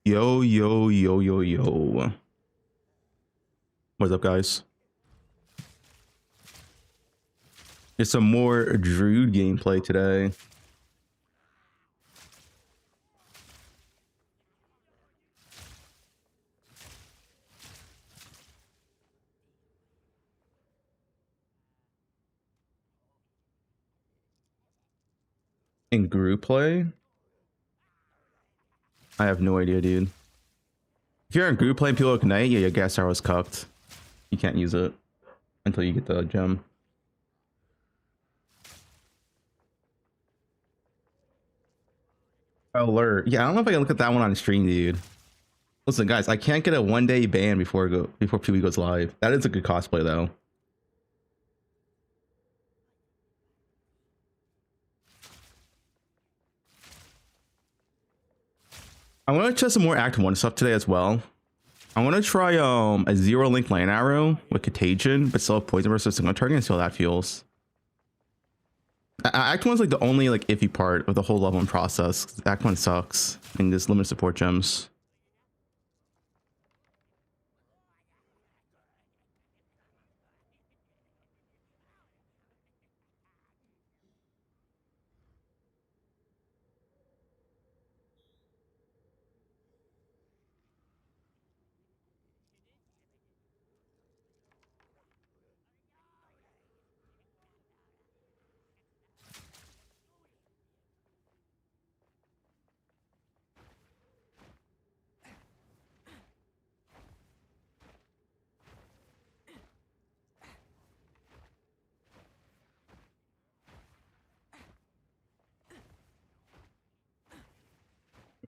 Yo, yo, yo, yo, yo. What's up, guys? It's some more Druid gameplay today. In group play? I have no idea, dude. If you're in group play and people ignite, yeah, your gas tower was cucked. You can't use it until you get the gem. Alert. Yeah, I don't know if I can look at that one on stream, dude. Listen, guys, I can't get a 1-day ban before PB goes live. That is a good cosplay, though. I want to test some more Act 1 stuff today as well. I want to try a 0 link lane arrow with Contagion, but still have Poisonburst as a single target and see how that feels. Act 1's like the only like iffy part of the whole leveling process. Act 1 sucks and there's limited support gems.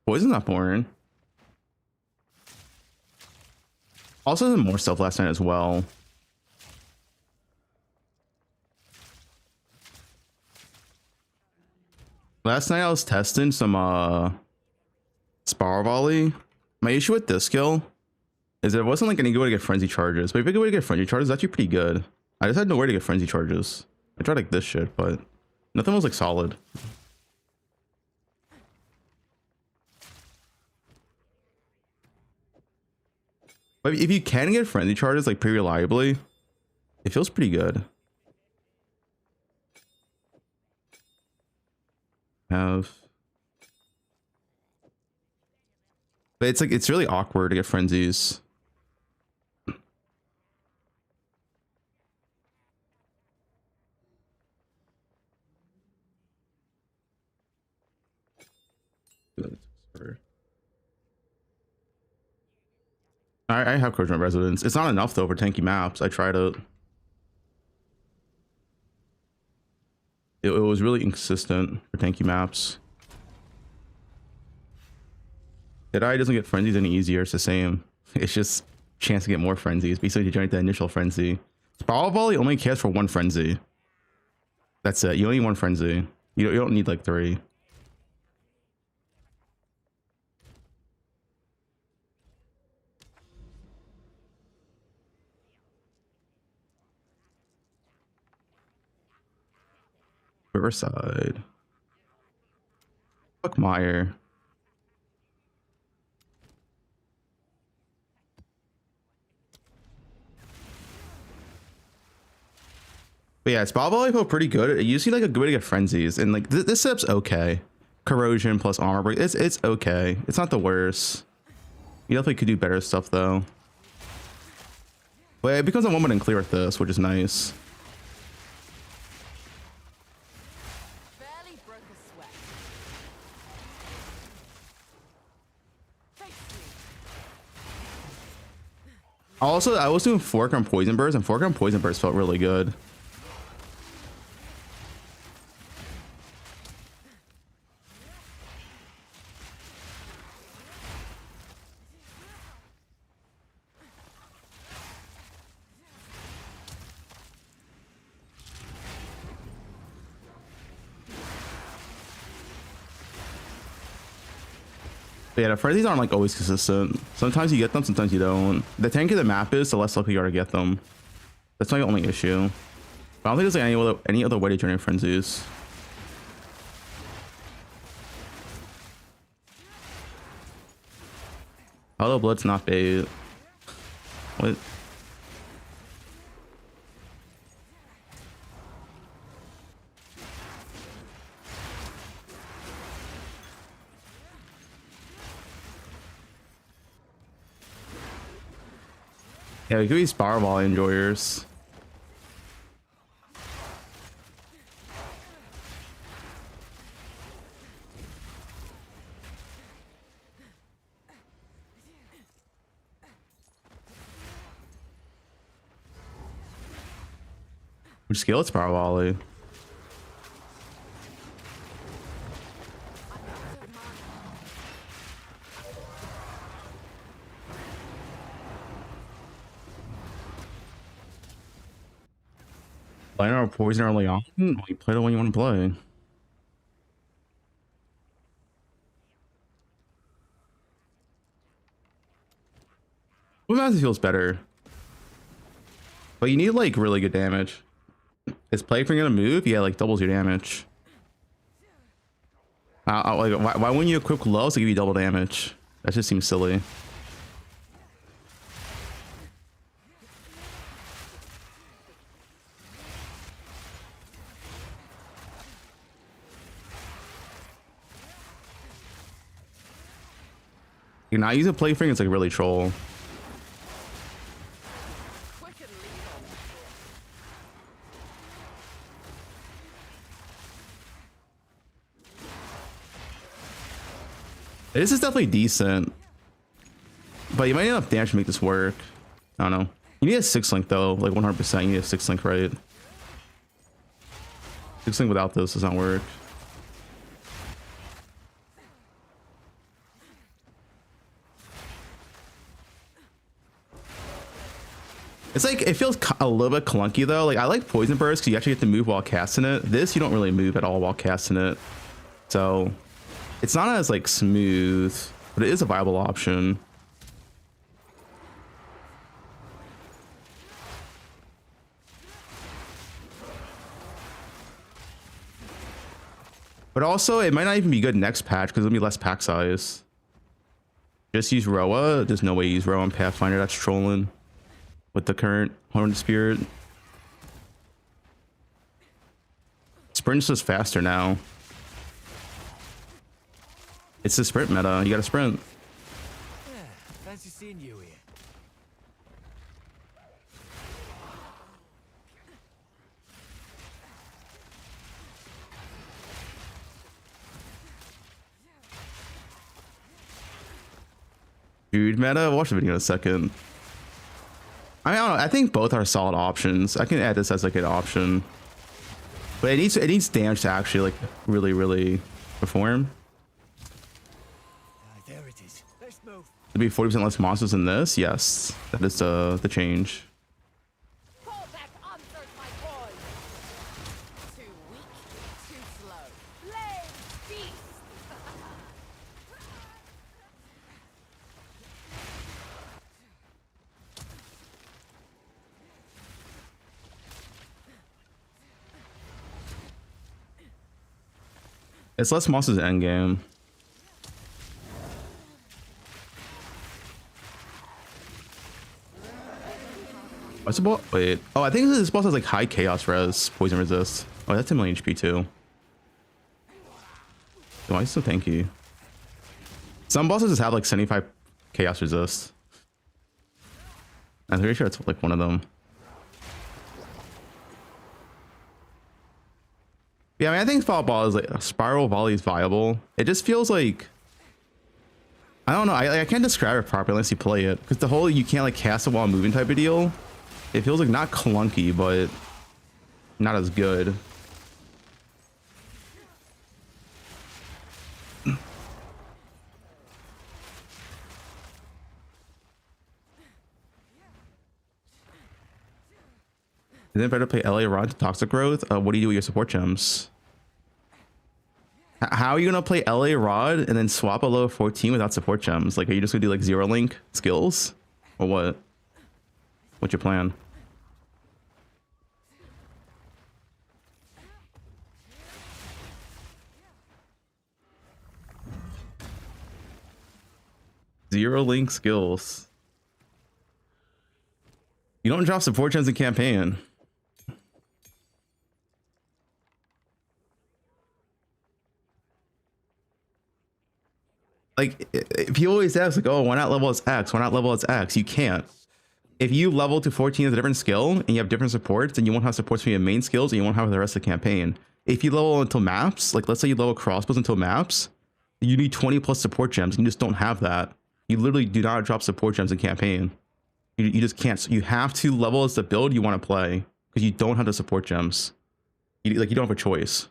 Poison's not boring. Also did more stuff last night as well. Last night I was testing some Spar volley. My issue with this skill is that it wasn't like any good way to get frenzy charges, but if a good way to get frenzy charges is actually pretty good. I just had no way to get frenzy charges. I tried like this shit, but nothing was like solid. But if you can get frenzy charges like pretty reliably, it feels pretty good. But it's like, it's really awkward to get frenzies. I have Corrosion of Residence. It's not enough though for tanky maps. I tried it. It was really inconsistent for tanky maps. Deadeye doesn't get frenzies any easier. It's the same. It's just chance to get more frenzies. Basically, to generate the initial frenzy. Spiral Volley only cares for one frenzy. That's it. You only need one frenzy. You don't need like 3. Riverside. Fuck Meyer. But yeah, Spell Volley felt pretty good. It used to be like a good way to get frenzies, and like this setup's okay. Corrosion plus armor break. It's okay. It's not the worst. You definitely could do better stuff though. But it becomes a 1-1 and clear with this, which is nice. Also, I was doing Fork on Poisonburst, and Fork on Poisonburst felt really good. But yeah, the frenzies aren't like always consistent. Sometimes you get them, sometimes you don't. The tankier the map is, the less likely you are to get them. That's my only issue. But I don't think there's like any other way to generate frenzies. Hollow Blood's not bait. What? Yeah, we could be Spar volley enjoyers. Which skill it's Spar volley? Playing our poison early on. You play the one you want to play. What master feels better? But you need like really good damage. Is Plaything gonna move? Yeah, like doubles your damage. Like why wouldn't you equip gloves to give you double damage? That just seems silly. You're not using Plaything, it's like really troll. This is definitely decent, but you might need enough damage to make this work. I don't know. You need a 6-link though, like 100%. You need a 6-link, right? 6-link without this does not work. It's like, it feels a little bit clunky though. Like I like Poisonburst because you actually get to move while casting it. This, you don't really move at all while casting it. So it's not as like smooth, but it is a viable option. But also it might not even be good next patch because it'll be less pack size. Just use Roa. There's no way you use Roa on Pathfinder. That's trolling with the current Horned Spirit. Sprint's just faster now. It's the sprint meta. You gotta sprint. Yeah, fancy seeing you here. Dude, meta. Watch the video in a second. I don't know. I think both are solid options. I can add this as like an option, but it needs damage to actually like really perform. There it is. Let's move. To be 40% less monsters than this. Yes, that is the change. Call back answered my call. Too weak, too slow. Lay beast. It's less monsters in Endgame. What's the boss? Wait. Oh, I think this boss has like high chaos res, poison resist. Oh, that's 10 million HP too. Why so tanky? Some bosses just have like 75 chaos resist. I'm pretty sure it's like one of them. Yeah, I mean, I think Fall Ball is like a Spiral Volley is viable. It just feels like, I don't know. I can't describe it properly unless you play it, because the whole you can't like cast it while moving type of deal. It feels like not clunky, but not as good. Is it better to play LA Rod to Toxic Growth? What do you do with your support gems? How are you gonna play LA Rod and then swap a low 14 without support gems? Like, are you just gonna do like 0-link skills? Or what? What's your plan? 0 link skills. You don't drop support gems in campaign. Like, if you always ask, like, oh, why not level as X? Why not level as X? You can't. If you level to 14 as a different skill and you have different supports, then you won't have supports for your main skills and you won't have the rest of the campaign. If you level until maps, like let's say you level crossbows until maps, you need 20 plus support gems and you just don't have that. You literally do not drop support gems in campaign. You just can't. So you have to level as the build you want to play because you don't have the support gems. You don't have a choice.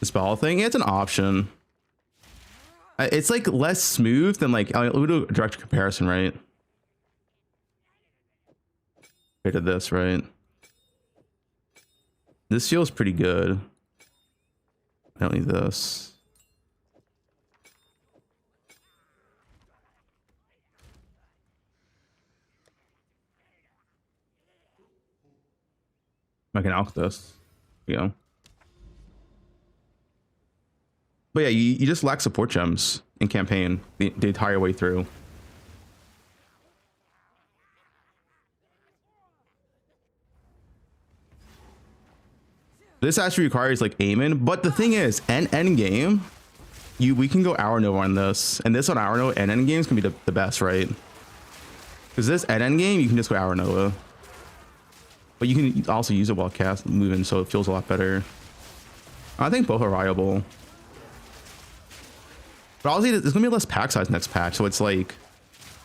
The spell thing, it's an option. It's like less smooth than like, we'll do a direct comparison, right? Compared to this, right? This feels pretty good. I don't need this. I can alch this. There you go. But yeah, you just lack support gems in campaign the entire way through. This actually requires like aiming, but the thing is, end game, we can go Hour Nova on this, and this on Hour Nova and end game is gonna be the best, right? Because this at end game, you can just go Hour Nova, but you can also use it while moving, so it feels a lot better. I think both are viable. But obviously, there's gonna be less pack size next patch, so it's like,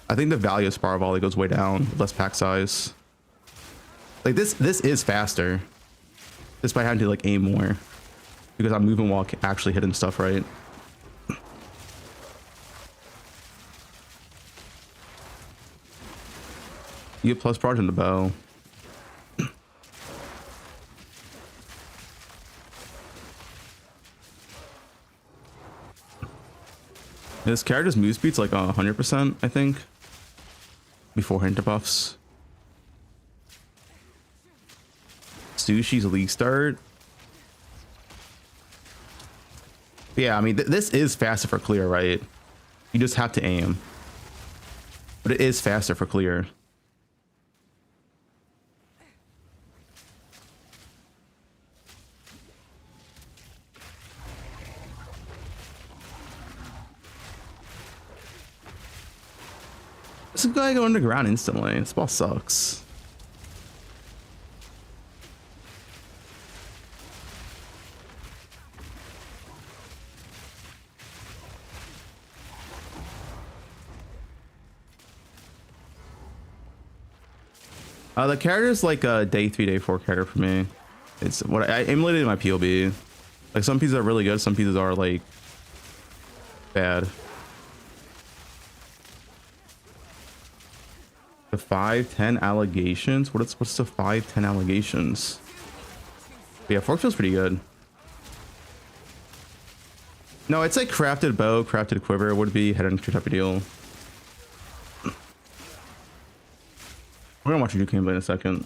I think the value of Spar volley goes way down with less pack size. Like this is faster, despite having to like aim more, because I'm moving while actually hitting stuff, right? You get plus barrage in the bow. This character's move speed's like 100%, I think, before hinter buffs. Sushi's league start. But yeah, I mean, this is faster for clear, right? You just have to aim. But it is faster for clear. This guy go underground instantly. This ball sucks. The character's like a day 3, day 4 character for me. It's what I emulated in my POB. Like some pieces are really good, some pieces are like bad. The 5-10 allegations. What's the 5-10 allegations? But yeah, fork feels pretty good. No, it's like crafted bow, crafted quiver would be head and type of deal. We're gonna watch you do gameplay in a second.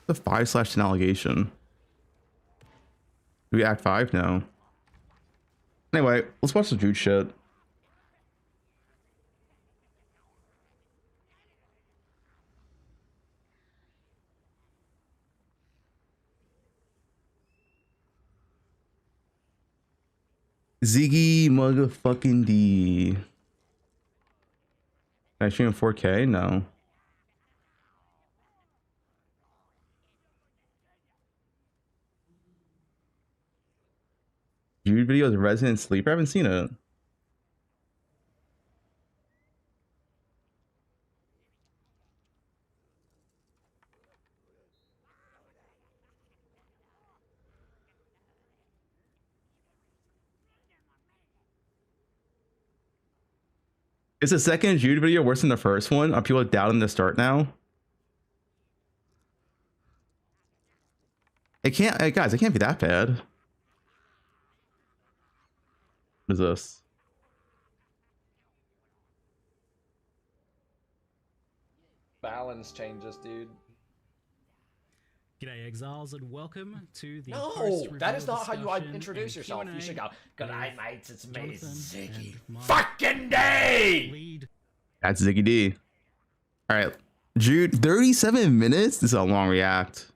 The 5/10 allegation. Do we act 5 now? Anyway, let's watch the Druid shit. Ziggy motherfucking D. Can I stream in 4K? No. Druid videos Resident Sleeper? I haven't seen it. Is the second Druid video worse than the first one? Are people doubting the start now? It can't, hey guys, it can't be that bad. What is this? balance changes, dude. G'day exiles and welcome to the No, that is not how you introduce yourself. You should go, good night, mates, it's me, Ziggy. Fucking day! That's Ziggy D. All right, Jude, 37 minutes? This is a long react.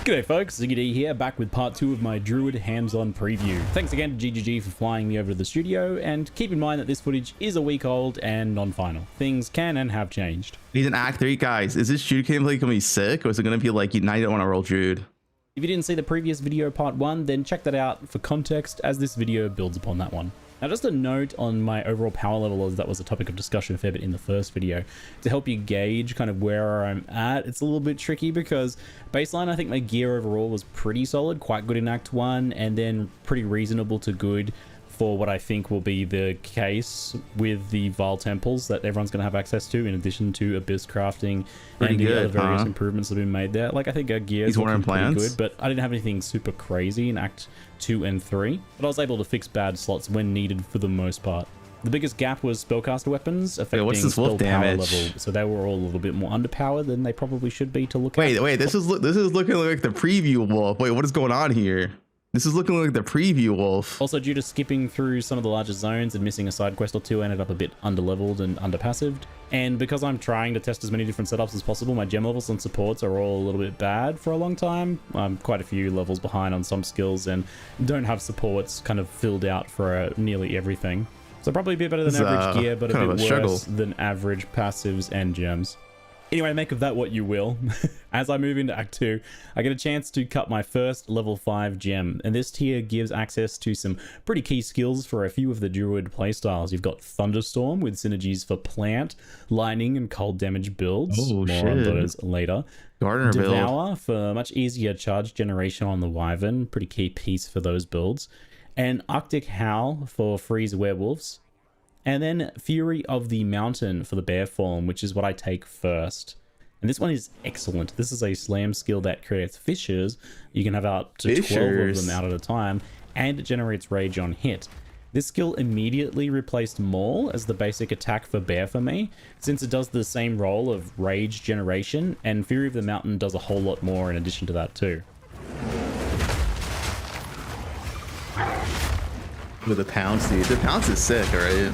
G'day folks, Ziggy D here, back with part 2 of my Druid hands-on preview. Thanks again to GGG for flying me over to the studio, and keep in mind that this footage is a week old and non-final. Things can and have changed. He's in Act 3, guys. Is this Jude gameplay gonna be sick, or is it gonna be like, now you don't want to roll Jude? If you didn't see the previous video, part 1, then check that out for context, as this video builds upon that one. Now, just a note on my overall power level, as that was a topic of discussion a fair bit in the first video. To help you gauge kind of where I'm at, it's a little bit tricky because baseline, I think my gear overall was pretty solid, quite good in Act 1, and then pretty reasonable to good for what I think will be the case with the Vile Temples that everyone's going to have access to, in addition to Abyss Crafting and the other various improvements that have been made there. Like, I think our gear is pretty good, but I didn't have anything super crazy in Act 2 and 3, but I was able to fix bad slots when needed for the most part. The biggest gap was spellcaster weapons affecting spell power level, so they were all a little bit more underpowered than they probably should be to look at. Wait, this is looking like the preview wolf. Wait, what is going on here? This is looking like the preview wolf. Also, due to skipping through some of the larger zones and missing a side quest or two, I ended up a bit underleveled and underpassived. And because I'm trying to test as many different setups as possible, my gem levels and supports are all a little bit bad for a long time. I'm quite a few levels behind on some skills and don't have supports kind of filled out for nearly everything. So probably a bit better than average gear, but a bit worse than average passives and gems. Anyway, make of that what you will. As I move into Act 2, I get a chance to cut my first level 5 gem, and this tier gives access to some pretty key skills for a few of the Druid playstyles. You've got Thunderstorm with synergies for plant, lightning, and cold damage builds. More on those later. Devour for much easier charge generation on the Wyvern, pretty key piece for those builds. And Arctic Howl for freeze werewolves. And then Fury of the Mountain for the bear form, which is what I take first. And this one is excellent. This is a slam skill that creates fissures. You can have up to 12 of them out at a time, and it generates rage on hit. This skill immediately replaced Maul as the basic attack for bear for me, since it does the same role of rage generation, and Fury of the Mountain does a whole lot more in addition to that too. With the pounce, dude. The pounce is sick, alright?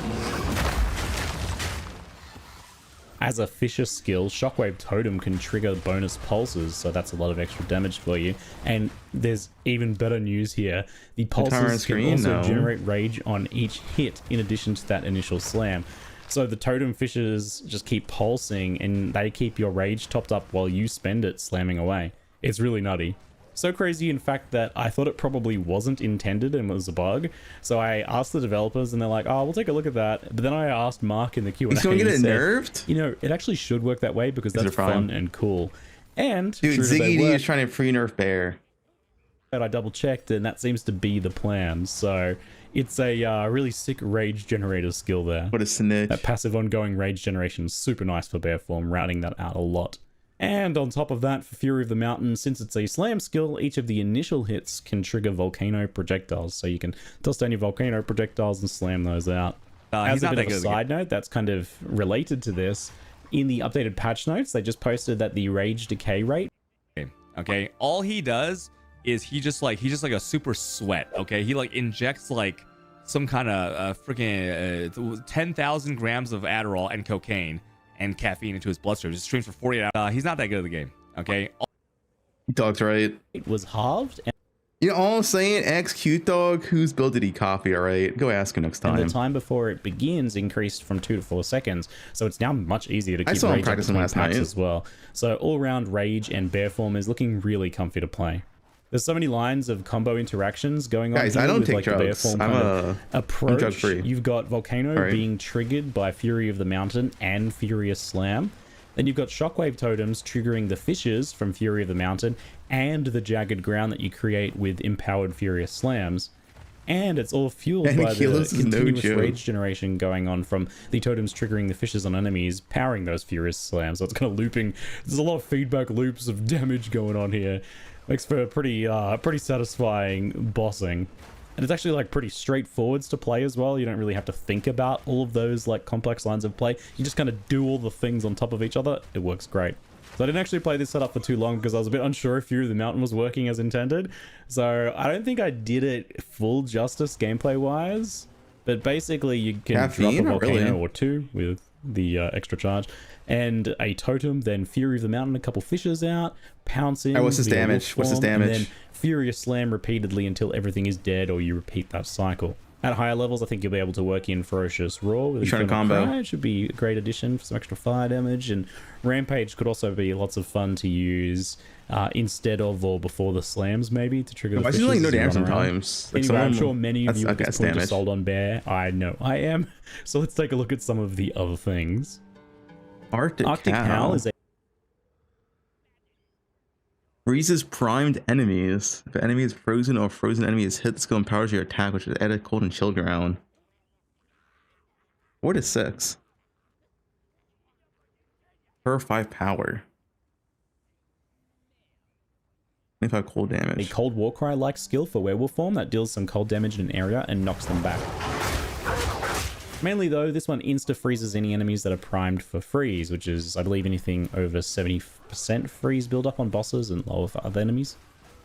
As a Fisher skill, Shockwave Totem can trigger bonus pulses, so that's a lot of extra damage for you. And there's even better news here. The pulses can also generate rage on each hit, in addition to that initial slam. So the Totem Fishers just keep pulsing, and they keep your rage topped up while you spend it slamming away. It's really nutty. So crazy, in fact, that I thought it probably wasn't intended and was a bug. So I asked the developers, and they're like, "Oh, we'll take a look at that." But then I asked Mark in the Q&A. He's going to get it nerfed? You know, it actually should work that way because that's fun and cool. And dude, Ziggy D is trying to free nerf bear. But I double checked, and that seems to be the plan. So it's a really sick rage generator skill there. What a snitch! That passive ongoing rage generation is super nice for bear form, routing that out a lot. And on top of that, for Fury of the Mountain, since it's a slam skill, each of the initial hits can trigger volcano projectiles. So you can toss down your volcano projectiles and slam those out. As a bit of a side note, that's kind of related to this. In the updated patch notes, they just posted that the rage decay rate. Okay. All he does is he just like a super sweat. Okay. He like injects like some kind of freaking 10,000 grams of Adderall and cocaine and caffeine into his bloodstream. Just streams for 48 hours. He's not that good at the game. Okay. Dog's right. It was halved. You know all I'm saying? Cute dog. Whose build did he copy? All right. Go ask him next time. And the time before it begins increased from 2 to 4 seconds. So it's now much easier to keep I saw him practicing last night as well. So all around rage and bear form is looking really comfy to play. There's so many lines of combo interactions going on. Guys, here I don't with, take like, drugs. The bear form I'm kind of approach. drug free. You've got Volcano being triggered by Fury of the Mountain and Furious Slam. Then you've got Shockwave Totems triggering the Fissures from Fury of the Mountain and the Jagged Ground that you create with Empowered Furious Slams. And it's all fueled by the continuous rage generation going on from the totems triggering the Fissures on enemies, powering those Furious Slams. So it's kind of looping. There's a lot of feedback loops of damage going on here. Makes for pretty satisfying bossing. And it's actually like pretty straightforward to play as well. You don't really have to think about all of those like complex lines of play. You just kind of do all the things on top of each other. It works great. So I didn't actually play this setup for too long because I was a bit unsure if Fury of the Mountain was working as intended. So I don't think I did it full justice gameplay wise. But basically you can drop a volcano or two with the extra charge and a totem, then Fury of the Mountain, a couple fishes out, pounce in. What's his damage? What's his damage? And then Furious Slam repeatedly until everything is dead or you repeat that cycle. At higher levels, I think you'll be able to work in Ferocious Roar with trying to combo. Cry. It should be a great addition for some extra fire damage, and Rampage could also be lots of fun to use instead of or before the slams, maybe, to trigger the fishes. Why is he like no damage sometimes? Like anyway, I'm sure many of you at this point are sold on Bear. I know I am. So let's take a look at some of the other things. Arctic Howl Howl is a freezes primed enemies. If an enemy is frozen or a frozen enemy is hit, the skill empowers your attack, which is added cold and chill ground. 4 to 6. Per 5 power. 25 cold damage. A Cold Warcry like skill for werewolf form that deals some cold damage in an area and knocks them back. Mainly though, this one insta-freezes any enemies that are primed for freeze, which is, I believe, anything over 70% freeze build-up on bosses and lower for other enemies.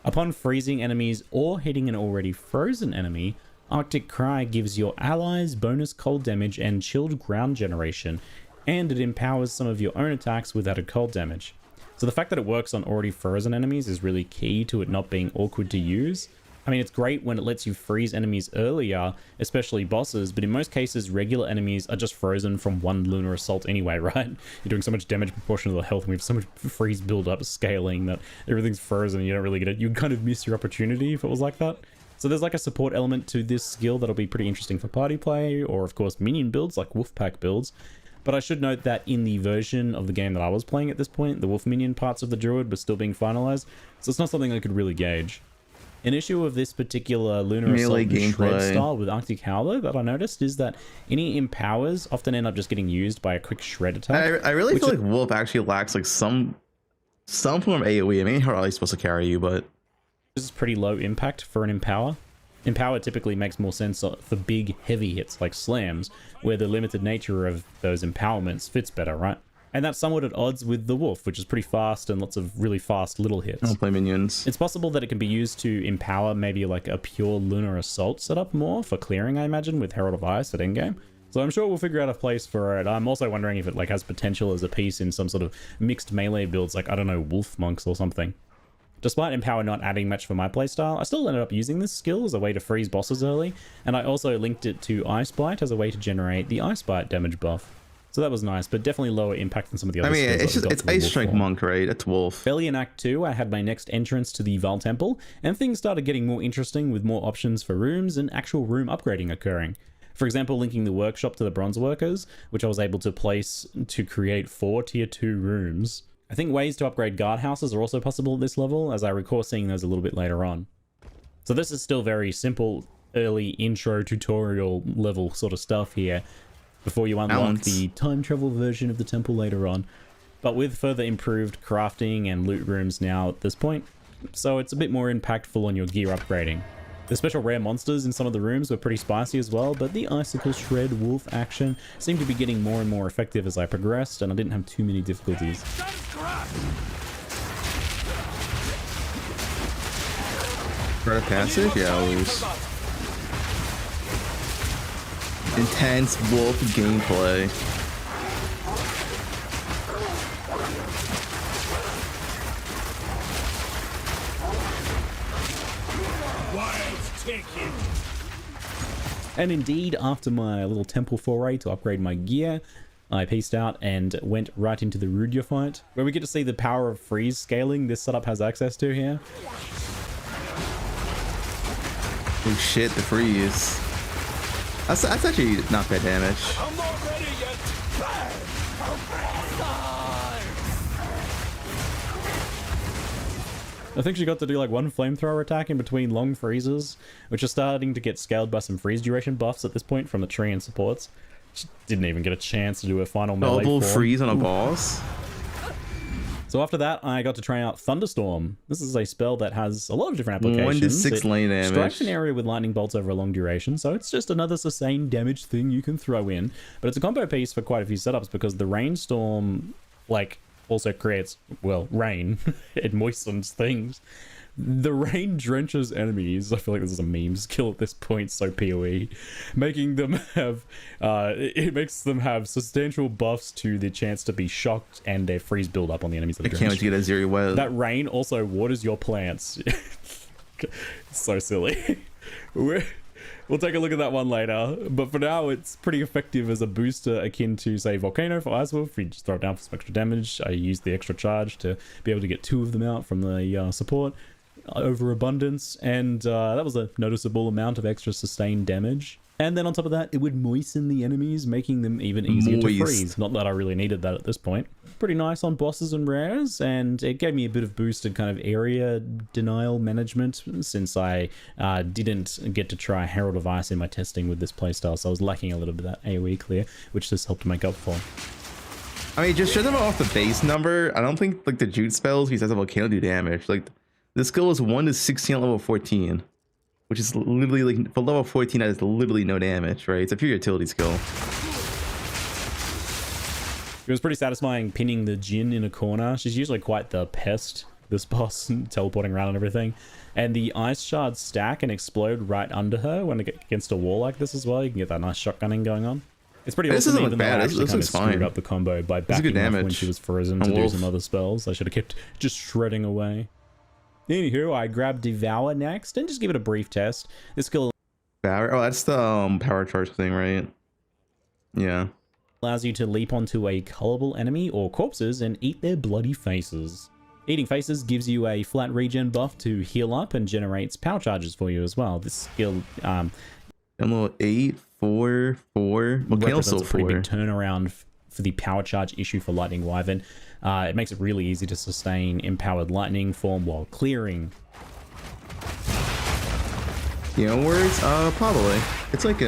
Upon freezing enemies or hitting an already frozen enemy, Arctic Cry gives your allies bonus cold damage and chilled ground generation, and it empowers some of your own attacks with added cold damage. So the fact that it works on already frozen enemies is really key to it not being awkward to use. I mean, it's great when it lets you freeze enemies earlier, especially bosses, but in most cases, regular enemies are just frozen from one Lunar Assault anyway, right? You're doing so much damage proportional to the health, and we have so much freeze build-up scaling that everything's frozen and you don't really get it. You kind of miss your opportunity if it was like that. So there's like a support element to this skill that'll be pretty interesting for party play, or of course minion builds, like Wolfpack builds. But I should note that in the version of the game that I was playing at this point, the Wolf Minion parts of the Druid were still being finalized, so it's not something I could really gauge. An issue of this particular Lunar Assault Shred style with Arctic Howl, though, that I noticed is that any empowers often end up just getting used by a quick shred attack. I really feel like Wolf actually lacks like some form of AoE. I mean, how are you supposed to carry you, but this is pretty low impact for an empower. Empower typically makes more sense for big, heavy hits like slams, where the limited nature of those empowerments fits better, right? And that's somewhat at odds with the Wolf, which is pretty fast and lots of really fast little hits. I don't play minions. It's possible that it can be used to empower maybe like a pure Lunar Assault setup more for clearing, I imagine, with Herald of Ice at Endgame. So I'm sure we'll figure out a place for it. I'm also wondering if it like has potential as a piece in some sort of mixed melee builds, like, I don't know, Wolf Monks or something. Despite Empower not adding much for my playstyle, I still ended up using this skill as a way to freeze bosses early, and I also linked it to Ice Bite as a way to generate the Ice Bite damage buff. So that was nice, but definitely lower impact than some of the other skills. It's Ice Strike Monk, right? It's Wolf. Fairly in Act 2, I had my next entrance to the Val Temple, and things started getting more interesting with more options for rooms and actual room upgrading occurring. For example, linking the workshop to the bronze workers, which I was able to place to create 4 tier 2 rooms. I think ways to upgrade guardhouses are also possible at this level, as I recall seeing those a little bit later on. So this is still very simple, early intro tutorial level sort of stuff here, before you unlock the time travel version of the temple later on. But with further improved crafting and loot rooms now at this point, so it's a bit more impactful on your gear upgrading. The special rare monsters in some of the rooms were pretty spicy as well, but the Icicle Shred Wolf action seemed to be getting more and more effective as I progressed, and I didn't have too many difficulties. Rite of Passage? Yeah, I'll lose. Intense Wolf gameplay. And indeed, after my little temple foray to upgrade my gear, I peaced out and went right into the Rudia fight, where we get to see the power of freeze scaling this setup has access to here. Oh shit, the freeze. That's actually not bad damage. I'm not ready yet. I think she got to do like one flamethrower attack in between long freezes, which are starting to get scaled by some freeze duration buffs at this point from the tree and supports. She didn't even get a chance to do a final melee Double form. freeze on a boss? So after that, I got to try out Thunderstorm. This is a spell that has a lot of different applications. 1 to 6 lane damage. Strikes an area with lightning bolts over a long duration, so it's just another sustained damage thing you can throw in. But it's a combo piece for quite a few setups because the rainstorm, like, also creates, well, rain. It moistens things. The rain drenches enemies. I feel like this is a meme skill at this point, so PoE. Making them have, it makes them have substantial buffs to the chance to be shocked and their freeze build up on the enemies that are I can't wait to get a zero wet. That rain also waters your plants. So silly. We'll take a look at that one later, but for now it's pretty effective as a booster akin to, say, Volcano for Ice Wolf. You just throw it down for some extra damage. I used the extra charge to be able to get 2 of them out from the support. Overabundance, and that was a noticeable amount of extra sustained damage. And then on top of that, it would moisten the enemies, making them even easier to freeze. Not that I really needed that at this point. Pretty nice on bosses and rares, and it gave me a bit of boosted kind of area denial management since I didn't get to try Herald of Ice in my testing with this playstyle, so I was lacking a little bit of that AoE clear, which this helped make up for. I mean, just shut them off the base number. I don't think like the Druid spells besides the Volcano do damage. Like, this skill is 1 to 16 at level 14, which is literally like for level 14 that is literally no damage, right? It's a pure utility skill. It was pretty satisfying pinning the Jinn in a corner. She's usually quite the pest, this boss, teleporting around and everything. And the ice shards stack and explode right under her when they get against a wall like this as well. You can get that nice shotgunning going on. It's pretty awesome, even though I actually kind of screwed up the combo by backing off when she was frozen to do some other spells. I should have kept just shredding away. Anywho, I grabbed Devour next and just give it a brief test. This skill Power. Oh, that's the power charge thing, right? Yeah. Allows you to leap onto a colorable enemy or corpses and eat their bloody faces. Eating faces gives you a flat regen buff to heal up and generates power charges for you as well. This skill, level 8, 4, 4. Represents a pretty big turnaround for the power charge issue for Lightning Wyvern. It makes it really easy to sustain empowered lightning form while clearing. You know words? Probably. It's like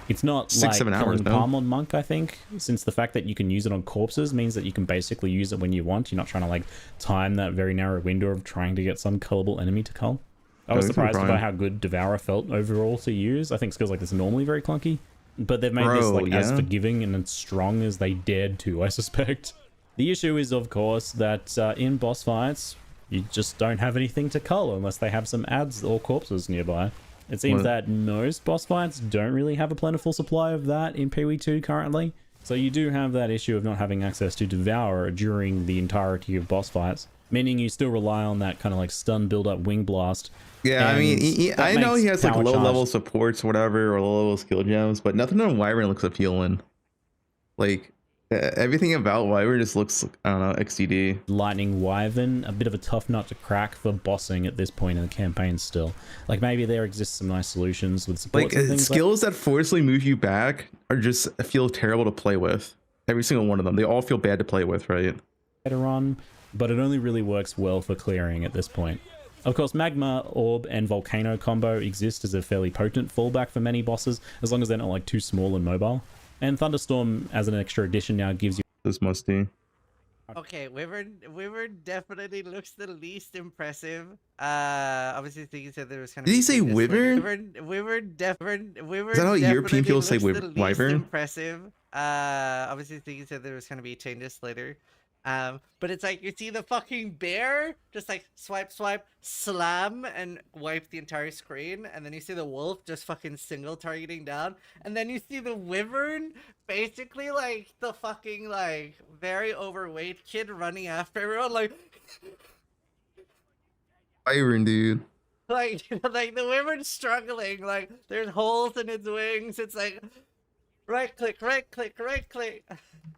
it's not 6-7 hours, no? Palm on Monk, I think, since the fact that you can use it on corpses means that you can basically use it when you want. You're not trying to like time that very narrow window of trying to get some cullable enemy to cull. I was surprised by how good Devour felt overall to use. I think skills like this are normally very clunky, but they've made this like as forgiving and as strong as they dared to, I suspect. The issue is, of course, that in boss fights, you just don't have anything to cull unless they have some ads or corpses nearby. It seems that most boss fights don't really have a plentiful supply of that in PoE2 currently. So you do have that issue of not having access to Devour during the entirety of boss fights, meaning you still rely on that kind of like stun build-up wing blast. Yeah, I mean, I know he has like low-level supports or whatever, or low-level skill gems, but nothing on Wyvern looks appealing. Like, everything about Wyvern just looks, I don't know, XTD. Lightning Wyvern, a bit of a tough nut to crack for bossing at this point in the campaign still. Like, maybe there exists some nice solutions with supports and things skills that forcibly move you back are just feel terrible to play with. Every single one of them. They all feel bad to play with, right? Later on, but it only really works well for clearing at this point. Of course, Magma, Orb, and Volcano combo exist as a fairly potent fallback for many bosses, as long as they're not like too small and mobile. And Thunderstorm, as an extra addition, now gives you this musty. Okay, Wyvern definitely looks the least impressive. Obviously, thinking said there was kind of. Did he say Wyvern? Wyvern. Is that how European people say Wyvern? Impressive. Obviously, thinking said there was going to be changes later. But it's like you see the fucking bear just like swipe, slam, and wipe the entire screen, and then you see the wolf just fucking single targeting down, and then you see the wyvern basically like the fucking like very overweight kid running after everyone like Wyvern, dude. Like like the wyvern's struggling, like there's holes in its wings. It's like right click.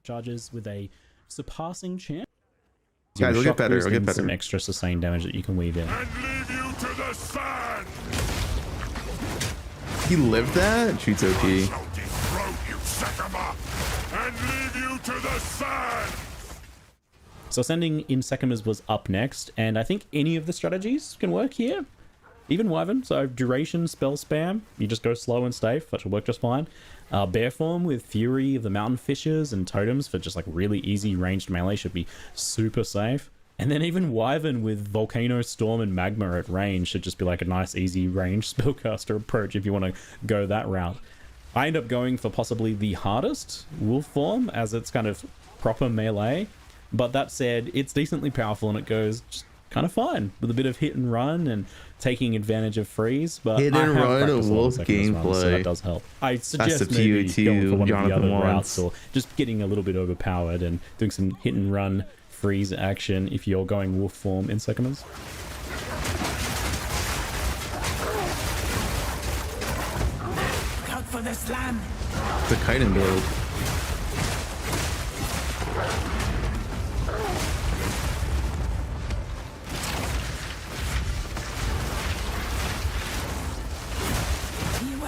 Charges with a surpassing chance. Guys, we'll get better. We'll get better. Some extra sustained damage that you can weave in. And leave you to the sand. He lived that? Treats OP. And leave you to the sand. So sending in Sekimas was up next, and I think any of the strategies can work here. Even Wyvern, so duration spell spam, you just go slow and safe, that should work just fine. Bear form with Fury of the Mountain Fishes and Totems for just like really easy ranged melee should be super safe. And then even Wyvern with Volcano, Storm, and Magma at range should just be like a nice easy range spellcaster approach if you want to go that route. I end up going for possibly the hardest wolf form as it's kind of proper melee, but that said, it's decently powerful and it goes just kind of fine with a bit of hit and run and taking advantage of freeze. But hit and run a wolf gameplay, so that does help. I suggest maybe going for one of the other routes or just getting a little bit overpowered and doing some hit and run freeze action if you're going wolf form in Sekimas. Look out for the slam. The Kaiden build.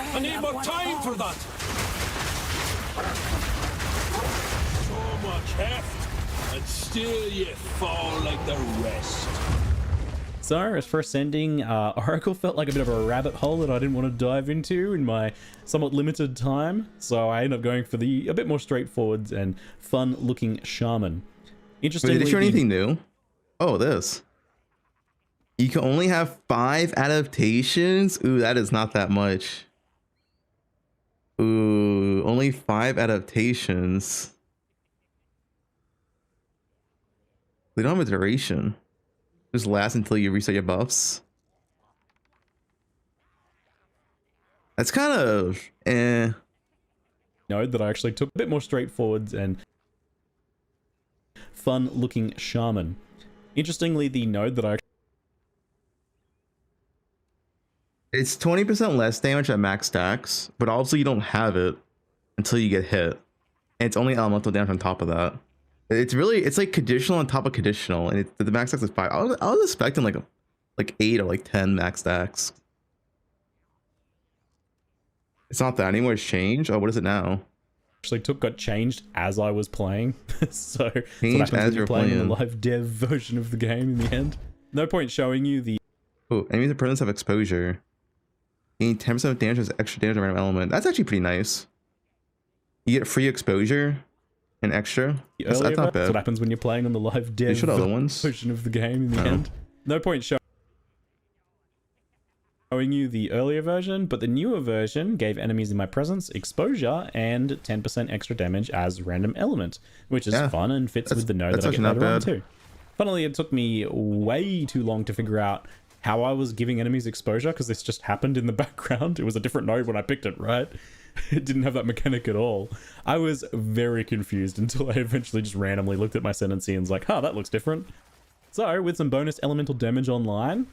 I need more time for that. So much heft, and still you fall like the rest. So as for Ascending, Oracle felt like a bit of a rabbit hole that I didn't want to dive into in my somewhat limited time, so I ended up going for a bit more straightforward and fun-looking Shaman. Interestingly, did they show anything new? Oh, this. You can only have 5 adaptations? Ooh, that is not that much. Ooh, only 5 adaptations. They don't have a duration. Just last until you reset your buffs. That's kind of node that I actually took a bit more straightforward and fun looking Shaman. Interestingly, the node that I it's 20% less damage at max stacks, but also you don't have it until you get hit. And it's only elemental damage on top of that. It's like conditional on top of conditional, and the max stacks is 5. I was expecting like 8 or like 10 max stacks. It's not that anymore. It's changed. Oh, what is it now? Actually got changed as I was playing. So Changed as you're playing the live dev version of the game in the end. No point showing you the enemies and presence have exposure. Gain 10% damage as extra damage on random element. That's actually pretty nice. You get free exposure and extra. That's not bad. That's what happens when you're playing on the live dev version of the game in the end. No point showing you the earlier version, but the newer version gave enemies in my presence exposure and 10% extra damage as random element, which is fun and fits with the node that I get later on too. Funnily, it took me way too long to figure out how I was giving enemies exposure because this just happened in the background. It was a different node when I picked it, right? It didn't have that mechanic at all. I was very confused until I eventually just randomly looked at my Ascendancy and was like, huh, that looks different. So, with some bonus elemental damage online,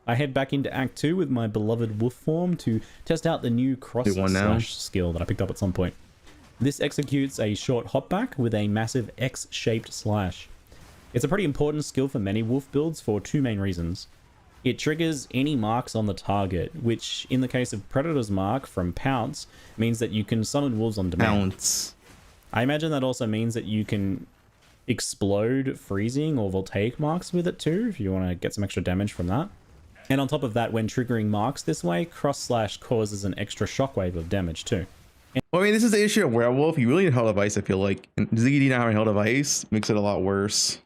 I head back into Act 2 with my beloved wolf form to test out the new cross slash skill that I picked up at some point. This executes a short hopback with a massive X-shaped slash. It's a pretty important skill for many wolf builds for 2 main reasons. It triggers any marks on the target, which in the case of Predator's Mark from Pounce means that you can summon wolves on demand. Pounce. I imagine that also means that you can explode freezing or voltaic marks with it too, if you want to get some extra damage from that. And on top of that, when triggering marks this way, cross slash causes an extra shockwave of damage too. Well, I mean, this is the issue of werewolf. You really need Held of Ice, I feel like. And ZD not having Held of Ice makes it a lot worse.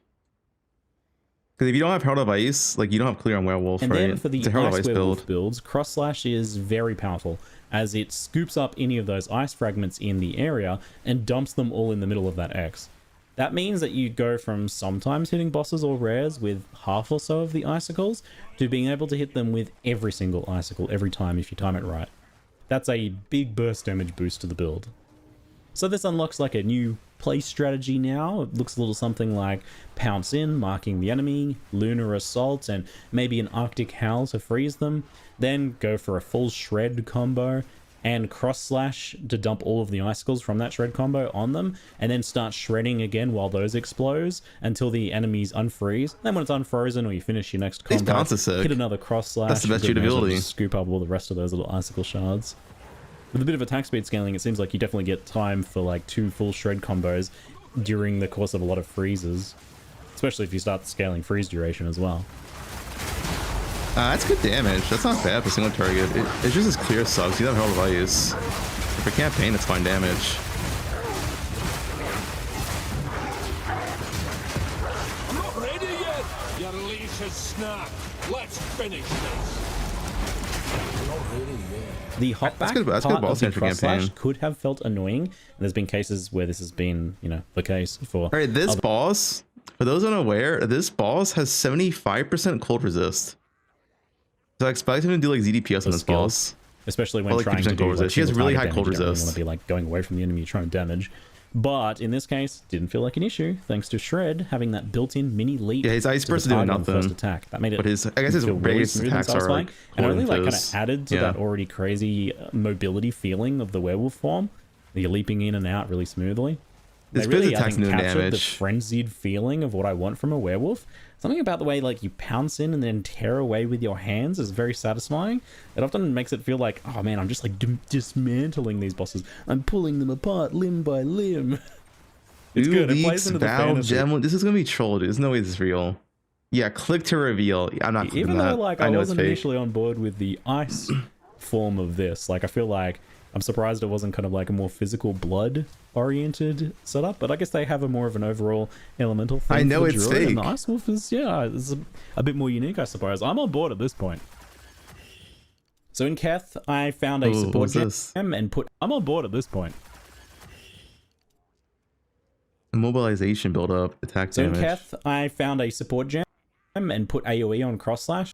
Because if you don't have Held of Ice, like, you don't have clear on werewolf, and right? Then for the ice werewolf builds, cross slash is very powerful, as it scoops up any of those ice fragments in the area and dumps them all in the middle of that X. That means that you go from sometimes hitting bosses or rares with half or so of the icicles to being able to hit them with every single icicle every time if you time it right. That's a big burst damage boost to the build. So this unlocks like a new play strategy now. It looks a little something like Pounce In, marking the enemy, Lunar Assault, and maybe an Arctic Howl to freeze them. Then go for a full Shred combo and Cross Slash to dump all of the icicles from that Shred combo on them, and then start shredding again while those explode until the enemies unfreeze. Then when it's unfrozen or you finish your next combo, hit another Cross Slash. That's the best shootability. Scoop up all the rest of those little icicle shards. With a bit of attack speed scaling, it seems like you definitely get time for like 2 full Shred combos during the course of a lot of freezes, especially if you start scaling freeze duration as well. That's good damage. That's not bad for a single target. It's just as clear sucks. You have Herald of Ice. For campaign, it's fine damage. I'm not ready yet. Your leash has snapped. Let's finish this. I'm not ready yet. The hopback That's good part ball of the stand for cross slash campaign. could have felt annoying, and there's been cases where this has been, you know, the case for. All right, this other boss, for those unaware, this boss has 75% cold resist. So I expect him to do like ZDPS on this boss. Especially when Well, like, trying to 50% do cold like, resist. She has single really target high cold damage. You don't really resist. want to be like going away from the enemy you're trying to damage. But in this case, didn't feel like an issue thanks to Shred having that built-in mini leap. Yeah, his ice to the burst is doing target on the nothing. first attack. That made it. But his, I guess his feel really base smooth and attacks are satisfying. like And it really like kind of those. added to that already crazy mobility feeling of the werewolf form. You're leaping in and out really smoothly. This They really, base I attacks think, no captured the damage. frenzied feeling of what I want from a werewolf. Something about the way like you pounce in and then tear away with your hands is very satisfying. It often makes it feel like, oh man, I'm just like dismantling these bosses. I'm pulling them apart limb by limb. It's Ooh, good. It leaks, plays into the Val, fantasy. Gem. This is gonna be trolled. There's no way this is real. Yeah, click to reveal. I'm not clicking Even that. though like I know it's wasn't fake. initially on board with the ice form of this, like I feel like I'm surprised it wasn't kind of like a more physical blood oriented setup, but I guess they have a more of an overall elemental thing. I know for the it's Druid, and fake. the Ice Wolf is, yeah, it's a bit more unique, I suppose. I'm on board at this point. So in Keth, I found a Ooh, support what's this? gem and put. I'm on board at this point. Immobilization build up, attack So in damage. Keth, I found a support gem and put AoE on cross slash.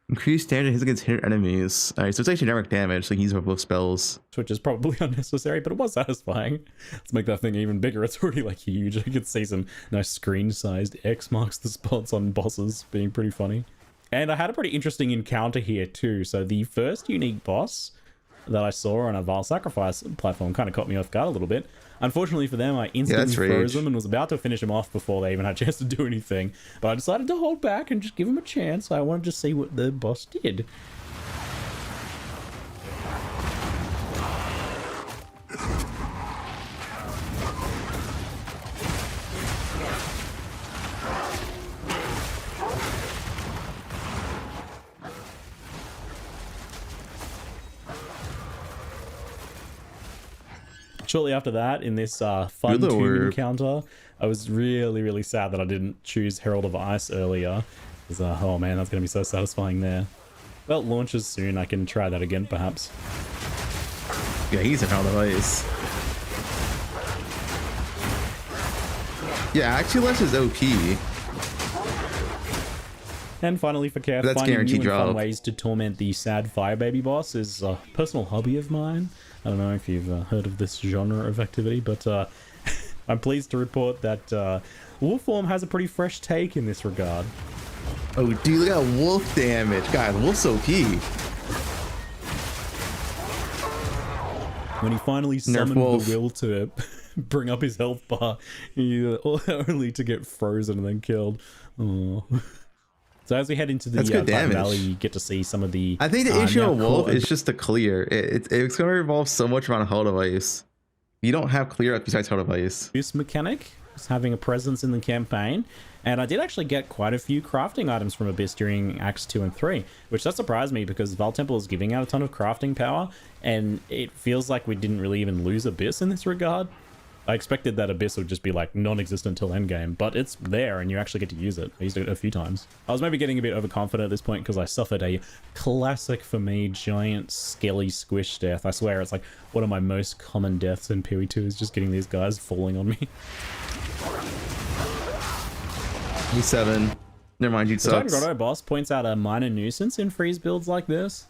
Increased damage hits against hit enemies. Alright, so it's actually direct damage, so you can use it for both spells. Which is probably unnecessary, but it was satisfying. Let's make that thing even bigger. It's already like huge. I could see some nice screen-sized X marks the spots on bosses being pretty funny. And I had a pretty interesting encounter here too. So the first unique boss that I saw on a Vile Sacrifice platform kind of caught me off guard a little bit. Unfortunately for them, I instantly that's froze rage. them and was about to finish them off before they even had a chance to do anything. But I decided to hold back and just give them a chance. I wanted to see what the boss did. Shortly after that, in this fun You're the tomb word. encounter, I was really sad that I didn't choose Herald of Ice earlier. Because, oh man, that's going to be so satisfying there. Well, it launches soon. I can try that again, perhaps. Yeah, he's a Herald of Ice. Yeah, actually less is OP. And finally for Kef, That's finding new guaranteed and fun drop. ways to torment the sad fire baby boss is a personal hobby of mine. I don't know if you've heard of this genre of activity, but I'm pleased to report that Wolf form has a pretty fresh take in this regard. Oh, dude, look at wolf damage. Guys, wolf's OP. When he finally summoned Wolf. the will to bring up his health bar, only to get frozen and then killed. Oh. So as we head into the That's good Titan damage. Valley, you get to see some of the. I think the issue now of wolf core- is just the clear. It's going to revolve so much around Herald of Ice. You don't have clear up besides Herald of Ice. This mechanic is having a presence in the campaign, and I did actually get quite a few crafting items from Abyss during Acts 2 and 3, which that surprised me because Val Temple is giving out a ton of crafting power, and it feels like we didn't really even lose Abyss in this regard. I expected that Abyss would just be like non-existent till Endgame, but it's there and you actually get to use it. I used it a few times. I was maybe getting a bit overconfident at this point because I suffered a classic for me giant skelly squish death. I swear it's like one of my most common deaths in PoE2 is just getting these guys falling on me. He's 7. Never mind, you The Titan sucks. Grotto boss points out a minor nuisance in freeze builds like this.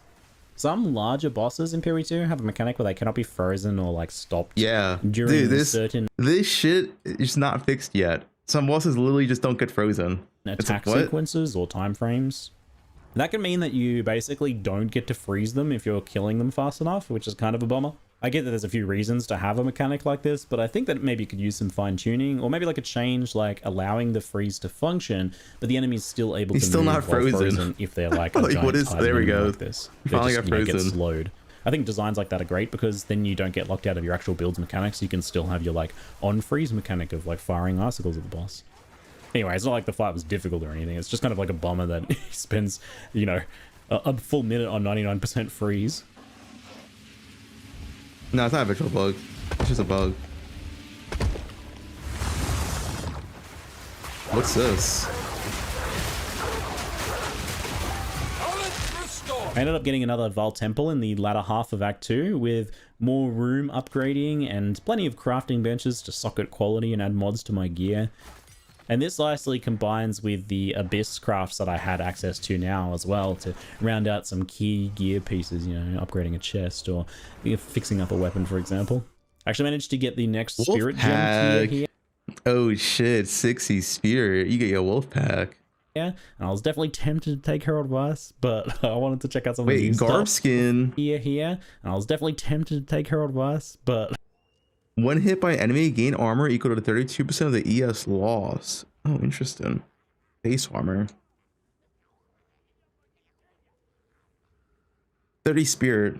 Some larger bosses in PoE2 have a mechanic where they cannot be frozen or like stopped. Yeah, During dude, this certain shit is not fixed yet. Some bosses literally just don't get frozen. It's attack like, what? sequences or time frames. That can mean that you basically don't get to freeze them if you're killing them fast enough, which is kind of a bummer. I get that there's a few reasons to have a mechanic like this, but I think that maybe you could use some fine tuning, or maybe like a change like allowing the freeze to function, but the enemy's still able He's to still move not while frozen. if they're like a Like, giant what is- Titan there we enemy go. like this. He They finally just, got get frozen. slowed. I think designs like that are great because then you don't get locked out of your actual build's mechanics. You can still have your like on freeze mechanic of like firing icicles at the boss. Anyway, it's not like the fight was difficult or anything. It's just kind of like a bomber that he spends, you know, a full minute on 99% freeze. No, it's not a virtual bug. It's just a bug. What's this? I ended up getting another Val Temple in the latter half of Act 2 with more room upgrading and plenty of crafting benches to socket quality and add mods to my gear. And this nicely combines with the Abyss crafts that I had access to now as well to round out some key gear pieces, you know, upgrading a chest or fixing up a weapon, for example. I actually managed to get the next Spirit Gem here. Oh shit, 60 Spirit. You get your wolf pack. Yeah, and I was definitely tempted to take Herald Weiss, but I wanted to check out some of the new garb stuff skin here, and I was definitely tempted to take Herald Weiss, but one hit by enemy gain armor equal to 32% of the ES loss. Oh, interesting. Base armor. 30 Spirit.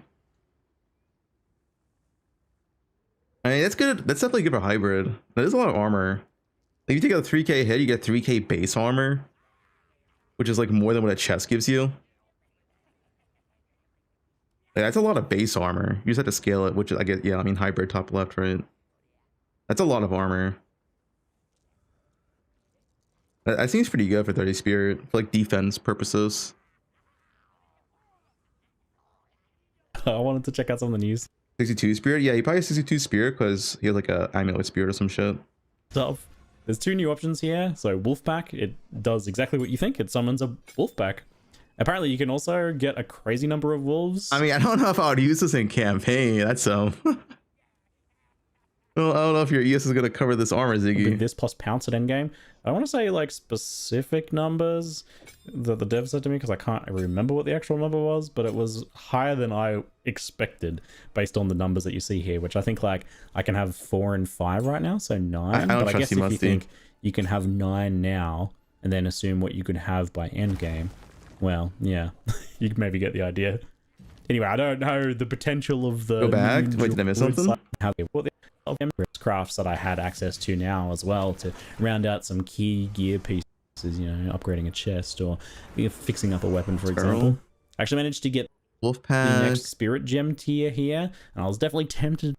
I mean, that's good. That's definitely good for hybrid. That is a lot of armor. If you take a 3k hit, you get 3k base armor, which is like more than what a chest gives you. Like, that's a lot of base armor. You just have to scale it, which I get. Yeah, I mean hybrid top left, right? That's a lot of armor. That seems pretty good for 30 Spirit for like defense purposes. I wanted to check out some of the news 62 Spirit. Yeah, he probably has 62 Spirit because he has like a amulet spirit or some shit. stuff. There's two new options here. So Wolfpack, it does exactly what you think. It summons a Wolfpack. Apparently you can also get a crazy number of wolves. I mean, I don't know if I would use this in campaign. That's well, I don't know if your ES is going to cover this armor, Ziggy. This plus pounce at endgame. I don't want to say like specific numbers that the dev said to me because I can't remember what the actual number was, but it was higher than I expected based on the numbers that you see here, which I think like I can have 4 and 5 right now, so 9. I don't but I guess you, if you think you can have 9 now and then assume what you could have by endgame, well, yeah, you can maybe get the idea. Anyway, I don't know the potential of the... Go back? Wait, did I miss something? Crafts that I had access to now as well to round out some key gear pieces, you know, upgrading a chest or fixing up a weapon, for example. I actually managed to get the next Spirit Gem tier here, and I was definitely tempted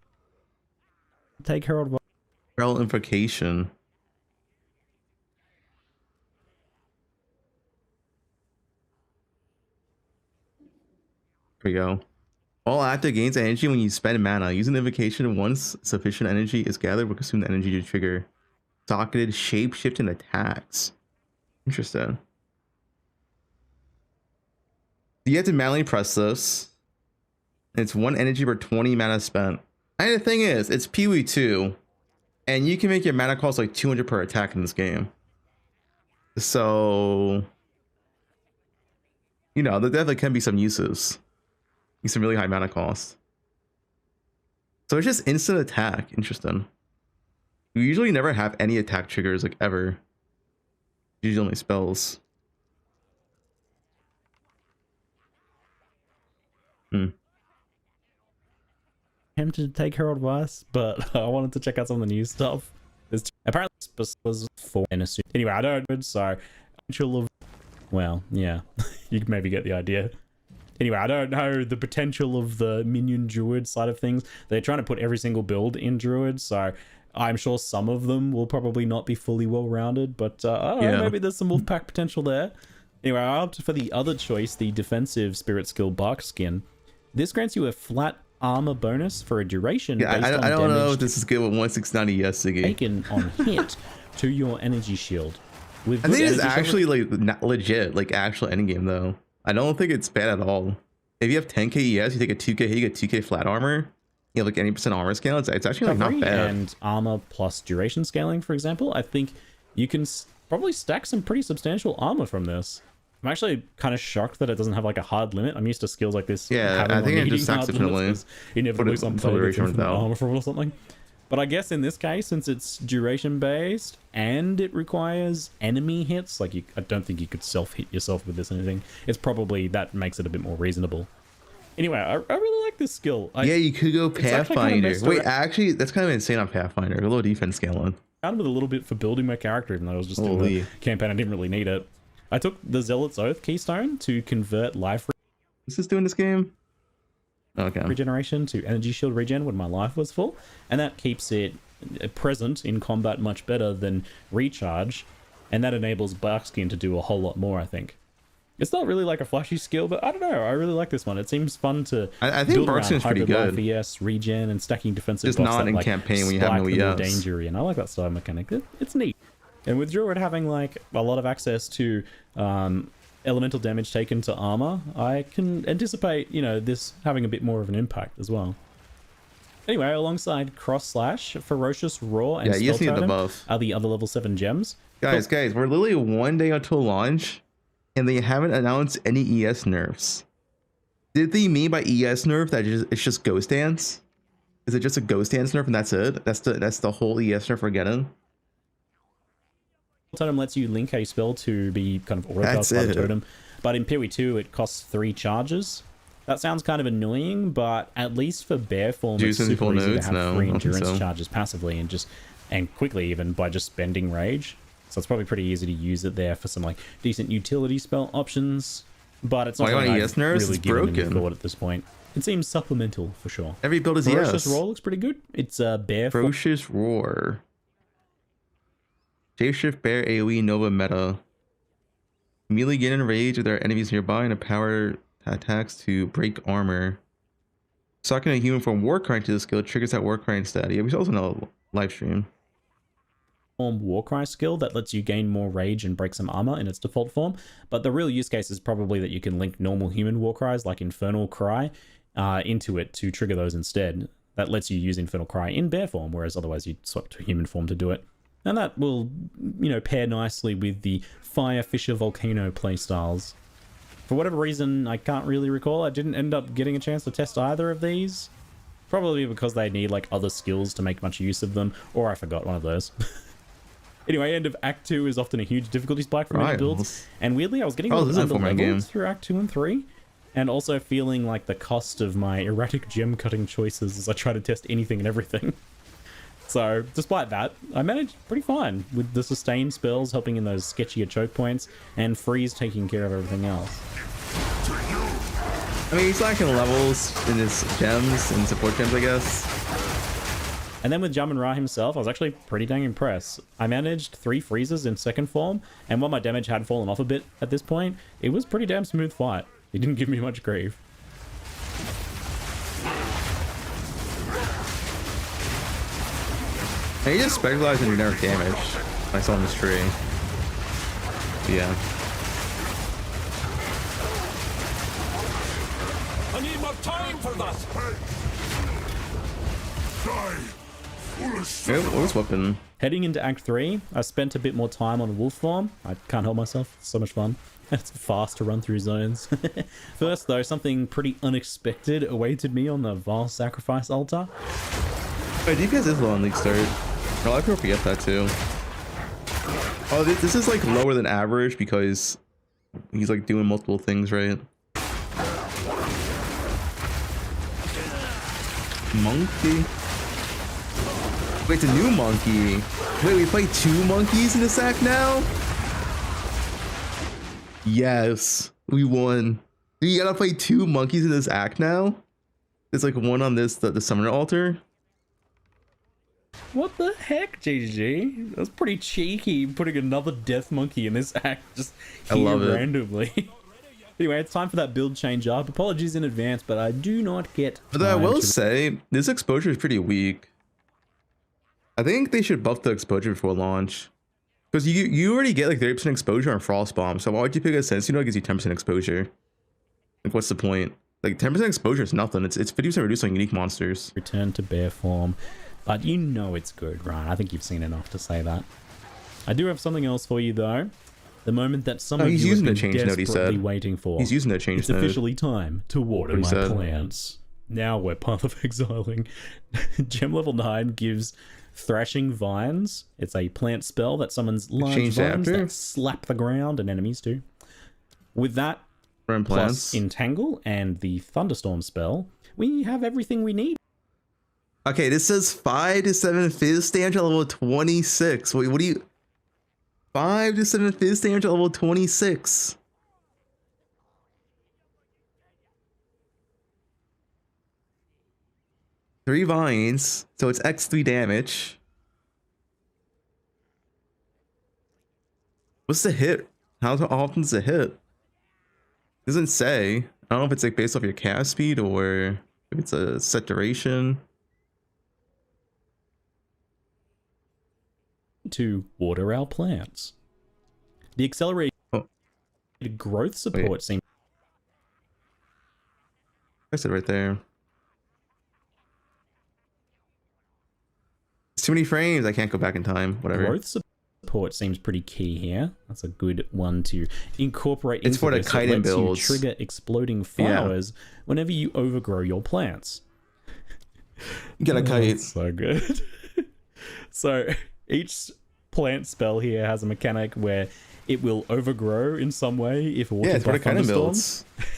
to take Herald Weiss. Feral Invocation. Here we go. All active gains energy when you spend mana. Use an invocation once sufficient energy is gathered will consume the energy to trigger socketed shape-shifting attacks. Interesting. You have to manually press this. It's 1 energy per 20 mana spent. And the thing is, it's Pee-wee 2, and you can make your mana cost like 200 per attack in this game. So, you know, there definitely can be some uses. Some really high mana cost. So it's just instant attack. Interesting. You usually never have any attack triggers, like ever. Usually only spells. Tempted to take Herald Weiss, but I wanted to check out some of the new stuff. There's apparently was 4 and assume. Anyway, I don't. So, well, yeah, you can maybe get the idea. Anyway, I don't know the potential of the minion druid side of things. They're trying to put every single build in druid, so I'm sure some of them will probably not be fully well-rounded, but I don't know, maybe there's some wolfpack potential there. Anyway, I opted for the other choice, the defensive spirit skill barkskin. This grants you a flat armor bonus for a duration based on I don't know if this is good with 1690 Ziggy. Taken on hit to your energy shield. I think it's actually like not legit, like actual endgame though. I don't think it's bad at all. If you have 10k ES, you take a 2k hit, you get 2k flat armor. You have like any % armor scale. It's actually like not bad. And armor plus duration scaling, for example, I think you can probably stack some pretty substantial armor from this. I'm actually kind of shocked that it doesn't have like a hard limit. I'm used to skills like this. Yeah, I think it just stacks differently. Inevitably something armor from or something. But I guess in this case, since it's duration based and it requires enemy hits, like I don't think you could self-hit yourself with this or anything. It's probably, that makes it a bit more reasonable. Anyway, I really like this skill. Yeah, you could go Pathfinder. Wait, actually, that's kind of insane on Pathfinder. A little defense scaling. Out with a little bit for building my character, even though I was just doing the campaign. I didn't really need it. I took the Zealot's Oath keystone to convert life Is this doing this game? Okay. regeneration to energy shield regen when my life was full, and that keeps it present in combat much better than recharge, and that enables barkskin to do a whole lot more. I think it's not really like a flashy skill, but I don't know, I really like this one. It seems fun to I think barkskin's pretty good. ES regen and stacking defensive Just buffs not that, in like, campaign when you have no spike the more ES. danger in. I like that style mechanic. It's neat. And with Druid having like a lot of access to elemental damage taken to armor, I can anticipate, you know, this having a bit more of an impact as well. Anyway, alongside Cross Slash, Ferocious Roar, and you Spell see the Totem buff. are the other level 7 gems. Guys, we're literally 1 day until launch, and they haven't announced any ES nerfs. Did they mean by ES nerf that it's just Ghost Dance? Is it just a Ghost Dance nerf and that's it? That's the whole ES nerf we're getting? Totem lets you link a spell to be kind of That's auto-cast by the it. totem, but in PoE 2 it costs 3 charges. That sounds kind of annoying, but at least for bear form, it's Juice and super full easy to nodes? have No, 3 I don't think endurance so. charges passively and quickly, even by just spending rage. So it's probably pretty easy to use it there for some like decent utility spell options. But it's not Why something ES I've nerfs? really It's given any broken. thought at this point. It seems supplemental for sure. Every build is Ferocious ES. Roar looks pretty good. It's bear form. Ferocious Roar. Shapeshift Bear AoE Nova meta. Immediately get enraged with their enemies nearby and a power attacks to break armor. Sucking a human from Warcry to the skill triggers that Warcry stat. Yeah, we saw this in a live stream. Warcry skill that lets you gain more rage and break some armor in its default form, but the real use case is probably that you can link normal human Warcries like Infernal Cry into it to trigger those instead. That lets you use Infernal Cry in bear form, whereas otherwise you'd swap to human form to do it. And that will, you know, pair nicely with the Fire Fisher Volcano playstyles. For whatever reason, I can't really recall, I didn't end up getting a chance to test either of these. Probably because they need like other skills to make much use of them, or I forgot one of those. Anyway, end of Act 2 is often a huge difficulty spike for many builds, and weirdly I was getting a little under-leveled through Act 2 and 3, and also feeling like the cost of my erratic gem cutting choices as I try to test anything and everything. So, despite that, I managed pretty fine, with the sustain spells helping in those sketchier choke points, and freeze taking care of everything else. I mean, he's lacking levels in his gems and support gems, I guess. And then with Shaman himself, I was actually pretty dang impressed. I managed 3 freezes in second form, and while my damage had fallen off a bit at this point, it was pretty damn smooth fight. He didn't give me much grief. And he just specialized in generic damage. I saw in this tree. Yeah. I need more time for that. What was weapon? Heading into Act 3, I spent a bit more time on wolf form. I can't help myself, it's so much fun. It's fast to run through zones. First though, something pretty unexpected awaited me on the Vile Sacrifice altar. Oh, DPS is low on League Start. A lot of people forget that too. Oh, this is like lower than average because he's like doing multiple things, right? Monkey? Wait, it's a new monkey. Wait, we play 2 monkeys in this act now? Yes, we won. We gotta play 2 monkeys in this act now? There's like one on this, the summoner altar. What the heck, GG? That's pretty cheeky, putting another death monkey in this act just I love it. randomly. Anyway, it's time for that build change up. Apologies in advance, but I do not get But I time will to- say, this exposure is pretty weak. I think they should buff the exposure before launch. Because you already get like 30% exposure on Frost Bomb, so why would you pick Ascendancy? You know it gives you 10% exposure. Like, what's the point? Like, 10% exposure is nothing. It's 50% reduced on unique monsters. return to bear form, but you know it's good, right? I think you've seen enough to say that. I do have something else for you though. The moment that some of he's you have using the been change note, he desperately said. waiting for. He's using the change It's note. officially time to water What he my said. plants. Now we're path of exiling. Gem level 9 gives Thrashing Vines. It's a plant spell that summons large changed vines after? that slap the ground and enemies too. With that, Run plus plants. Entangle and the Thunderstorm spell, we have everything we need. Okay, this says 5 to 7 fizz damage at level 26. Wait, what do you... 5 to 7 fizz damage at level 26. Three vines, so it's X3 damage. What's the hit? How often's the hit? Doesn't say. I don't know if it's like based off your cast speed or if it's a set duration. To water our plants. The accelerated growth support seems... I said right there. It's too many frames. I can't go back in time. Whatever. Growth support seems pretty key here. That's a good one to incorporate. It's for the this. kite and It lets you builds. trigger exploding flowers whenever you overgrow your plants. Get a kite. That's so good. So each plant spell here has a mechanic where it will overgrow in some way if watered Yeah, it's for by the kite and thunderstorms. builds.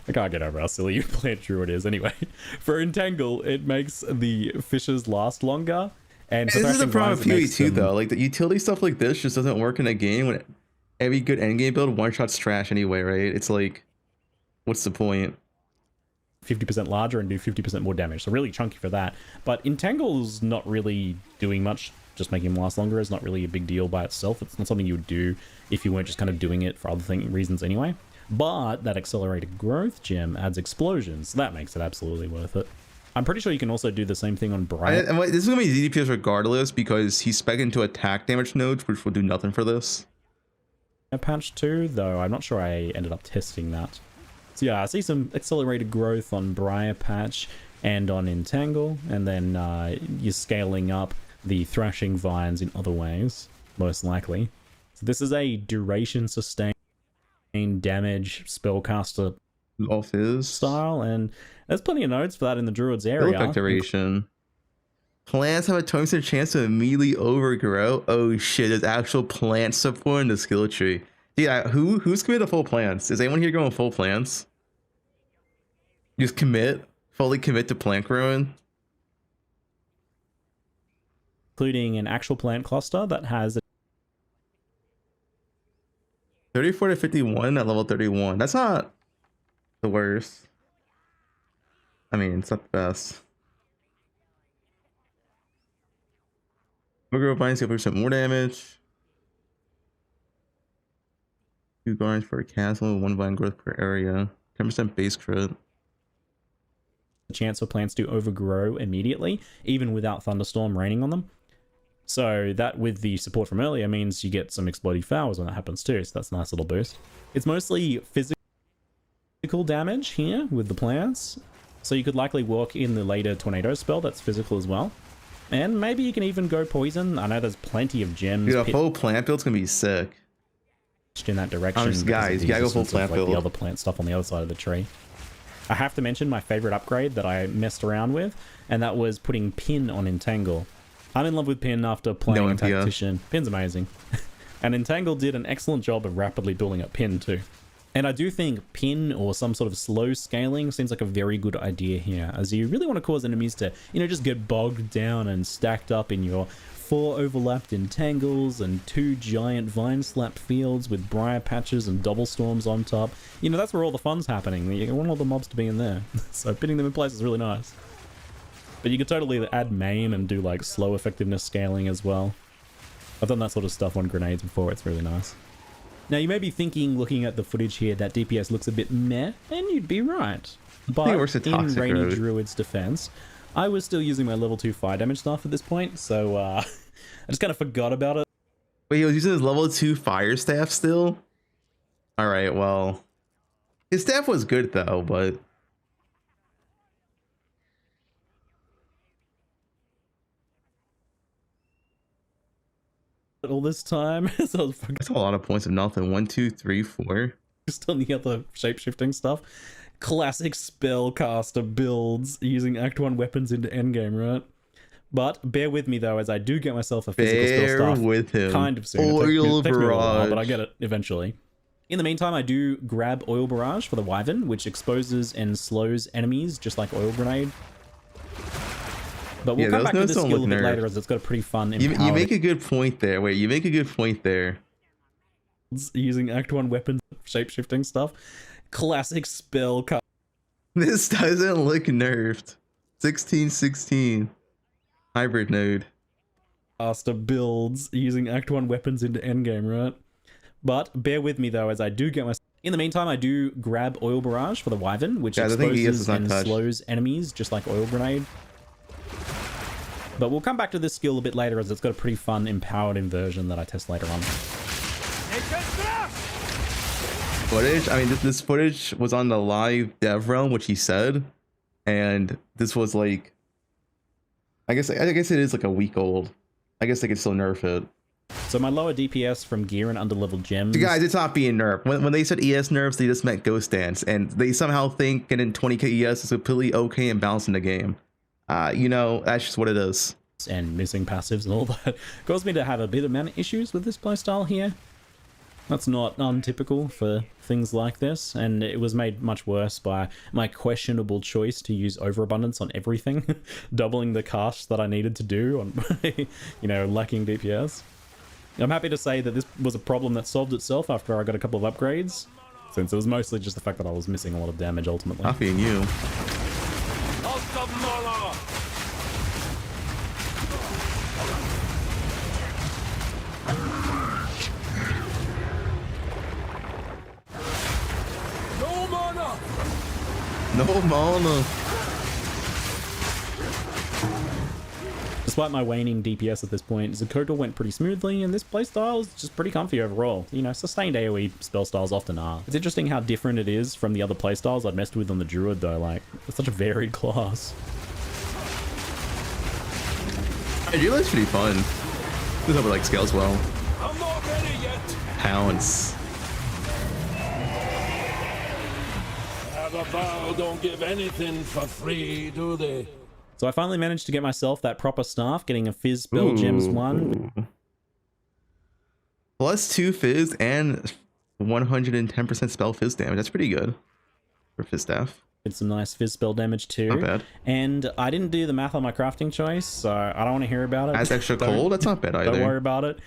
I can't get over how silly plant druid is. Anyway, for Entangle, it makes the fishes last longer. And for This is the thrashing problem vines, with it PvE makes too, them- though. Like the utility stuff like this just doesn't work in a game when every good endgame build one shot's trash anyway, right? It's like, what's the point? 50% larger and do 50% more damage. So really chunky for that. But Entangle's not really doing much. Just making him last longer is not really a big deal by itself. It's not something you would do if you weren't just kind of doing it for other reasons anyway. But that accelerated growth gem adds explosions. So that makes it absolutely worth it. I'm pretty sure you can also do the same thing on Brian. This is going to be DPS regardless because he's spec into attack damage nodes, which will do nothing for this. Patch 2, though I'm not sure I ended up testing that. So yeah, I see some accelerated growth on Briar Patch and on Entangle, and then you're scaling up the thrashing vines in other ways, most likely. So this is a duration sustained damage spellcaster Off his style, and there's plenty of nodes for that in the Druid's area. effect duration. Plants have a 20% chance to immediately overgrow. Oh shit, there's actual plant support in the skill tree. Yeah, who's committed to full plants? Is anyone here going full plants? Just fully commit to plant growing. Including an actual plant cluster that has 34 to 51 at level 31. That's not the worst. I mean, it's not the best. Overgrow vines get 50% more damage. 2 vines per castle, 1 vine growth per area. 10% base crit. a chance for plants to overgrow immediately, even without Thunderstorm raining on them. So that, with the support from earlier, means you get some exploding flowers when that happens too, so that's a nice little boost. It's mostly physical damage here with the plants, so you could likely walk in the later Tornado spell that's physical as well. And maybe you can even go poison. I know there's plenty of gems. Dude, a full plant build's gonna be sick. In that direction. Guys, you gotta go full plant build. The other plant stuff on the other side of the tree. I have to mention my favorite upgrade that I messed around with, and that was putting Pin on Entangle. I'm in love with Pin after playing Tactician. Pin's amazing. And Entangle did an excellent job of rapidly building up Pin too. And I do think Pin or some sort of slow scaling seems like a very good idea here, as you really want to cause enemies to, you know, just get bogged down and stacked up in your 4 overlapped Entangles and 2 giant vine slap fields with briar patches and double storms on top. You know, that's where all the fun's happening. You want all the mobs to be in there. So pinning them in place is really nice. But you could totally add maim and do like slow effectiveness scaling as well. I've done that sort of stuff on grenades before. It's really nice. Now you may be thinking, looking at the footage here, that DPS looks a bit meh, and you'd be right. But in Rainy Druid's defense, I was still using my level 2 fire damage staff at this point, so I just kind of forgot about it. Wait, he was using his level 2 fire staff still? Alright, well, his staff was good though, but all this time. So that's a lot of points of nothing. 1, 2, 3, 4. Just on the other shape-shifting stuff. Classic spellcaster builds using Act 1 weapons into Endgame, right? But bear with me though, as I do get myself a physical spell staff with him. Kind of soon. Oil it takes me a while, barrage. but I get it eventually. In the meantime, I do grab Oil Barrage for the Wyvern, which exposes and slows enemies just like Oil Grenade. But we'll Yeah, come those back to notes this don't skill a look bit nerfed. later as it's got a pretty fun You empowered make a good point there. Wait, you make a good point there. using Act 1 weapons, shape-shifting stuff. Classic spell cut. This doesn't look nerfed. 1616. Hybrid node. Faster builds using Act 1 weapons into Endgame, right? But bear with me though, as I do get my... In the meantime, I do grab Oil Barrage for the Wyvern, which exposes and slows enemies, just like Oil Grenade. But we'll come back to this skill a bit later, as it's got a pretty fun empowered inversion that I test later on. Footage? I mean, this footage was on the live dev realm, which he said. And this was like... I guess it is like a week old. I guess they could still nerf it. So my lower DPS from gear and underleveled gems... Guys, it's not being nerfed. When they said ES nerfs, they just meant Ghost Dance. And they somehow think getting 20k ES is completely okay and balancing the game. You know, that's just what it is. And missing passives and all that caused me to have a bit of mana issues with this playstyle here. That's not untypical for things like this, and it was made much worse by my questionable choice to use overabundance on everything, doubling the cast that I needed to do on my, you know, lacking DPS. I'm happy to say that this was a problem that solved itself after I got a couple of upgrades, since it was mostly just the fact that I was missing a lot of damage ultimately. Coffee and you. No mana. Despite my waning DPS at this point, Zakotal went pretty smoothly, and this playstyle is just pretty comfy overall. You know, sustained AoE spell styles often are. It's interesting how different it is from the other playstyles I'd messed with on the Druid though, like, it's such a varied class. Druid's pretty fun. This over like scales well. I'm not ready yet. Pounce. The vow don't give anything for free, do they? So I finally managed to get myself that proper staff, getting a Fizz Spell Gems 1. Plus 2 Fizz and 110% spell Fizz damage. That's pretty good for Fizz staff. It's some nice Fizz Spell damage too. Not bad. And I didn't do the math on my crafting choice, so I don't want to hear about it. That's extra cold? That's not bad either. Don't worry about it.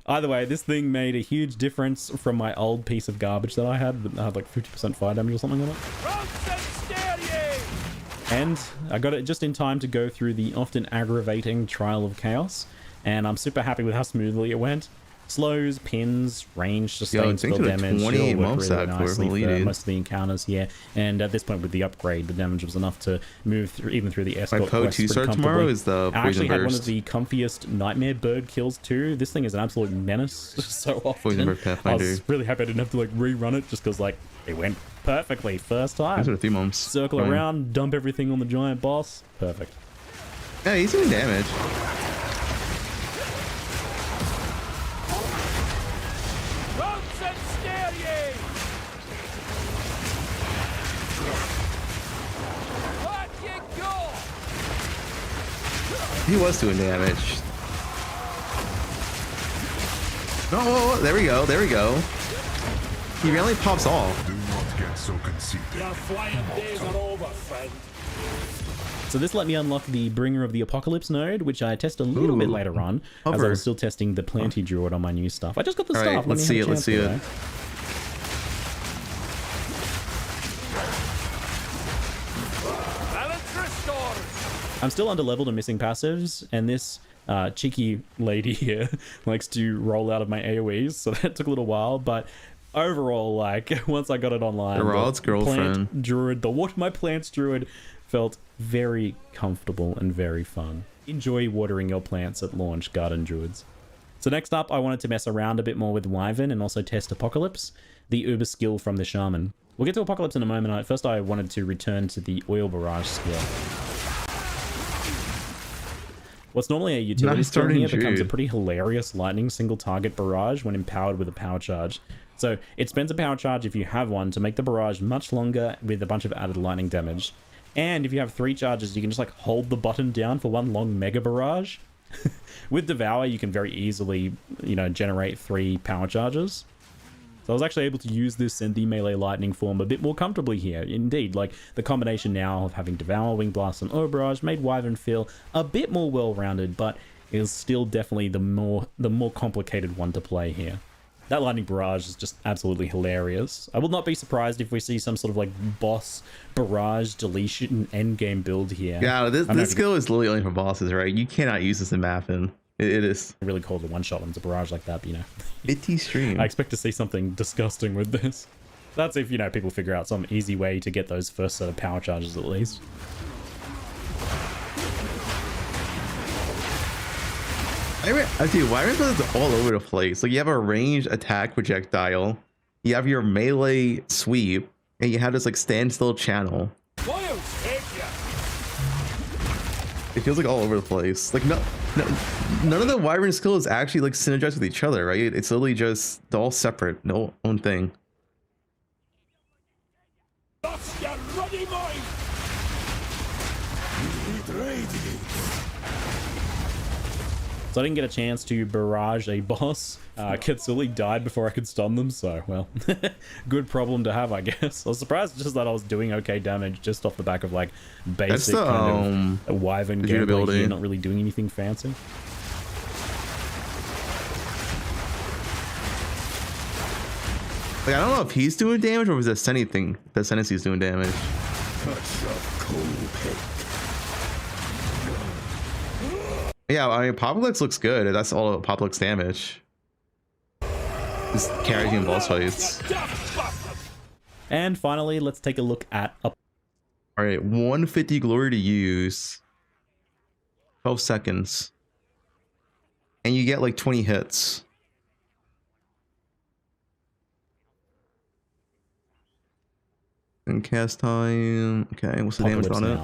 Either way, this thing made a huge difference from my old piece of garbage that I had like 50% fire damage or something on it. And I got it just in time to go through the often aggravating Trial of Chaos, and I'm super happy with how smoothly it went. Slows, pins, range, sustained spell damage, 28 all worked really nicely for for most of the encounters, yeah. And at this point with the upgrade, the damage was enough to move through, even through the escort quest pretty comfortably. Tomorrow is the I actually had one Poisonburst. of the comfiest Nightmare Bird kills too. This thing is an absolute menace so often. Poisonburst I was really happy I didn't have to like rerun it just because like it went perfectly first time. Those are 3 months. Circle Fine. around, dump everything on the giant boss. Perfect. Yeah, he's doing damage. He was doing damage. No, there we go, there we go. He really pops off. Do not get so conceited. Your flying days are over, friend. So this let me unlock the Bringer of the Apocalypse node, which I test a little bit later on, as I was still testing the Planty Druid on my new stuff. I just got the All stuff. right, let's see it, let's see it. I'm still underleveled and missing passives, and this cheeky lady here likes to roll out of my AoEs, so that took a little while, but overall, like, once I got it online, Gerald's girlfriend. Plant Druid, the Water My Plants Druid felt very comfortable and very fun. Enjoy watering your plants at launch, Garden Druids. So next up, I wanted to mess around a bit more with Wyvern and also test Apocalypse, the uber skill from the Shaman. We'll get to Apocalypse in a moment. First, I wanted to return to the Oil Barrage skill. What's normally a utility skill here becomes a pretty hilarious lightning single target barrage when empowered with a power charge. So it spends a power charge if you have one to make the barrage much longer with a bunch of added lightning damage. And if you have 3 charges, you can just like hold the button down for one long mega barrage. With Devour, you can very easily, you know, generate 3 power charges. So I was actually able to use this and the melee lightning form a bit more comfortably here. Indeed, like the combination now of having Devour, Wing Blast, and Barrage made Wyvern feel a bit more well-rounded, but it was still definitely the more complicated one to play here. That lightning barrage is just absolutely hilarious. I will not be surprised if we see some sort of like boss barrage deletion endgame build here. Yeah, this skill is literally only for bosses, right? You cannot use this in mapping. It is really cool to one-shot into barrage like that, but, you know. Bitty stream. I expect to see something disgusting with this. That's if, you know, people figure out some easy way to get those first set of power charges at least. Dude, Wyvern's is all over the place. Like, you have a ranged attack projectile, you have your melee sweep, and you have this like standstill channel. It feels like all over the place. Like none of the Wyvern skills actually like synergize with each other, right? It's literally just they're all separate, no own thing. That's your ruddy mind. So I didn't get a chance to barrage a boss. Kitsuli died before I could stun them, so, well, good problem to have, I guess. I was surprised just that I was doing okay damage just off the back of, like, basic kind of Wyvern gameplay here, not really doing anything fancy. Like, I don't know if he's doing damage or was the Ascendancy's doing damage. Yeah, I mean, Apocalypse looks good. That's all Apocalypse damage. Just carries you in boss fights. And finally, let's take a look at... Alright, 150 glory to use. 12 seconds. And you get like 20 hits. And cast time... Okay, what's the damage on it?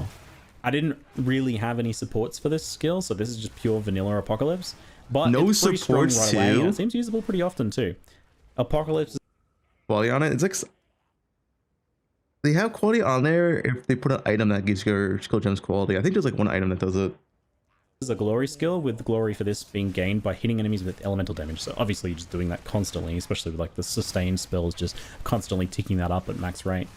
I didn't really have any supports for this skill, so this is just pure vanilla Apocalypse. But no it's pretty strong supports right away. too? It seems usable pretty often too. Apocalypse. Quality on it? It's like they have quality on there if they put an item that gives your skill gems quality. I think there's like one item that does it. This is a glory skill, with glory for this being gained by hitting enemies with elemental damage. So obviously you're just doing that constantly, especially with like the sustained spells, just constantly ticking that up at max rate.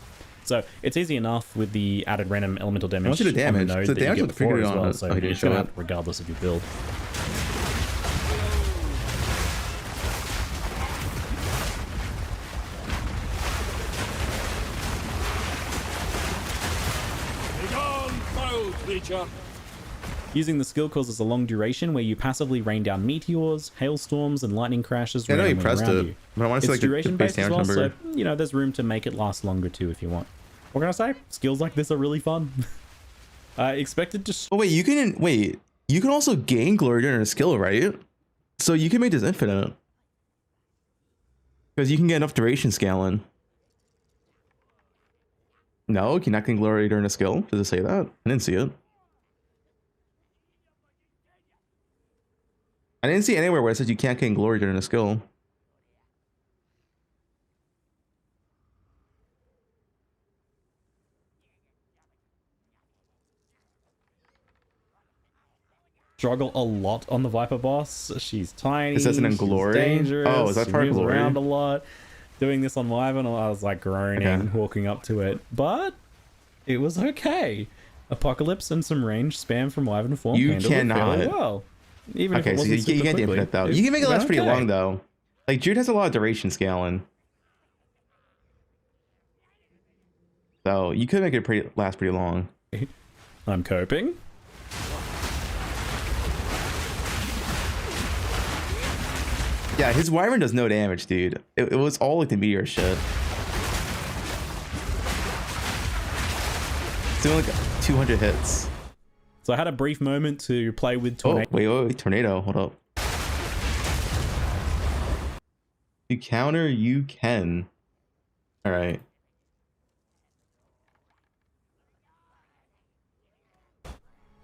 So it's easy enough with the added random elemental damage. What's the damage? The damage that you get before as well, so it's going to regardless of your build. Using the skill causes a long duration where you passively rain down meteors, hailstorms, and lightning crashes. I know you pressed it, but I want to see like duration the base based as well, number. so you know there's room to make it last longer too if you want. What can I say? Skills like this are really fun. I expected to. Oh wait, you can also gain glory during a skill, right? So you can make this infinite because you can get enough duration scaling. No, you cannot gain glory during a skill. Does it say that? I didn't see it. I didn't see anywhere where it says you can't gain glory during a skill. Struggle a lot on the Viper boss. She's tiny. It says it in glory. Dangerous. Oh, is that part of glory? Around a lot. Doing this on Wyvern, I was like groaning, walking up to it, but it was okay. Apocalypse and some range spam from Wyvern form. You handled it cannot. fairly well. Even Okay, if it so wasn't you super can't do quickly. infinite though. You can make it last pretty okay. long though. Like Druid has a lot of duration scaling, so you could make it last pretty long. I'm coping. Yeah, his Wyvern does no damage, dude. It was all like the meteor shit. It's doing like 200 hits. So I had a brief moment to play with Tornado. Oh, wait, Tornado, hold up. You counter, you can. All right.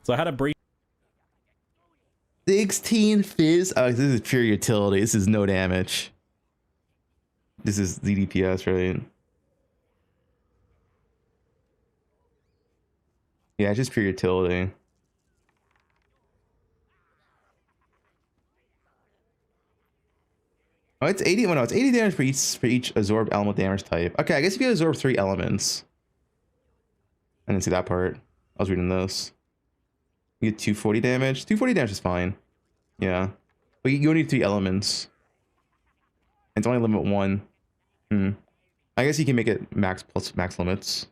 So I had a brief 16 fizz. Oh, this is pure utility. This is no damage. This is the DPS, right? Yeah, it's just pure utility. Oh, it's 80. Well, no, it's 80 damage for each absorb element damage type. Okay, I guess if you absorb 3 elements. I didn't see that part. I was reading this. You get 240 damage. 240 damage is fine. Yeah. But you only need 3 elements. It's only limit 1. I guess you can make it max plus max limits.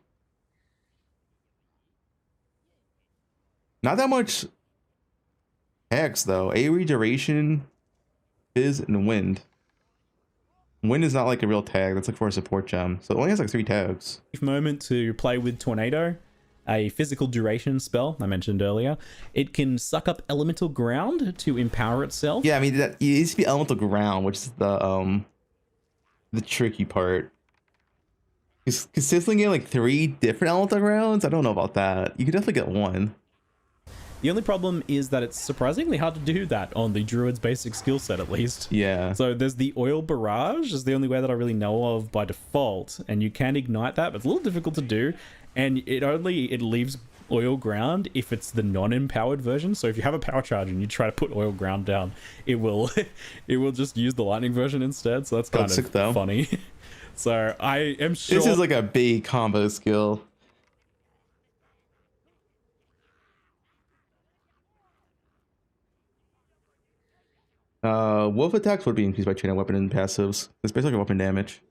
Not that much X though. AoE duration, fizz, and wind. Wind is not like a real tag. That's like for a support gem. So it only has like 3 tags. Moment to play with Tornado, a physical duration spell I mentioned earlier. It can suck up elemental ground to empower itself. Yeah, I mean that it needs to be elemental ground, which is the tricky part. Because consistently getting like 3 different elemental grounds, I don't know about that. You could definitely get 1. The only problem is that it's surprisingly hard to do that on the Druid's basic skill set, at least. Yeah. So there's the oil barrage is the only way that I really know of by default, and you can ignite that, but it's a little difficult to do, and it leaves oil ground if it's the non-empowered version. So if you have a power charge and you try to put oil ground down, it will just use the lightning version instead. So that's kind of funny. So I am sure this is like a big combo skill. Wolf attacks would be increased by chain of weapon and passives. It's basically weapon damage.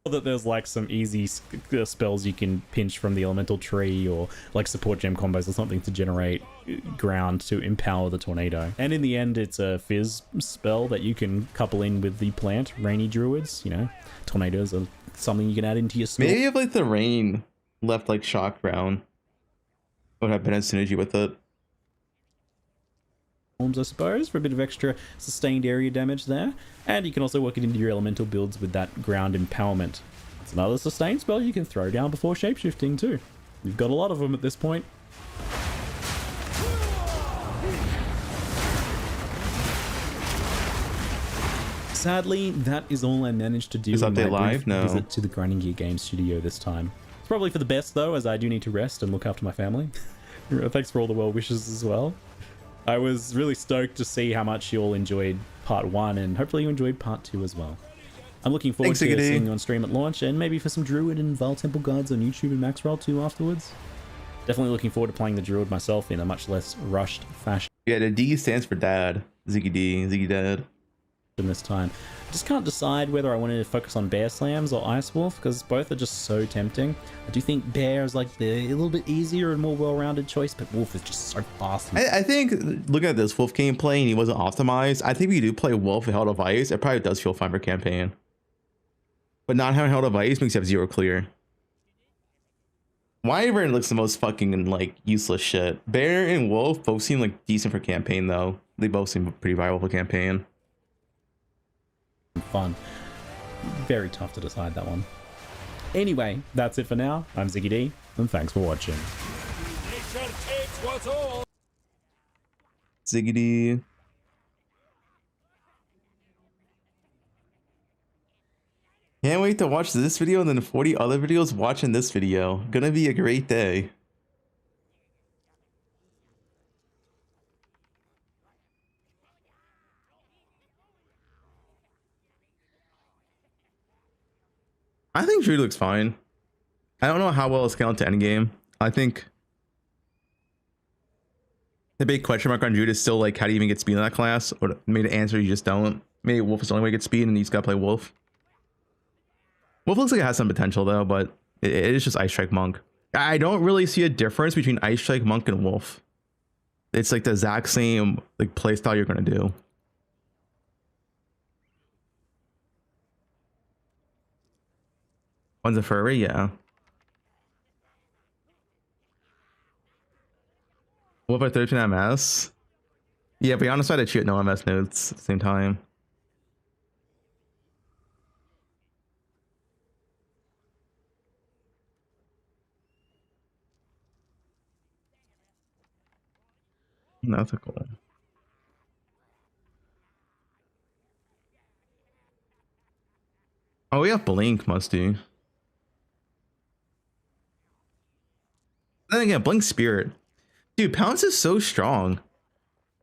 That there's like some easy spells you can pinch from the elemental tree, or like support gem combos or something to generate ground to empower the tornado. And in the end, it's a fizz spell that you can couple in with the plant. Rainy druids, you know, tornadoes are something you can add into your store. Maybe if like the rain left like shock ground, would have better synergy with it. I suppose, for a bit of extra sustained area damage there. And you can also work it into your elemental builds with that ground empowerment. It's another sustained spell you can throw down before shapeshifting too. You've got a lot of them at this point. Sadly, that is all I managed to do. Is update live? No. Visit to the Grinding Gear Games studio this time. It's probably for the best though, as I do need to rest and look after my family. Thanks for all the well wishes as well. I was really stoked to see how much you all enjoyed part 1, and hopefully you enjoyed part 2 as well. I'm looking forward to seeing you on stream at launch, and maybe for some Druid and Vile Temple guides on YouTube and Maxroll too afterwards. Definitely looking forward to playing the Druid myself in a much less rushed fashion. Yeah, the D stands for dad. Ziggy Dad. This time. I just can't decide whether I wanted to focus on Bear Slams or Ice Wolf, because both are just so tempting. I do think Bear is like a little bit easier and more well-rounded choice, but Wolf is just so fast. I think looking at this Wolf gameplay and he wasn't optimized, I think if you do play Wolf with Held of Ice, it probably does feel fine for campaign. But not having Held of Ice makes you have 0 clear. Wyvern looks the most fucking like useless shit. Bear and Wolf both seem like decent for campaign though. They both seem pretty viable for campaign. Fun. Very tough to decide that one. Anyway, that's it for now. I'm Ziggy D, and thanks for watching. Ziggy D. Can't wait to watch this video and then 40 other videos watching this video. Gonna be a great day. I think Druid looks fine. I don't know how well it's scaled to endgame. I think the big question mark on Druid is still like, how do you even get speed in that class? Or maybe the answer, you just don't. Maybe Wolf is the only way to get speed and you just gotta play Wolf. Wolf looks like it has some potential though, but it is just Ice Strike Monk. I don't really see a difference between Ice Strike Monk and Wolf. It's like the exact same like playstyle you're gonna do. One's a furry, yeah. Wolf at 13 MS? Yeah, but on the side I cheat no MS nodes at the same time. That's a cool. Oh, we have Blink, must do. Then again, Blink Spirit. Dude, Pounce is so strong.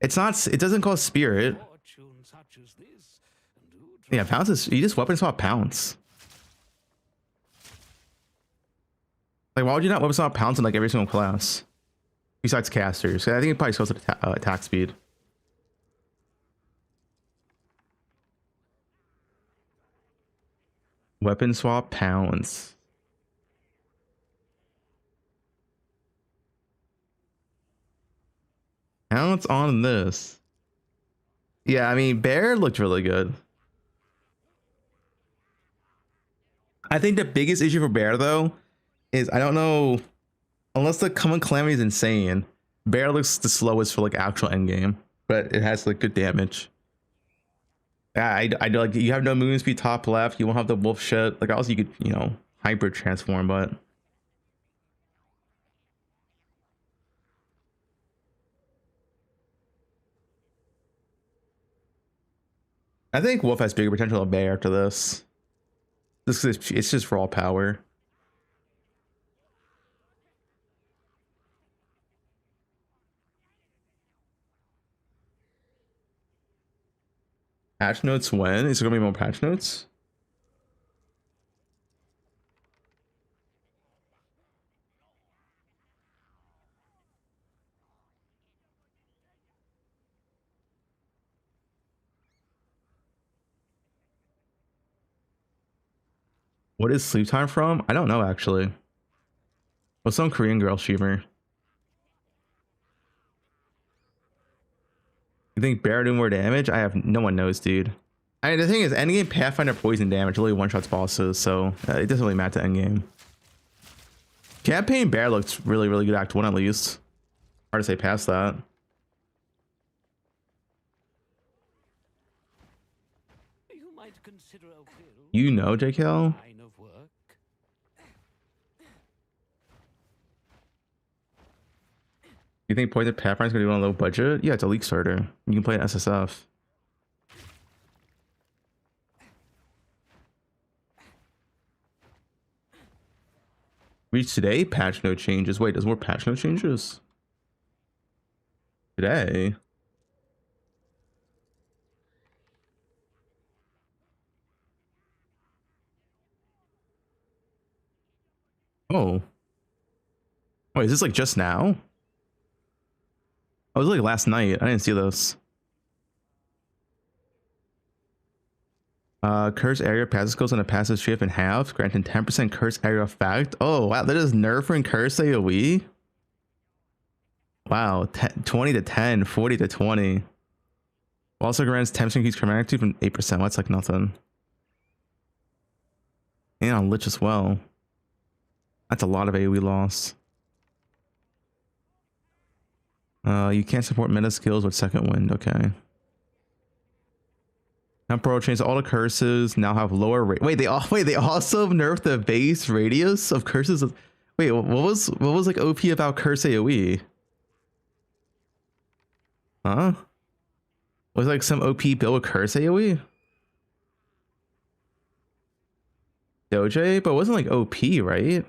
It's not, it doesn't call Spirit. Yeah, pounce is you just weapon swap pounce. Like, why would you not weapon swap pounce in like every single class? Besides casters. I think it probably goes to attack speed. Weapon swap pounce. Pounce on this. Yeah, I mean, Bear looked really good. I think the biggest issue for Bear, though, is I don't know, unless the Common Calamity is insane, Bear looks the slowest for like actual endgame, but it has like good damage. I like, you have no movement speed top left, you won't have the wolf shit. Like, also you could, you know, hybrid transform, but I think Wolf has bigger potential than Bear after this. This is, it's just raw power. Patch notes when? Is there gonna be more patch notes? What is sleep time from? I don't know actually. What's some Korean girl streamer? You think Bear do more damage? I have no one knows, dude. I mean, the thing is, endgame Pathfinder poison damage really one shots bosses, so it doesn't really matter to endgame. Campaign Bear looks really, really good Act 1 at least. Hard to say past that. You might consider a will. You know, JKL? Line of work. You think Poison Pathfinder's gonna do it on a low budget? Yeah, it's a league starter. You can play an SSF. Reach today, patch note changes. Wait, there's more patch note changes? Today? Oh. Wait, is this like just now? Oh, it was like last night. I didn't see this. Curse area passes goes on a passive shift in half, granting 10% curse area effect. Oh wow, that is nerfing curse AoE. Wow, 20 to 10, 40 to 20. Also grants 10% increase chromatic from 8%. That's like nothing. And on Lich as well. That's a lot of AoE loss. You can't support meta skills with second wind. Okay. Temporal change. All the curses now have lower rate. Wait, they also nerfed the base radius of curses. Wait, what was like OP about curse AoE? Huh? Was like some OP build with curse AoE? Doge, but it wasn't like OP, right?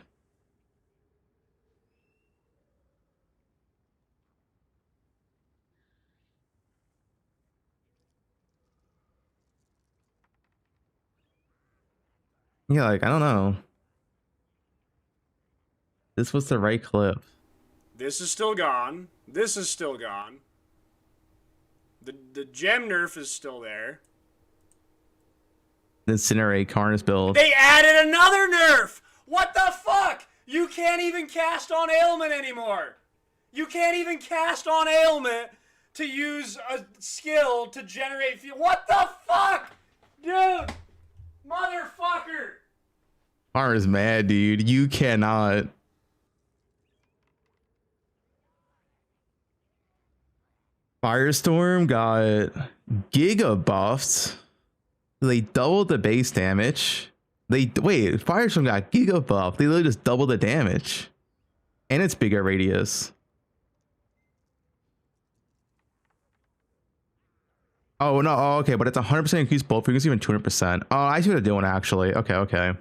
Yeah, like, I don't know. This was the right clip. This is still gone. This is still gone. The gem nerf is still there. Incinerate Karna's build. They added another nerf! What the fuck? You can't even cast on ailment anymore. You can't even cast on ailment to use a skill to generate fuel. What the fuck? Dude! Motherfucker! Karna's mad, dude. You cannot. Firestorm got giga buffed. They doubled the base damage. Firestorm got giga buffed. They literally just doubled the damage. And it's bigger radius. Oh no, oh, okay, but it's 100% increased bolt frequency, even 200%. Oh, I see what they're doing actually. Okay.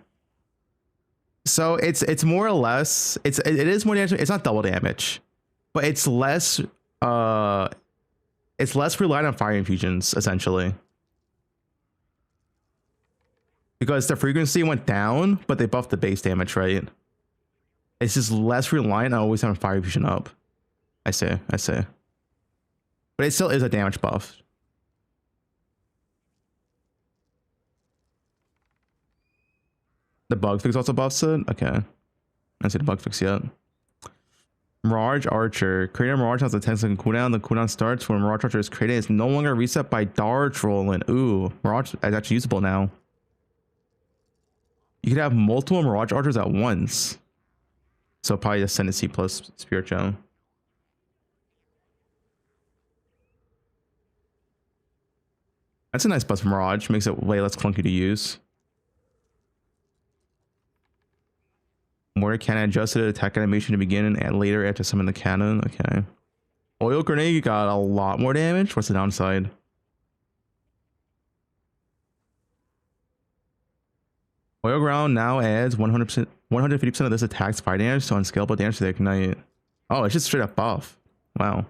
So it's more or less, it is more damage. It's not double damage, but it's less reliant on fire infusions essentially. Because the frequency went down, but they buffed the base damage, right? It's just less reliant on always having fire fusion up. I see. But it still is a damage buff. The bug fix also buffs it? Okay. I don't see the bug fix yet. Mirage Archer. Creating a Mirage has a 10-second cooldown. The cooldown starts when Mirage Archer is created. It's no longer reset by dart rolling. Ooh, Mirage is actually usable now. You could have multiple Mirage Archers at once. So probably Ascendancy plus Spirit Gem. That's a nice buff for Mirage. Makes it way less clunky to use. Mortar cannon adjusted attack animation to begin and later after summon the cannon. Okay. Oil grenade got a lot more damage. What's the downside? Oil ground now adds 100%, 150% of this attack's fire damage, so unscalable damage to the ignite. Oh, it's just straight up buff. Wow.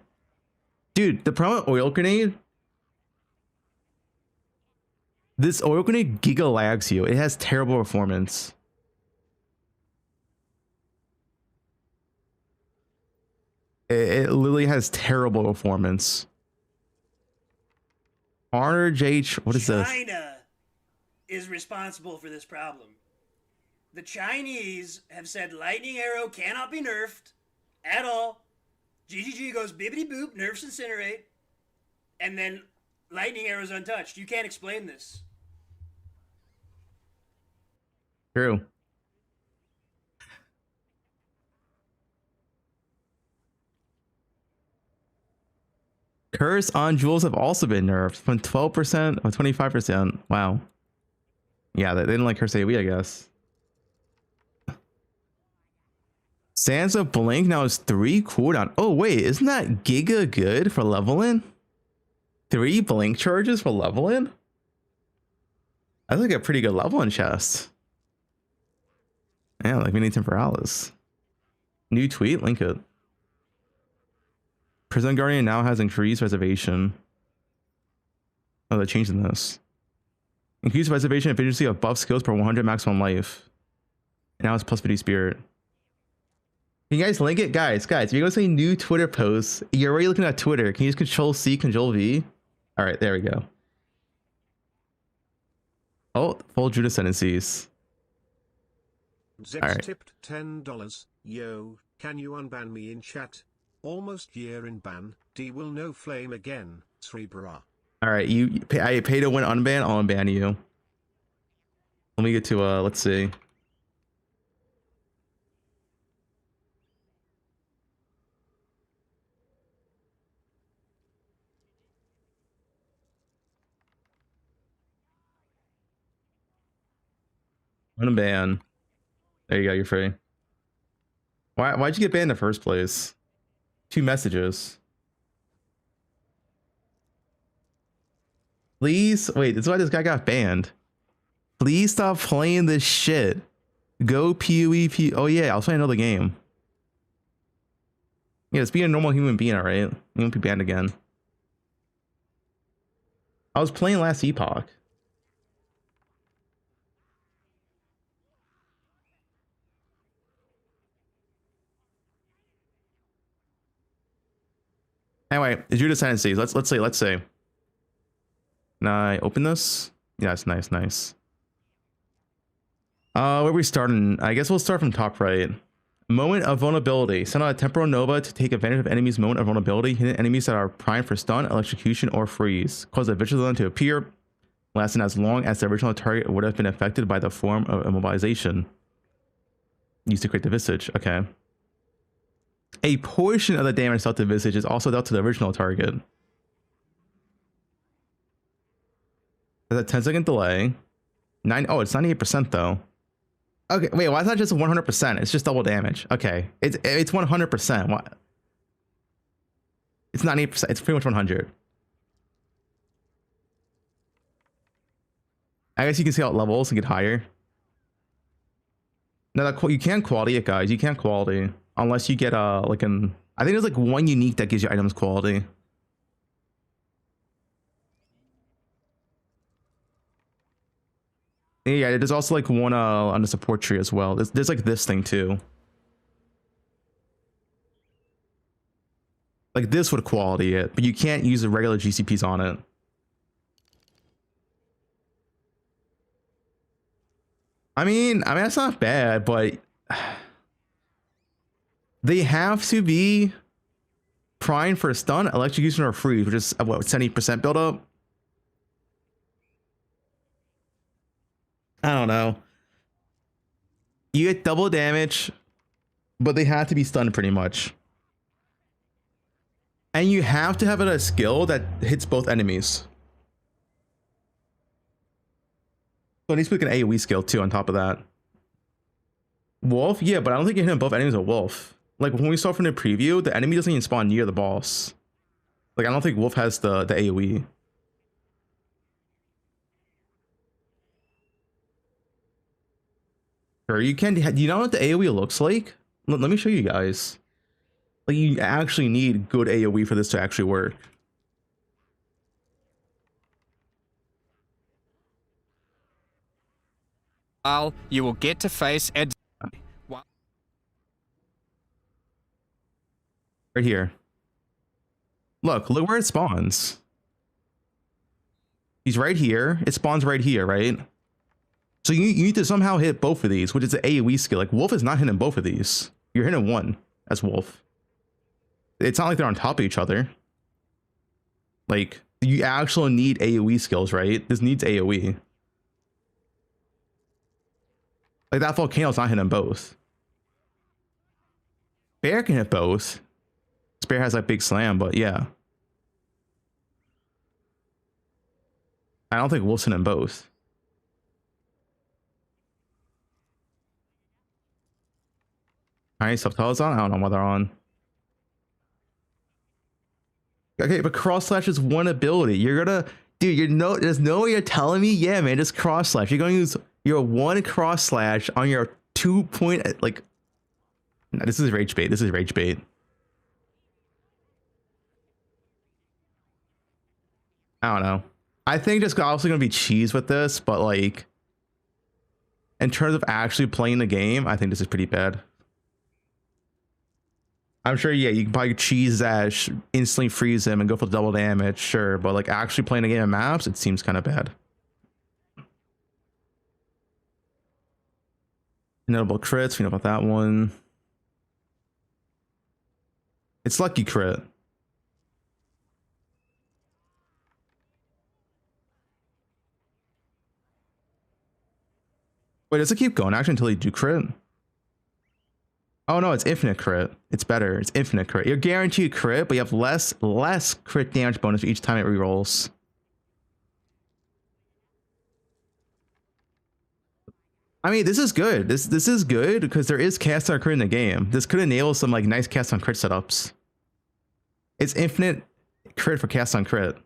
Dude, the problem with oil grenade. This oil grenade giga lags you. It has terrible performance. It literally has terrible performance. RJH, what is this? China is responsible for this problem. The Chinese have said lightning arrow cannot be nerfed at all. GGG goes bibbity boop, nerfs incinerate, and then lightning arrow's untouched. You can't explain this. True. Curse on jewels have also been nerfed from 12% or 25%. Wow. Yeah, they didn't like Curse AoE, I guess. Sands of Blink now is 3 cooldown. Oh, wait, isn't that giga good for leveling? 3 Blink charges for leveling? That's like a pretty good leveling chest. Yeah, like we need Temporalis. New tweet, link it. Prison Guardian now has increased reservation. Oh, they're changing this. Increased reservation efficiency of buff skills per 100 maximum life. And now it's plus 50 spirit. Can you guys link it? Guys, if you go say new Twitter posts, you're already looking at Twitter. Can you use Control C, Control V? All right, there we go. Oh, full Druid Ascendancies. Zex tipped $10. Yo, can you unban me in chat? Almost year in ban. D will no flame again. Sri bra. All right, I pay to win unban. I'll unban you. Let me get to let's see. Unban. There you go. You're free. Why'd you get banned in the first place? 2 messages. Please wait. This is why this guy got banned. Please stop playing this shit. Go PvP. Oh yeah, I was playing another game. Yeah, just be a normal human being, alright? You won't be banned again. I was playing last epoch. Anyway, the Druid Ascendancies. Let's see. Can I open this? Yes, nice. Where are we starting? I guess we'll start from top right. Moment of vulnerability. Send out a temporal nova to take advantage of enemies' moment of vulnerability. Hit enemies that are primed for stun, electrocution, or freeze. Cause a vigilance to appear, lasting as long as the original target would have been affected by the form of immobilization. Used to create the visage. Okay. A portion of the damage dealt to visage is also dealt to the original target. There's a 10-second delay. Oh, it's 98% though. Okay, wait, why is that just 100%? It's just double damage. Okay, it's 100%. What? It's not 8%. It's pretty much 100. I guess you can see how it levels and get higher. No, you can't quality it, guys. You can't quality unless you get like an. I think there's like one unique that gives you items quality. Yeah, there's also like one on the support tree as well. There's like this thing too. Like this would quality it, but you can't use the regular GCPs on it. I mean that's not bad, but they have to be primed for stun, electrocution, or freeze, which is what 70% build up. I don't know. You get double damage, but they have to be stunned pretty much. And you have to have a skill that hits both enemies. So it needs to be an AoE skill too on top of that. Wolf? Yeah, but I don't think you hit both enemies with Wolf. Like when we saw from the preview, the enemy doesn't even spawn near the boss. Like I don't think Wolf has the AoE. Sure, you can. Do you know what the AoE looks like? Let me show you guys. Like you actually need good AoE for this to actually work. You will get to face Ed. Right here. Look where it spawns. He's right here. It spawns right here, right? So you need to somehow hit both of these, which is an AoE skill. Like Wolf is not hitting both of these. You're hitting one as Wolf. It's not like they're on top of each other. Like you actually need AoE skills, right? This needs AoE. Like that volcano's not hitting both. Bear can hit both. Spare has that big slam, but yeah. I don't think Wolf's hitting both. Any subtitles on? I don't know what they're on. Okay, but cross slash is one ability. You're gonna, dude. There's no way you're telling me, yeah, man, just cross slash. You're gonna use your one cross slash on your 2 point. Like, no, this is rage bait. This is rage bait. I don't know. I think just obviously gonna be cheese with this, but like, in terms of actually playing the game, I think this is pretty bad. I'm sure, yeah, you can probably cheese Ash, instantly freeze him, and go for double damage, sure. But like actually playing a game of maps, it seems kind of bad. Notable crits, we know about that one. It's lucky crit. Wait, does it keep going actually until you do crit? Oh no, it's infinite crit. It's better. It's infinite crit. You're guaranteed crit, but you have less crit damage bonus each time it rerolls. I mean, this is good. This is good because there is cast on crit in the game. This could enable some like nice cast on crit setups. It's infinite crit for cast on crit.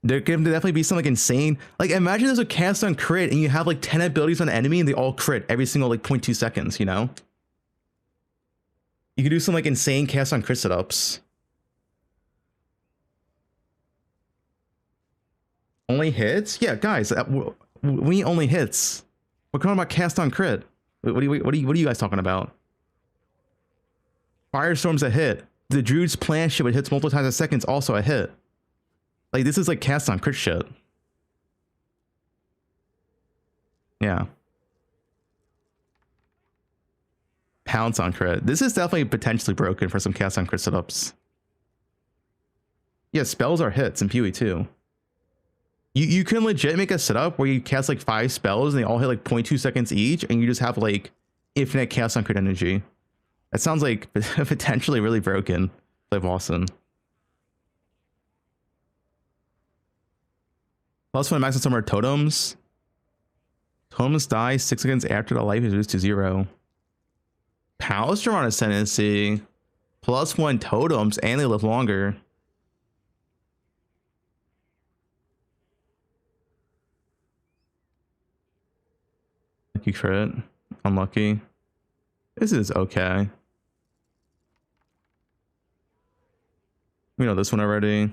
There can definitely be some like insane, like imagine there's a cast on crit and you have like 10 abilities on an enemy and they all crit every single like 0.2 seconds, you know? You can do some like insane cast on crit setups. Only hits? Yeah, guys, we only hits. We're talking about cast on crit. What are you guys talking about? Firestorm's a hit. The Druid's plant shit, it hits multiple times a second, is also a hit. Like, this is like cast on crit shit. Yeah. Pounce on crit. This is definitely potentially broken for some cast on crit setups. Yeah, spells are hits in PoE too. You can legit make a setup where you cast like 5 spells and they all hit like 0.2 seconds each, and you just have like infinite cast on crit energy. That sounds like potentially really broken. Like Boston. Plus when maximum summer totems. Totems die 6 seconds after the life is reduced to 0. Pallister on Ascendancy. +1 totems and they live longer. Lucky crit. Unlucky. This is okay. We know this one already.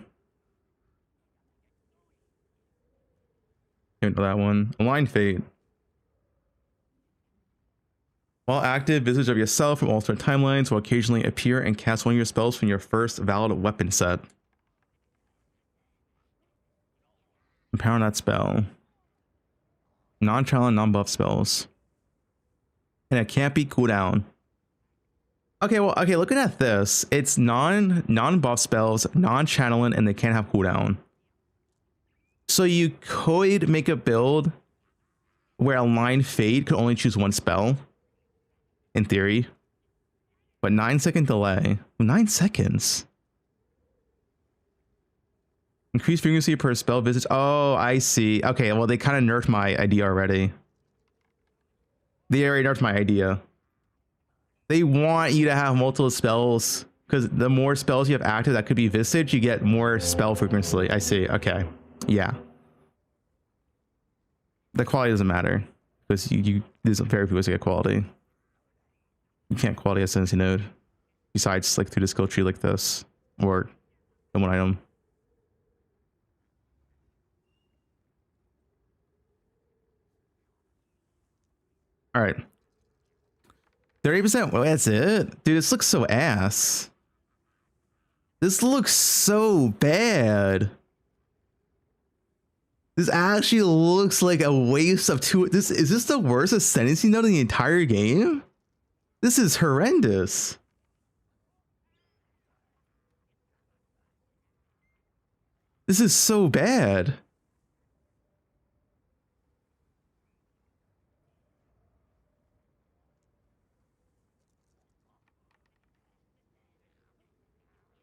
Didn't know that one. Align Fate. While active, visage of yourself from alternate timelines will occasionally appear and cast one of your spells from your first valid weapon set. Empower that spell. Non-challenge, non-buff spells. And it can't be cooldown. Okay, well, okay, looking at this, it's non-buff spells, non-channeling, and they can't have cooldown. So you could make a build where Align Fate could only choose one spell. In theory, but 9-second delay. 9 seconds. Increase frequency per spell visit. Oh, I see. Okay, well, they kind of nerfed my idea already. They already nerfed my idea. They want you to have multiple spells because the more spells you have active that could be visage, you get more spell frequency. I see. Okay, yeah. The quality doesn't matter because there's very few ways to get quality. You can't quality Ascendancy node besides like through the skill tree like this or the one item. All right, 30%. Well, that's it, dude. This looks so ass. This looks so bad. This actually looks like a waste of two. Is this the worst Ascendancy node in the entire game? This is horrendous. This is so bad.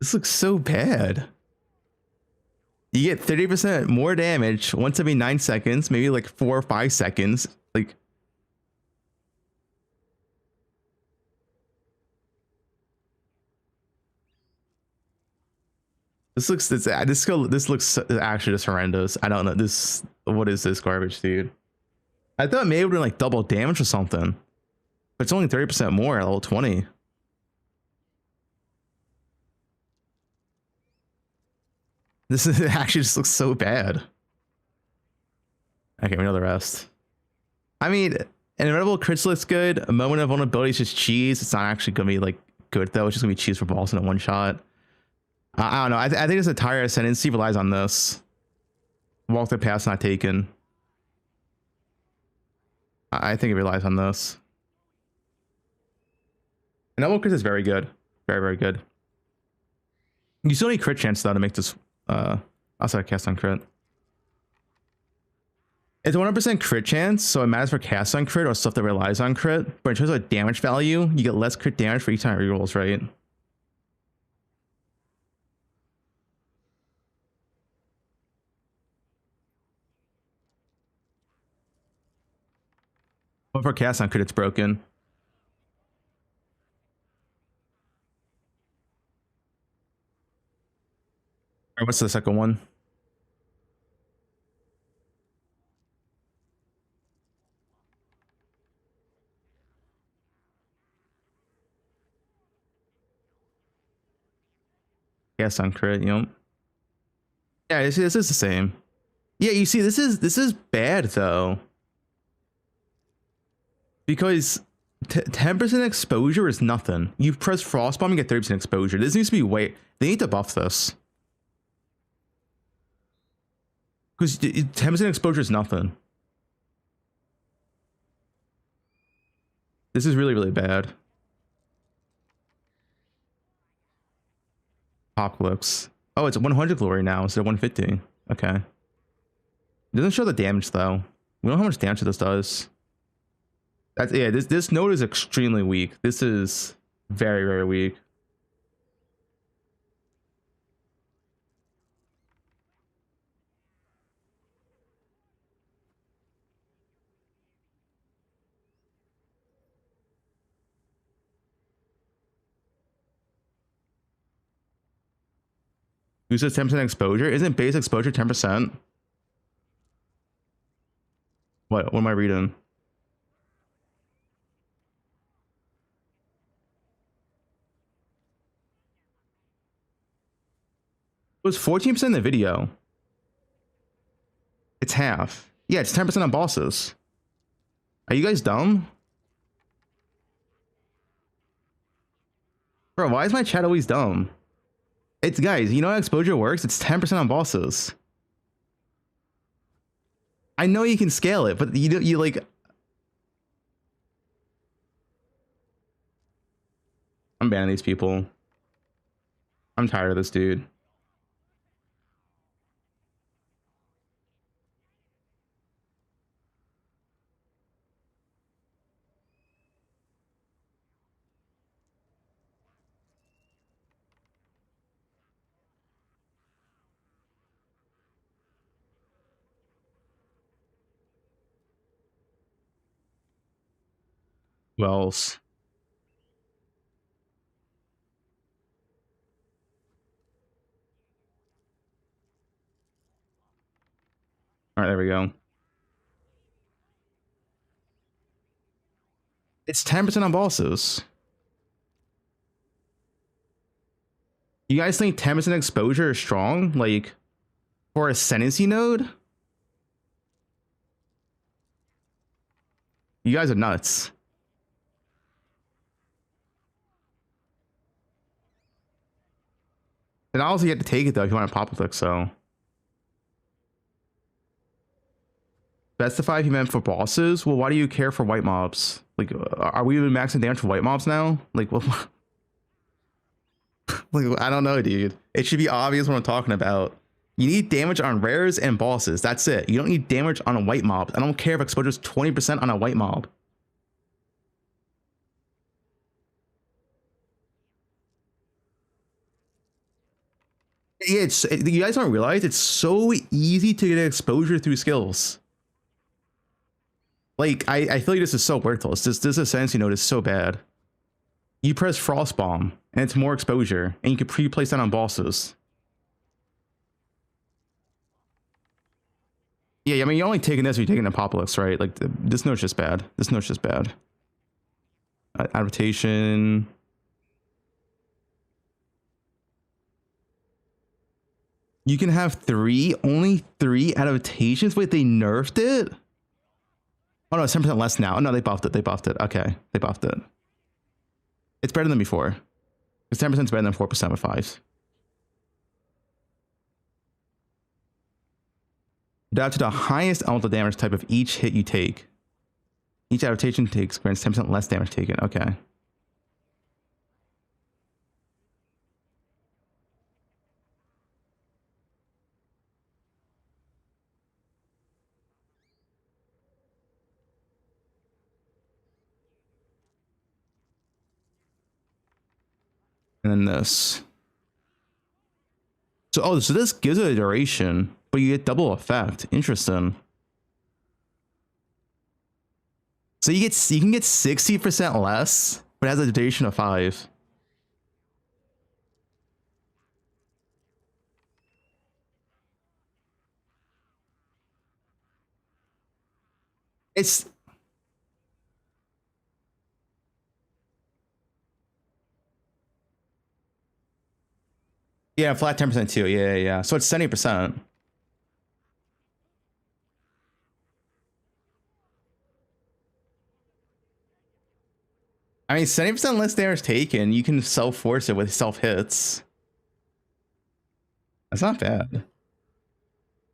This looks so bad. You get 30% more damage once every 9 seconds, maybe like 4 or 5 seconds. Like, this looks actually just horrendous. I don't know this. What is this garbage, dude? I thought maybe it would be like double damage or something, but it's only 30% more at level 20. This is actually just looks so bad. Okay, we know the rest. I mean, an Inevitable crits looks good. A Moment of Vulnerability is just cheese. It's not actually gonna be like good though. It's just gonna be cheese for balls in a one shot. I don't know. I think this entire Ascendancy relies on this. Walk the path not taken. I think it relies on this. And Inevitable crits is very good. Very, very good. You still need crit chance though to make this outside cast on crit. It's 100% crit chance, so it matters for cast on crit or stuff that relies on crit. But in terms of damage value, you get less crit damage for each time it rerolls, right? But for cast on crit, it's broken. Alright, what's the second one? Cast on crit, you know. Yeah, you see, this is the same. Yeah, you see, this is bad though. Because 10% exposure is nothing. You press Frostbomb and get 30% exposure. This needs to be way. They need to buff this. Because 10% exposure is nothing. This is really, really bad. Apocalypse. Oh, it's 100 glory now instead of 150. Okay. It doesn't show the damage though. We don't know how much damage this does. That's, yeah, this node is extremely weak. This is very, very weak. Uses 10% exposure. Isn't base exposure 10%? What am I reading? It was 14% in the video. It's half. Yeah, it's 10% on bosses. Are you guys dumb? Bro, why is my chat always dumb? It's, guys, you know how exposure works? It's 10% on bosses. I know you can scale it, but you like... I'm banning these people. I'm tired of this dude. Who else? All right, there we go. It's 10% on bosses. You guys think 10% exposure is strong? Like, for Ascendancy node? You guys are nuts. And also you have to take it though if you want to pop click, so. Specify if you meant for bosses? Well, why do you care for white mobs? Like, are we even maxing damage for white mobs now? Like, well, like, I don't know, dude. It should be obvious what I'm talking about. You need damage on rares and bosses. That's it. You don't need damage on a white mob. I don't care if exposure is 20% on a white mob. Yeah, you guys don't realize it's so easy to get exposure through skills. Like, I feel like this is so worthless. This Ascendancy node is so bad. You press Frost Bomb, and it's more exposure, and you can pre-place that on bosses. Yeah, I mean, you're only taking this if you're taking Apocalypse, right? Like, this node's just bad. This node's just bad. Adaptation. You can have only three adaptations? Wait, they nerfed it? Oh no, it's 10% less now. Oh no, they buffed it. They buffed it. Okay, they buffed it. It's better than before. It's 10% better than 4% with 5s. Adapt to the highest elemental damage type of each hit you take. Each adaptation grants 10% less damage taken. Okay. And then this. So, so this gives it a duration, but you get double effect. Interesting. So you can get 60% less, but it has a duration of 5. It's... Yeah, flat 10% too. Yeah. So it's 70%. I mean, 70% less damage taken. You can self-force it with self-hits. That's not bad.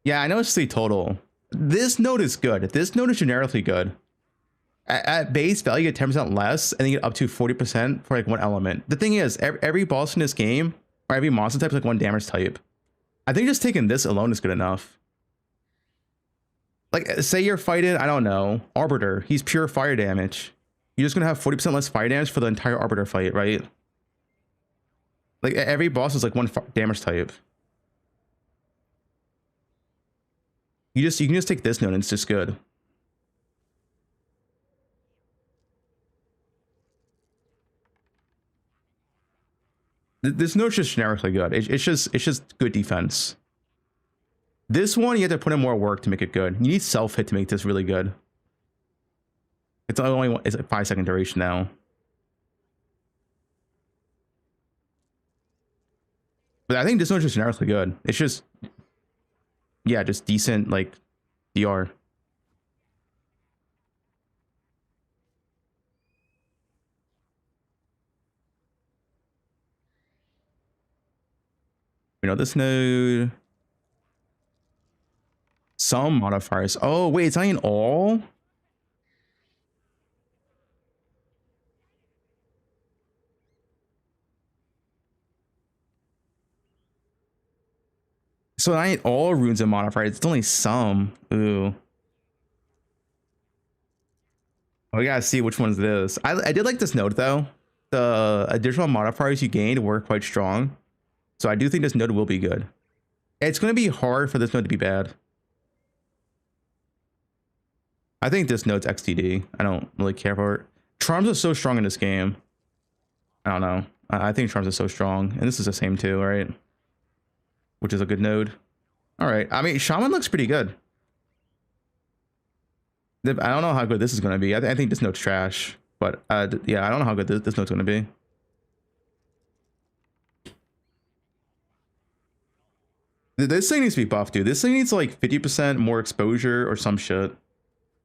Yeah, I know it's the total. This node is good. This node is generically good. At base value, you get 10% less, and you get up to 40% for like one element. The thing is, every boss in this game, or every monster type is like one damage type. I think just taking this alone is good enough. Like, say you're fighting, I don't know, Arbiter. He's pure fire damage. You're just gonna have 40% less fire damage for the entire Arbiter fight, right? Like, every boss is like one damage type. You can just take this node and it's just good. This node's just generically good. It's just good defense. This one, you have to put in more work to make it good. You need self-hit to make this really good. It's a 5-second duration now. But I think this one's just generically good. It's just, yeah, just decent, like, DR. You know, this node. Some modifiers. Oh, wait, it's not in all? So I ain't all runes and modifiers. It's only some. Ooh. We gotta see which one's this. I did like this node though. The additional modifiers you gained were quite strong. So I do think this node will be good. It's gonna be hard for this node to be bad. I think this node's XTD. I don't really care for it. Charms are so strong in this game. I don't know. I think Charms are so strong. And this is the same too, right? Which is a good node. All right. I mean, Shaman looks pretty good. I don't know how good this is going to be. I think this node's trash. But yeah, I don't know how good this node's going to be. This thing needs to be buffed, dude. This thing needs like 50% more exposure or some shit.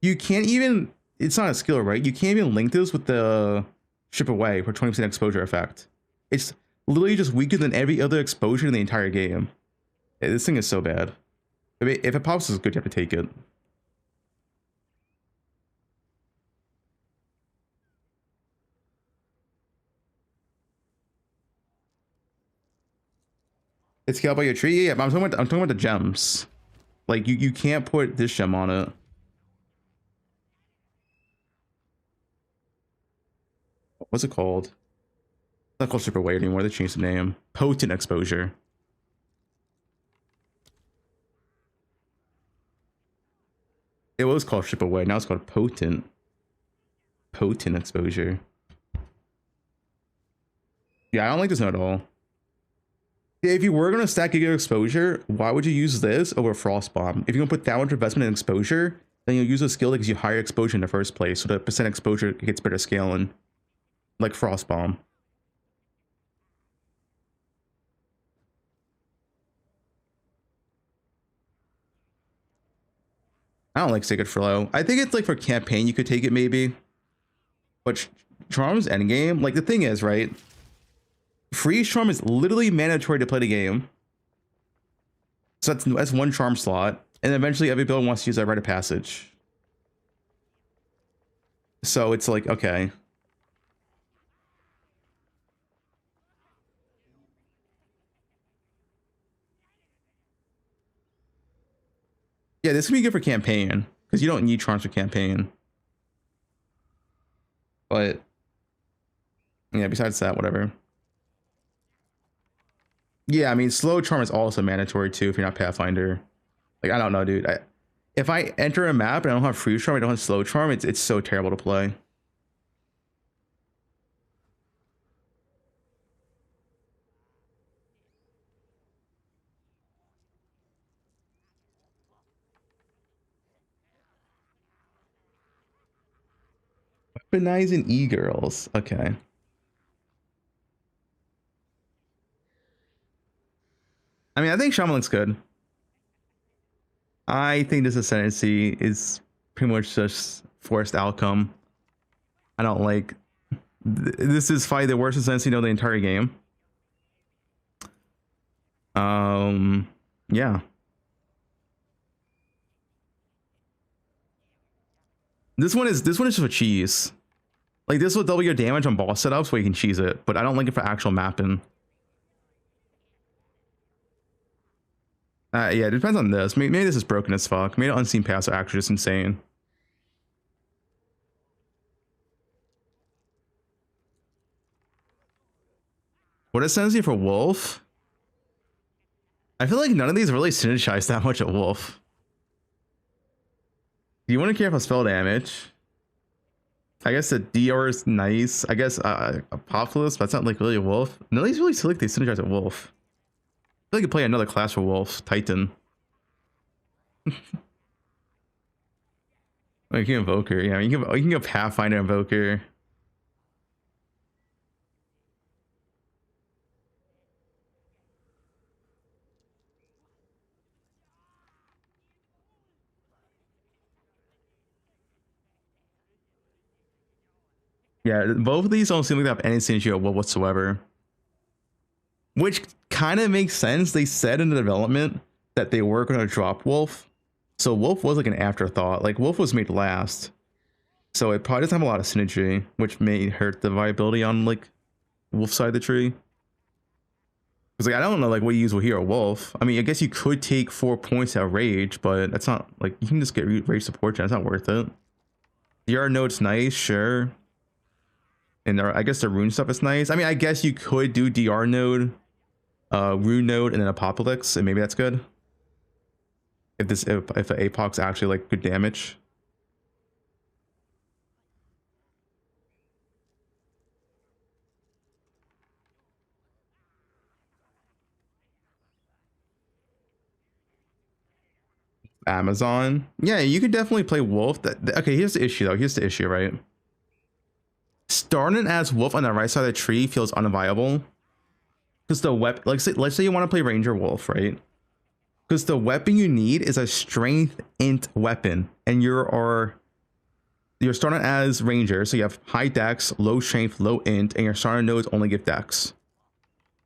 You can't even... It's not a skill, right? You can't even link this with the Strip Away for 20% exposure effect. It's literally just weaker than every other exposure in the entire game. This thing is so bad. I mean, if it pops, it's good, you have to take it. It's scaled by your tree? Yeah, but I'm talking about the gems. Like, you can't put this gem on it. What's it called? It's not called Strip Away anymore. They changed the name. Potent exposure. It was called Strip Away. Now it's called Potent. Potent exposure. Yeah, I don't like this node at all. If you were going to stack Giga Exposure, why would you use this over Frost Bomb? If you're going to put that much investment in exposure, then you'll use a skill that gives you higher exposure in the first place, so the percent exposure gets better scaling. Like Frost Bomb. I don't like Sacred Flow. I think it's like for campaign you could take it maybe. But Charm's endgame, like the thing is, right? Freeze Charm is literally mandatory to play the game. So that's one charm slot. And eventually every build wants to use that rite of passage. So it's like, okay. Yeah, this can be good for campaign. Because you don't need charms for campaign. But yeah, besides that, whatever. Yeah, I mean, slow charm is also mandatory too if you're not Pathfinder. Like, I don't know, dude. If I enter a map and I don't have freeze charm, I don't have slow charm, it's so terrible to play. Weaponizing e-girls. Okay. I mean, I think Shaman looks good. I think this Ascendancy is pretty much just forced outcome. I don't like... This is probably the worst Ascendancy of the entire game. Yeah. This one is just for cheese. Like, this will double your damage on boss setups where you can cheese it, but I don't like it for actual mapping. Yeah, it depends on this. Maybe this is broken as fuck. Maybe the unseen paths are actually just insane. What Ascendancy for Wolf? I feel like none of these really synergize that much at Wolf. Do you want to care for spell damage? I guess the DR is nice. I guess Apocalypse, but that's not like really a Wolf. None of these really feel like they synergize at Wolf. I feel like you play another class for Wolf, Titan. Oh, you can Invoker, yeah. You can go Pathfinder Invoker. Yeah, both of these don't seem like they have any synergy at Wolf whatsoever. which kind of makes sense. They said in the development that they were going to drop Wolf, so Wolf was like an afterthought. Like Wolf was made last, so it probably doesn't have a lot of synergy, which may hurt the viability on like Wolf side of the tree. Because like I don't know like what you use with hero Wolf. I mean, I guess you could take 4 points out rage, but that's not like you can just get rage support gen. It's not worth it. DR node's nice, sure. And I guess the rune stuff is nice. I mean, I guess you could do DR node, rune node, and then apocalypse, and maybe that's good. If the Apoc's actually like good damage. Amazon. Yeah, you could definitely play Wolf. Okay, here's the issue though. Here's the issue, right? Starting as Wolf on the right side of the tree feels unviable. Because the weapon, like let's say you want to play Ranger Wolf, right? Because the weapon you need is a strength int weapon, and you're starting as Ranger, so you have high dex, low strength, low int, and your starter nodes only give dex.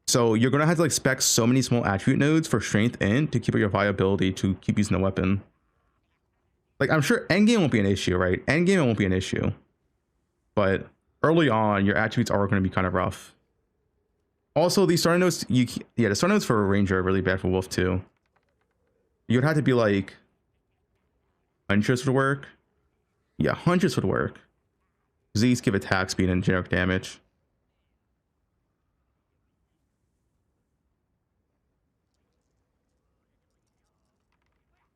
So you're gonna have to like spec so many small attribute nodes for strength int to keep up your viability to keep using the weapon. Like I'm sure endgame won't be an issue, right? Endgame won't be an issue, but early on your attributes are going to be kind of rough. Also, these starter nodes, the starter nodes for a Ranger are really bad for Wolf too. You'd have to be like Huntress would work. Yeah, Huntress would work. Z's give attack speed and generic damage.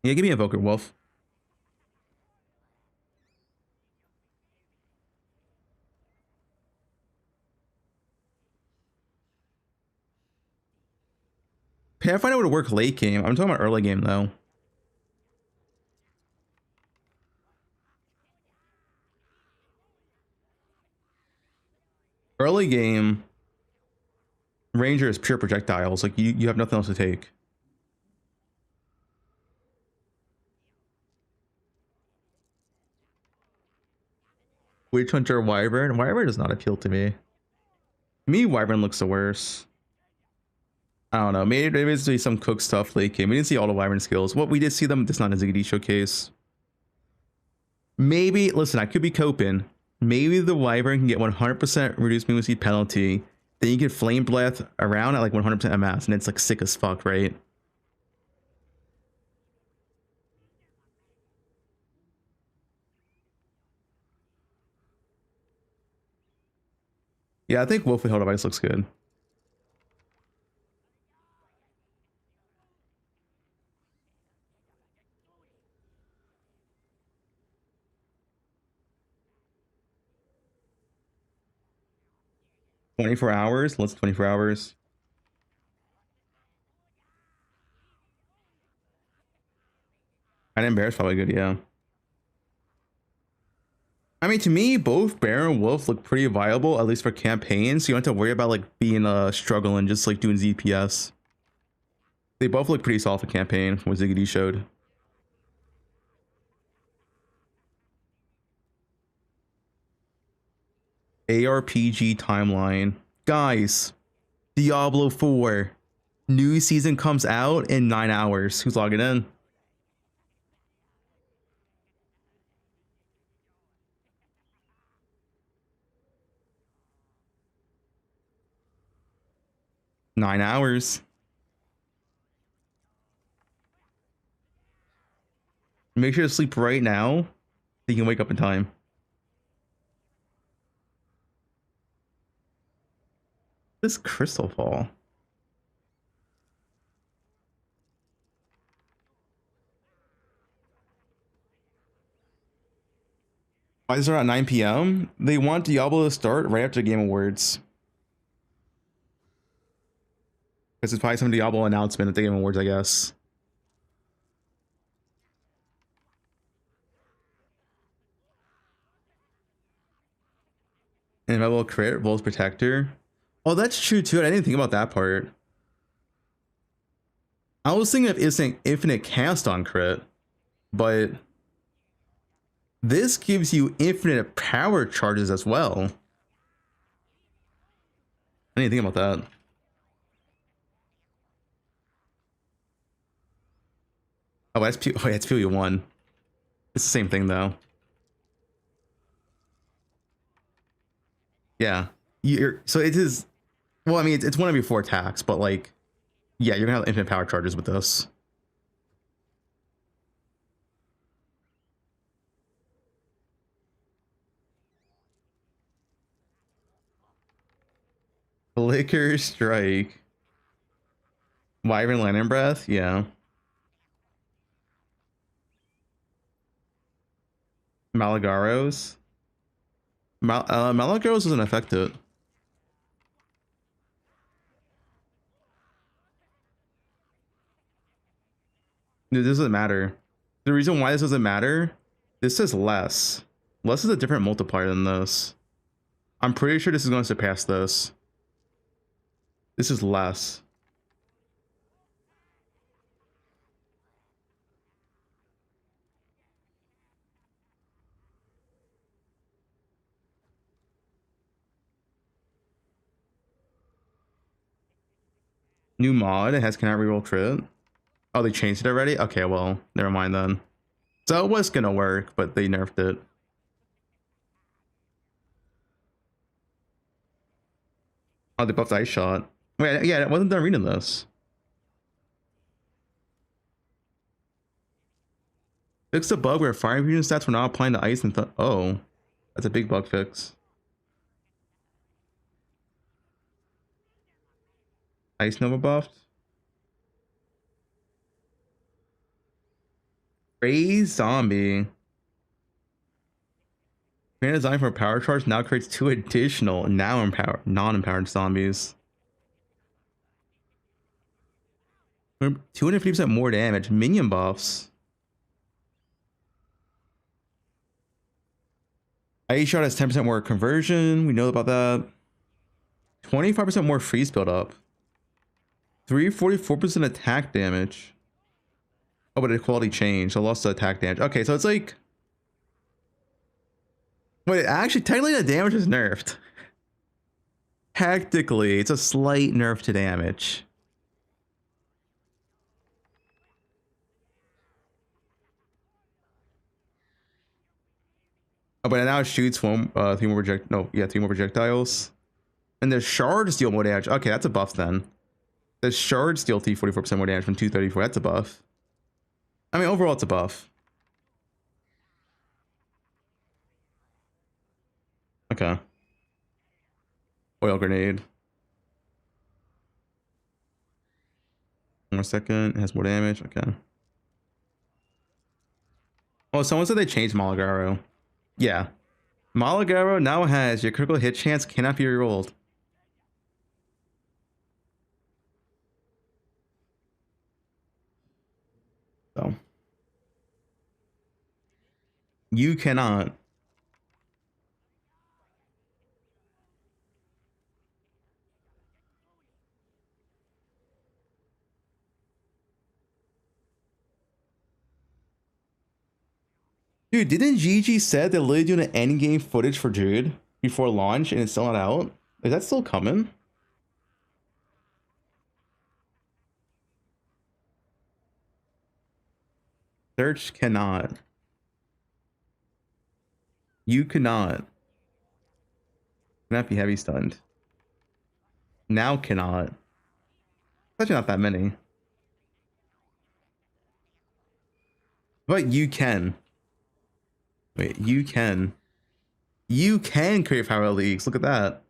Yeah, give me Evoker Wolf. Pathfinder would work late game. I'm talking about early game though. Early game, Ranger is pure projectiles. Like you have nothing else to take. Witch Hunter Wyvern. Wyvern does not appeal to me. To me, Wyvern looks the worst. I don't know. Maybe it's some cook stuff late game. We didn't see all the Wyvern skills. What we did see them, it's not a ZD showcase. Maybe, listen, I could be coping. Maybe the Wyvern can get 100% reduced movement speed penalty. Then you get Flame Breath around at like 100% MS, and it's like sick as fuck, right? Yeah, I think Wolf with Hell Device looks good. $24 hours. Let's 24 hours. And Bear is probably good, yeah. I mean, to me, both Bear and Wolf look pretty viable, at least for campaigns. So you don't have to worry about like being struggling, just like doing ZPS. They both look pretty solid for campaign from what Ziggity showed. ARPG timeline. Guys, Diablo 4. New season comes out in 9 hours. Who's logging in? Nine hours. Make sure to sleep right now so you can wake up in time. This crystal fall. Why is it at 9 p.m.? They want Diablo to start right after Game Awards. Because it's probably some Diablo announcement at the Game Awards, I guess. And Rebel crit, Vol's Protector. Oh, that's true too. I didn't think about that part. I was thinking of infinite cast on crit, but this gives you infinite power charges as well. I didn't think about that. Oh, that's P. Oh, yeah, it's PoE1. It's the same thing though. Yeah. So it is. Well, I mean, it's one of your 4 attacks, but like, yeah, you're gonna have infinite power charges with this. Flicker Strike. Wyvern Lantern Breath, yeah. Malagaros. Malagaros doesn't affect it. It doesn't matter. The reason why this doesn't matter, this is less. Less is a different multiplier than this. I'm pretty sure this is going to surpass this. This is less. New mod, it has cannot reroll crit. Oh, they changed it already? Okay, well, never mind then. So it was gonna work, but they nerfed it. Oh, they buffed Ice Shot. Wait, yeah, I wasn't done reading this. Fix the bug where fire fusion stats were not applying to ice and oh, that's a big bug fix. Ice Nova buffed. Raise Zombie. Grand design for a power charge now creates 2 additional non-empowered zombies. 250% more damage. Minion buffs. Ice Shot has 10% more conversion. We know about that. 25% more freeze build-up. 344% attack damage. Oh, but equality changed. I lost the attack damage. Okay, so it's like... Wait, actually, technically the damage is nerfed. Tactically, it's a slight nerf to damage. Oh, but now it shoots 3 more projectiles. And the shards deal more damage. Okay, that's a buff then. The shards deal 44% more damage from 234. That's a buff. I mean, overall, it's a buff. Okay. Oil grenade. 1 more second. It has more damage. Okay. Oh, someone said they changed Malagaro. Yeah. Malagaro now has your critical hit chance cannot be rerolled. So. You cannot. Dude, didn't GG said they're literally doing an endgame footage for Druid before launch and it's still not out? Is that still coming? Search cannot. You cannot. Cannot be heavy stunned. Now cannot. Actually not that many. But you can. Wait, you can. You can create power leaks. Look at that.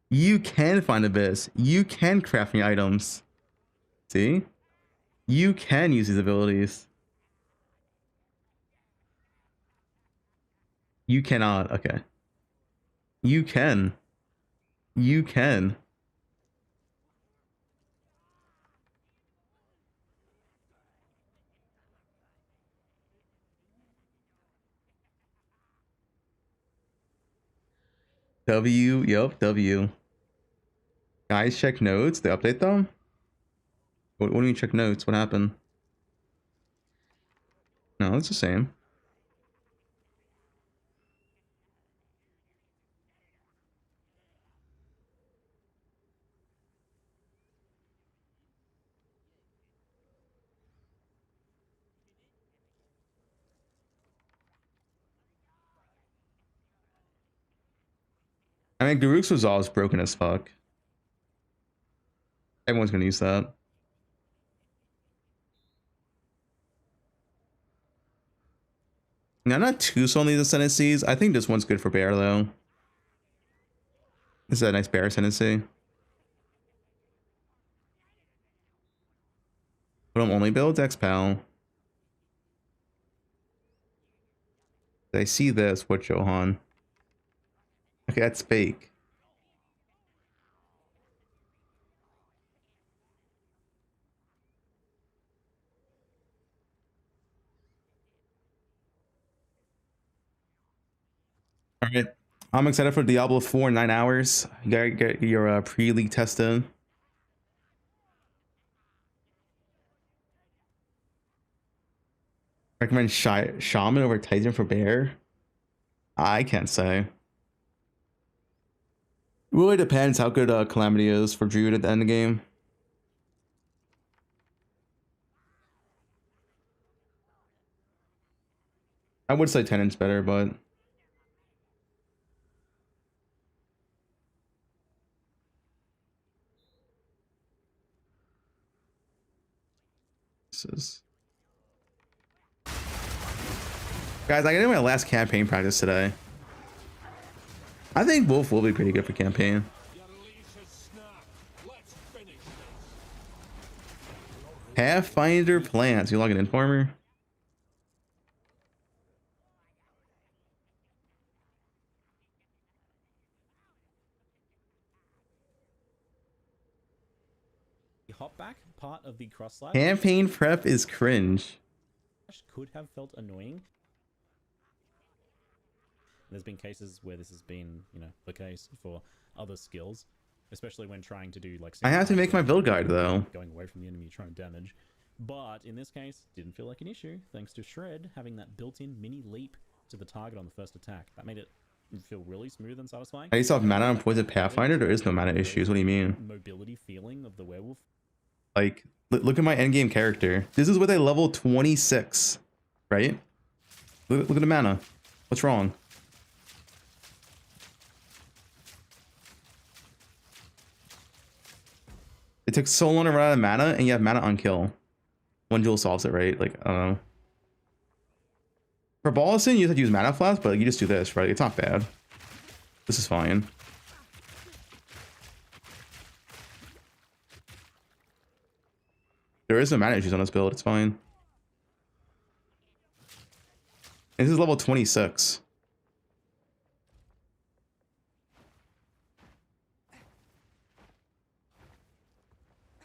You can find abyss. You can craft new items. See? You can use these abilities. You cannot. Okay. You can. You can. W. Yep. W. Guys, check notes. They update them? What do you mean check notes? What happened? No, it's the same. I mean, Garuk's Resolve is broken as fuck. Everyone's gonna use that. Now, I'm not too sold on these Ascendancies. I think this one's good for Bear, though. This is a nice Bear Ascendancy. But I'm only build Dex Pal. I see this. What, Johan? Okay, that's fake. All right. I'm excited for Diablo 4 in 9 hours. You gotta get your pre-league tested. Recommend Shaman over Titan for Bear? I can't say. It really depends how good Calamity is for Druid at the end of the game. I would say Tenant's better, but this is... Guys, I got my last campaign practice today. I think Wolf will be pretty good for campaign. Pathfinder plans. You logging in, Farmer? The hopback part of the cross slide Campaign prep is cringe. could have felt annoying. There's been cases where this has been, you know, the case for other skills, especially when trying to do like. I have to make my build guide though. Going away from the enemy, trying to damage, but in this case, didn't feel like an issue thanks to Shred having that built-in mini leap to the target on the first attack. That made it feel really smooth and satisfying. I used to have mana on Poison Pathfinder. There is no mana issues. What do you mean? Mobility feeling of the werewolf. Like, look at my endgame character. This is with a level 26, right? Look at the mana. What's wrong? It took so long to run out of mana, and you have mana on kill. One duel solves it, right? Like, I don't know. For Ballison, you have to use mana flask, but you just do this, right? It's not bad. This is fine. There is no mana issues on this build. It's fine. And this is level 26.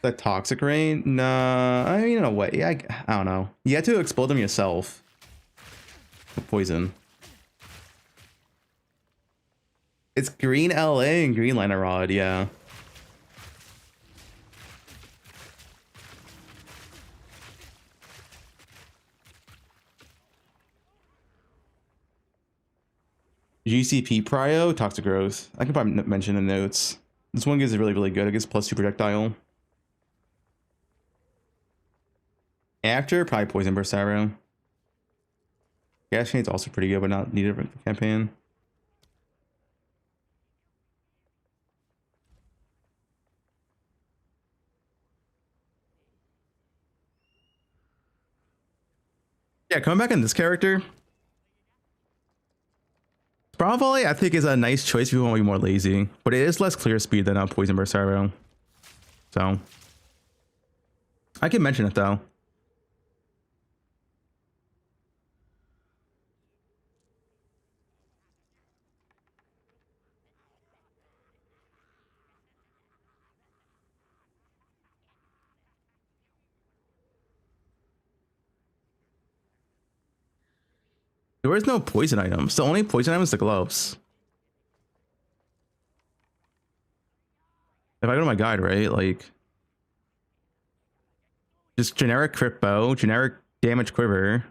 The toxic rain? Nah, I mean, in a way, I don't know. You have to explode them yourself. Poison. It's green LA and green liner rod, yeah. GCP Prio, toxic growth. I can probably mention in the notes. This one gives it really, really good. It gives +2 projectile. After, probably Poisonburst arrow. Gas chain's also pretty good, but not needed for the campaign. Yeah, coming back on this character. Spar volley, I think, is a nice choice if you want to be more lazy, but it is less clear speed than a Poisonburst arrow. So I can mention it though. There is no poison items. The only poison item is the gloves. If I go to my guide, right, like just generic crit bow, generic damage quiver.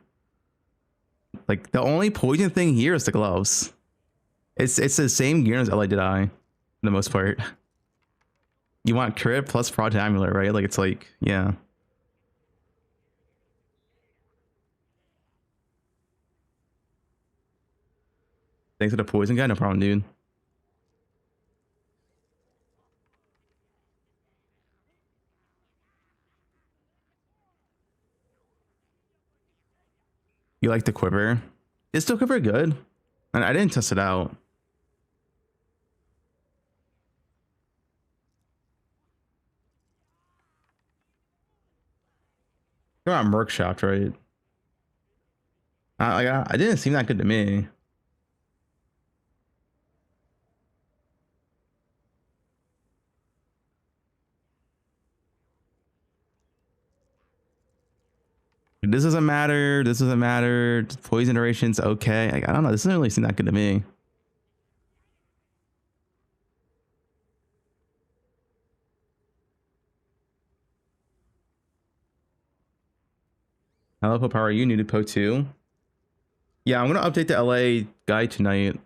Like the only poison thing here is the gloves. It's the same gear as LA did I, for the most part. You want crit plus prod to amulet, right? Like it's like, yeah. Thanks to the poison guy, no problem, dude. You like the quiver? Is the quiver good? And I didn't test it out. You're on Merc Shaft, right? I didn't seem that good to me. This doesn't matter. This doesn't matter. Poison duration's okay. I don't know. This doesn't really seem that good to me. Hello, Pope. How are you? New to Po 2? Yeah, I'm gonna update the LA guide tonight.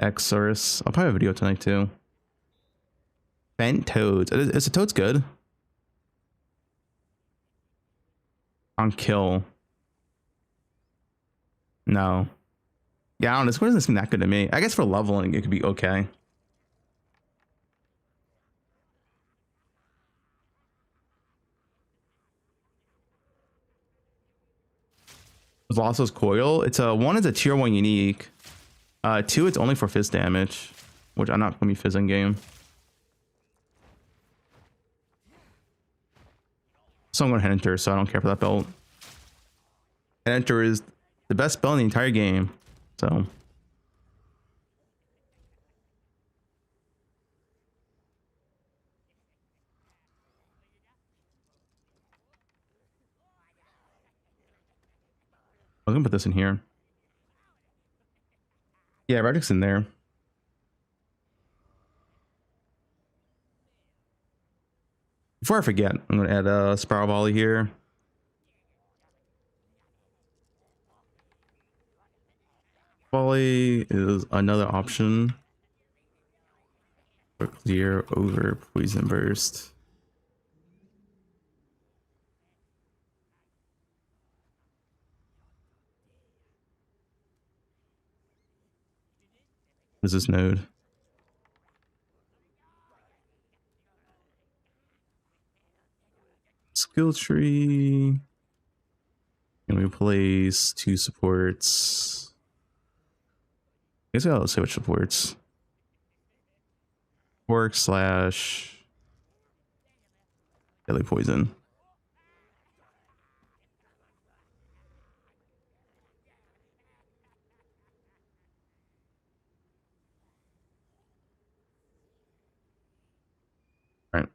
Xorus. I'll probably have a video tonight too. Bent toads. Is the toads good? On kill. No. Yeah, I don't know. This one doesn't seem that good to me. I guess for leveling, it could be okay. Velocious Coil. It's a 1 is a tier 1 unique. 2 it's only for fizz damage, which I'm not gonna be fizzing game. So I'm going to Enter, so I don't care for that belt. Enter is the best belt in the entire game, so. I'm gonna put this in here. Yeah, Radic's in there. Before I forget, I'm gonna add a Spar volley here. Volley is another option for clear over Poisonburst. What is this node? Skill tree. And we place 2 supports. I guess I'll say which supports. Work / deadly poison. All right.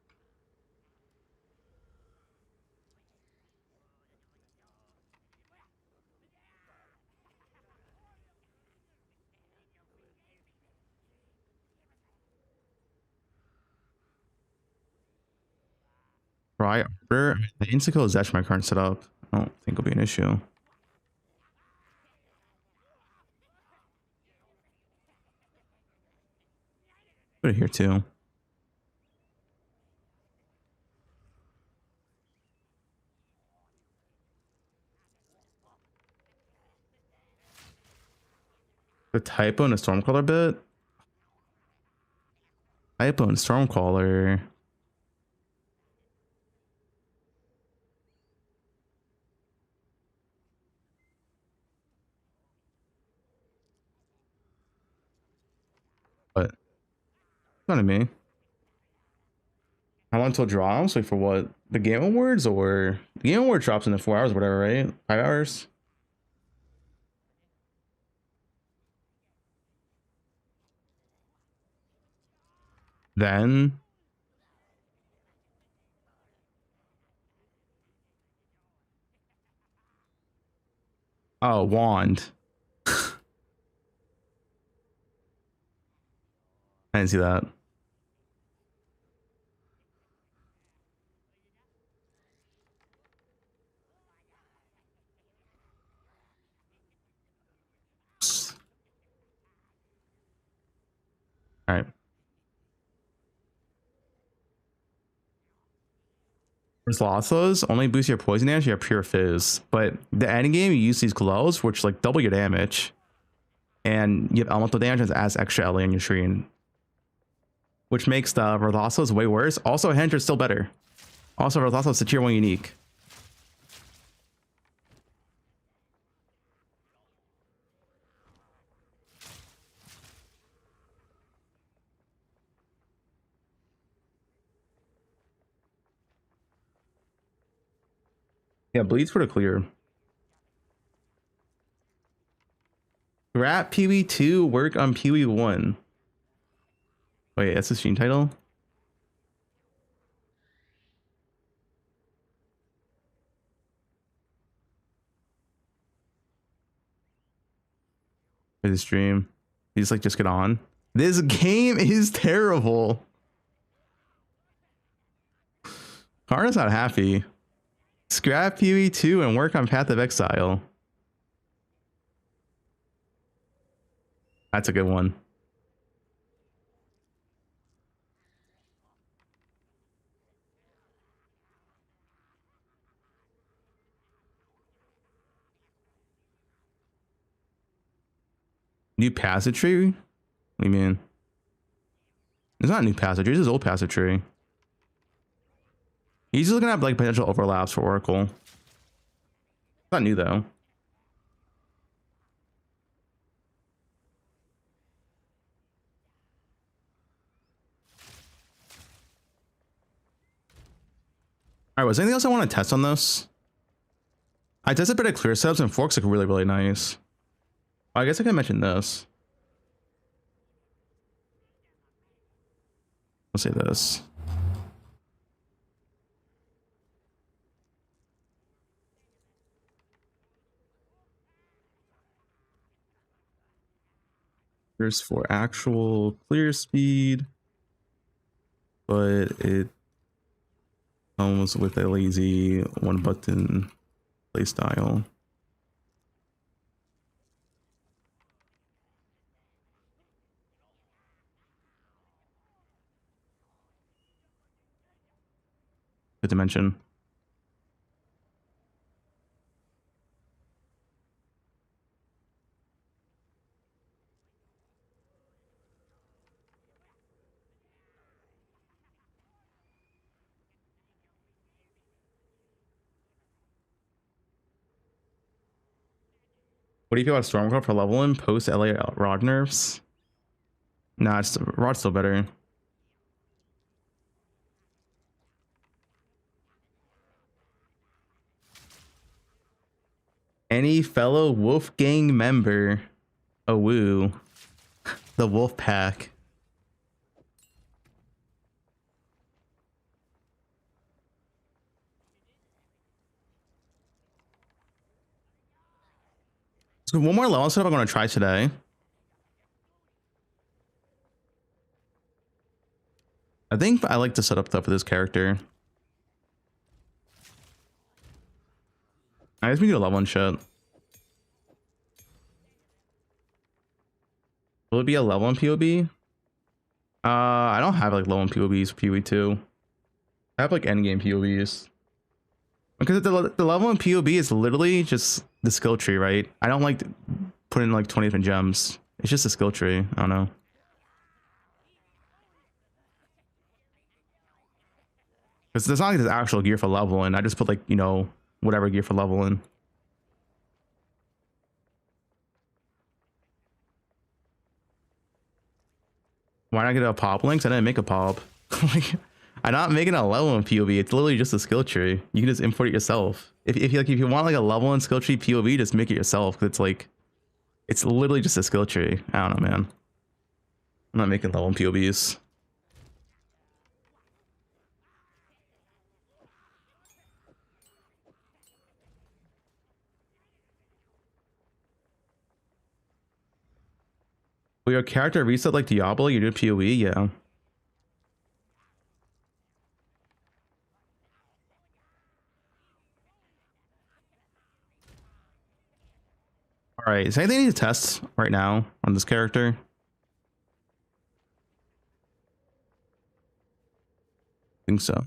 Right order. The Insta-kill is actually my current setup. I don't think it'll be an issue. Put it here too. The typo in a Stormcaller bit. Typo in Stormcaller. But not to me. How long till drops? Wait for what? The Game Awards or the Game Award drops in the 4 hours, or whatever, right? 5 hours. Then oh, wand. I didn't see that. All right. Slossos only boost your poison damage, you have pure fizz. But the endgame, you use these glows, which like double your damage. And you have elemental damage and adds extra LA on your screen. Which makes the Rothasos way worse. Also, Hendra's still better. Also, Rothasos is a tier 1 unique. Yeah, bleed's pretty clear. Rat PV2, work on PV1. Wait, that's the stream title? For the stream. You just get on. This game is terrible. Karna's not happy. Scrap PV2 and work on Path of Exile. That's a good one. New passage tree? What do you mean? It's not a new passage tree, it's old passage tree. He's just looking at like potential overlaps for Oracle. It's not new though. Alright, was there anything else I want to test on this? I tested a bit of clear setups and forks look really, really nice. I guess I can mention this. I'll say this. Here's for actual clear speed, but it comes with a lazy one button play style. Good to mention. What do you feel about Stormcloud for leveling post LA Rod nerfs? Nah, it's Rod's still better. Any fellow Wolfgang member? Oh woo. The Wolf Pack. So one more level setup I'm going to try today. I think I like the setup though for this character. I guess we do a level one shit. Will it be a level one POB? I don't have like level one POBs for PoE2. I have like endgame POBs. Because the level one POB is literally just the skill tree, right? I don't like putting like 20 different gems. It's just a skill tree. I don't know. Because there's not like this actual gear for leveling. I just put like, you know, whatever gear for leveling. Why not get a pop links? I didn't make a pop. Like, I'm not making a level in POV. It's literally just a skill tree. You can just import it yourself. If you want like a level in skill tree POV, just make it yourself. Cause it's like, it's literally just a skill tree. I don't know, man. I'm not making level in POVs. Will your character reset like Diablo? You do PoE? Yeah. All right. Is there anything I need to test right now on this character? I think so.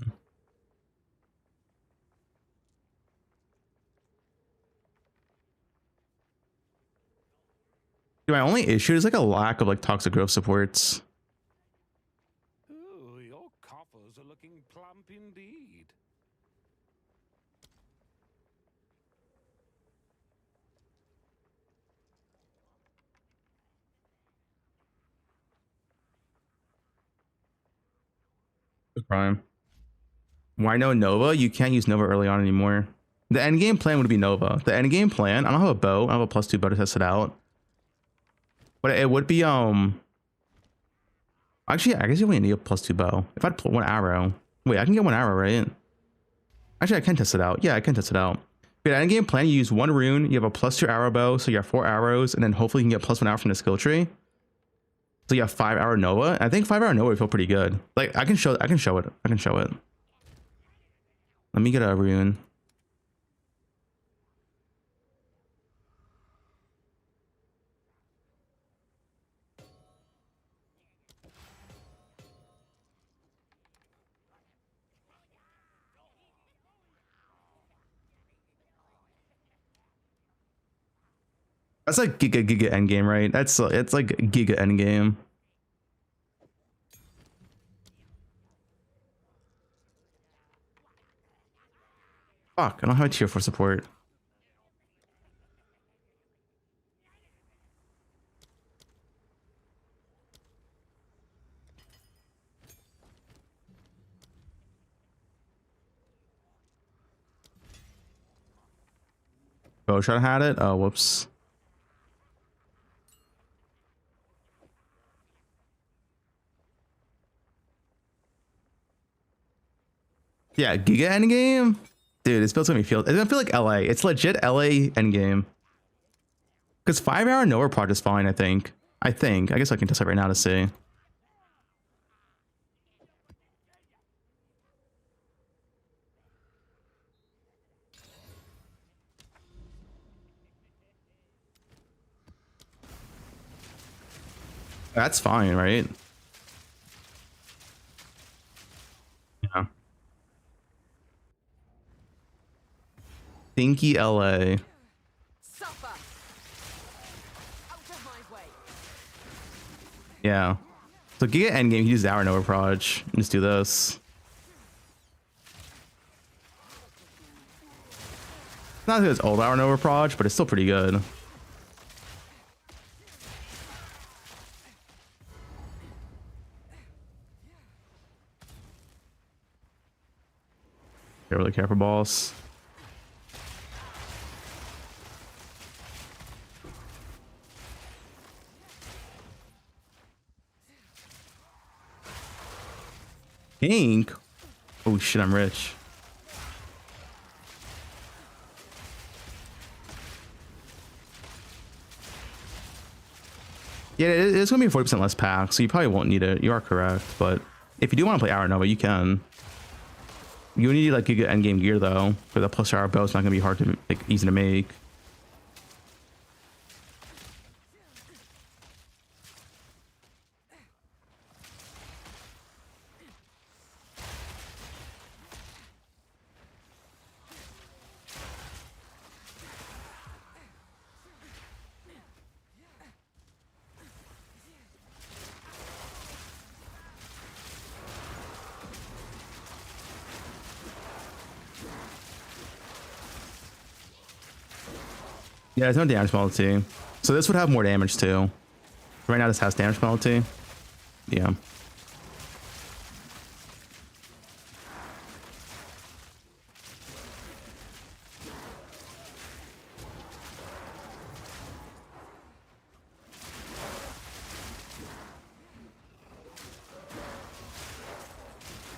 My only issue is like a lack of like toxic growth supports. Ooh, your coffers are looking plump indeed. Prime. Why no Nova? You can't use Nova early on anymore. The end game plan would be Nova. The end game plan, I don't have a bow. I have a +2 bow to test it out. But it would be actually, I guess you only need a +2 bow. If I had 1 arrow. Wait, I can get 1 arrow, right? Actually, I can test it out. Yeah, I can test it out. But end game plan, you use 1 rune, you have a +2 arrow bow, so you have 4 arrows, and then hopefully you can get +1 arrow from the skill tree. So you have 5 arrow Nova. I think 5 arrow Nova would feel pretty good. Like I can show it. Let me get a rune. That's like giga endgame, right? It's like giga endgame. Fuck, I don't have a tier 4 support. Bowshot had it. Oh, whoops. Yeah, Giga Endgame? Dude, this build's gonna be feel. It's gonna feel like LA. It's legit LA Endgame. Because 5 hour Nova prod is fine, I think. I guess I can test it right now to see. That's fine, right? Yeah. Thinky LA. Yeah. So Giga Endgame, he uses Hour Nova Proj. Just do this. Not as good as old Hour Nova Proj, but it's still pretty good. Don't really care for boss. Ink? Oh shit, I'm rich. Yeah, it's gonna be 40% less pack, so you probably won't need it. You are correct, but if you do want to play Hour Nova, you can. You need like Giga endgame gear though, for the plus hour bow. It's not gonna be hard to like easy to make. Yeah, there's no damage penalty. So this would have more damage too. Right now this has damage penalty. Yeah.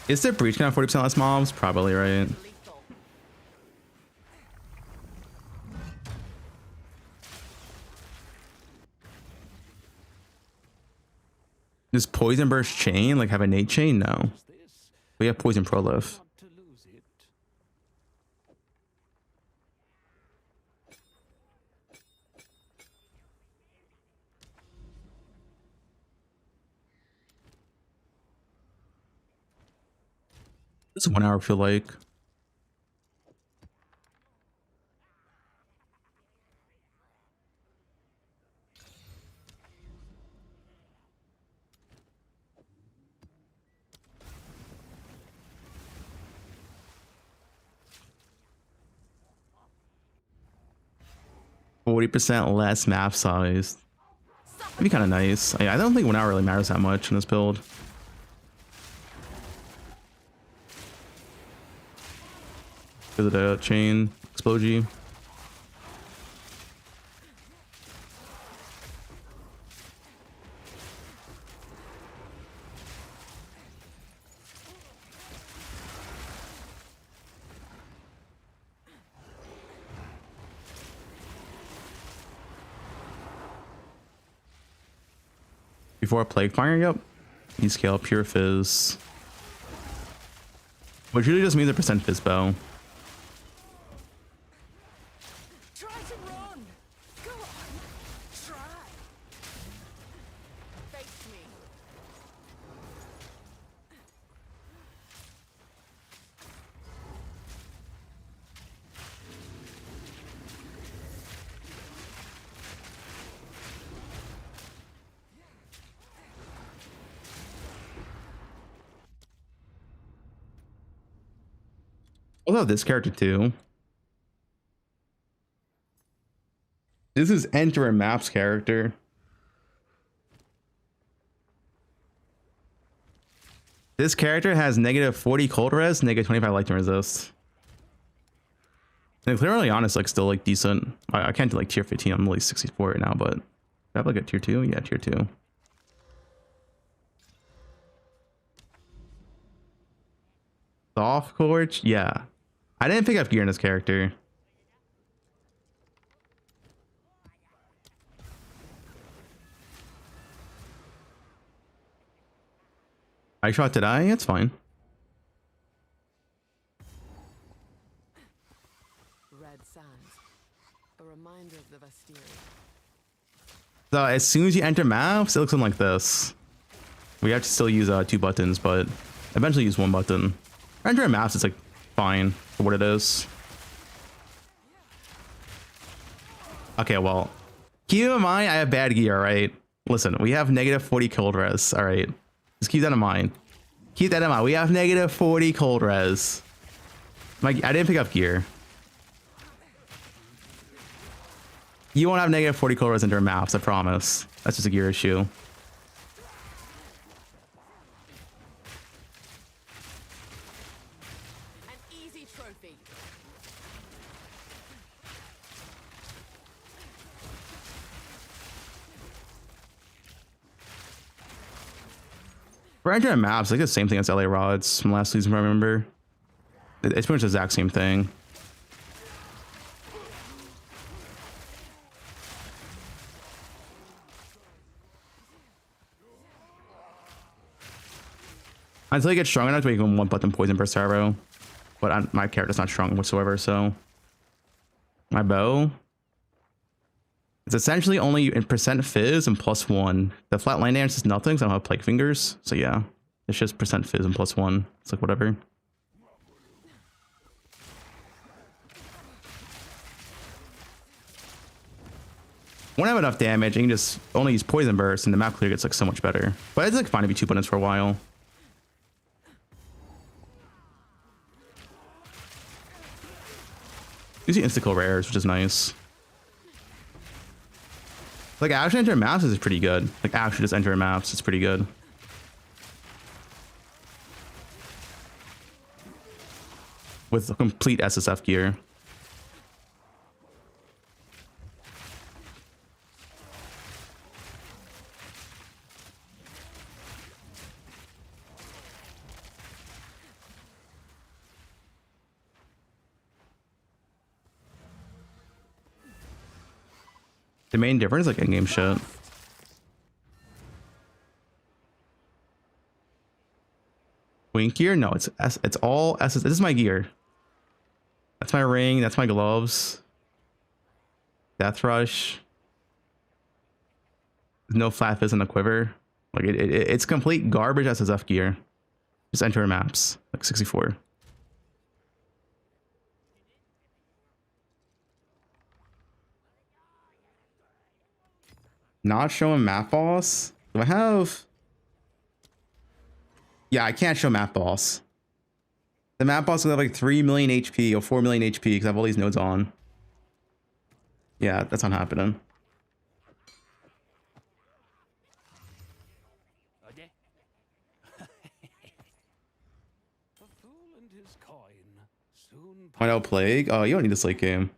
Is the breach gonna have 40% less mobs? Probably, right? Does Poisonburst chain like have a Nate chain? No. We have Poison Prolif. This 1 hour feel like. %less map size. That'd be kind of nice. I don't think 1 hour really matters that much in this build. Because of the chain. Explogy. Before Plague Fire, yep. You scale Pure Fizz. Which really just means a percent Fizz bow. Try to run. Go on. Try. Face me. I love this character too. This is Enter a Maps character. This character has negative 40 cold res, negative 25 lightning resist. And clearly honest, like still like decent. I can't do like tier 15, I'm only 64 right now, but I have like a tier 2? Yeah, tier 2. Soft Torch? Yeah. I didn't pick up gear in this character. I shot did I? It's fine. Red sands. A reminder of the Vastiri. So as soon as you enter maps, it looks something like this. We have to still use 2 buttons, but eventually use 1 button. Entering maps is like fine for what it is. Okay, well, keep in mind I have bad gear, right? Listen, we have negative 40 cold res, all right? Just keep that in mind. Keep that in mind. We have negative 40 cold res. I didn't pick up gear. You won't have negative 40 cold res into maps, I promise. That's just a gear issue. For entering maps, like the same thing as LA Rods from last season, I remember. It's pretty much the exact same thing. Until you get strong enough to make 1 button Poisonburst arrow. But my character's not strong whatsoever, so. My bow. It's essentially only in percent fizz and +1. The flat line damage is nothing, so I don't have plague fingers. So yeah, it's just percent fizz and +1. It's like whatever. Won't have enough damage, you can just only use Poison Burst, and the map clear gets like so much better. But it's like fine to be 2 buttons for a while. You see insta-kill rares, which is nice. Like actually enter maps is pretty good. Like actually just enter maps, it's pretty good. With complete SSF gear. The main difference, like in-game shit. Wink gear? No, it's all SS. This is my gear. That's my ring. That's my gloves. Death Rush. No flat fizz in the quiver. Like it's complete garbage SSF gear. Just enter maps. Like 64. Not showing map boss? Do I have? Yeah, I can't show map boss. The map boss will have like 3 million HP or 4 million HP because I have all these nodes on. Yeah, that's not happening. A fool and his coin. Find out plague. Oh, you don't need this late game.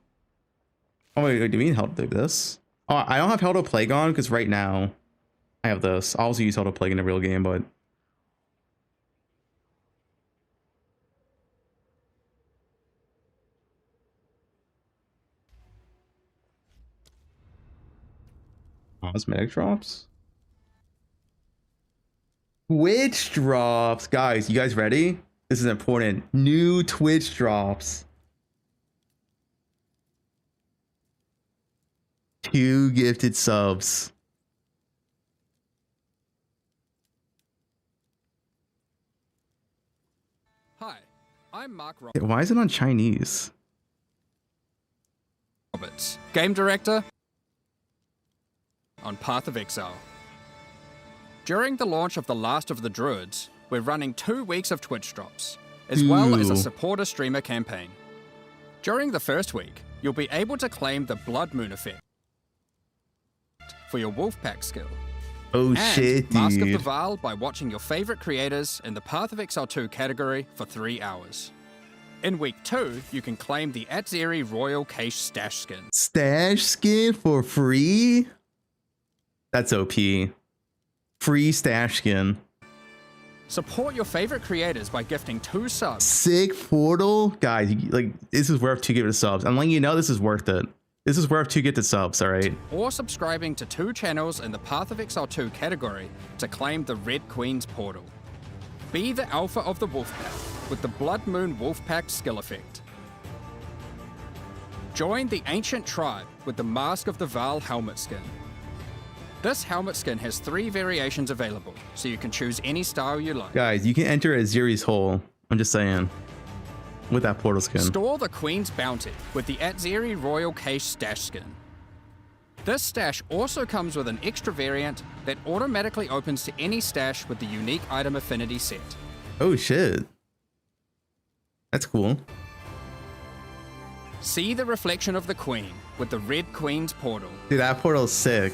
Oh wait, do you mean help do this? Oh, I don't have Hell to Plague on because right now I have this. I'll also use Hell to Plague in a real game, but cosmetic drops. Twitch drops, guys. You guys ready? This is important. New Twitch drops. 2 gifted subs. Hi, I'm Mark Why is it on Chinese? Roberts, game director on Path of Exile. During the launch of The Last of the Druids, we're running 2 weeks of Twitch drops, as well as a supporter streamer campaign. During the first week, you'll be able to claim the Blood Moon effect for your Wolfpack skill. Oh shit, dude. Mask of the Val by watching your favorite creators in the Path of Exile 2 category for 3 hours. In week 2, you can claim the Atzeri Royal Cache Stash Skin. Stash skin for free? That's OP. Free stash skin. Support your favorite creators by gifting 2 subs. Sick portal. Guys, like, this is worth 2 gifted subs. I'm letting you know this is worth it. This is worth 2 gifted subs, alright? Or subscribing to 2 channels in the Path of Exile 2 category to claim the Red Queen's portal. Be the alpha of the Wolfpack with the Blood Moon Wolfpack skill effect. Join the Ancient Tribe with the Mask of the Val helmet skin. This helmet skin has 3 variations available, so you can choose any style you like. Guys, you can enter a Zeri's hole. I'm just saying. With that portal skin. Store the Queen's Bounty with the Atzeri Royal Cache Stash Skin. This stash also comes with an extra variant that automatically opens to any stash with the unique item affinity set. Oh shit. That's cool. See the reflection of the Queen with the Red Queen's portal. Dude, that portal is sick.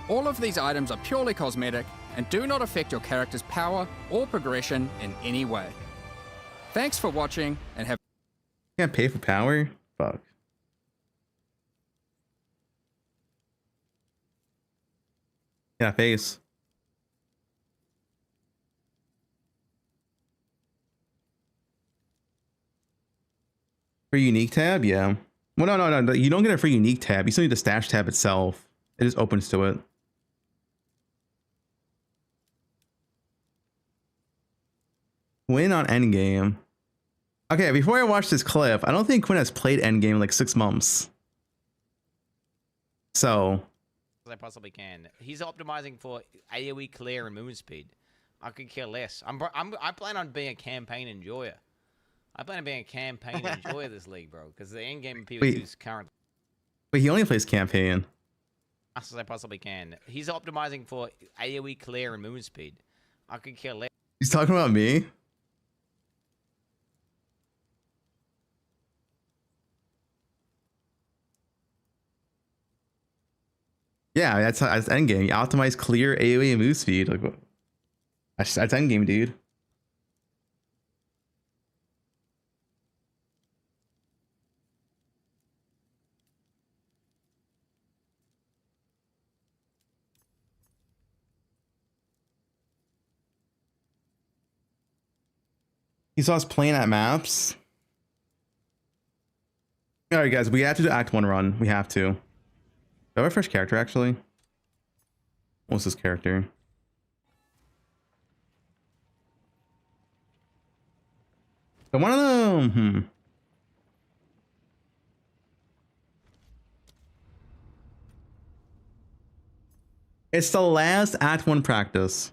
All of these items are purely cosmetic and do not affect your character's power or progression in any way. Thanks for watching and have... Can't pay for power? Fuck. Yeah, face. For unique tab? Yeah. Well, no. You don't get a free unique tab. You still need the stash tab itself. It just opens to it. Quinn on Endgame. Okay, before I watch this clip, I don't think Quinn has played Endgame in like 6 months. So. As I possibly can. He's optimizing for AoE clear and movement speed. I could care less. I plan on being a campaign enjoyer. I plan on being a campaign enjoyer this league, bro. Because the endgame PvP is current. Wait, he only plays campaign. As I possibly can. He's optimizing for AoE clear and movement speed. I could care less. He's talking about me? Yeah, that's endgame. You optimize clear AoE and move speed. Like, what? That's endgame, dude. He saw us playing at maps. All right, guys, we have to do Act 1 run. We have to. Do I have a fresh character, actually? What's this character? I want to know. It's the last Act 1 practice.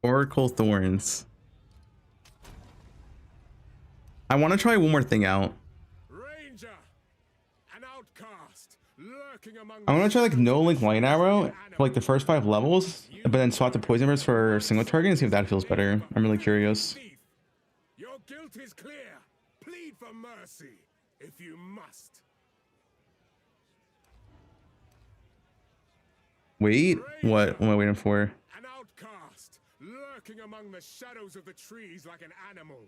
Oracle Thorns. I want to try one more thing out. Ranger, an outcast, lurking among I want to try like no link light arrow for like the first 5 levels, but then swap the Poisonburst for single target and see if that feels better. I'm really curious. Your guilt is clear. Plead for mercy if you must. Wait, what am I waiting for? An outcast, lurking among the shadows of the trees like an animal.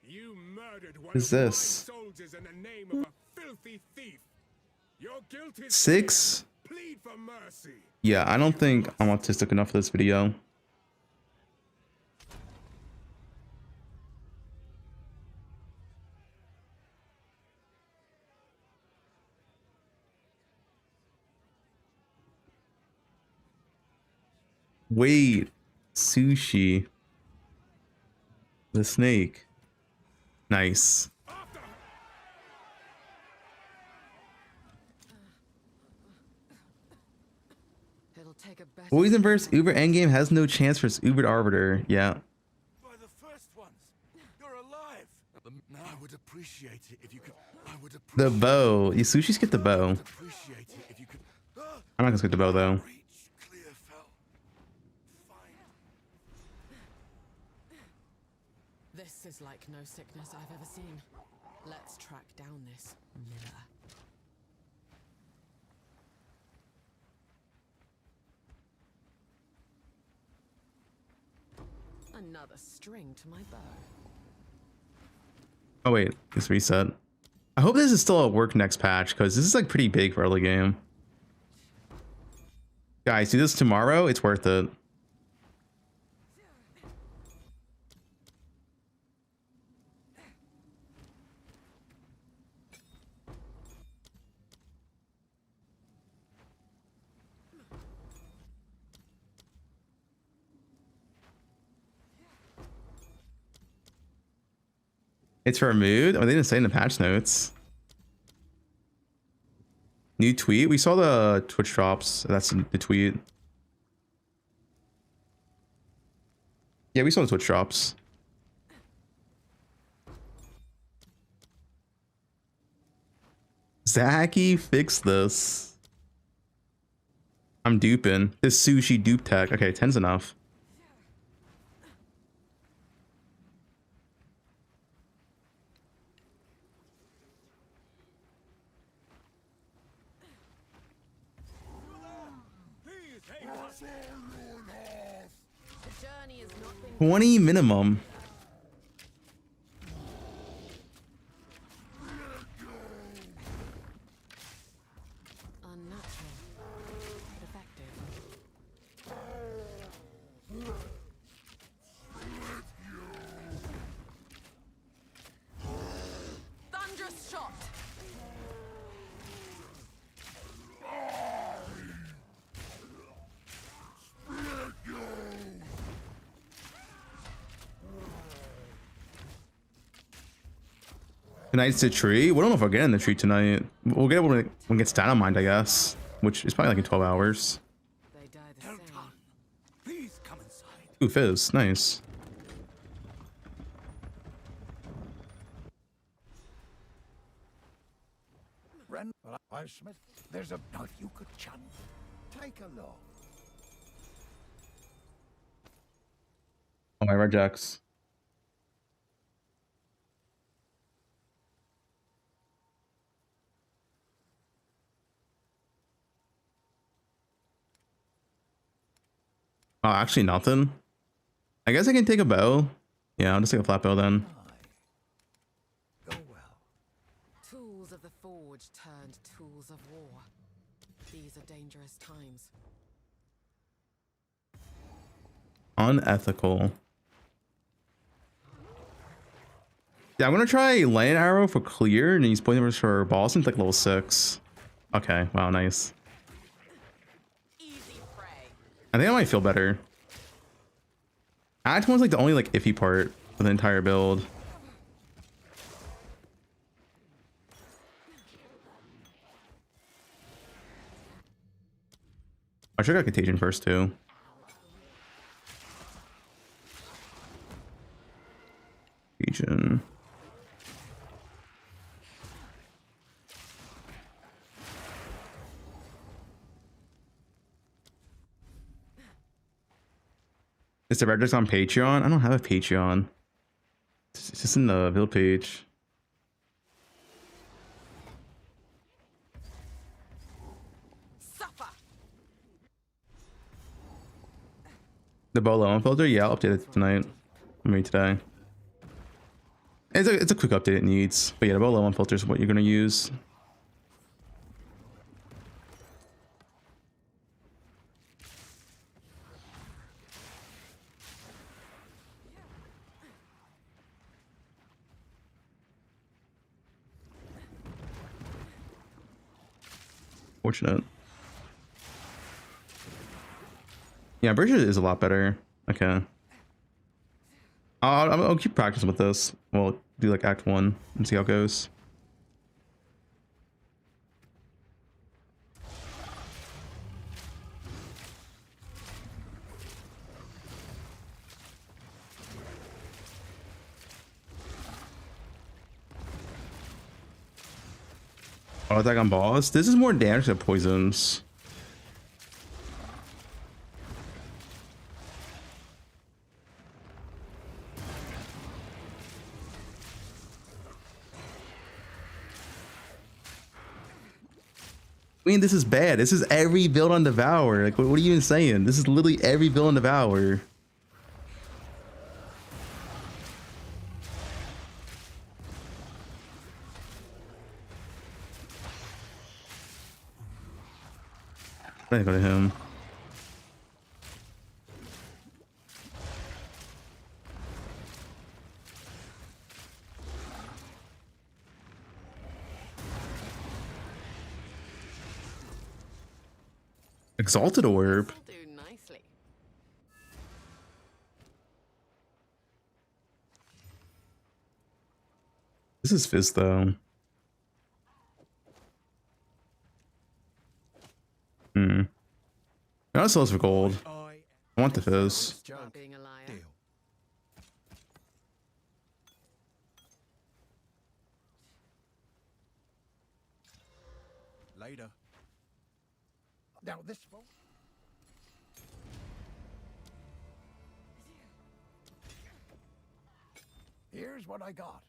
You murdered one Is of my this soldiers in the name of a filthy thief. Your guilt is 6? clear. Plead for mercy. Yeah, I don't think I'm autistic enough for this video. Wait, sushi. The snake. Nice. It'll take a better Poisonburst Uber Endgame has no chance for Uber Arbiter. Yeah. By the first ones, you're alive. I would appreciate it if you could. The bow. You sushi skip the bow. Appreciate it if you could. I'm not gonna skip the bow though. This is like no sickness I've ever seen. Let's track down this Miller. Another string to my bow. Oh wait, it's reset. I hope this is still at work next patch because this is like pretty big for early game. Guys, do this tomorrow. It's worth it. It's for a mood? Oh, they didn't say in the patch notes. New tweet? We saw the Twitch drops. That's the tweet. Yeah, we saw the Twitch drops. Zachy, fix this. I'm duping. This sushi dupe tech. Okay, 10's enough. The journey has not been 20 minimum. unnatural, but effective. Thunderous shot. Tonight's the tree. We don't know if we'll get in the tree tonight. We'll get it when it gets dynamite, I guess. Which is probably like in 12 hours. They die the same. Please come inside. Ooh, fizz. Nice. Ren, I Smith. There's a note you could chant. Take a look. Oh, my rejects. Oh, actually nothing. I guess I can take a bow. Yeah, I'll just take a flat bow then. Tools of the forge turned tools of war. These are dangerous times. Unethical. Yeah, I'm gonna try Land Arrow for clear and use Poisonburst for balls since like level 6. Okay, wow, nice. I think I might feel better. Act one's like the only like iffy part of the entire build. I should have got Contagion first too. Contagion. Is the Redrix on Patreon? I don't have a Patreon. It's just in the build page. Suffer. The bow low filter, yeah, I'll update it tonight. Maybe today. It's a quick update it needs. But yeah, the bow low filter is what you're gonna use. Fortunate. Yeah, Bridget is a lot better. Okay. I'll keep practicing with this. We'll do like Act 1 and see how it goes. Oh, attack on boss. This is more damage than poisons. I mean, this is bad. This is every build on Devour. Like, what are you even saying? This is literally every build on Devour. I go to him. Exalted Orb. This is Fizz though. I also for gold. I want the Fizz. Later. Now this one. Here's what I got.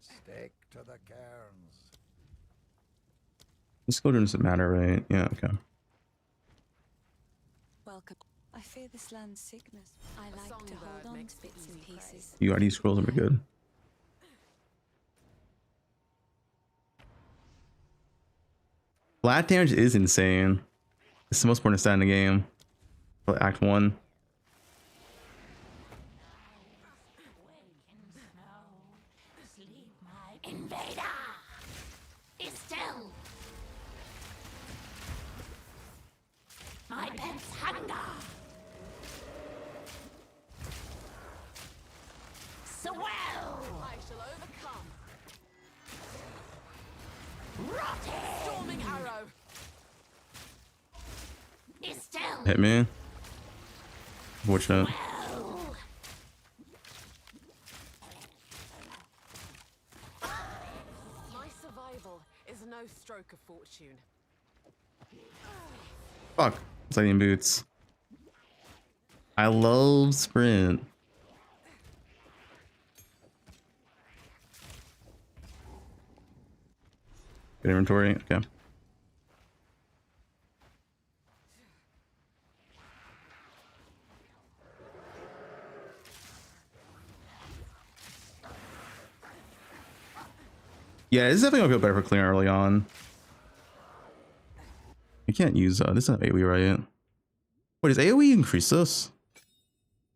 Stick to the cairns. This code doesn't matter, right? Yeah, okay. Welcome. I fear this land's sickness. I like to hold on to bits and pieces. You ID scrolls are good. Flat damage is insane. It's the most important stat in the game. Act 1. Invader! Is still! My pet's hunger! So well! I shall overcome! Rotted! Storming arrow! Is still! Hit me. Fortunate. No stroke of fortune. Fuck. Lightning boots. I love sprint. Good inventory. Okay. Yeah, this is definitely gonna feel better for clearing early on. You can't use this is not AoE, right? Wait, does AoE increase this?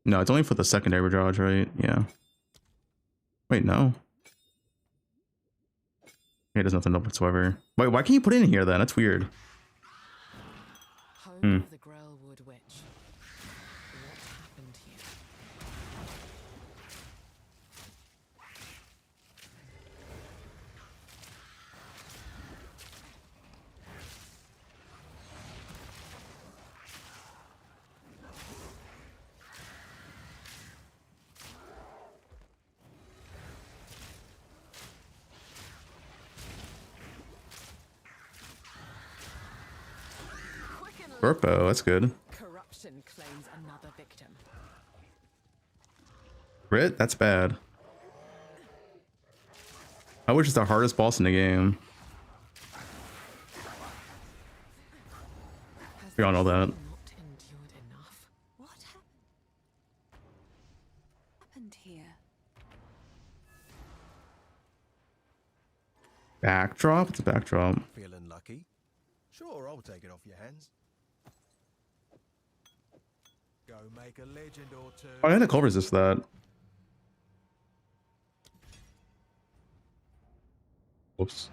No, it's only for the secondary barrage, right? Yeah. Wait, no. It does nothing whatsoever. Wait, why can't you put it in here then? That's weird. Home of the Grellwood Witch. What happened here? Burpo, that's good. Corruption claims another victim. Crit? That's bad. I wish it's the hardest boss in the game. Beyond all that. What happened here? Backdrop? It's a backdrop. Feeling lucky? Sure, I'll take it off your hands. Go make a legend or two. Oh, I had to cold resist that. Whoops.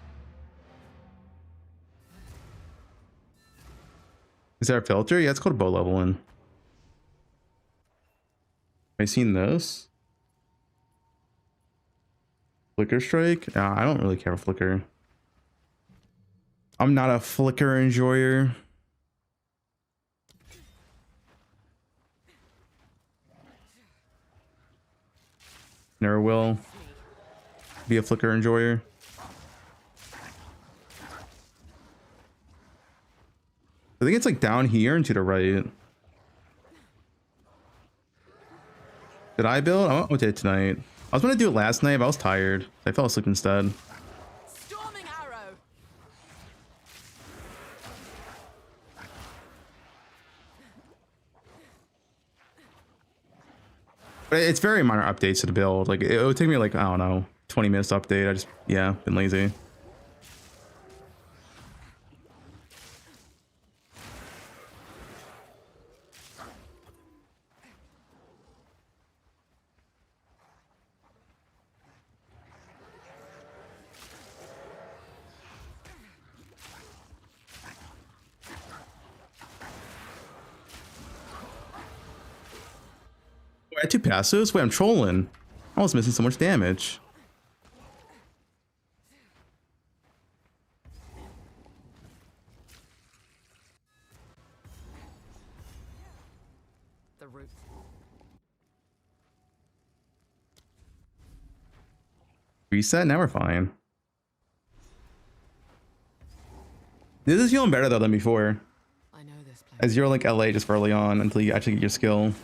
Is there a filter? Yeah, it's called bow leveling. Have I seen this? Flicker strike? Nah, I don't really care for flicker. I'm not a flicker enjoyer. Never will be a flicker enjoyer. I think it's like down here and to the right. Did I build? I went to it tonight. I was gonna do it last night, but I was tired. I fell asleep instead. Storming arrow. But it's very minor updates to the build. Like it would take me like, I don't know, 20 minutes to update. I just, yeah, been lazy. I had two passives? Wait, I'm trolling. I was missing so much damage. The root. Reset? Now we're fine. This is feeling better though than before. I know this place. As you're like LA just early on until you actually get your skill.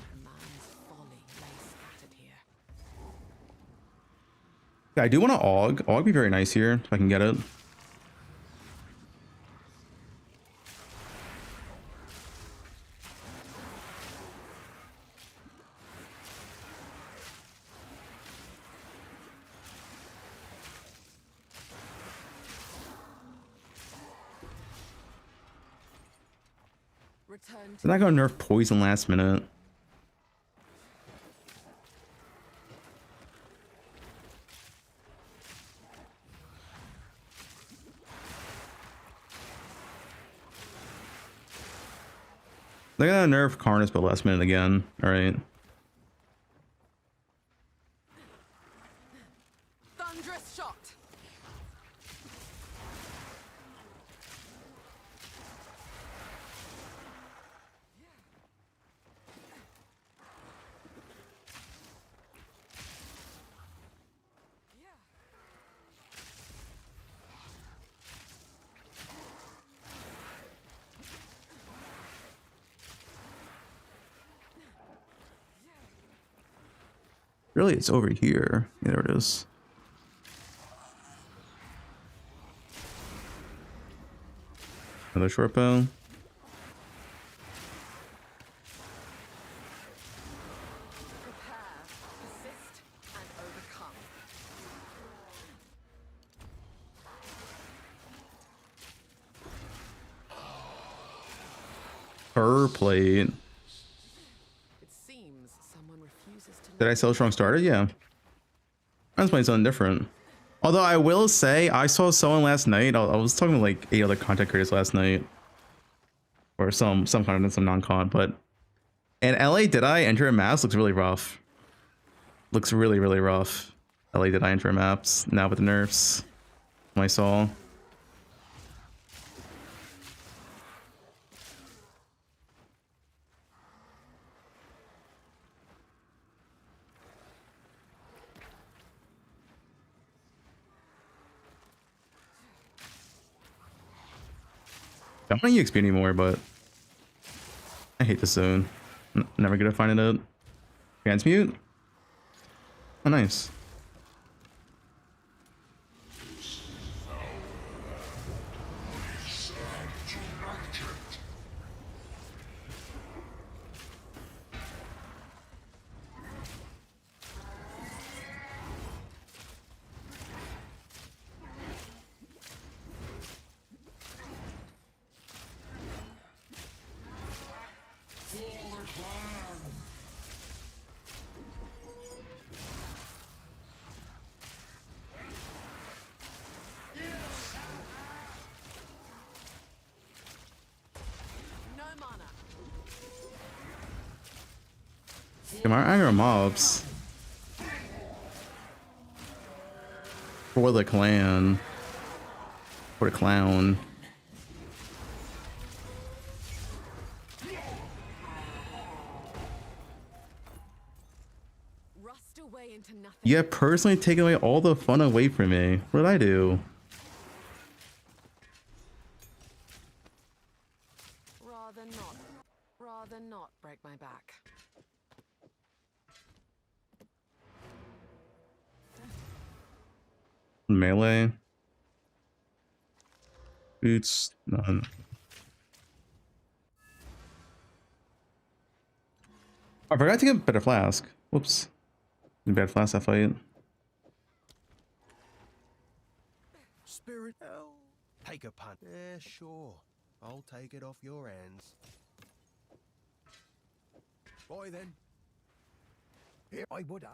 Yeah, I do want to aug. Aug be very nice here if I can get it. They're not gonna nerf poison last minute. They're gonna nerf Karnas but last minute again. Alright. Thunderous shot. Really, it's over here. Yeah, there it is. Another short bow. Per plate. Did I sell Strong Starter? Yeah. I was playing something different. Although I will say, I saw someone last night. I was talking to like 8 other content creators last night. Or some content, some non-con. But in LA, did I enter a maps? Looks really rough. Looks really, really rough. LA, did I enter maps? Now with the nerfs. I saw. I don't want to EXP anymore, but I hate this zone. Never gonna find it out. Transmute? Oh, nice. Am I aggro mobs? For the clan. For the clown. Rust away into nothing. You have personally taken away all the fun away from me. What did I do? Rather not break my back. Melee. Boots. None. I forgot to get better flask. Whoops. Bad flask that fight. Spirit, oh, take a punt. Yeah, sure. I'll take it off your hands. Boy, then. Here I would.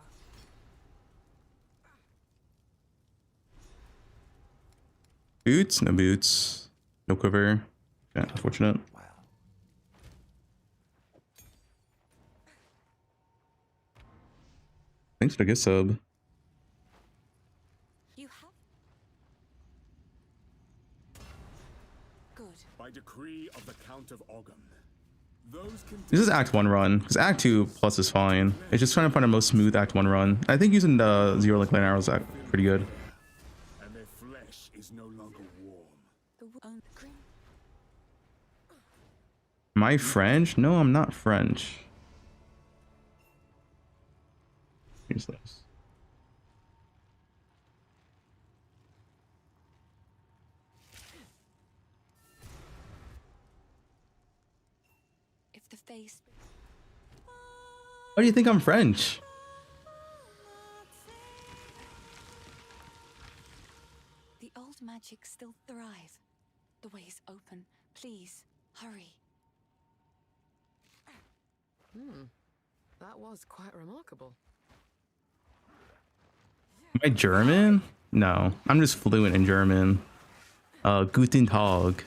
Boots? No boots. No quiver. Okay, unfortunate. Thanks for the good sub. You have good. By decree of the Count of Ogham. Those This is Act 1 run, because Act 2 plus is fine. It's just trying to find a most smooth Act 1 run. I think using the Zero Link Lane Arrows is pretty good. and their flesh is no longer warm. Am I French? No, I'm not French. Here's this. If the face. Why do you think I'm French? The old magic still thrive. The way's open. Please, hurry. That was quite remarkable. Am I German? No, I'm just fluent in German. Guten Tag.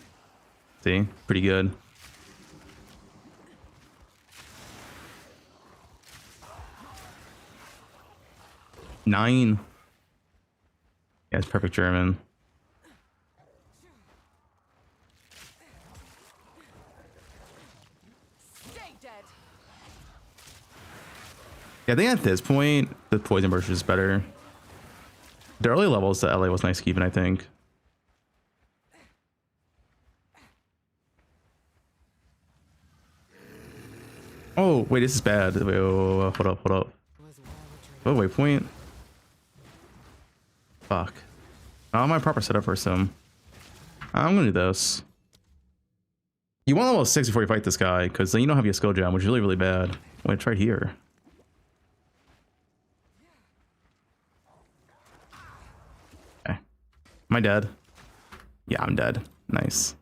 See, pretty good. Nine. Yeah, it's perfect German. Stay dead. Yeah, I think at this point, the Poisonburst is better. The early levels, the LA was nice keeping, I think. Oh, wait, this is bad. Wait, hold up, hold up. Oh, waypoint. Fuck. Oh, my proper setup for sim. I'm gonna do this. You want level 6 before you fight this guy, because then you don't have your skill gem, which is really, really bad. Wait, try here. Okay. Am I dead? Yeah, I'm dead. Nice.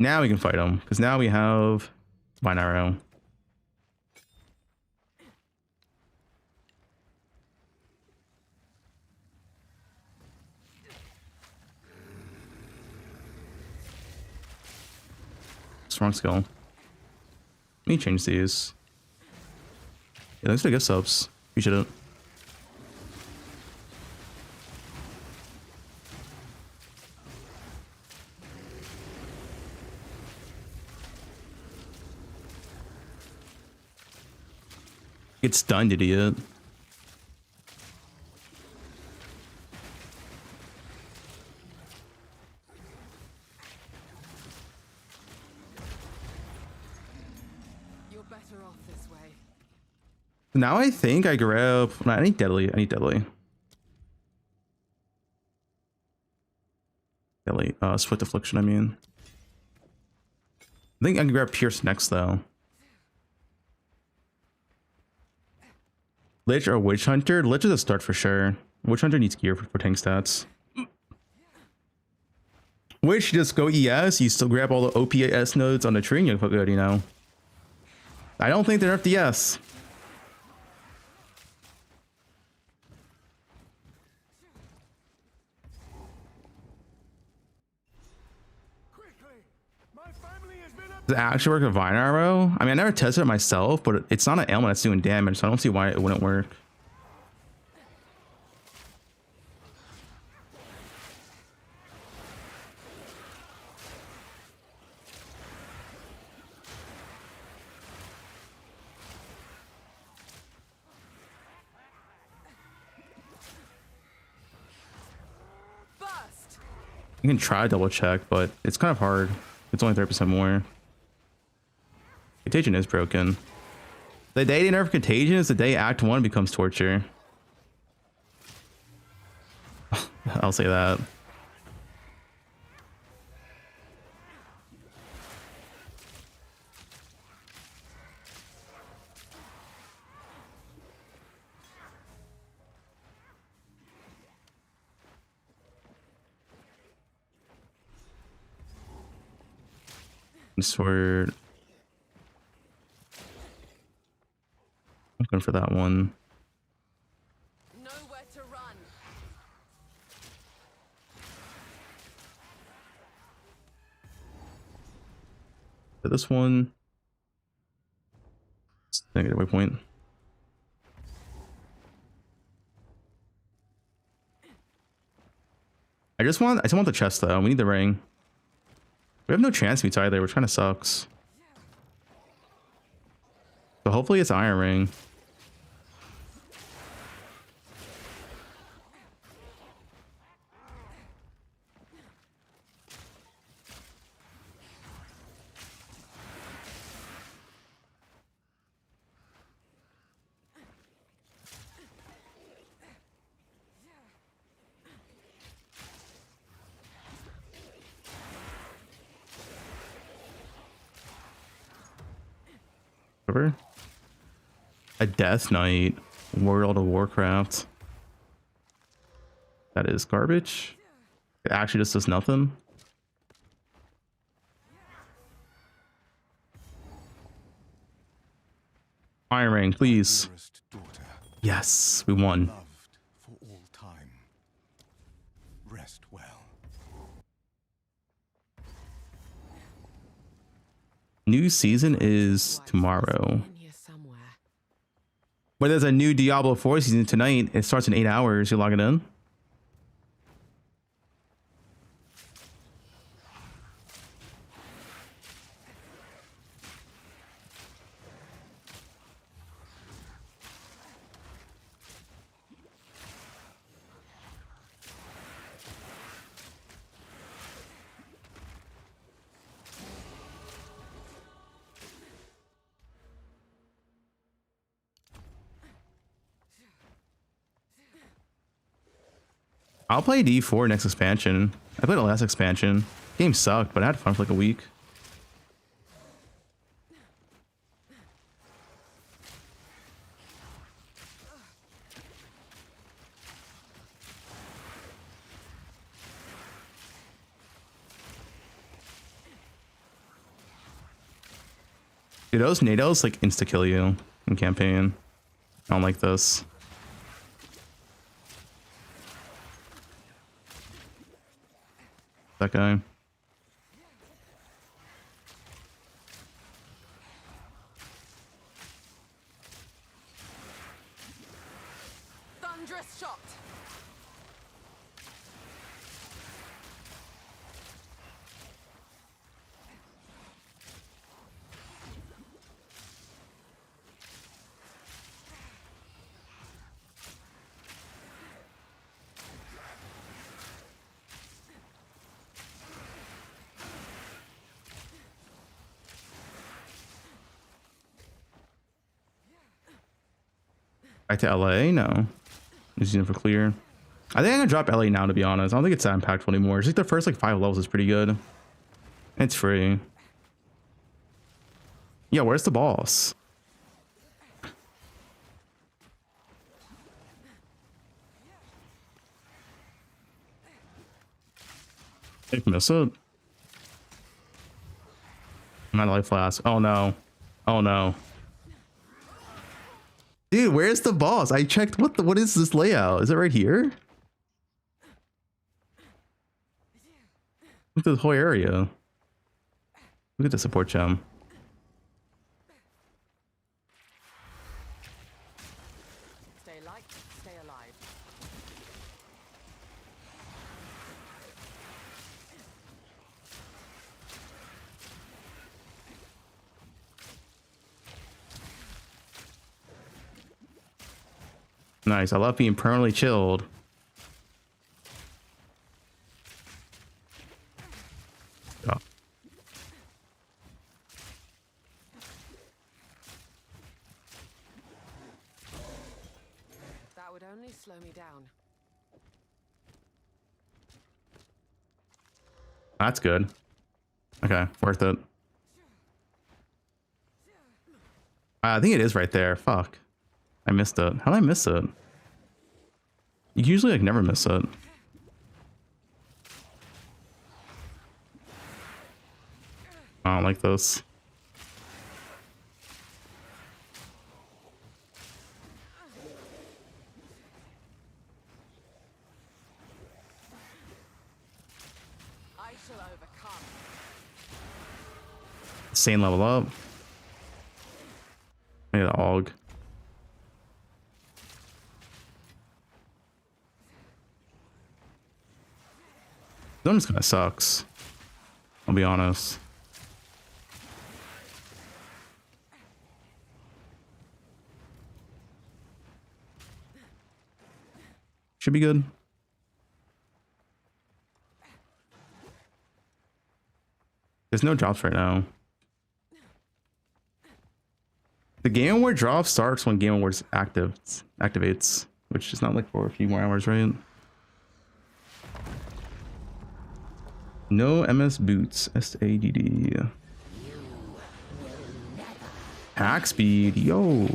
Now we can fight him, because now we have Vine Arrow. Strong skill. Let me change these. Yeah, thanks for the gift subs. Appreciate it. Get stunned, idiot. You're better off this way. Now I think I grab. No, I need deadly. I need deadly. Deadly. Swift affliction. I mean. I think I can grab Pierce next though. Lich or Witch Hunter? Lich is a start for sure. Witch Hunter needs gear for tank stats. Witch, just go ES, you still grab all the OPS nodes on the tree and you're good, you know. I don't think they're up to yes. Does it actually work with Vine Arrow? I mean, I never tested it myself, but it's not an ailment that's doing damage, so I don't see why it wouldn't work. You can try to double check, but it's kind of hard. It's only 30% more. Contagion is broken. The day they nerf Contagion is the day Act 1 becomes torture. I'll say that. Sword. I'm going for that one. Nowhere to run. For this one. It's negative waypoint. I just want the chest though. We need the ring. We have no chance meets either, which kind of sucks. But hopefully it's Iron Ring. A Death Knight, World of Warcraft. That is garbage. It actually just does nothing. Iron Ring, please. Yes, we won. For all time. Rest well. New season is tomorrow. But there's a new Diablo 4 season tonight. It starts in 8 hours. You log it in. I'll play D4 next expansion. I played the last expansion. Game sucked, but I had fun for like a week. Dude, those NATOs like insta kill you in campaign. I don't like this. That guy. Thunderous shot. Back to LA? No. Just using it for clear. I think I'm gonna drop LA now, to be honest. I don't think it's that impactful anymore. It's like the first like 5 levels is pretty good. It's free. Yeah, where's the boss? I miss it. My life flask. Oh no. Oh no. Dude, where's the boss? I checked. What is this layout? Is it right here? Look at the whole area. Look at the support gem. Stay light, stay alive. Nice. I love being permanently chilled. Oh. That would only slow me down. That's good. Okay, worth it. I think it is right there. Fuck. I missed it. How did I miss it? You usually like never miss it. I don't like this. I shall overcome. Sane level up. Maybe the AUG. That just kind of sucks. I'll be honest. Should be good. There's no drops right now. The Game Award drop starts when Game Awards activates, which is not like for a few more hours, right? No MS boots. SADD. Hack speed, yo.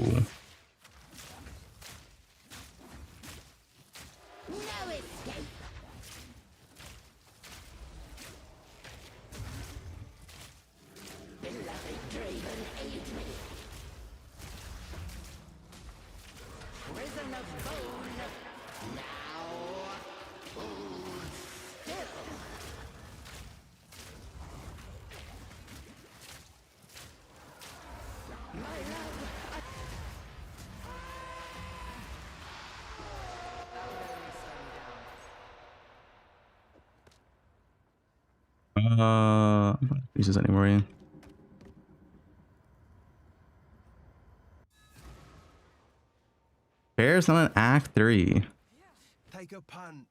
I'm not gonna use this anymore. Yeah. Bear's not an Act 3. Take a punt.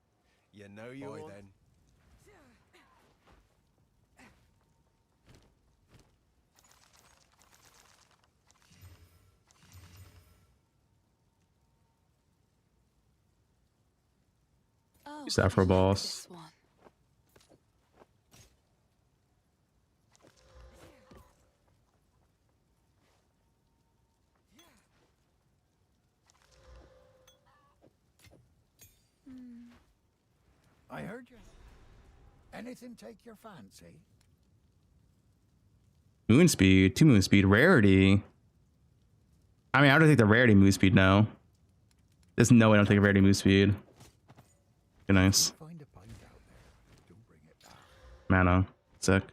You know you boy then. Use that for a boss. I heard you. Anything take your fancy? Moon speed, 2 moon speed, rarity. I mean, I would take the rarity moon speed now. There's no way I don't take a rarity moon speed. Good, nice. Find a pint out there. Don't bring it back. Mana, sick.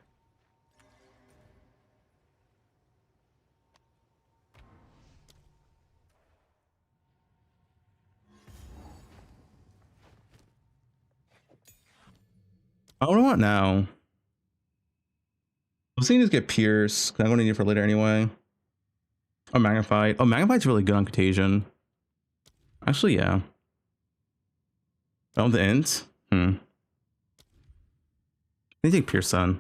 I don't know what now. I'm seeing this get Pierce, because I'm going to need it for later anyway. Oh, Magnified. Oh, Magnified's really good on Contagion. Actually, yeah. Oh, the int? Let me take Pierce then.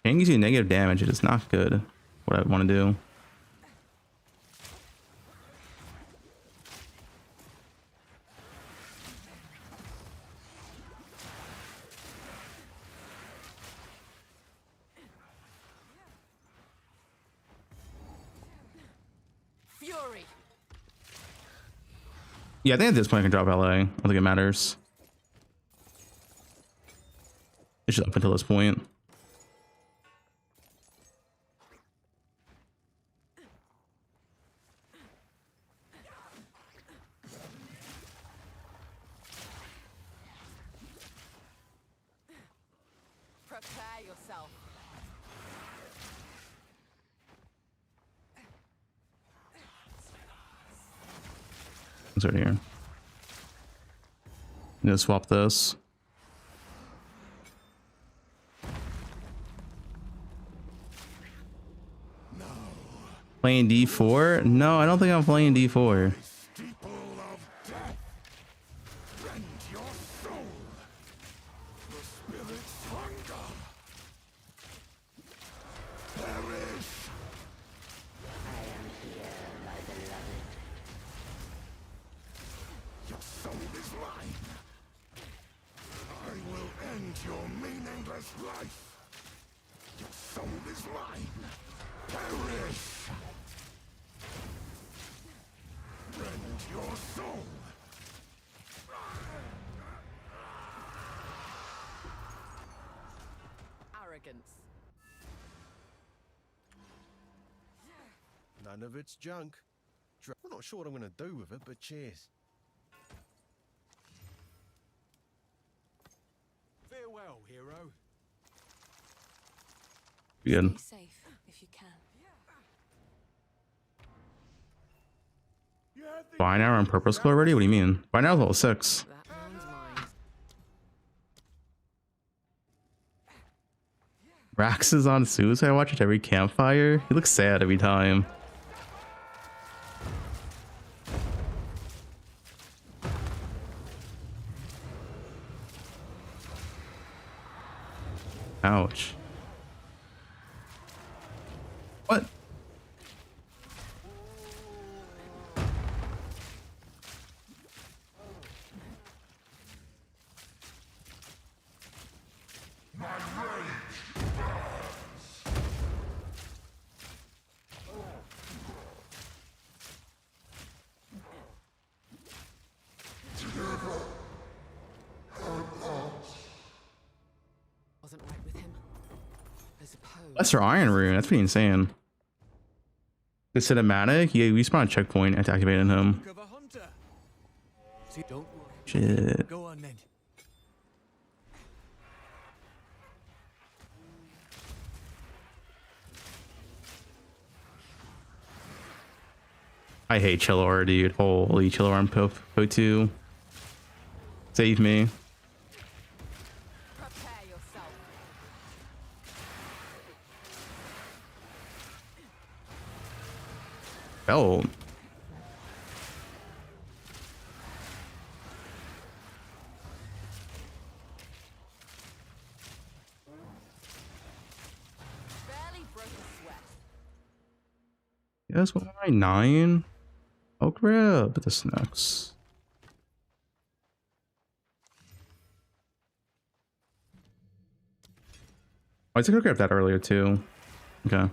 Can gives you negative damage. It is not good. What I want to do. Fury. Yeah, I think at this point I can drop LA. I don't think it matters. It's just up until this point. Prepare yourself. It's right here. I'm gonna swap this. Playing D4? No, I don't think I'm playing D4. Arrogance. None of it's junk. I'm not sure what I'm going to do with it, but cheers. Farewell, hero. Good. Stay safe if you can. Buy now on purple skill already? What do you mean? Buy now level 6. Rax is on suicide watch at every campfire. He looks sad every time. Ouch. What? Wasn't right with him. I suppose. Lesser Iron Rune. That's pretty insane. The cinematic? Yeah, we spawned a checkpoint and activated him. Shit. Go on then. I hate Chillor, dude. Holy Chillor on Po2. Save me. Prepare yourself. Oh. Barely broke a sweat. Yes, 199. Oh, grab this next. Oh, I took a grab that earlier too. Okay.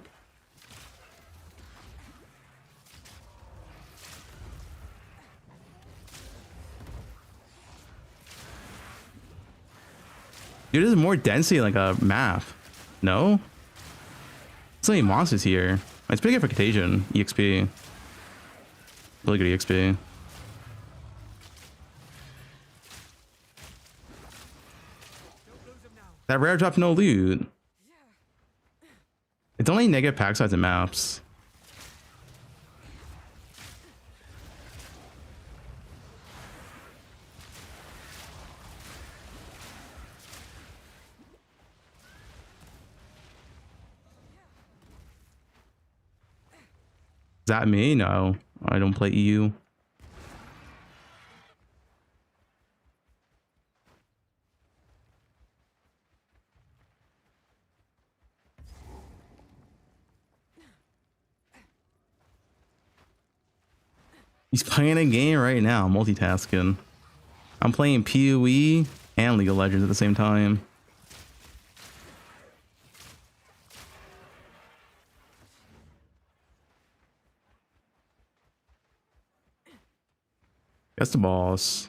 Dude, there's more density like a map. No? So many monsters here. It's pretty good for Contagion. EXP. Really good EXP. That rare drop no loot. It's only negative pack size and maps. Is that me? No, I don't play EU. He's playing a game right now, multitasking. I'm playing PoE and League of Legends at the same time. That's the boss.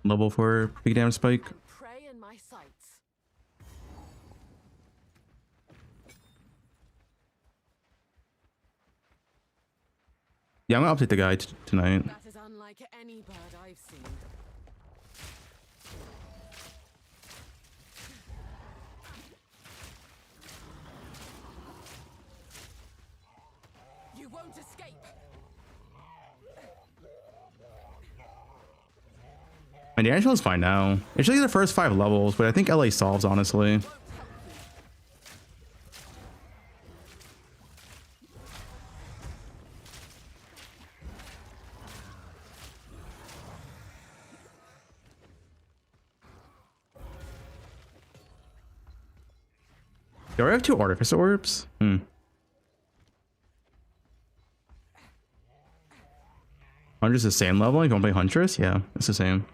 level for big damage spike. Prey in my sights. Yeah, I'm gonna update the guy tonight. That is unlike any bird I've seen. You won't escape. My damage is fine now. It's just the first 5 levels, but I think LA solves honestly. Do I have 2 artificer orbs? Huntress is the same level? You don't play Huntress? Yeah, it's the same.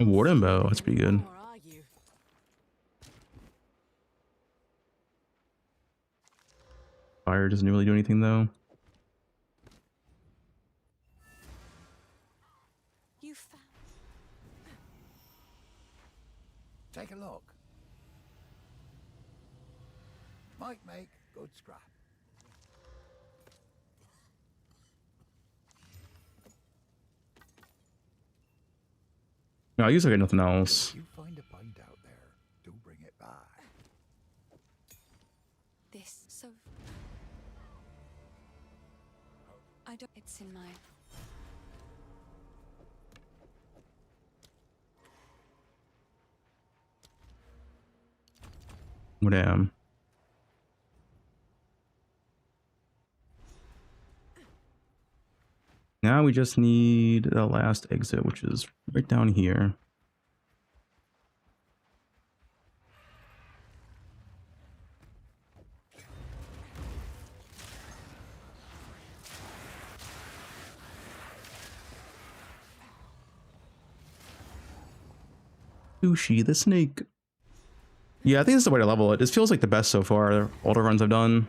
Warden bow, that's pretty good. Fire doesn't really do anything though. Take a look. Might make good scrap. No, I usually get nothing else. If you find a pint out there, do bring it back. This so I don't it's in my What am? Now we just need the last exit, which is right down here. Sushi the snake. Yeah, I think this is the way to level it. This feels like the best so far. All the runs I've done.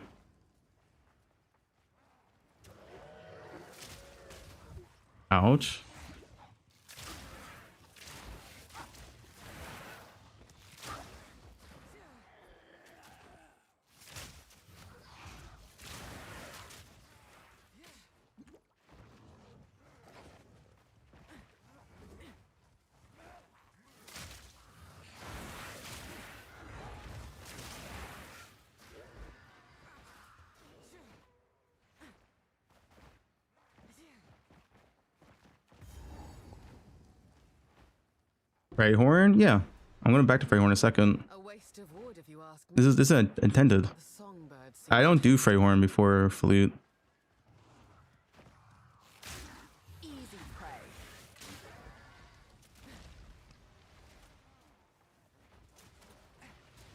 Ouch. Freyhorn? Yeah. I'm going back to Freyhorn in a second. This is intended. I don't do Freyhorn before Flute.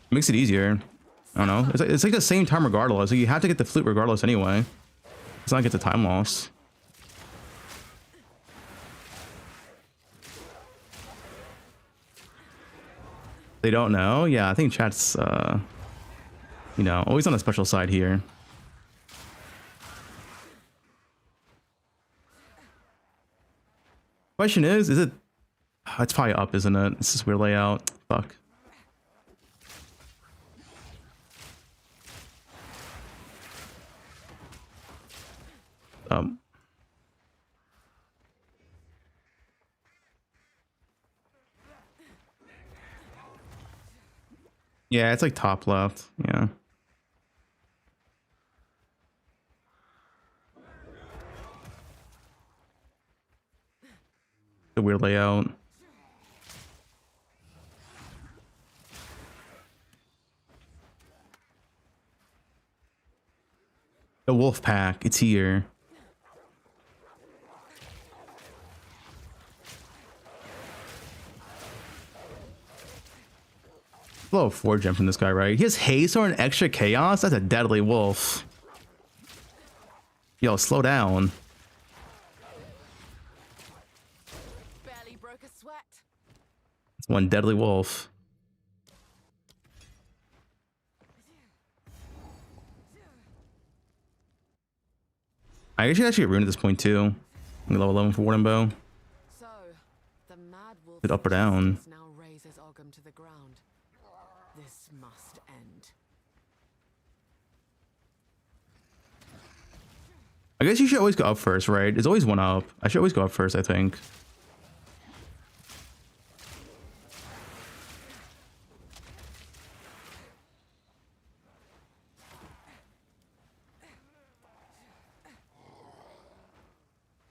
Makes it easier. I don't know. It's like the same time regardless. Like you have to get the Flute regardless anyway. It's not like it's a time loss. They don't know? Yeah, I think chat's, you know, always on the special side here. Question is it... Oh, it's probably up, isn't it? It's just weird layout. Fuck. Yeah, it's like top left. Yeah. The weird layout. The wolf pack, it's here. Flow 4 gem from this guy, right? He has haste or an extra chaos? That's a deadly wolf. Yo, slow down. Barely broke a sweat. One deadly wolf. I should actually get rune at this point too. I'm level 11 for Warden Bow. So, the mad wolf Is it up or down? now raises Ogham to the ground. This must end. I guess you should always go up first, right? There's always one up. I should always go up first, I think.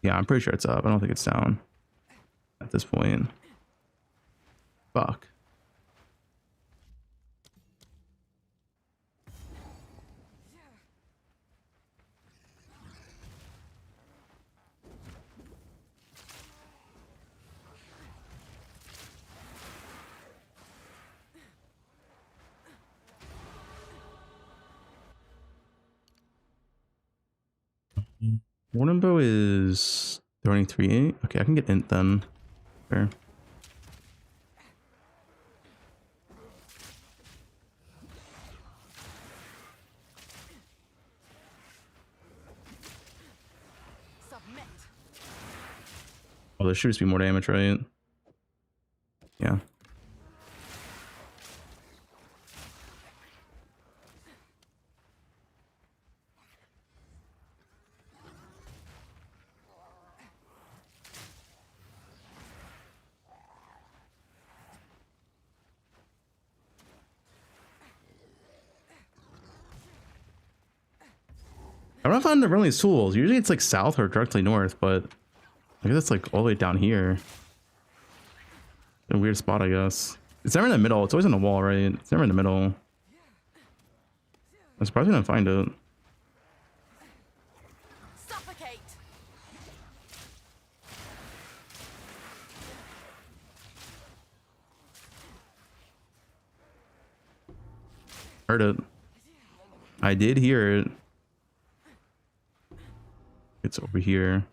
Yeah, I'm pretty sure it's up. I don't think it's down at this point. Fuck. Warden Bow is 33.8. Okay, I can get int then. Fair. Submit. Oh, there should just be more damage, right? Yeah. I don't find the really tools. Usually it's like south or directly north, but I guess it's like all the way down here. A weird spot, I guess. It's never in the middle. It's always on the wall, right? It's never in the middle. I'm surprised we didn't find it. Suffocate. Heard it. I did hear it. It's over here.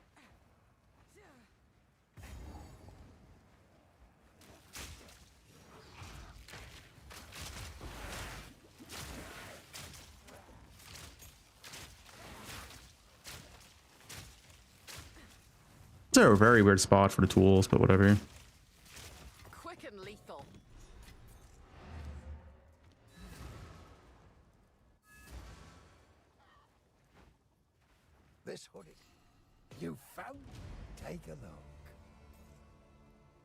It's a very weird spot for the tools, but whatever. Quick and lethal. This hoodie. You found? Take a look.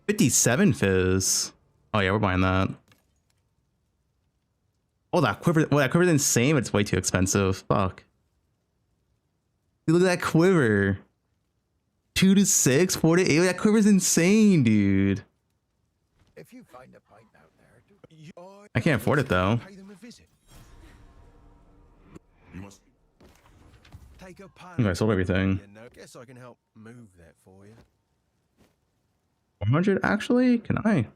57 fizz. Oh yeah, we're buying that. Oh, that quiver. Oh, that quiver's insane, but it's way too expensive. Fuck. Look at that quiver. 2 to 6, 4 to 8. That quiver's insane, dude. If you find a pint out there, I can't afford it though. pay them a visit. You must take a pint. I sold everything. You know, guess I can help move that for you. 400 actually? Can I?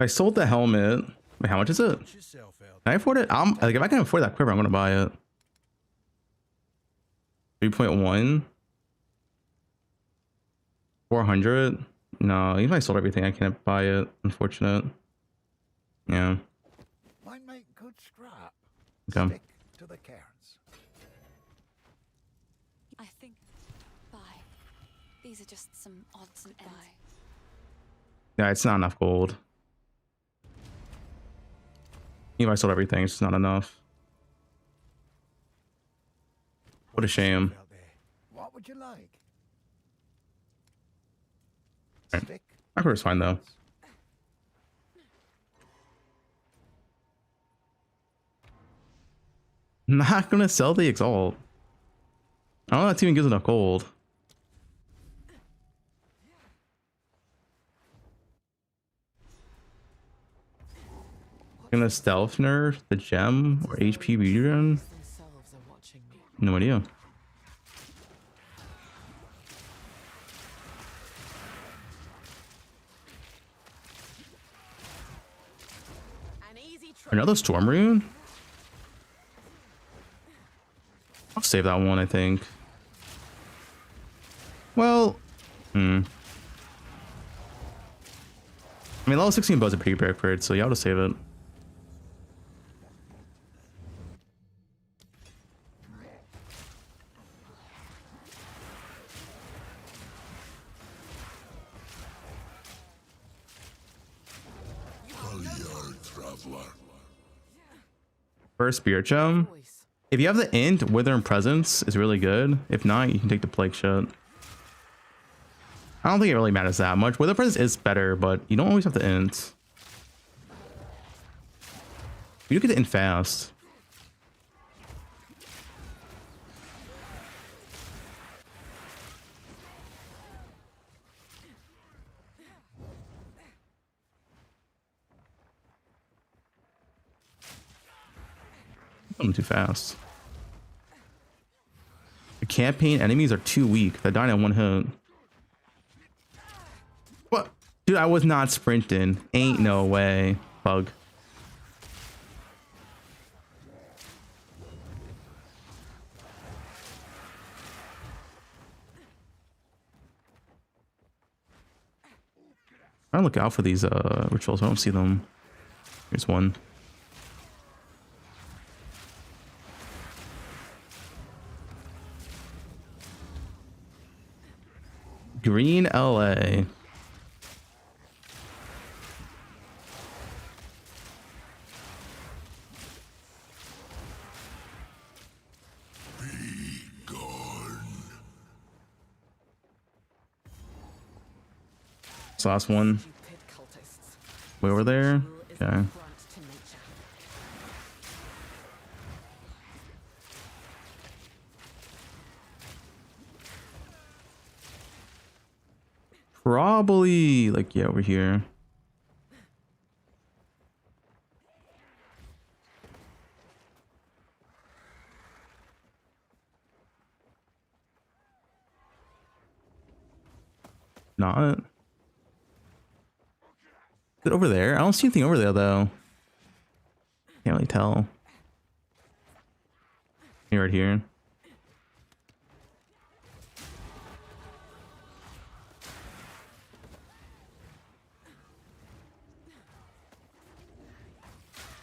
I sold the helmet. Wait, how much is it? Can I afford it? Like, if I can afford that quiver, I'm gonna buy it. 3.1. 400. No, even if I sold everything, I can't buy it. Unfortunate. Yeah. Might make good scrap. Okay. Stick to the cairns. I think. Bye. These are just some odds and ends. Yeah, it's not enough gold. Even if I sold everything, it's just not enough. What a shame. What would you like? Right. My quiver's fine though. Not gonna sell the exalt. I don't know if that even gives enough gold. Gonna stealth nerf the gem or HP regen? No idea. Another storm rune? save that one, I think. Well, I mean, level 16 bow's a pretty rare crit, so yeah, I'll just save it. First Spirit Gem. If you have the Int, Wither, and Presence is really good. If not, you can take the Plague shit. I don't think it really matters that much. Wither Presence is better, but you don't always have the Int. You get the Int fast. I'm too fast. The campaign enemies are too weak. They died in one hit. What? Dude, I was not sprinting. Ain't no way. Bug. I look out for these rituals. I don't see them. Here's one. Green LA. This last one. Way over there. Okay. Probably like, yeah, over here. Not. Is it over there? I don't see anything over there though. Can't really tell. You're right here.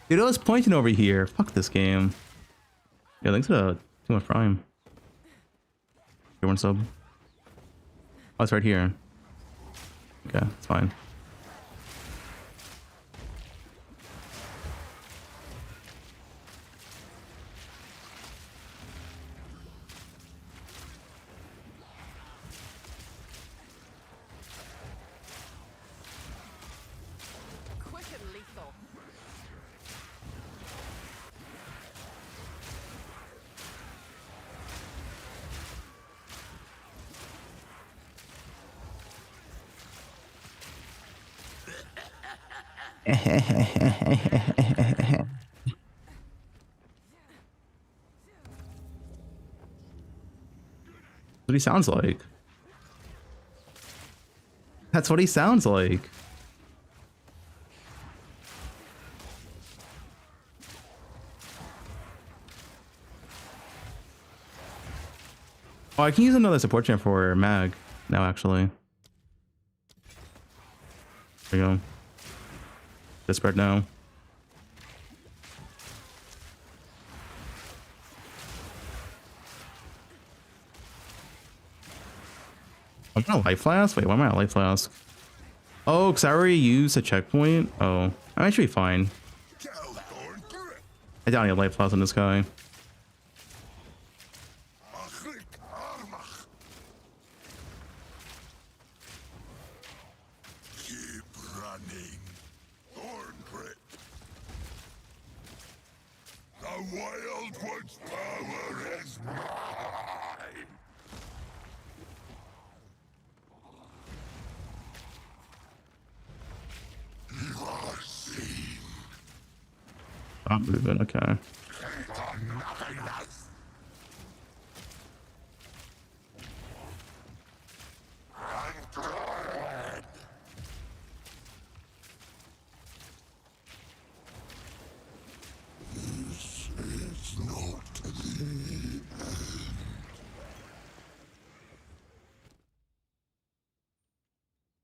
Dude, I was pointing over here. Fuck this game. Yeah, thanks to too much prime. Good one sub. Oh, it's right here. Okay, it's fine. What he sounds like. That's what he sounds like. Oh, I can use another support champ for mag now, actually. There you go. Just spread now. I'm not a life flask? Wait, why am I a life flask? Oh, because I already used a checkpoint? Oh, I'm actually fine. I don't need a life flask on this guy. Stop moving, okay. This is not the end.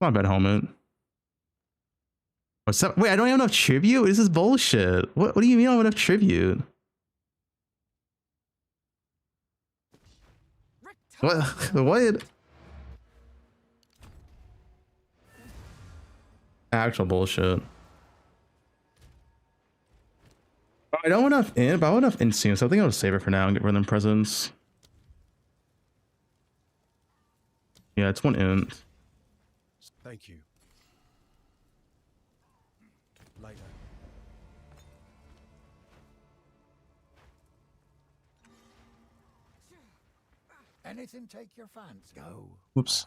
Not a bad helmet. What's up? Wait, I don't have enough tribute? This is bullshit. What do you mean I don't have enough tribute? What? What? Actual bullshit. I don't have enough in, but I want enough instinct, so I think I'll save it for now and get rid of them presents. Yeah, it's one int. Thank you. Later. Anything take your fancy? Go. Whoops.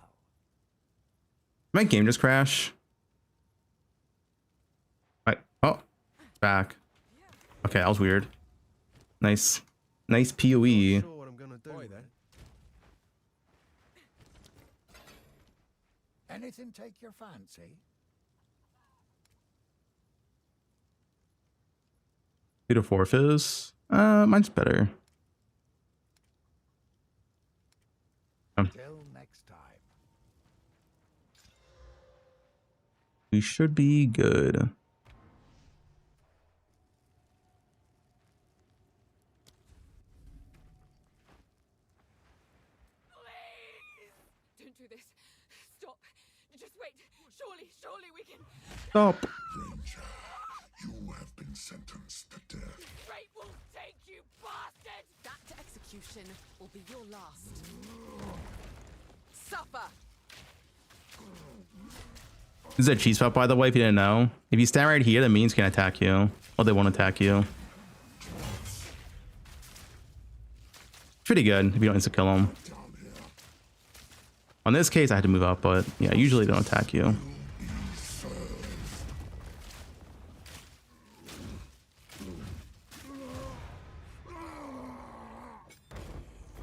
Did my game just crash? Oh, back. Okay, that was weird. Nice. Nice PoE. Sure what I'm gonna do. Boy, then. Anything take your fancy? 2 to 4 fizz. Mine's better. Till next time. We should be good. Don't do this. Stop. Just wait. Surely we can. Stop. Ranger, you have been sentenced to death. Great will take you, bastard! That execution will be your last. Suffer. This is a cheese spot, by the way, if you didn't know. If you stand right here, the minions can attack you. Well, they won't attack you. Pretty good if you don't insta kill them. On this case, I had to move up, but yeah, usually they don't attack you.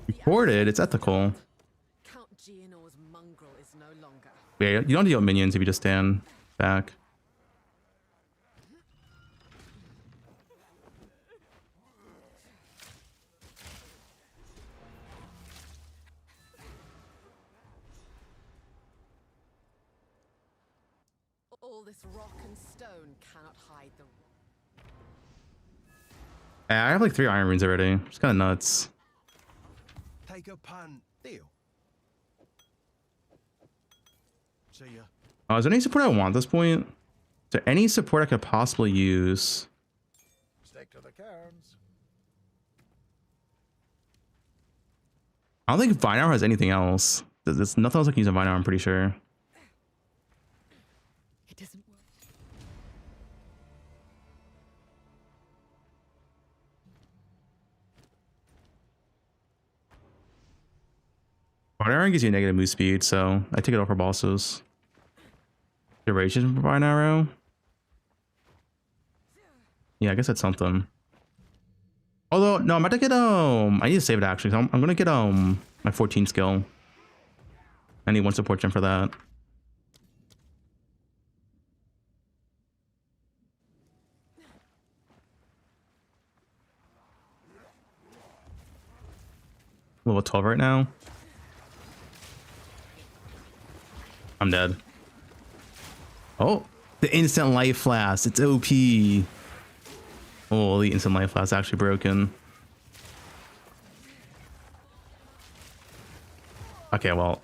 Reported, it's ethical. Count Gianor's mongrel is no longer. Yeah, you don't deal with minions if you just stand back. All this rock and stone cannot hide the. Yeah, I have like 3 iron runes already. It's kind of nuts. Take a punt. Deal. See ya. Oh, is there any support I want at this point? Is there any support I could possibly use? Stick to the cairns. I don't think Vinar has anything else. There's nothing else I can use on Vinar, I'm pretty sure. It doesn't work. Vinar gives you negative move speed, so I take it off for bosses. Duration for Vine Arrow? Yeah, I guess that's something. Although, no, I'm about to get, I need to save it actually. So I'm gonna get, my 14 skill. I need 1 support gem for that. Level 12 right now. I'm dead. Oh, the instant life flask. It's OP. Oh, the instant life flask is actually broken. Okay, well,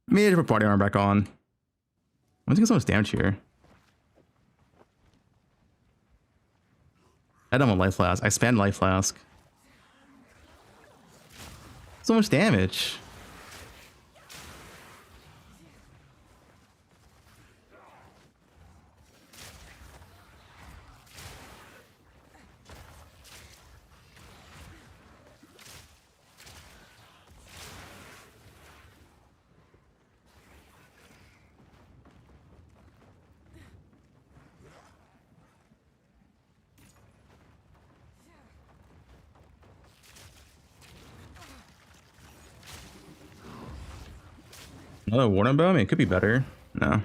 maybe a different party armor back on. I think it's so much damage here. I don't want life flask. I spammed life flask. So much damage. Another warning bow? I mean, it could be better. No.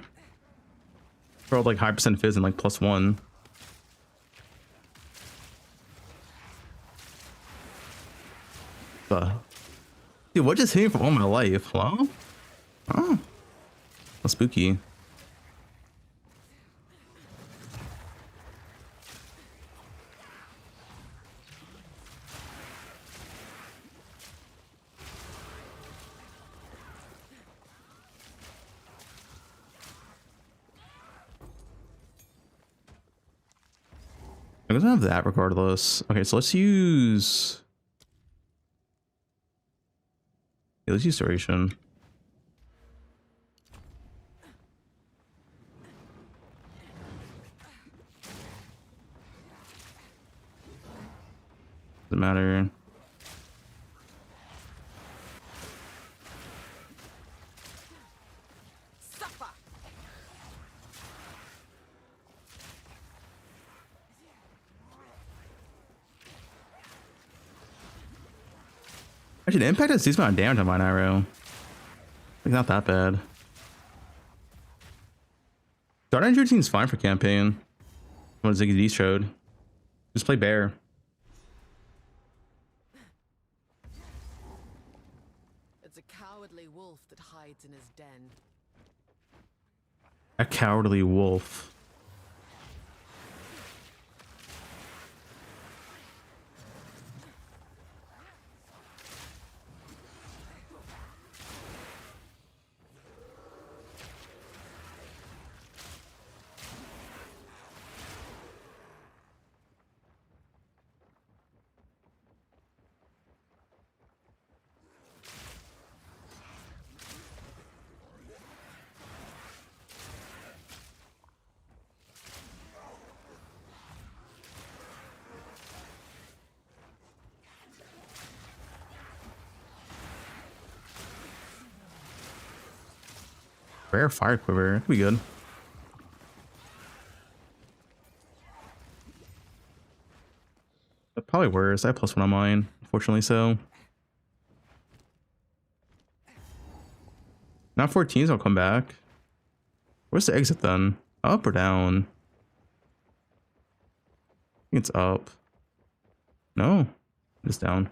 Rolled like high percent fizz and like +1. Dude, what just hit me for all my life? Hello? Oh. How spooky. It doesn't have that regardless. Okay, so let's use... Yeah, let's use duration. Doesn't matter. Actually, the impact has decent amount of damage on mine arrow. Like, not that bad. Dark Druid seems fine for campaign. What Ziggy D showed. Just play bear. It's a cowardly wolf that hides in his den. A cowardly wolf. Rare fire quiver. That'd be good. But probably worse. I have +1 on mine, unfortunately so. Not 14s, I'll come back. Where's the exit then? Up or down? I think it's up. No, it's down.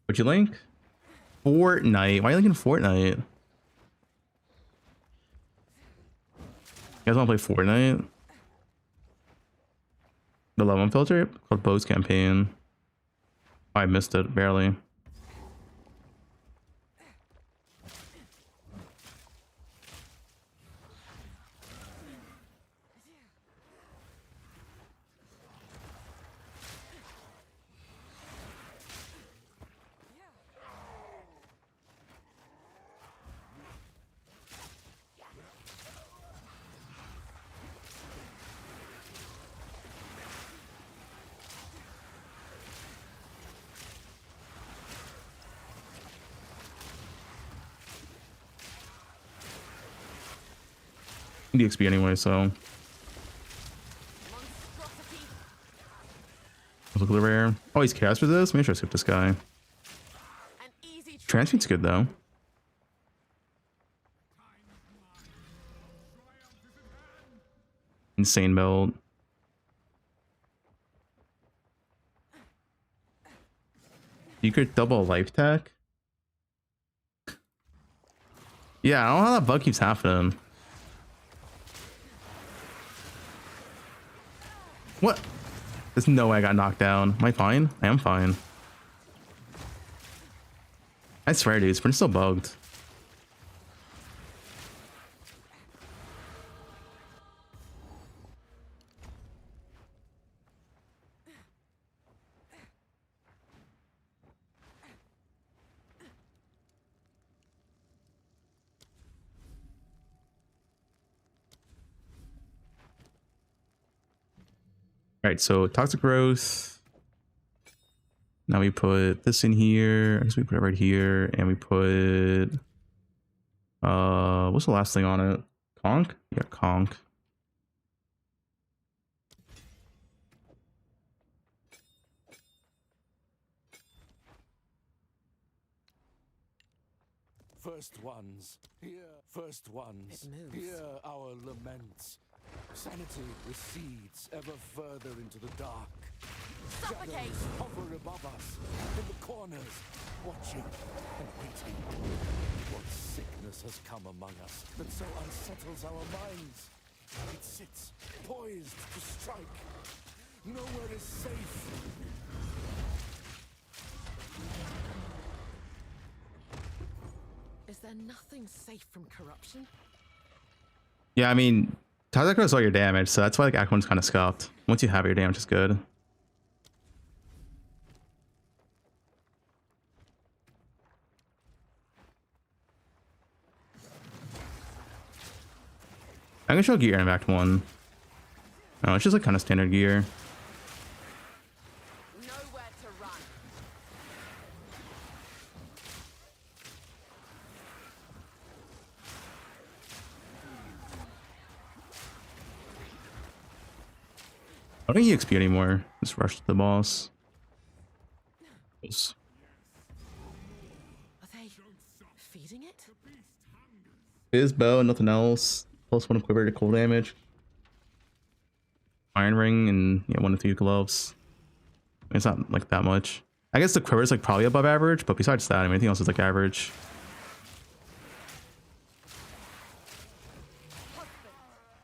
What'd you link? Fortnite. Why are you linking Fortnite? You guys want to play Fortnite? The level filter called Bo's campaign. Oh, I missed it barely. The XP anyway, so look at the rare. Oh, he's chaos resist. Maybe I should skip this guy. Transmute's good though. Insane build. You could double life tech. Yeah, I don't know how that bug keeps happening. What? There's no way I got knocked down. Am I fine? I am fine. I swear, dude, Sprint's still bugged. All right, so toxic growth. Now we put this in here. I guess we put it right here, and we put what's the last thing on it? Conch? Yeah, conch. First ones, hear our laments. Sanity recedes ever further into the dark. Suffocate! Hover above us, in the corners, watching and waiting. What sickness has come among us that so unsettles our minds? It sits, poised to strike. Nowhere is safe. Is there nothing safe from corruption? Yeah, I mean, Tazak knows all your damage, so that's why like Act 1's kind of scuffed. Once you have your damage, is good. I can show gear in Act 1. No, it's just like kind of standard gear. Nowhere to run. I don't think EXP anymore. Just rush to the boss. Yes. Are they feeding it? Fizz bow and nothing else. Plus 1 quiver to cold damage. Iron ring and yeah, 1 to 3 gloves. It's not like that much. I guess the quiver is like probably above average, but besides that, I mean, anything else is like average.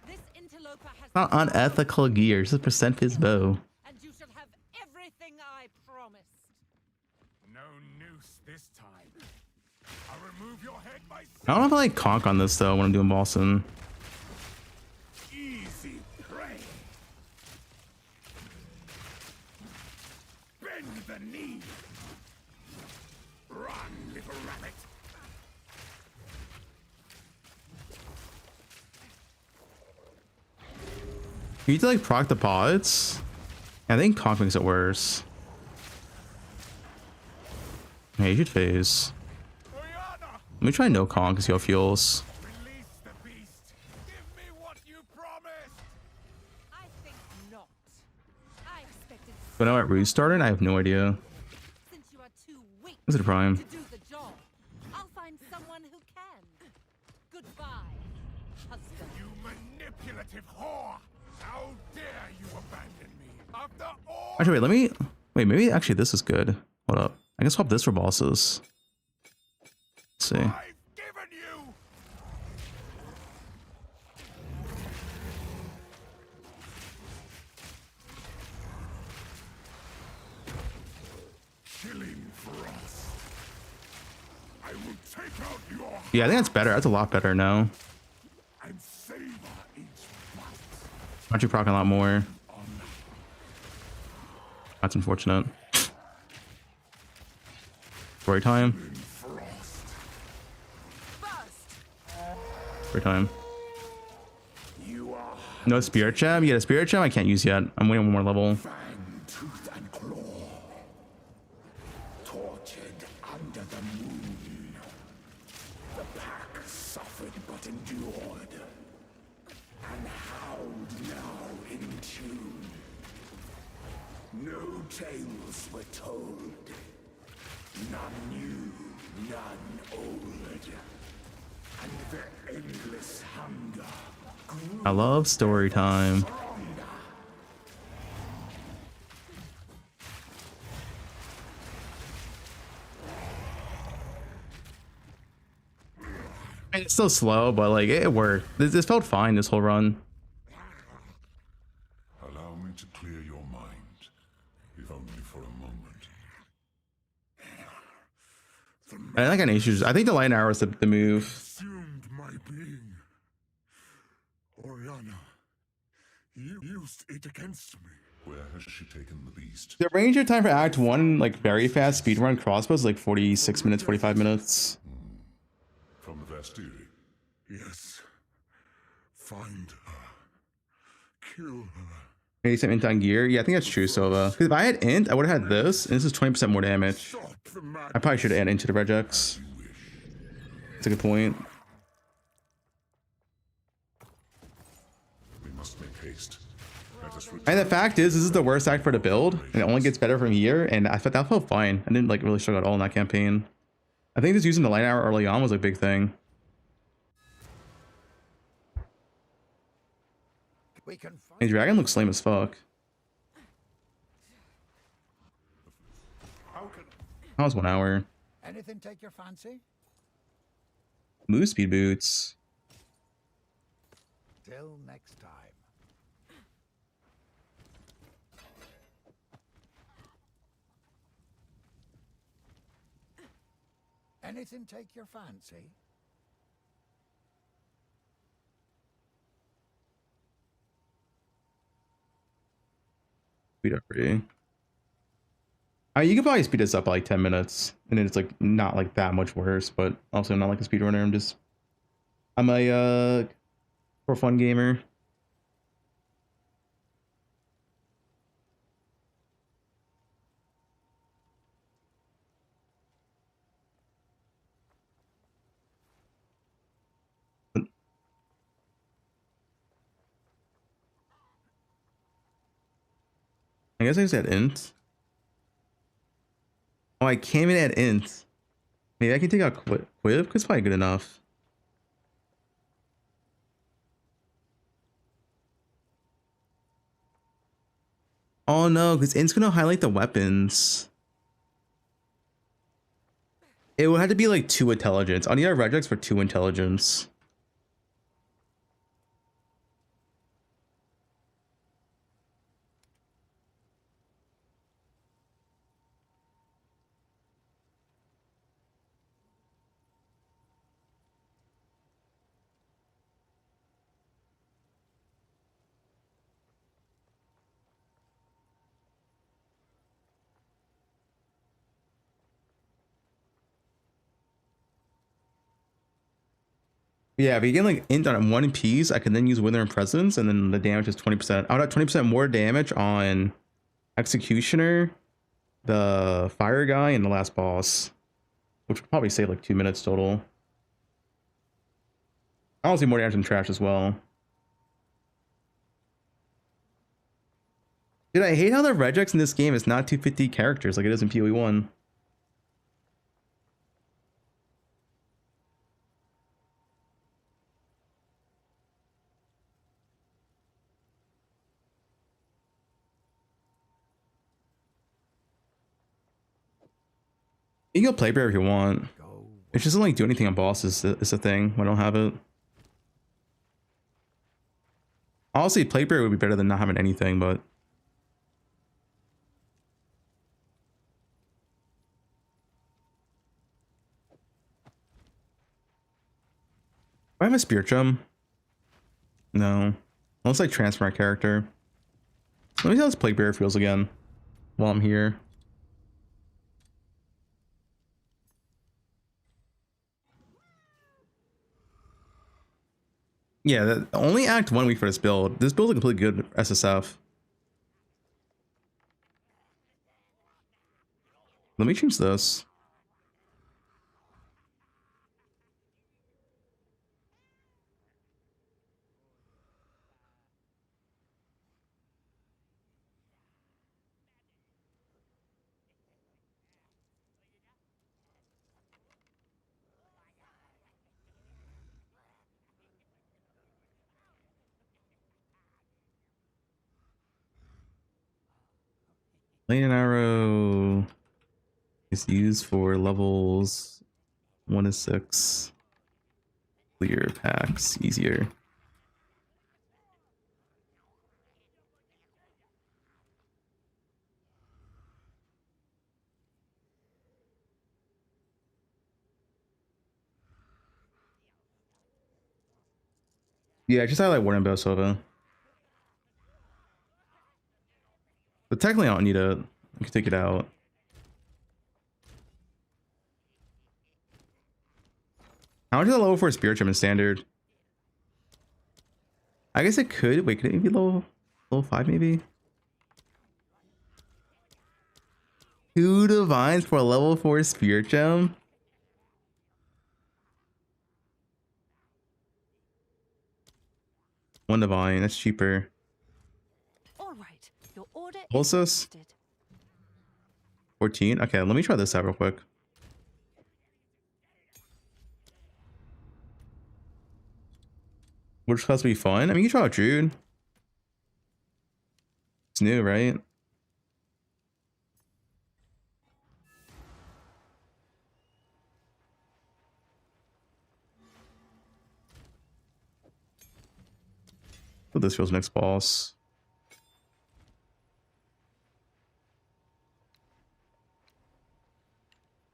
This interloper has Not unethical gear, it's just percent Fizz bow. and you shall have everything I promised. No noose this time. I'll remove your head myself. I don't know if I like conk on this though when I'm doing Boston. Easy prey. Bend the knee. Run, little rabbit. You need to like proc the pods. I think conk makes it worse. Yeah, you should phase. Let me try no conk because he'll fuels. I think not. I expected But now at restarting, I have no idea. since you are too weak Is it a prime? to do the job. I'll find someone who can. Goodbye, husband. You manipulative whore. How dare you abandon me? After all. Actually, wait, let me... Wait, maybe actually this is good. Hold up. I can swap this for bosses. Let's see. Killing frost. I will take out your Yeah, I think that's better. That's a lot better now. and savor each bite. Aren't you proccing a lot more? That's unfortunate. Story time. Story time. No spirit gem? Yeah, the spirit gem I can't use yet. I'm waiting 1 more level. Tooth and claw. Tortured under the moon. The pack suffered but endured. And howled now in tune. No tales were told. None new, none old. And their endless hunger grew I love story time. It's still slow, but like it worked. This felt fine this whole run. Allow me to clear your mind, if only for a moment. I don't got any issues. I think the light arrow is the move. Consumed my being. Oriana, you used it against me. Where has she taken the beast? The ranger time for Act 1, like very fast speedrun crossbows, is like 46 minutes, 45 minutes. From the Vastiri? Yes. Find her. Kill her. Maybe some int on gear. Yeah, I think that's true, Sova. Because if I had int, I would have had this, and this is 20% more damage. I probably should have added into the regex. That's a good point. We must make haste. Let us And the fact is, this is the worst act for the build, and it only gets better from here, and I thought that felt fine. I didn't like really struggle at all in that campaign. I think just using the light arrow early on was a big thing. We can Hey, Dragon looks lame as fuck. That was 1 hour. Anything take your fancy? Move speed boots. Till next time. Anything take your fancy? Speed up pretty. You could probably speed this up by like 10 minutes, and then it's like not like that much worse, but also not like a speedrunner. I'm a for fun gamer. I guess I just add int. Oh, I can't even add int. Maybe I can take out quib. It's probably good enough. Oh no, because int's gonna highlight the weapons. It would have to be like 2 intelligence. I need our regex for 2 intelligence. Yeah, if you get like int on 1 piece, I can then use Wither and Presence, and then the damage is 20%. I would have 20% more damage on Executioner, the Fire Guy, and the last boss, which would probably save like 2 minutes total. I also see more damage than Trash as well. Dude, I hate how the regex in this game is not 250 characters like it is in PoE 1. You can go Play Bear if you want. It just doesn't like do anything on bosses. Is the thing. I don't have it. Honestly, Play Bear would be better than not having anything, but do I have a Spirit Gem? No. Unless I transfer my character. Let me see how this Plague Bear feels again while I'm here. Yeah, only act 1 week for this build. This build is a completely good SSF. Let me change this. Lane and Arrow is used for levels 1 to 6. Clear packs easier. Yeah, just highlight Warden Bosova. But technically I don't need it. I can take it out. How much is the level 4 Spirit Gem in standard? I guess it could. Wait, could it be level 5 maybe? 2 divines for a level 4 Spirit Gem? One divine, that's cheaper. All right, your order What's this? 14? Okay, let me try this out real quick. Which class would be fun? I mean, you can try out Druid. It's new, right? So this feels next boss.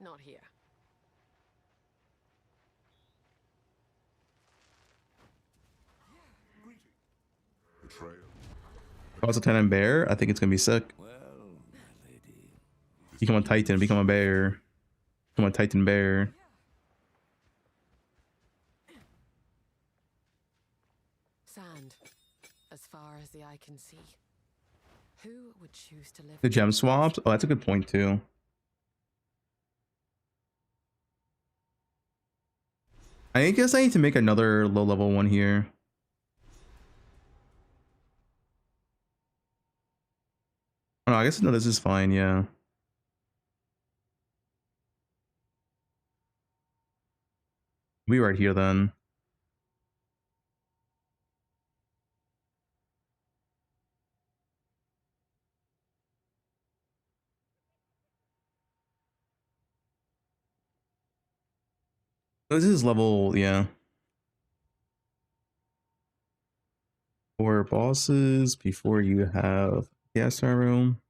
Not here. Boss a 10 and bear. I think it's gonna be sick. Become a titan. Become a bear. Become a titan bear. Sand, as far as the eye can see. Who would choose to live? The gem swaps. Oh, that's a good point too. I guess I need to make another low level one here. Oh, I guess no, this is fine, yeah. Be right here then. This is level, yeah. 4 bosses before you have gas room.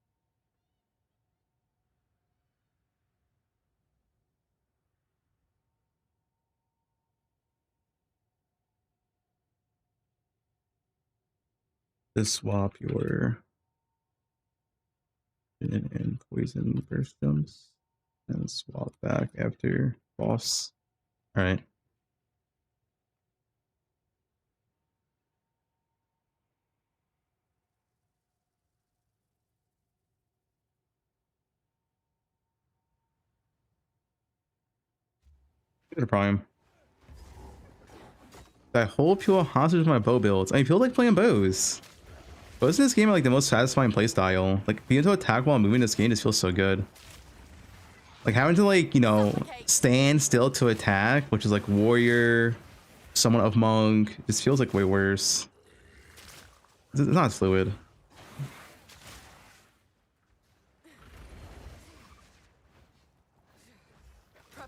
Just swap your and poison burst jumps and swap back after boss. All right. Good prime. I hold pure hostage with my bow builds. I feel like playing bows. Bows in this game are like the most satisfying playstyle. Like being able to attack while moving this game just feels so good. Like having to like, you know, stand still to attack, which is like warrior, someone of monk, just feels like way worse. It's not as fluid.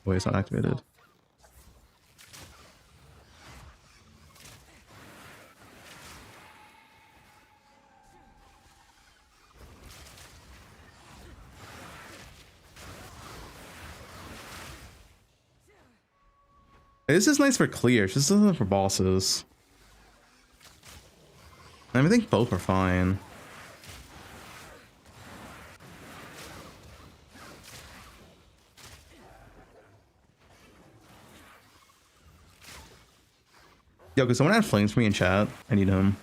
Wait, it's not activated. This is nice for clears, this isn't for bosses. I think both are fine. Yo, could someone add flames for me in chat? I need him.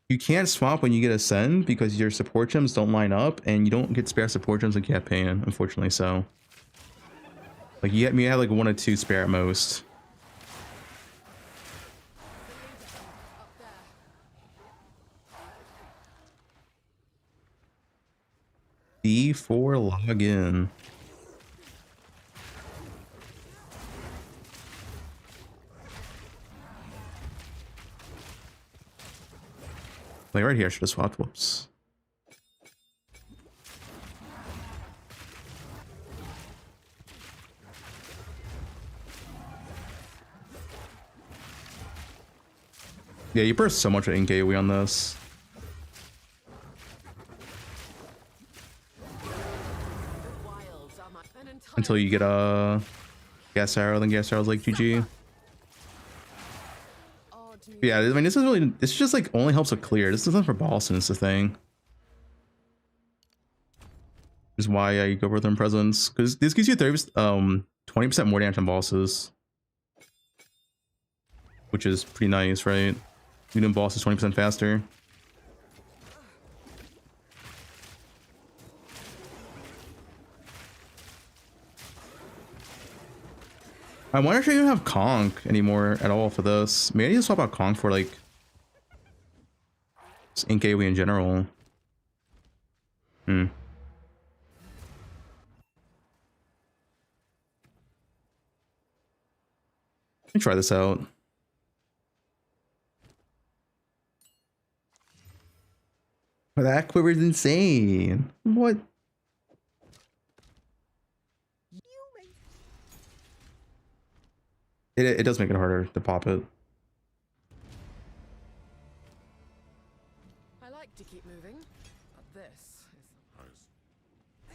You can't swap when you get Ascend because your support gems don't line up and you don't get spare support gems in campaign, unfortunately so. Like you have like 1 or 2 spare at most. D4 login. Like right here, I should have swapped. Whoops. Yeah, you burst so much with Endgame on this. Until you get a gas arrow, then gas arrow's like GG. Yeah, I mean, this is just like only helps with clear. This isn't for boss, and it's the thing. This is why I go for them presence, because this gives you 20% more damage on bosses, which is pretty nice, right? You do bosses 20% faster. I wonder if I don't have Conk anymore at all for this. Maybe I need to swap out Conk for like Ink AoE in general. Let me try this out. But that quiver's insane. What? It does make it harder to pop it. I like to keep moving, but this is...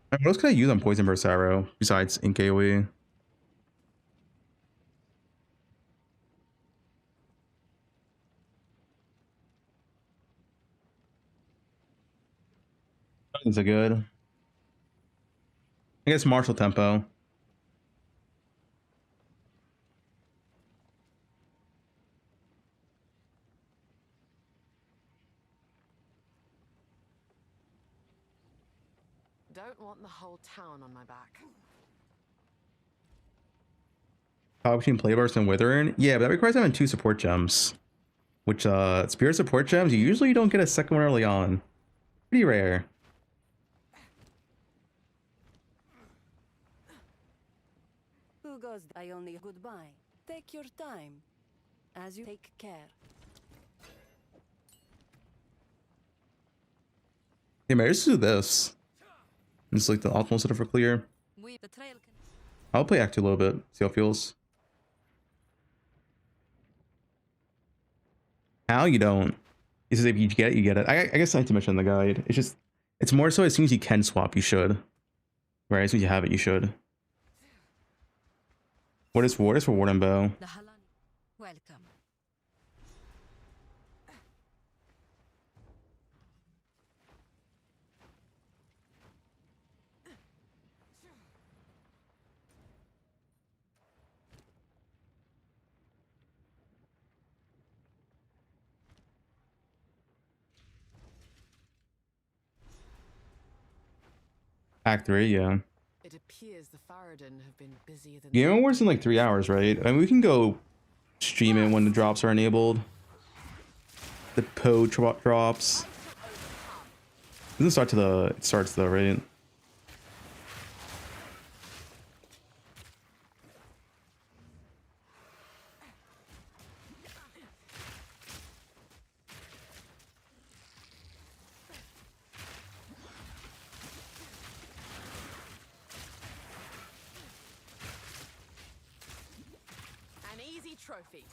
What else can I use on Poisonburst Arrow besides Ink AoE? Is it good? I guess martial tempo. Don't want the whole town on my back. Between Playburst and Withering? Yeah, but that requires having 2 support gems. Which, Spirit support gems, you usually don't get a second one early on. Pretty rare. Who goes? I only goodbye. Take your time. As you take care. Yeah, maybe just do this. It's like the optimal setup for clear. I'll play Act 2 a little bit, see how it feels. How you don't? He says if you get it, you get it. I guess I have to mention in the guide. It's just, it's more so as soon as you can swap, you should. Right, as soon as you have it, you should. What is for Warden Bow? Welcome. Act 3, yeah. It appears the Faradin have been busier than... Game Awards in like 3 hours, right? I mean, we can go stream it when the drops are enabled. The Poe drops. It doesn't start to the... It starts though, right? An easy trophy.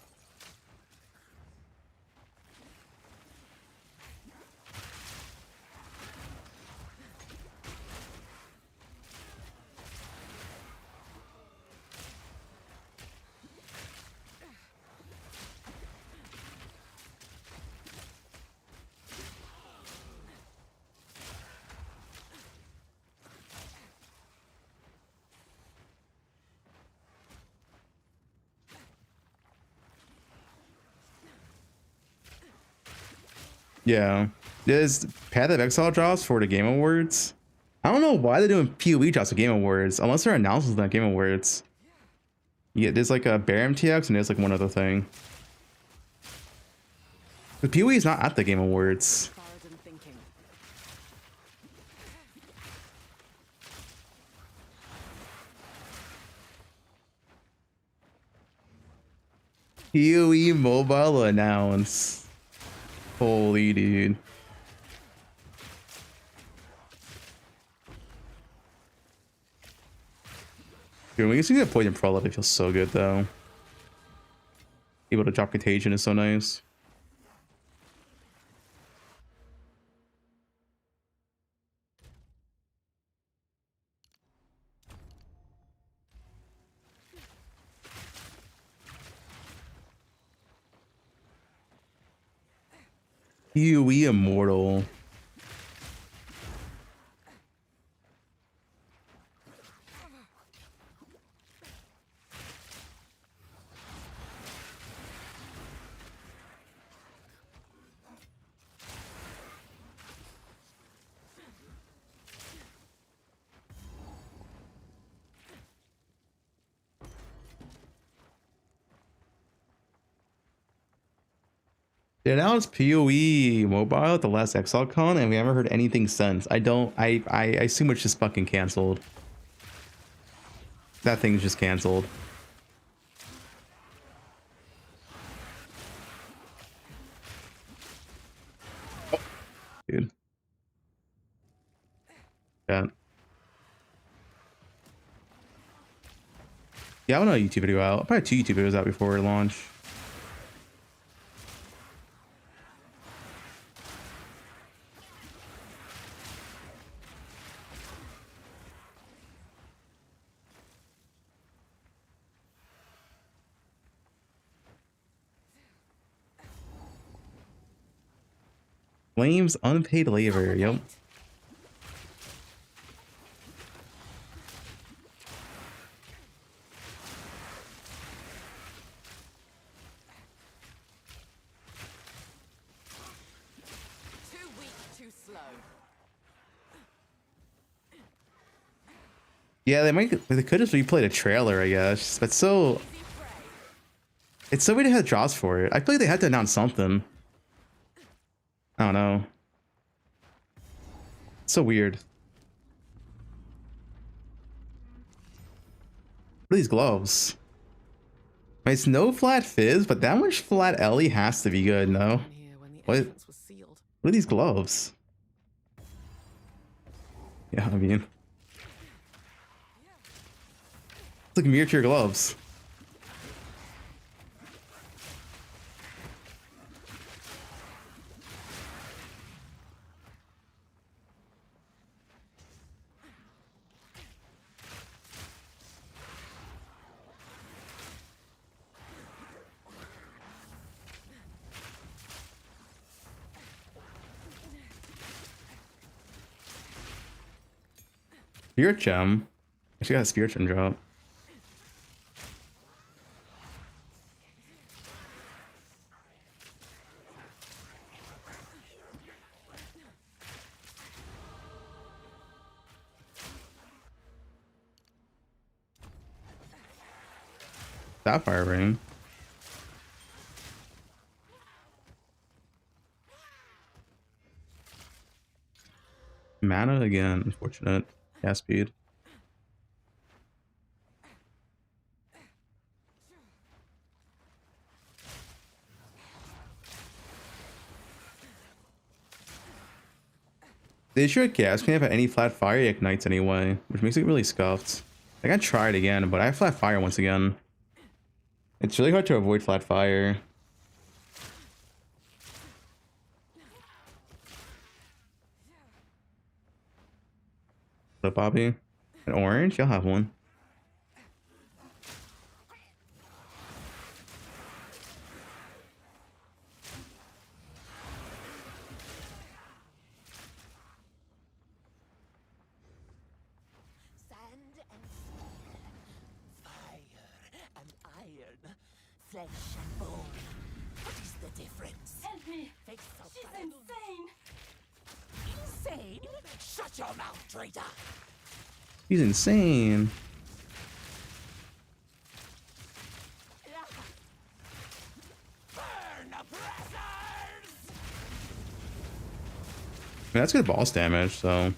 Yeah. There's Path of Exile drops for the Game Awards. I don't know why they're doing PoE drops for Game Awards, unless they're announcements on Game Awards. Yeah, there's like a Bear MTX and there's like one other thing. But PoE is not at the Game Awards. PoE mobile announce. Holy dude. Dude, when you see that Poison Prolog, it feels so good though. Able to drop Contagion is so nice. PoE Immortal. They announced PoE mobile at the last ExileCon and we haven't heard anything since. I assume it's just fucking canceled. That thing's just canceled. Yeah. Yeah, I want a YouTube video out. Probably 2 YouTube videos out before we launch. Flames unpaid labor. Yep. Too weak, too slow. Yeah, they could just replayed a trailer, I guess. But so it's so weird to have draws for it. I feel like they had to announce something. I don't know. It's so weird. What are these gloves? I mean, it's no flat fizz, but that much flat Ellie has to be good, no? What are these gloves? Yeah, I mean, it's like miniature gloves. Spirit gem. Actually got a spirit gem drop. Sapphire ring. Mana again, unfortunate. Gas speed. The issue with gas can't have any flat fire ignites anyway, which makes it really scuffed. I gotta try it again, but I have flat fire once again. It's really hard to avoid flat fire. So Bobby, an orange? You'll have one. Flesh and bone. What is the difference? Help me! Fix She's insane! Insane? Shut your mouth, traitor! He's insane. Burn, oppressors! I mean, that's good boss damage, so.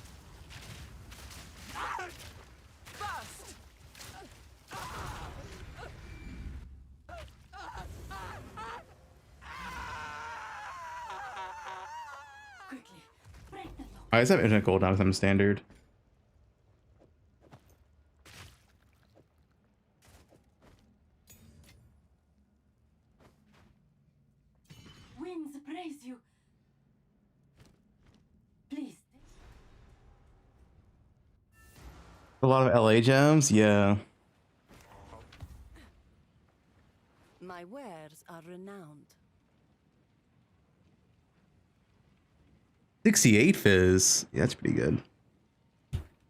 I just have infinite cooldown because I'm standard. Winds praise you. Please. A lot of LA gems, yeah. My wares are renowned. 68 fizz. Yeah, that's pretty good.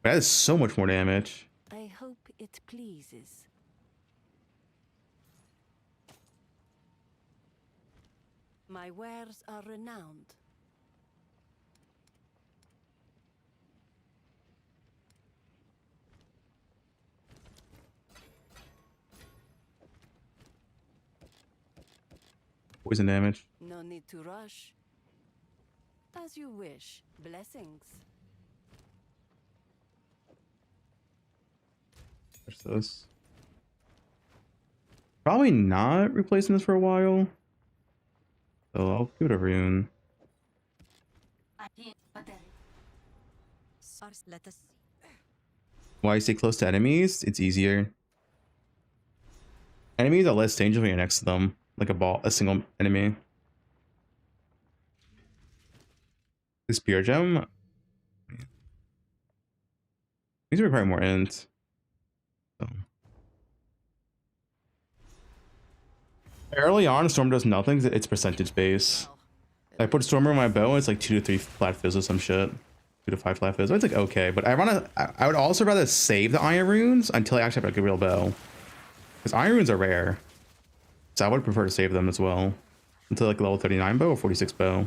That is so much more damage. I hope it pleases. My wares are renowned. Poison damage. No need to rush. As you wish. Blessings. What's this? Probably not replacing this for a while. So I'll give it a rune. Let us. Why you stay close to enemies? It's easier. Enemies are less dangerous when you're next to them, like a single enemy. The spear gem. These are probably more int. So. Early on, Storm does nothing. It's percentage base. I put Stormer in my bow, and it's like 2 to 3 flat fizz or some shit. 2 to 5 flat fizz. It's like okay, but I would also rather save the iron runes until I actually have like a real bow, because iron runes are rare. So I would prefer to save them as well until like level 39 bow or 46 bow.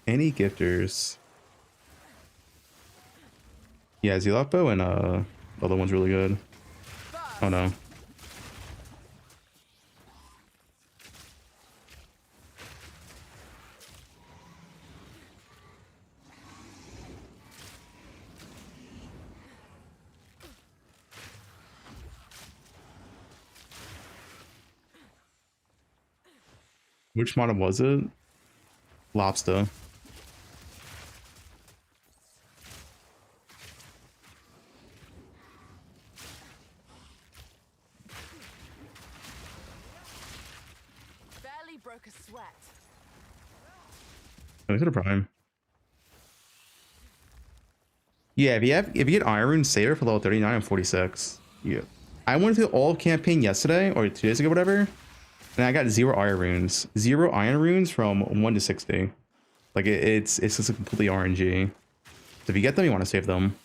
Any gifters? Yeah, Zealot bow and the other one's really good. Oh no. Which model was it? Lobster. Barely broke a sweat. Oh, he's at a prime. Yeah, if you get Iron Rune Saber for level 39 and 46. Yeah. I went through all campaign yesterday or 2 days ago, whatever. And I got 0 iron runes. 0 iron runes from 1 to 60. Like it's just completely RNG. So if you get them, you want to save them.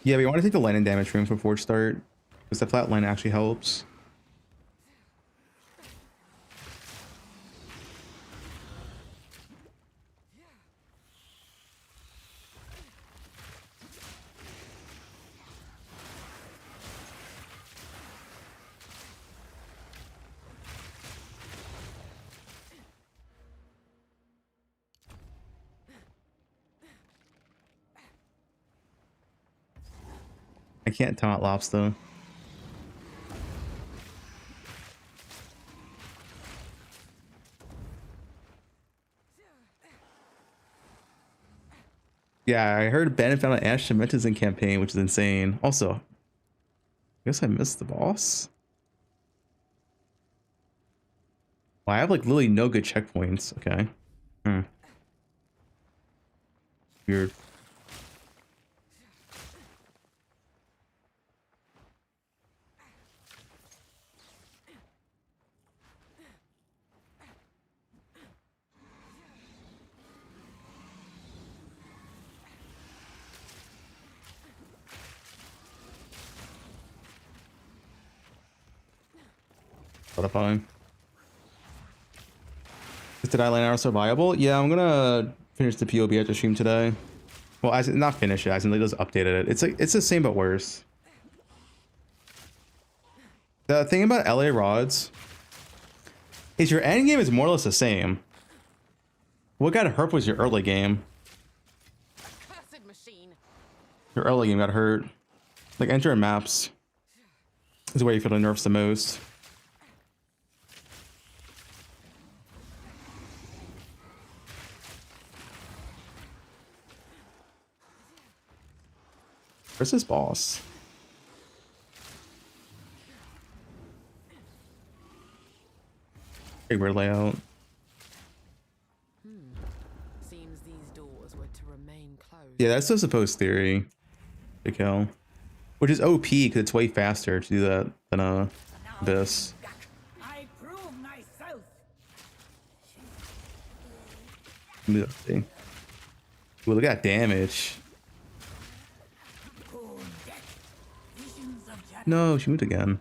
Yeah, we want to take the lightning damage rune for Forge Start, because the flat line actually helps. I can't taunt Lobster. Yeah, I heard Ben found an Ascendancy campaign, which is insane. Also, I guess I missed the boss. Well, I have like literally no good checkpoints. Okay. Weird. Spotify. Is the Island Arrow so viable? Yeah, I'm gonna finish the POB at the stream today. Well, as not finish it, as in they just updated it. It's like it's the same but worse. The thing about LA rods is your end game is more or less the same. What got hurt was your early game. Cursed machine. Your early game got hurt. Like enter maps is where you feel the nerfs the most. Where's this boss? Pretty weird layout. Seems these doors were to remain closed. Yeah, that's the supposed theory. Big hell. Which is OP because it's way faster to do that than Abyss. I prove myself. Ooh, look at that damage. No, she moved again.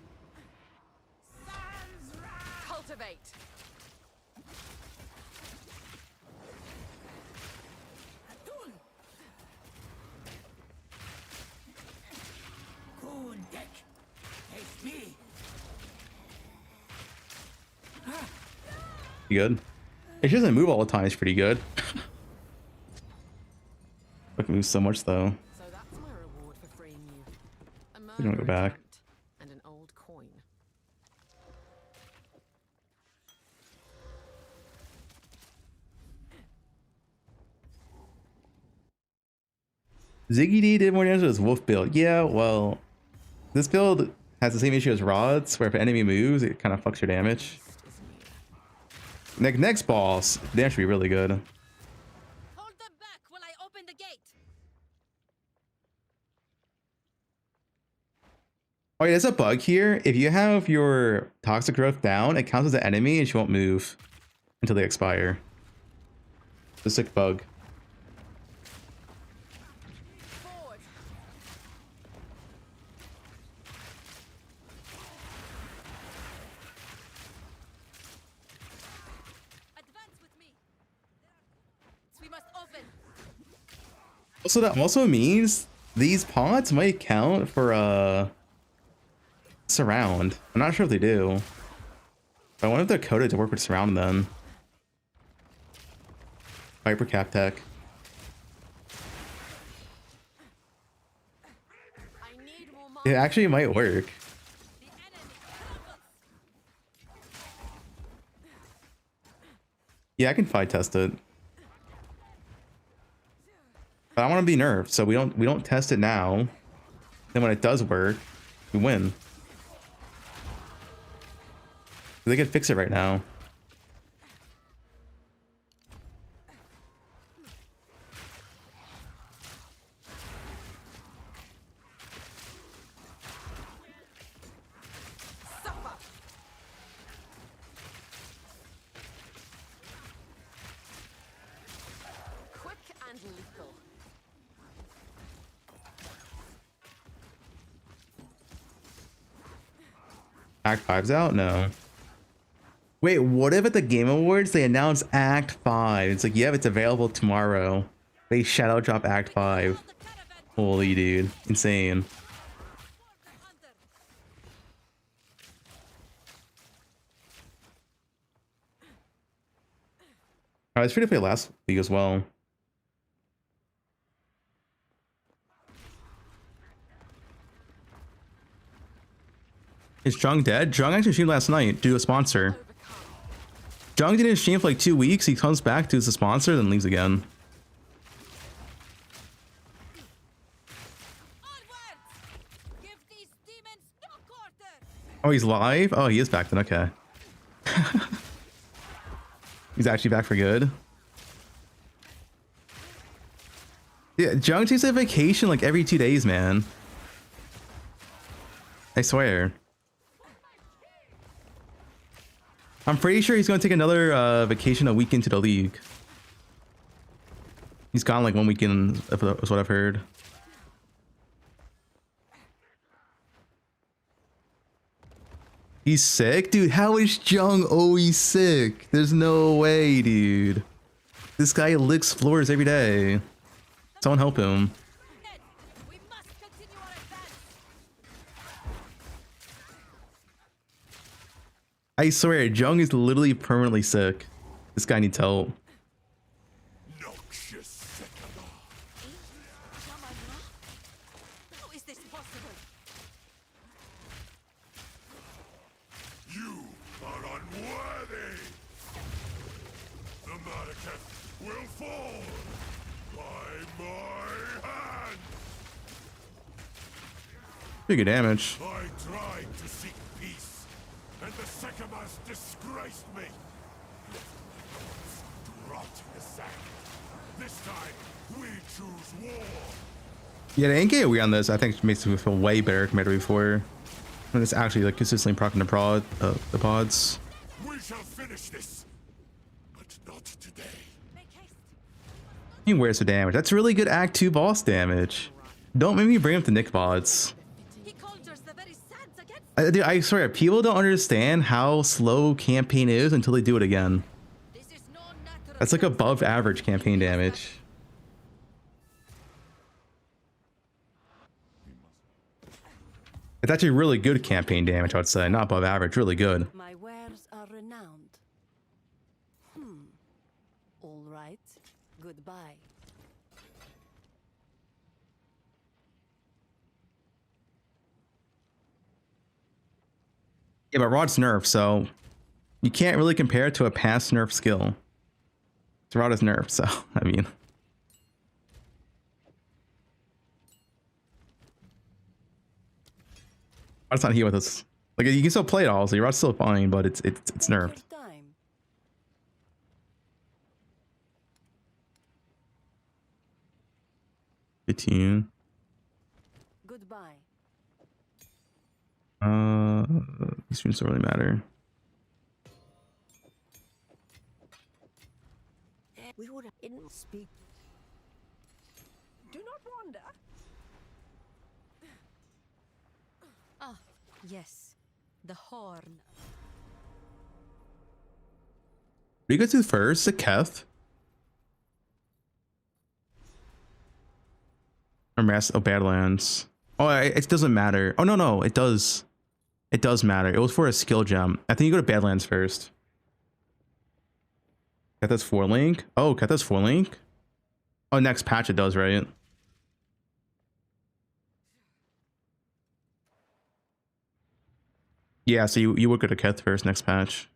Cultivate. Pretty good. It doesn't move all the time. It's pretty good. It moves so much though. So that's my reward for freeing you. A We don't go back. attempt and an old coin. Ziggy D did more damage with his wolf build. Yeah, well, this build has the same issue as rods, where if an enemy moves, it kind of fucks your damage. Next boss, damage should be really good. Hold them back while I open the gate. Oh yeah, there's a bug here. If you have your toxic growth down, it counts as an enemy and she won't move until they expire. It's a sick bug. Also, that also means these pods might count for surround. I'm not sure if they do. But I wonder if they're coded to work with surround then. Viper cap tech. It actually might work. Yeah, I can fight test it. But I want to be nerfed, so we don't test it now. Then when it does work, we win. They could fix it right now. Quick and lethal. Act 5's out? No. Wait, what if at the Game Awards they announce Act 5? It's like, yeah, it's available tomorrow. They shadow drop Act 5. Holy dude. Insane. I was free to play last week as well. Is Jung dead? Jung actually streamed last night due to a sponsor. Jung didn't stream for like 2 weeks. He comes back, does a sponsor, then leaves again. Oh, he's live? Oh, he is back then. Okay. He's actually back for good. Yeah, Jung takes a vacation like every 2 days, man. I swear. I'm pretty sure he's going to take another vacation a week into the league. He's gone like 1 weekend, is what I've heard. He's sick? Dude, how is Jung always sick? There's no way, dude. This guy licks floors every day. Someone help him. I swear, Jung is literally permanently sick. This guy needs help. How is this possible? You are unworthy! The Madaketh will fall by my hand! Pretty good damage. I tried to seek peace, and the Sekemas disgraced me. Rot in the sand. This time, we choose war. Yeah, the Endgame we on this, I think makes me feel way better compared to before. When it's actually like consistently proccing the pods. We shall finish this, but not today. He wears the damage. That's really good Act 2 boss damage. Don't make me bring up the Nick bots. Dude, I swear, people don't understand how slow campaign is until they do it again. That's like above average campaign damage. It's actually really good campaign damage, I would say. Not above average, really good. My wares are renowned. right. Goodbye. Yeah, but Rod's nerf, so you can't really compare it to a past nerf skill. Rod is nerf, so I mean. Rod's not here with us. Like you can still play it all, so your Rod's still fine, but it's nerfed. 15. Goodbye. These streams don't really matter. We would not speak. Do not wander. Ah, yes. The horn. What do you guys do first? The Keth? Or Mass? Oh, Badlands. Oh, it doesn't matter. Oh, no, it does. It does matter. It was for a skill gem. I think you go to Badlands first. Keth's 4 link? Oh, Keth's 4 link? Oh, next patch it does, right? Yeah, so you would go to Keth first next patch.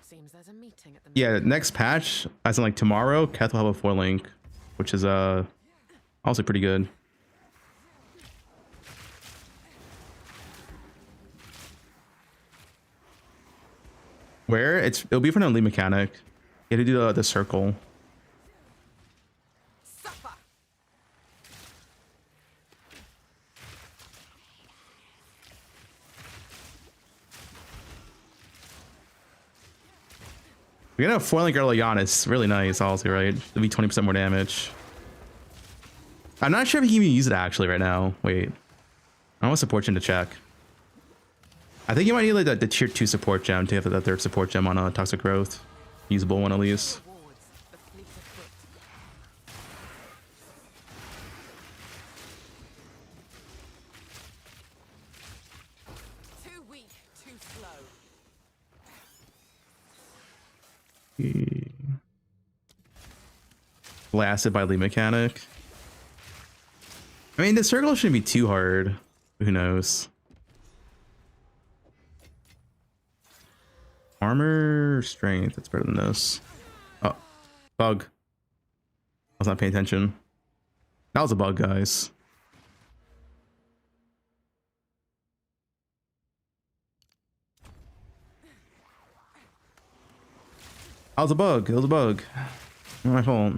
Seems there's a meeting at the Yeah, next patch, as in like tomorrow, Keth will have a 4 link, which is also pretty good. Where it'll be for an elite mechanic. You have to do the circle. We're gonna have 4 link early on. It's really nice, also, right? It'll be 20% more damage. I'm not sure if he can even use it actually right now. Wait, I want support gem to check. I think you might need like the tier 2 support gem to have the 3rd support gem on a toxic growth. Usable one at least. Too weak, too slow. Blasted by lead mechanic. I mean, the circle shouldn't be too hard. Who knows? Armor, strength. That's better than this. Oh, bug. I was not paying attention. That was a bug, guys. That was a bug. It was a bug. Not my fault.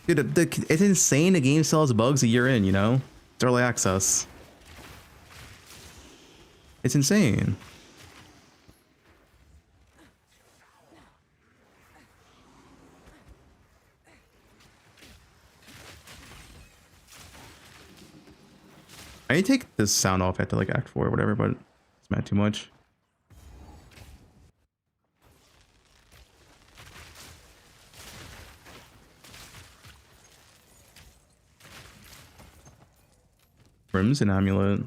Dude, it's insane the game still has bugs a year in, you know? It's early access. It's insane. I need to take this sound off after like Act 4 or whatever, but it's not too much. Crimson Amulet.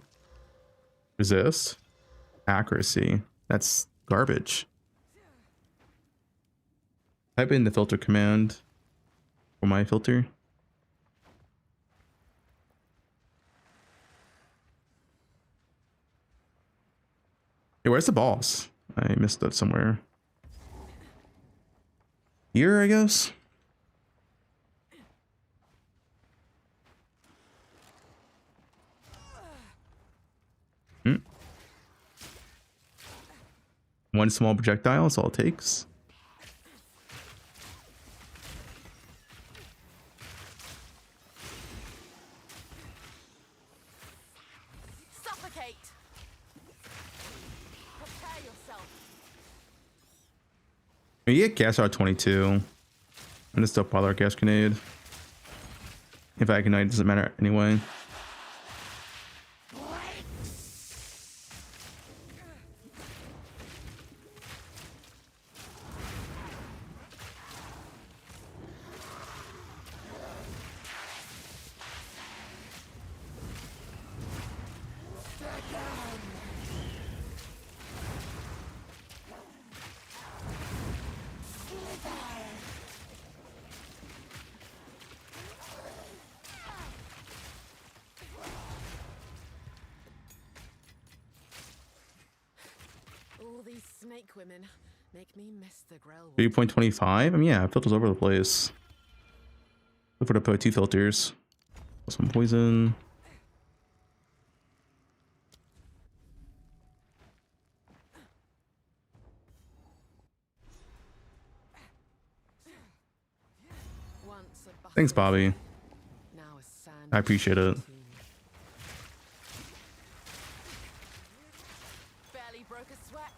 Resist. Accuracy. That's garbage. Type in the filter command for my filter. Hey, where's the boss? I missed that somewhere. Here, I guess. One small projectile, that's all it takes. Suffocate. Prepare yourself. You get gas out 22. I'm gonna still pile our gas grenade. If I ignite, it doesn't matter anyway. these snake women make me miss the Grell. 3.25. I mean, yeah, filters over the place. Look for the put 2 filters. Some poison. Thanks, Bobby. I appreciate it. Barely broke a sweat.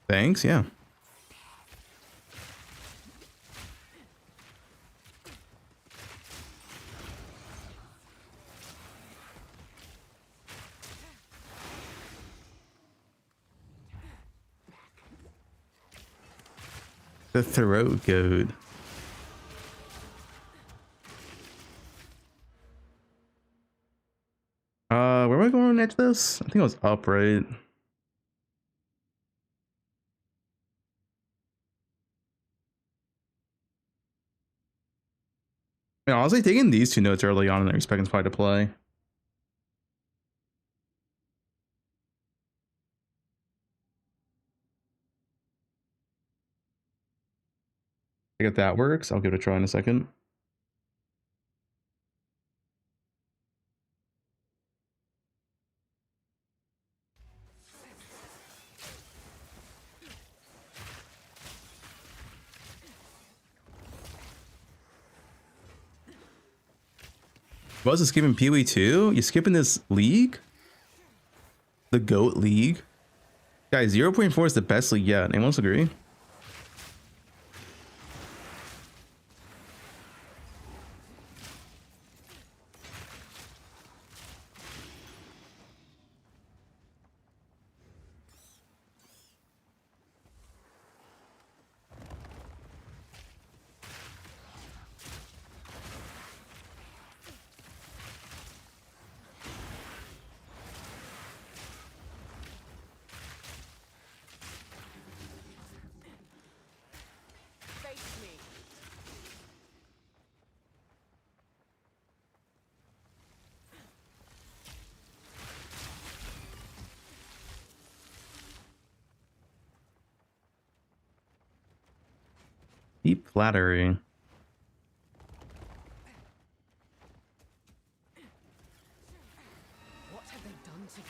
Thanks, yeah. The throat goat. Where am I going next this? I think I was up, right? I mean, honestly, taking these 2 notes early on in the expecting spy to play. If that works, I'll give it a try in a second. Was it skipping Pee-wee too? You skipping this league? The GOAT League? Guys, 0.4 is the best league yet. Anyone else agree? Deep flattery. What have they done to you?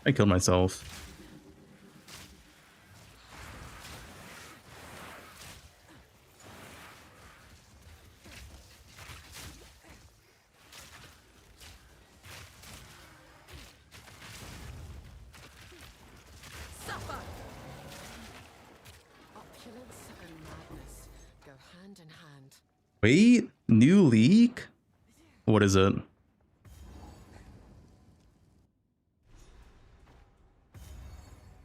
I killed myself. Suffer! Opulence and madness go hand in hand. Wait, new league? What is it?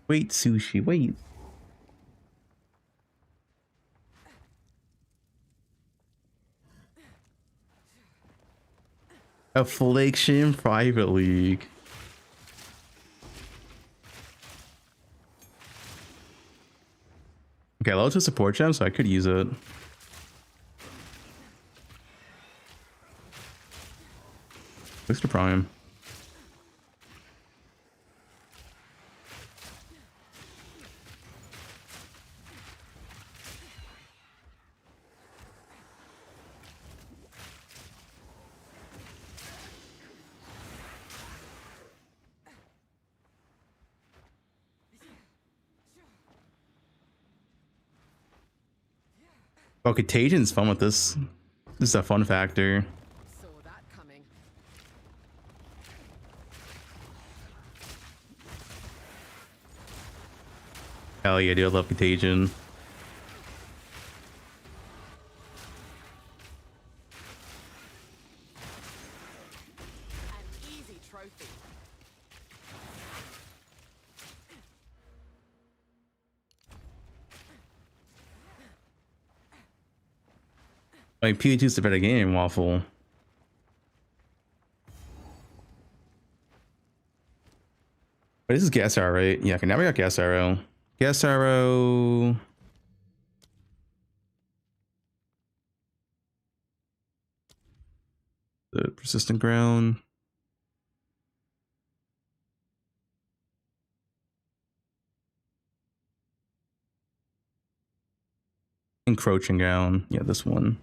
Wait, sushi, wait. Affliction Private League. Okay, I love to support gem, so I could use it. Mr. Prime. Oh, Contagion's fun with this. This is a fun factor. Saw that coming. Hell yeah, dude, I love Contagion. An easy trophy. I mean, PvP is the better game, Waffle. But this is gas arrow, right? Yeah, okay, now we got gas arrow. Gas arrow. The persistent ground. Encroaching ground. Yeah, this one.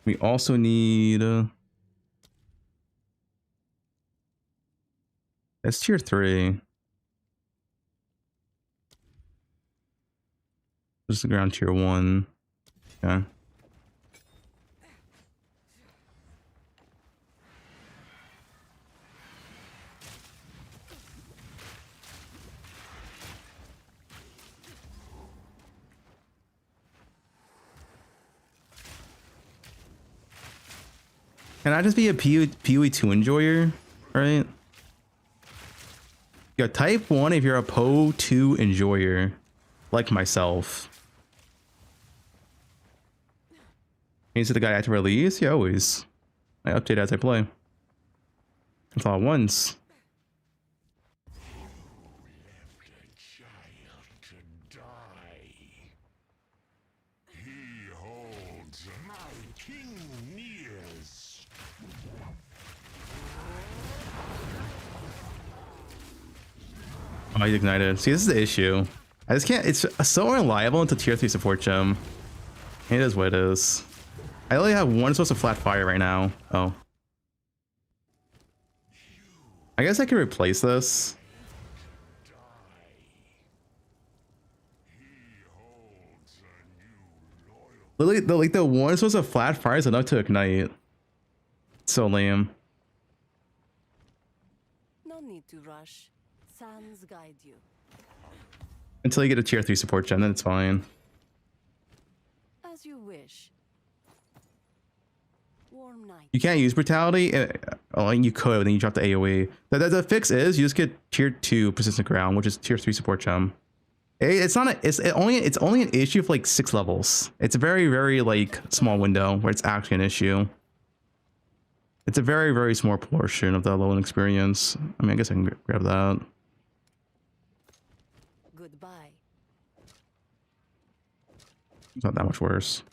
We also need that's tier 3. This is the ground tier 1. Okay. Can I just be a PoE 2 enjoyer, right? Yo, type 1 if you're a PoE 2 enjoyer, like myself. Is it the guy I have to release? Yeah, always. I update as I play. It's all at once. Oh, he's ignited. See, this is the issue. I just can't. It's so unreliable into tier 3 support gem. It is what it is. I only have one source of flat fire right now. Oh. I guess I can replace this. Literally, the one source of flat fire is enough to ignite. So lame. No need to rush. Sands guide you. Until you get a tier 3 support gem, then it's fine. As you wish. Warm night. You can't use brutality. Oh, you could, but then you drop the AoE. The fix is you just get tier 2 persistent ground, which is tier 3 support gem. It's not a, it's only an issue for like 6 levels. It's a very like small window where it's actually an issue. It's a very small portion of the low experience. I mean, I guess I can grab that. Goodbye. It's not that much worse.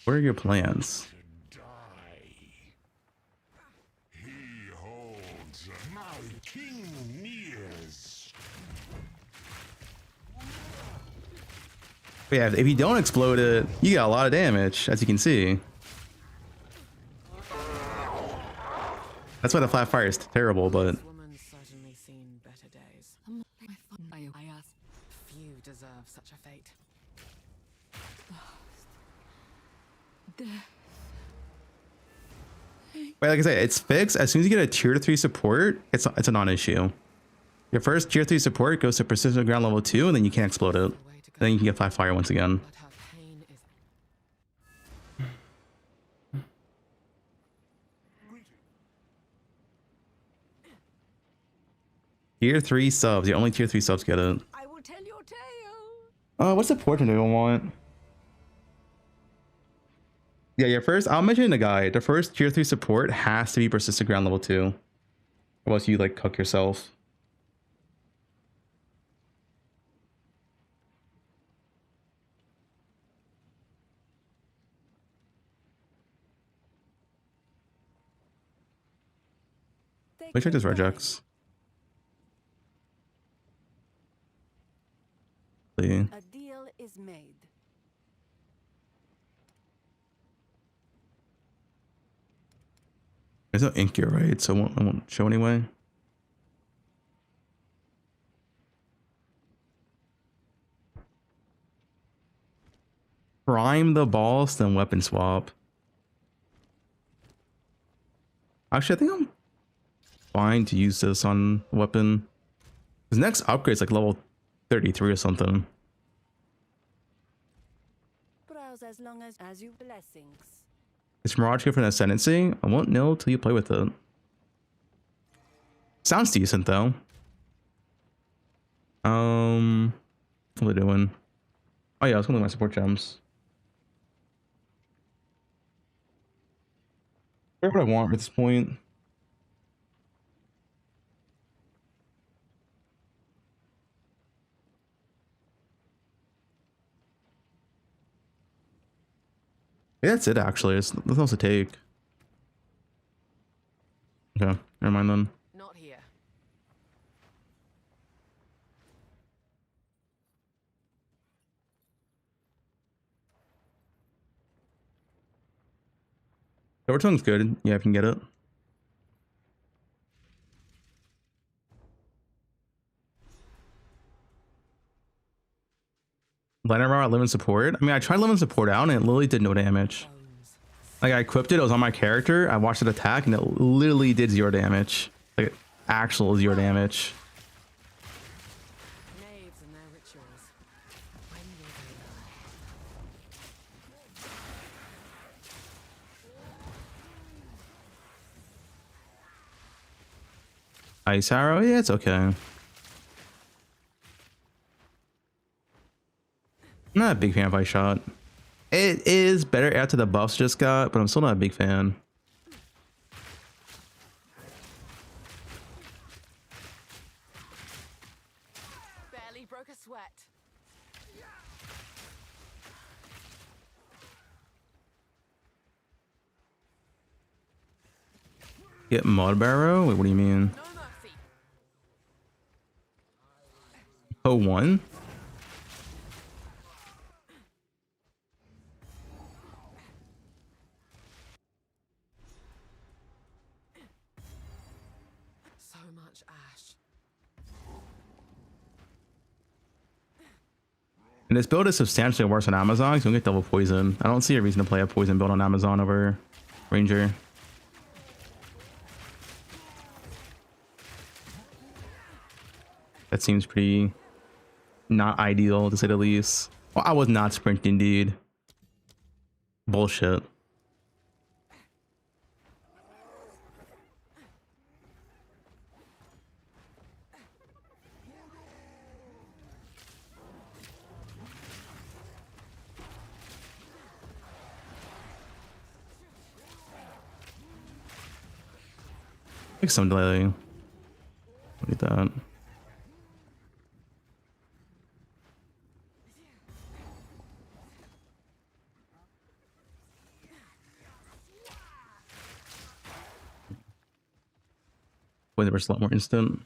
What are your plans? But yeah, if you don't explode it, you got a lot of damage, as you can see. That's why the flat fire is terrible, but Woman's certainly seen better days. I asked. Few deserve such a fate. but like I said, it's fixed. As soon as you get a tier 3 support, it's a non-issue. Your first tier 3 support goes to persistent ground level 2, and then you can't explode it. Then you can get flat fire once again. Tier 3 subs. The only tier 3 subs get it. I will tell your tale. What's the portion do you want? Yeah, your first. I'll mention in the guide. The first tier 3 support has to be persistent ground level 2, or else you like cook yourself. Make sure this regex. A deal is made. There's no ink here, right? So I won't show anyway. Prime the balls, then weapon swap. Actually, I think I'm fine to use this on weapon. His next upgrade is like level 33 or something. Browse as long as you blessings. Is Mirage good for an Ascendancy? I won't know till you play with it. Sounds decent though. What are they doing? Oh yeah, I was gonna look at my support gems. What I want at this point. Yeah, that's it actually. It's nothing else to take. Okay, never mind then. Not here. Overtongue's good. Yeah, I can get it. Lightning Round at limit support. I mean, I tried limit support out and it literally did no damage. Like I equipped it, it was on my character. I watched it attack and it literally did 0 damage. Like actual 0 damage. Knaves and their rituals. When will they lie? Ice arrow, yeah, it's okay. I'm not a big fan of Ice Shot. It is better after the buffs just got, but I'm still not a big fan. Barely broke a sweat. Get Mud Barrow? Wait, what do you mean? Oh, one? So much ash. And this build is substantially worse on Amazon, so you get double poison. I don't see a reason to play a poison build on Amazon over Ranger. That seems pretty not ideal, to say the least. Well, I was not sprinting, dude. Bullshit. Like some delay. Look at that. Poison burst a lot more instant.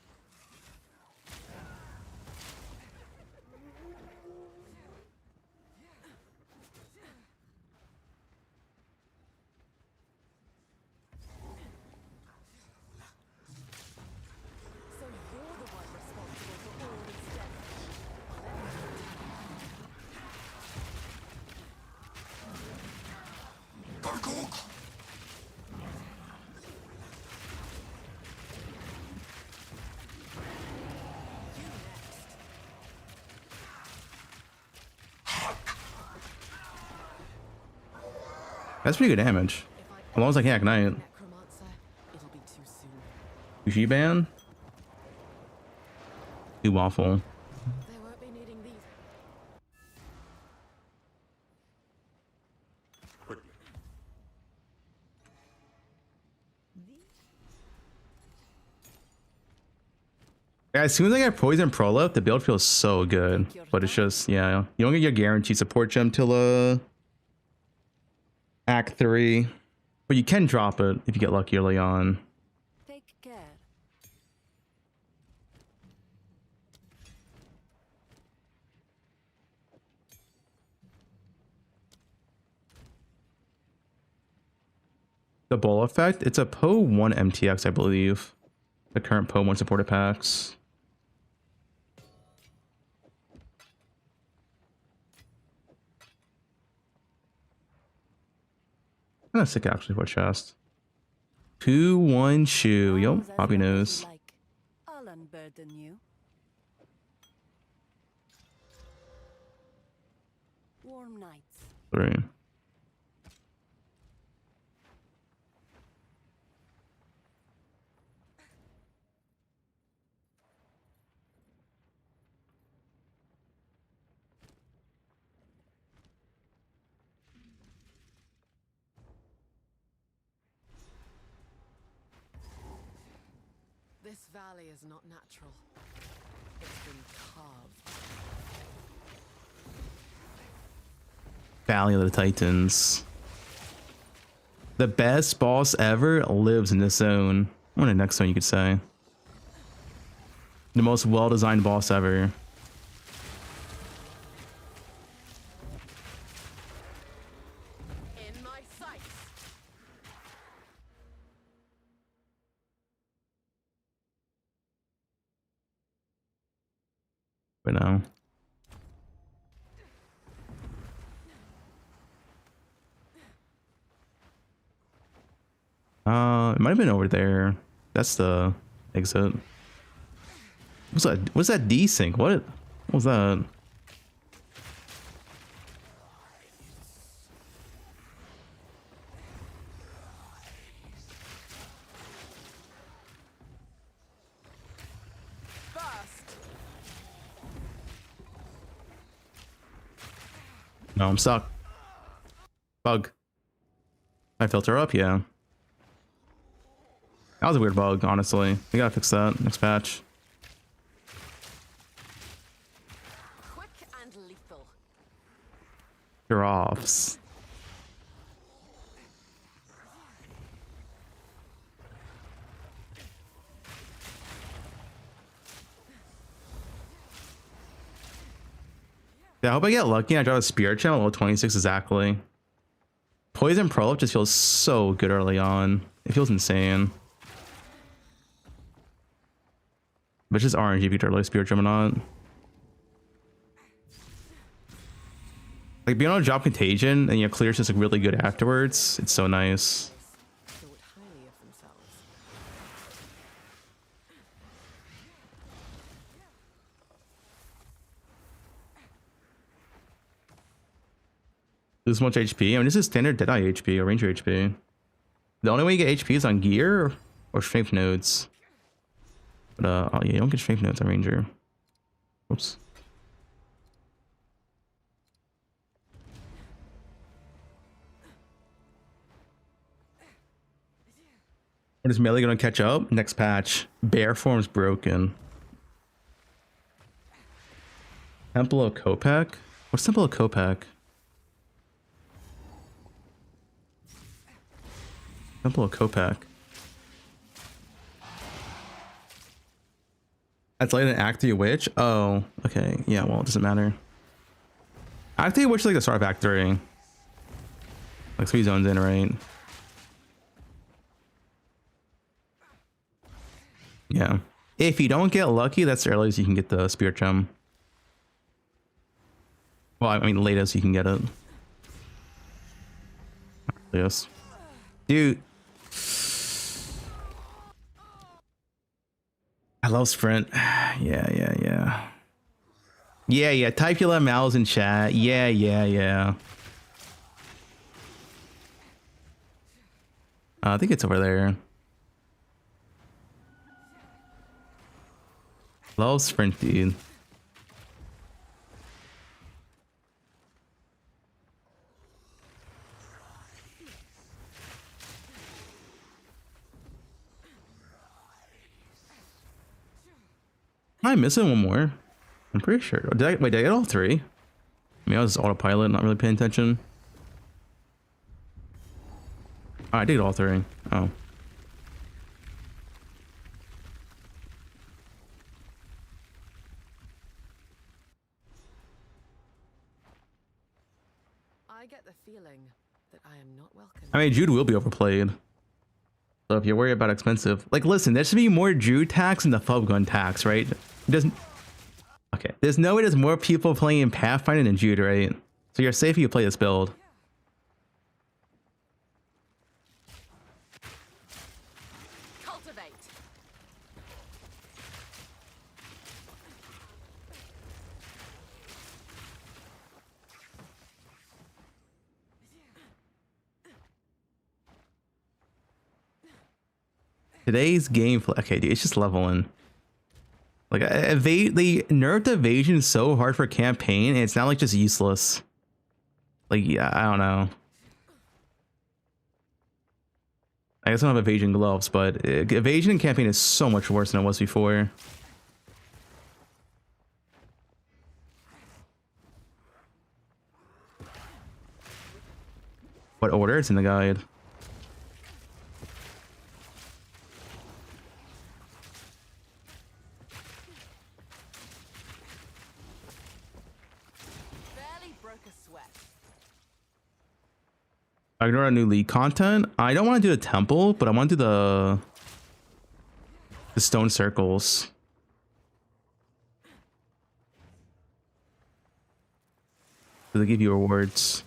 That's pretty good damage. As long as I can't ignite. Ushi ban? Too waffle. Yeah, as soon as I get poison prolip, the build feels so good. But it's just, yeah, you don't get your guaranteed support gem till Act 3, but you can drop it if you get lucky early on. Take care. The bowl effect, it's a PO 1 MTX, I believe. The current PO 1 supported packs. Kind of sick actually for a chest. 2-1 shoe. Yo, Poppy knows. I'll unburden you. Warm nights. 3. This valley is not natural. It's been carved. Valley of the Titans. The best boss ever lives in this zone. Or the next zone, you could say. The most well-designed boss ever. In my sights. But no. It might have been over there. That's the exit. What's that? What's that desync? What was that? No, I'm stuck. Bug. I filter up, yeah. That was a weird bug, honestly. We gotta fix that next patch. Quick and lethal. Drops. Yeah, I hope I get lucky and I drop a Spirit Gem at level 26 exactly. Poison Prolip just feels so good early on. It feels insane. But it's just RNG if you try to Spirit Gem or not. Like being able to drop Contagion and your clear is just like really good afterwards. It's so nice. Lose much HP. I mean, this is standard Deadeye HP or Ranger HP. The only way you get HP is on gear or strength nodes. But oh yeah, you don't get strength nodes on Ranger. Whoops. When is melee gonna catch up? Next patch. Bear form's broken. Temple of Kopak? What's Temple of Kopak? Temple of Kopak. That's like an Act 3 Witch? Oh, okay. Yeah, well, it doesn't matter. Act 3 Witch is like the start of Act 3. Like 3 zones in, right? Yeah. If you don't get lucky, that's the earliest you can get the Spirit Gem. Well, I mean, latest you can get it. Yes. Dude. I love Sprint. Yeah. Type your MLs in chat. Yeah. I think it's over there. Love Sprint, dude. Am I missing one more? I'm pretty sure. Wait, did I get all 3? I mean, I was just autopilot, not really paying attention. Oh, I did all 3. Oh. I get the feeling that I am not welcome. I mean, Jude will be overplayed. So if you're worried about expensive, like, listen, there should be more Druid tax than the Fubgun tax, right? It doesn't. Okay, there's no way there's more people playing Pathfinder than Jude, right? So you're safe if you play this build. Cultivate. Today's gameplay, okay, dude, it's just leveling. Like, they nerfed evasion so hard for campaign, and it's not like just useless. Like, yeah, I don't know. I guess I don't have evasion gloves, but evasion in campaign is so much worse than it was before. What order? It's in the guide. I ignore a new league content. I don't want to do the temple, but I want to do the stone circles. So they give you rewards.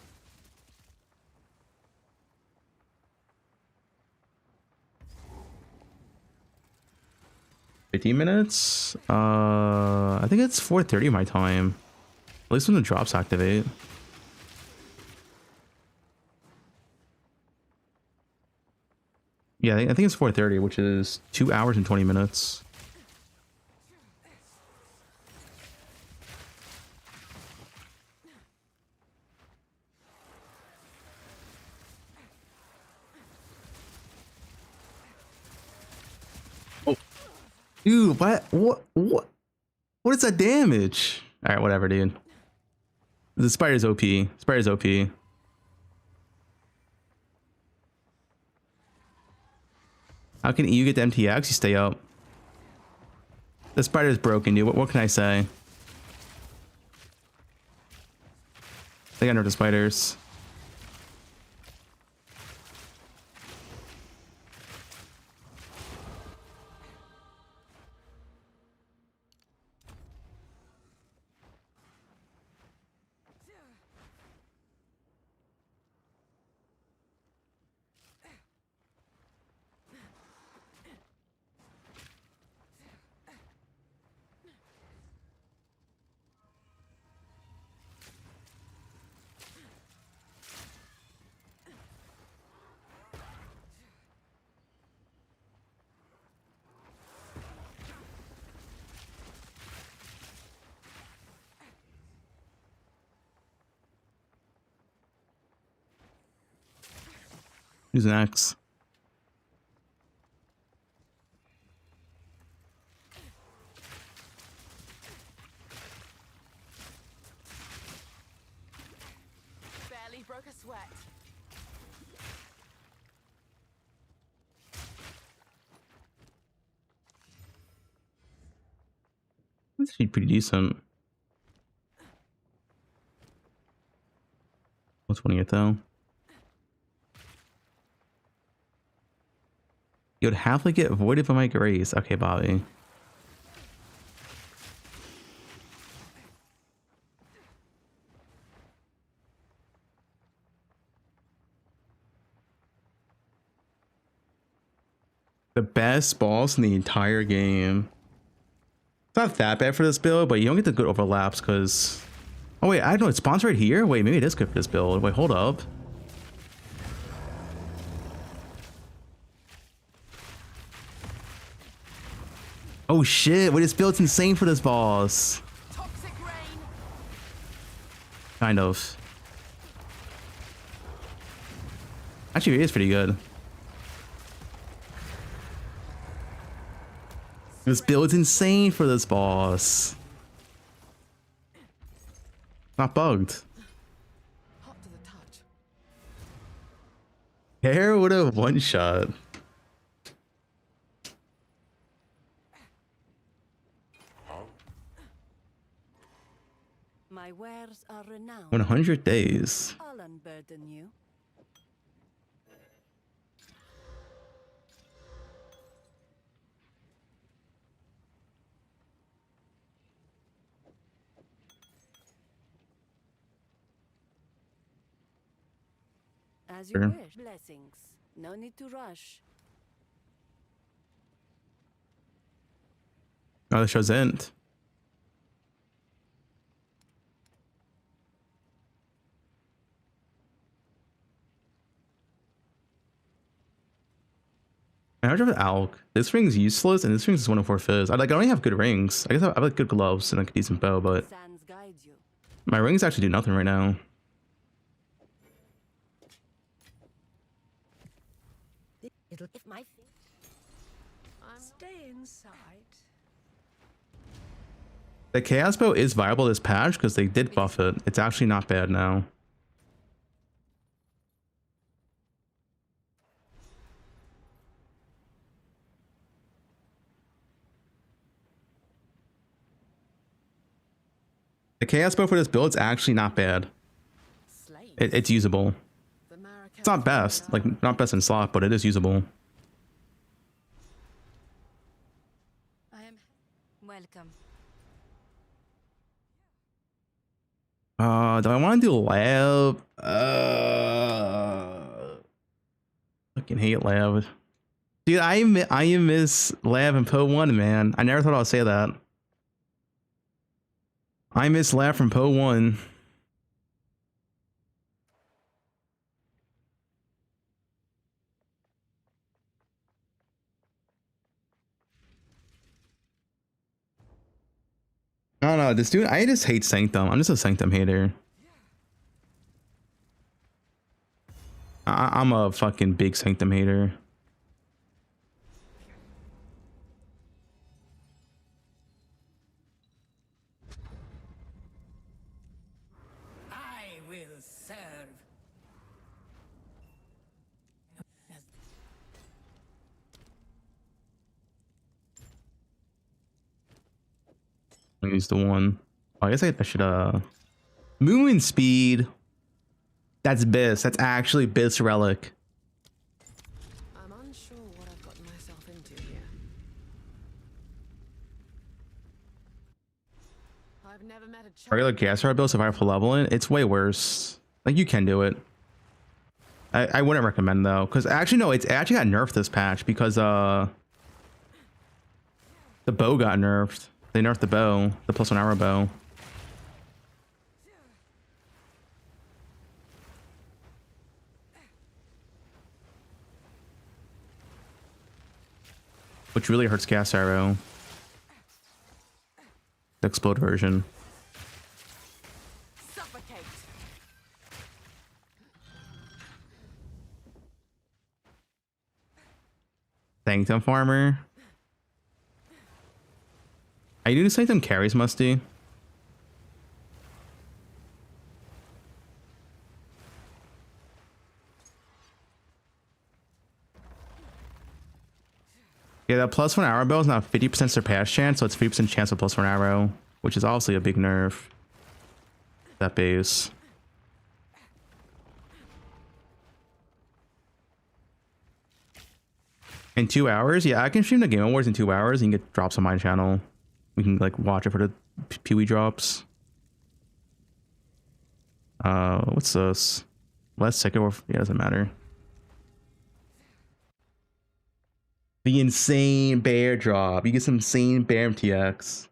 $15 minutes. I think it's 4:30 my time. At least when the drops activate. Yeah, I think it's 4:30, which is 2 hours and 20 minutes. Oh, dude, what is that damage? All right, whatever, dude. The spider's OP. Spider's OP. How can you get the MTX? You stay up. The spider's broken, dude. What can I say? They got rid of spiders. Who's next? Barely broke a sweat. That's actually pretty decent. What's winning it though? You would happily get avoided by my grace. Okay, Bobby. The best balls in the entire game. It's not that bad for this build, but you don't get the good overlaps because... Oh wait, I don't know, it's spawns right here? Wait, maybe it is good for this build. Wait, hold up. Oh shit, wait, this build's insane for this boss. Kind of. Actually, it is pretty good. This build's insane for this boss. Not bugged. Hair would have one shot. My wares are renowned. 100 days. I'll unburden you. As you Sure. wish. Blessings. No need to rush. Oh, the show's end. I heard of Alk. This ring's useless, and this ring's 104 fizz. I only have good rings. I guess I have like good gloves and like a decent bow, but my rings actually do nothing right now. It'll if my stay inside. The chaos bow is viable this patch because they did buff it. It's actually not bad now. The chaos bow for this build is actually not bad. It's usable. It's not best, like not best in slot, but it is usable. I am welcome. Do I want to do lab? Fucking hate lab. Dude, I miss lab and Po 1, man. I never thought I'd say that. I miss lab from Po 1. I don't know, this dude, I just hate Sanctum. I'm just a Sanctum hater. I'm a fucking big Sanctum hater. I will serve. I use the one. Oh, I guess I should Moon speed. That's Bis. That's actually Bis relic. I'm unsure what I've gotten myself into here. I've never met a Regular gas rod build survival for leveling. It's way worse. Like you can do it. I wouldn't recommend though, because actually no, it's actually got nerfed this patch because the bow got nerfed. They nerfed the bow, the +1 arrow bow. Which really hurts gas arrow. The explode version. Suffocate. Sanctum farmer. I do Sanctum carries musty. Yeah, that +1 arrow bow is now 50% surpass chance, so it's 50% chance of +1 arrow, which is obviously a big nerf. That base. In 2 hours? Yeah, I can stream the Game Awards in 2 hours and get drops on my channel. We can like watch it for the Pewee drops. What's this? Let's take it off. Yeah, doesn't matter. The insane bear drop. You get some insane bear MTX.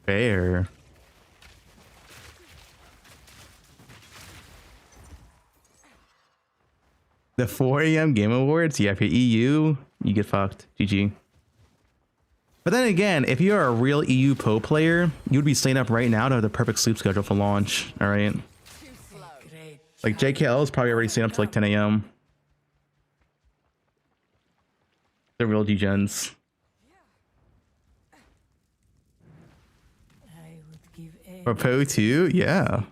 Bear. The 4 a.m. Game Awards? Yeah, if you're EU, you get fucked. GG. But then again, if you're a real EU Poe player, you would be staying up right now to have the perfect sleep schedule for launch. Alright? Like JKL is probably already staying up to like 10 a.m. They're real degens. For Poe 2? Yeah.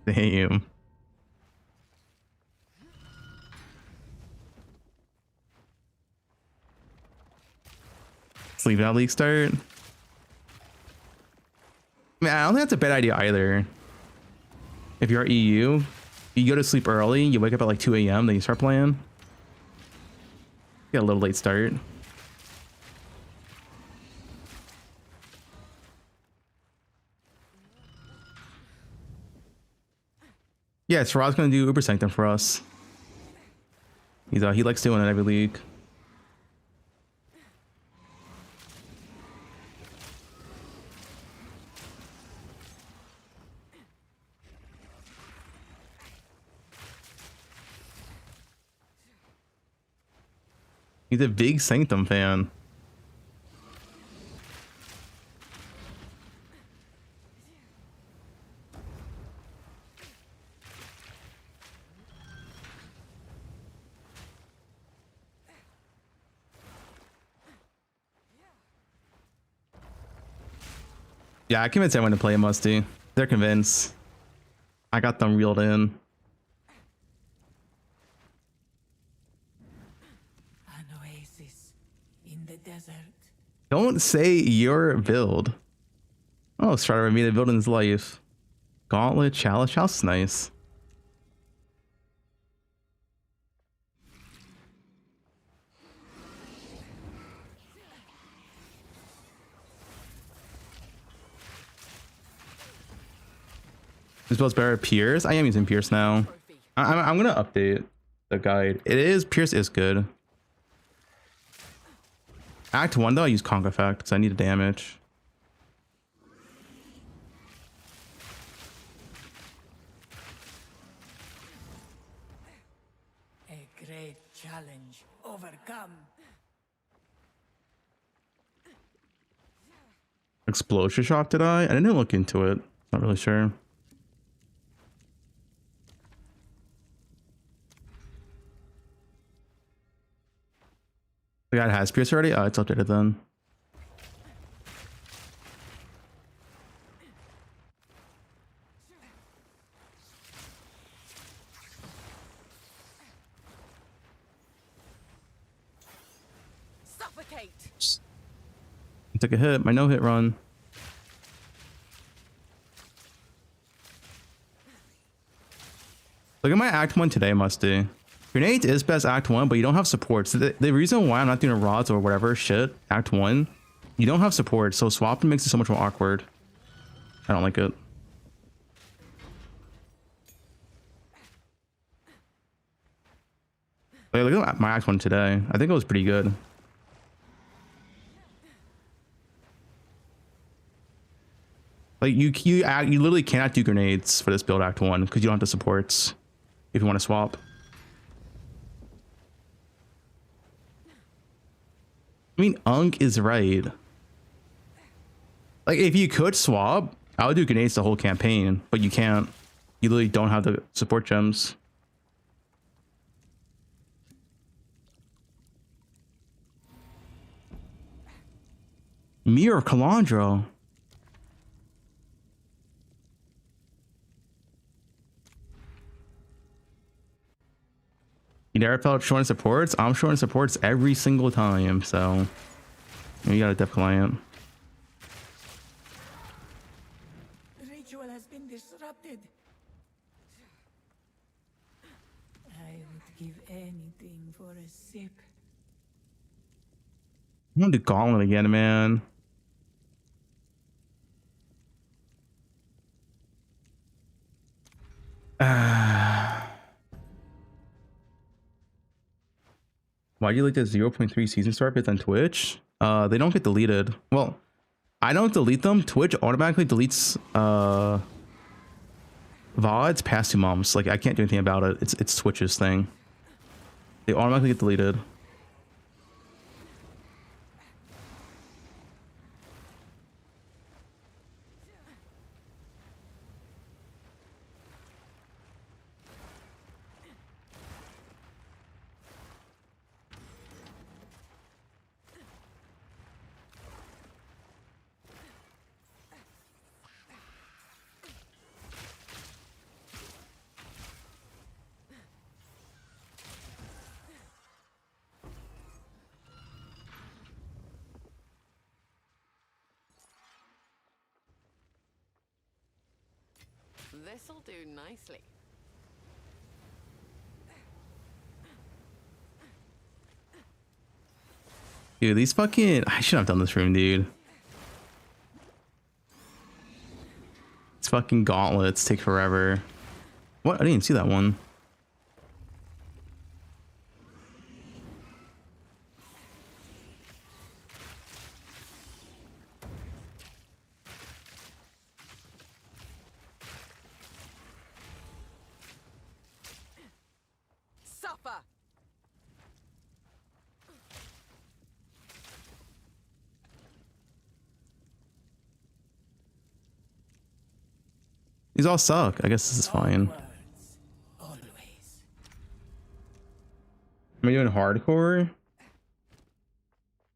Damn. Sleep out league start. Man, I don't think that's a bad idea either. If you're EU, you go to sleep early, you wake up at like 2 a.m., then you start playing. Get a little late start. Yeah, so Rod's gonna do Uber Sanctum for us. He likes doing it every league. He's a big Sanctum fan. Yeah, I convinced everyone to play Musty. They're convinced. I got them reeled in. An oasis in the desert. Don't say your build. Oh, Strider made a build in his life. Gauntlet, Chalice. Chalice is nice. This build's better at Pierce. I am using Pierce now. I'm gonna update the guide. Pierce is good. Act 1 though, I use Conk Effect because I need a damage. A great challenge overcome. Explosion Shock, did I? I didn't look into it. Not really sure. The guy has Pierce already? Oh, it's updated then. Suffocate. I took a hit. My no-hit run. Look at my Act 1 today, Musty. Grenades is best Act 1, but you don't have supports. The reason why I'm not doing rods or whatever shit, Act 1, you don't have support, so swapping makes it so much more awkward. I don't like it. Like, look at my Act 1 today. I think it was pretty good. Like, you literally cannot do grenades for this build Act 1 because you don't have the supports if you want to swap. I mean, Unk is right. Like, if you could swap, I would do grenades the whole campaign, but you can't. You literally don't have the support gems. Mirror Calandro. You never felt short supports? I'm short supports every single time, so you got a deaf client. The ritual has been disrupted. I would give anything for a sip. I'm gonna do Gauntlet again, man. Why do you like the 0.3 season start bits on Twitch? They don't get deleted. Well, I don't delete them. Twitch automatically deletes VODs past 2 months. Like, I can't do anything about it. It's Twitch's thing. They automatically get deleted. This'll do nicely. Dude, these fucking... I shouldn't have done this room, dude. These fucking gauntlets take forever. What? I didn't even see that one. Suffer. These all suck. I guess this is fine. Am I doing hardcore?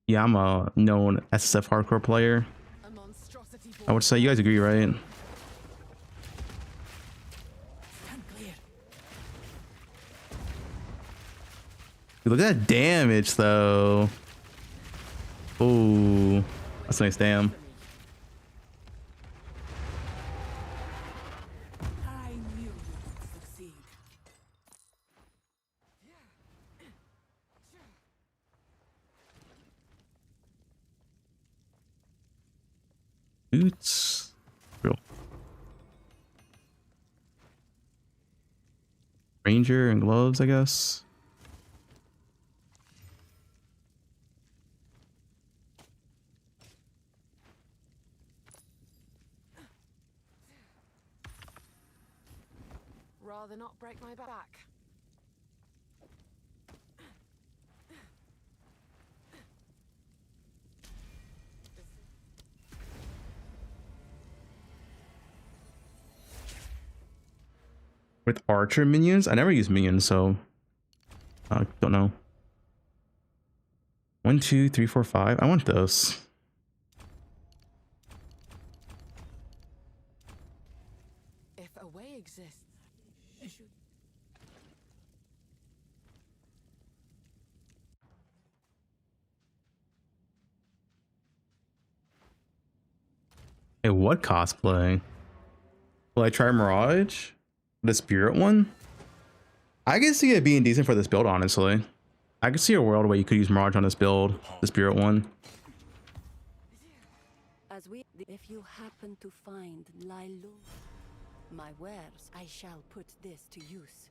Yeah, I'm a known SSF hardcore player. A monstrosity I would say you guys agree, right? Look at that damage, though. Oh, that's a nice damn. I knew you would succeed. Boots. Real. Ranger and gloves, I guess. Rather not break my back. With archer minions? I never use minions, so I don't know. 1, 2, 3, 4, 5. I want this. If a way exists, you should. Hey, what cosplay? Will I try Mirage? The spirit one? I can see it being decent for this build, honestly. I can see a world where you could use Mirage on this build, the spirit one. If you happen to find Lailu, my wares, I shall put this to use.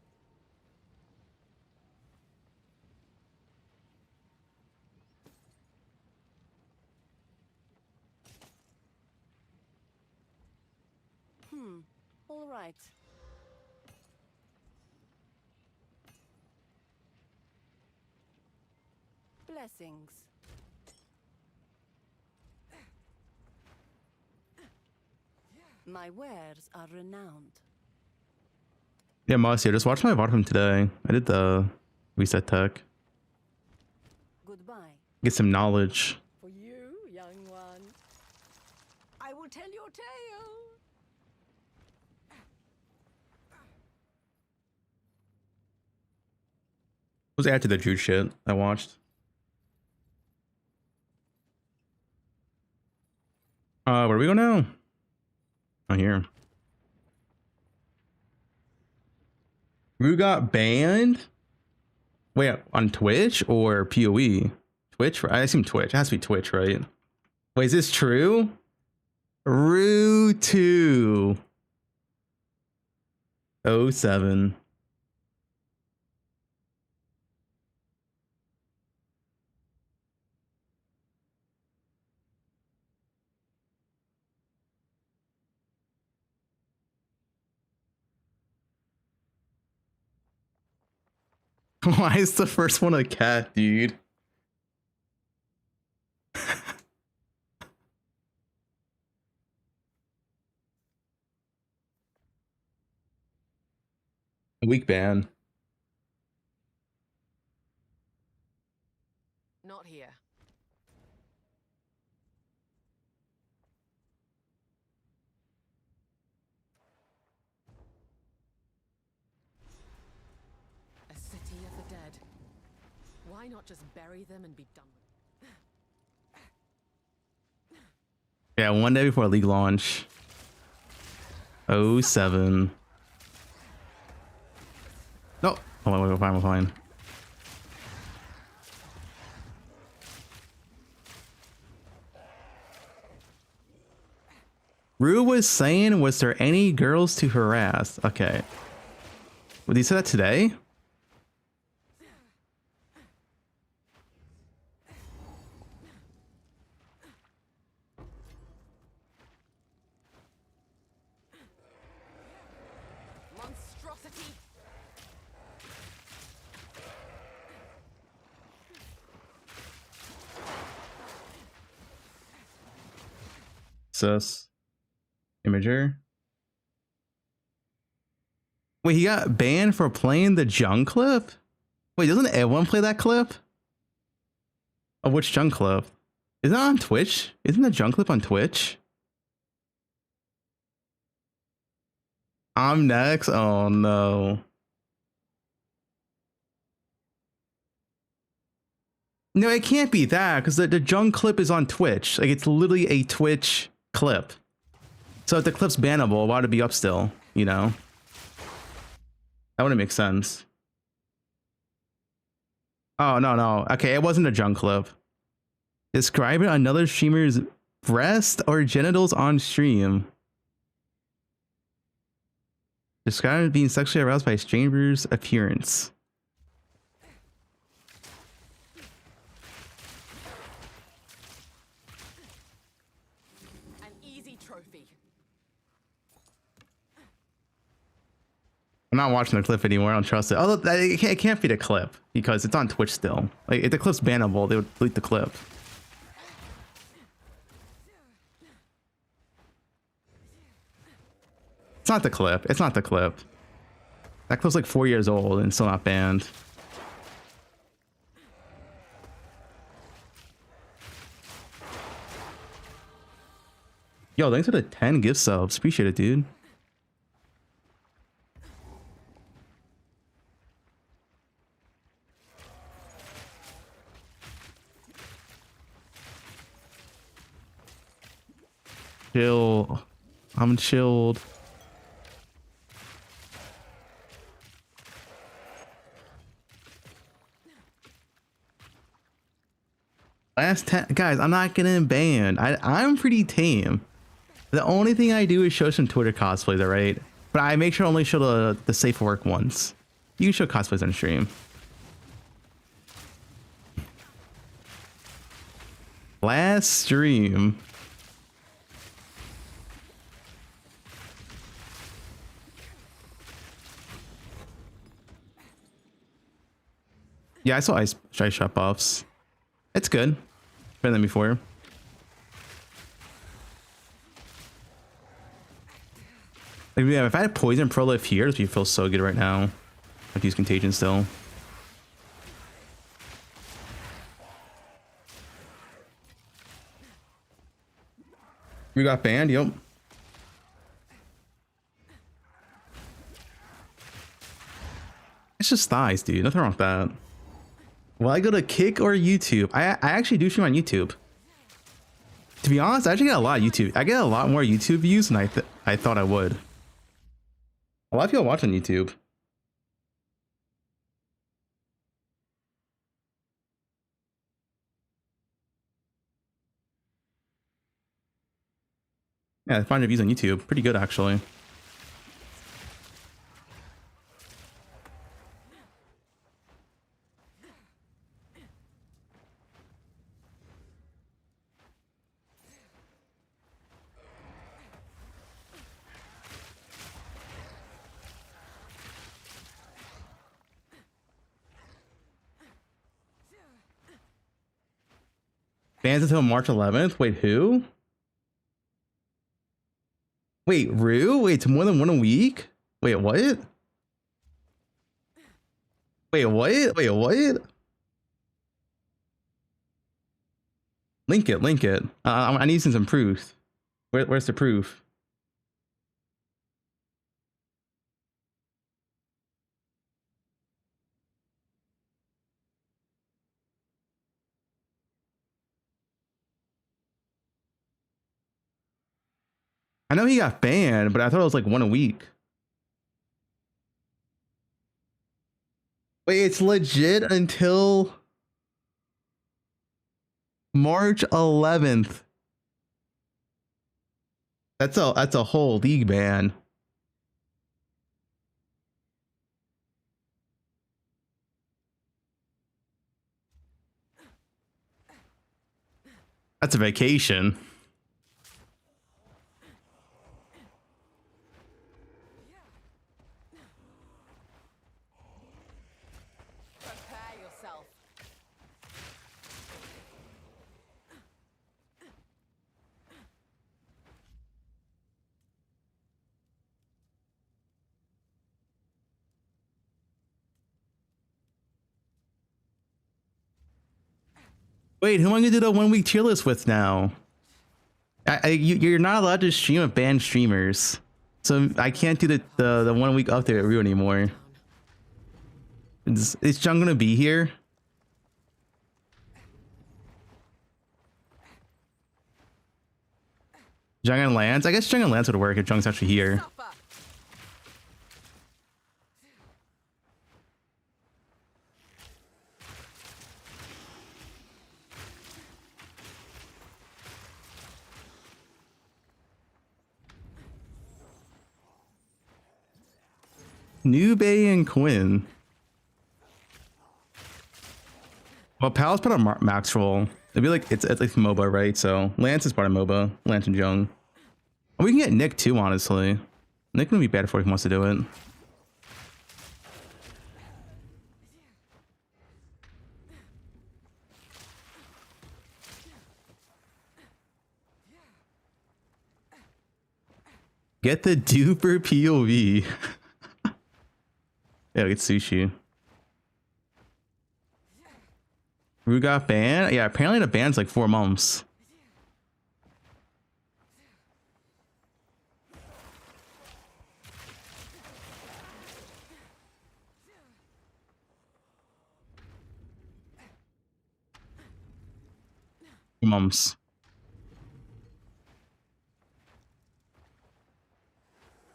All right. Blessings. My wares are renowned. Yeah, Marcia, just watch my VOD from today. I did the reset tech. Goodbye. Get some knowledge. For you, young one. I will tell your tale. It was after the Druid shit I watched. Where do we go now? Oh, here. Who got banned? Wait, on Twitch or PoE? Twitch? I assume Twitch. It has to be Twitch, right? Wait, is this true? Rue 2. 07. Why is the first one a cat, dude? Weak ban. Not here. A city of the dead. Why not just bury them and be done with it? Yeah, one day before league launch. 07. No. Oh, wait, we're fine, we're fine. Rue was saying, was there any girls to harass? Okay. Did he say that today? Monstrosity! Sus. Imager. Wait, he got banned for playing the junk clip? Wait, doesn't everyone play that clip? Of which junk clip? Isn't it on Twitch? Isn't the junk clip on Twitch? I'm next. Oh no. No, it can't be that because the junk clip is on Twitch. Like it's literally a Twitch clip. So if the clip's bannable, why would it be up still? You know? That wouldn't make sense. Oh no, no. Okay, it wasn't a junk clip. Describing another streamer's breast or genitals on stream. Describing being sexually aroused by a stranger's appearance. An easy trophy. I'm not watching the clip anymore. I don't trust it. Although it can't be the clip because it's on Twitch still. Like if the clip's bannable, they would delete the clip. It's not the clip. It's not the clip. That clip's like 4 years old and still not banned. Yo, thanks for the 10 gift subs. Appreciate it, dude. Chill. I'm chilled. Last 10 guys, I'm not getting banned. I'm pretty tame. The only thing I do is show some Twitter cosplays, alright? But I make sure I only show the safe work ones. You can show cosplays on stream. Last stream. Yeah, I saw ice shot buffs. It's good. Better than before. Like, yeah, if I had poison pro life here, this would feel so good right now. I'd use contagion still. We got banned, yep. It's just thighs, dude. Nothing wrong with that. Will I go to Kick or YouTube? I actually do stream on YouTube. To be honest, I actually get a lot of YouTube. I get a lot more YouTube views than I thought I would. A lot of people watch on YouTube. Yeah, 500 views on YouTube. Pretty good, actually. Bans until March 11th? Wait, who? Wait, Rue? Wait, it's more than one a week? Wait, what? Wait, what? Wait, what? Link it, link it. I need some proof. Where's the proof? I know he got banned, but I thought it was like one a week. Wait, it's legit until March 11th. That's a whole league ban. That's a vacation. Wait, who am I gonna do the 1 week tier list with now? You're not allowed to stream with banned streamers. So I can't do the 1 week update at Rue anymore. Is Jung gonna be here? Jung and Lance? I guess Jung and Lance would work if Jung's actually here. New Bay and Quinn. Well, Pal's part of Max roll. It'd be like it's like MOBA, right? So Lance is part of MOBA. Lance and Jung. We can get Nick too, honestly. Nick wouldn't be bad if he wants to do it. Get the duper POV. Yeah, get sushi. Rue got banned? Yeah, apparently the ban's like 4 months. Months.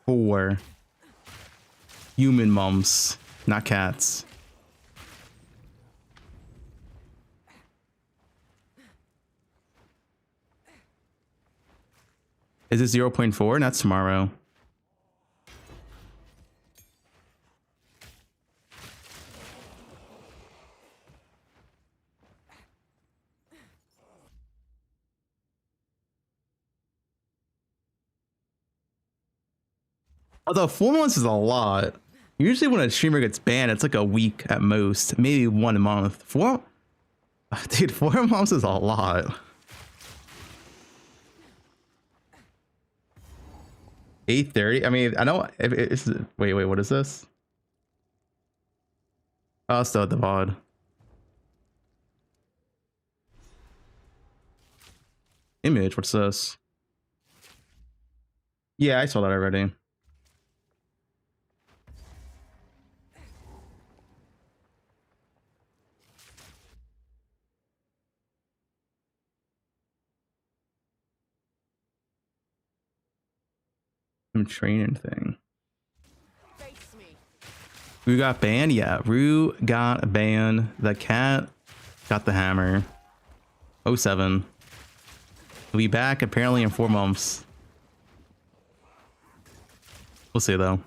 4 human mums, not cats. Is it 0.4? That's tomorrow. Although 4 months is a lot. Usually when a streamer gets banned, it's like a week at most, maybe 1 month. 4, dude, 4 months is a lot. 8:30. I mean, I know if it's wait, what is this? Oh, still at the VOD. Image, what's this? Yeah, I saw that already. Training thing. Rue got banned? Yeah, Rue got banned. The cat got the hammer. 07. He'll be back apparently in 4 months. We'll see though.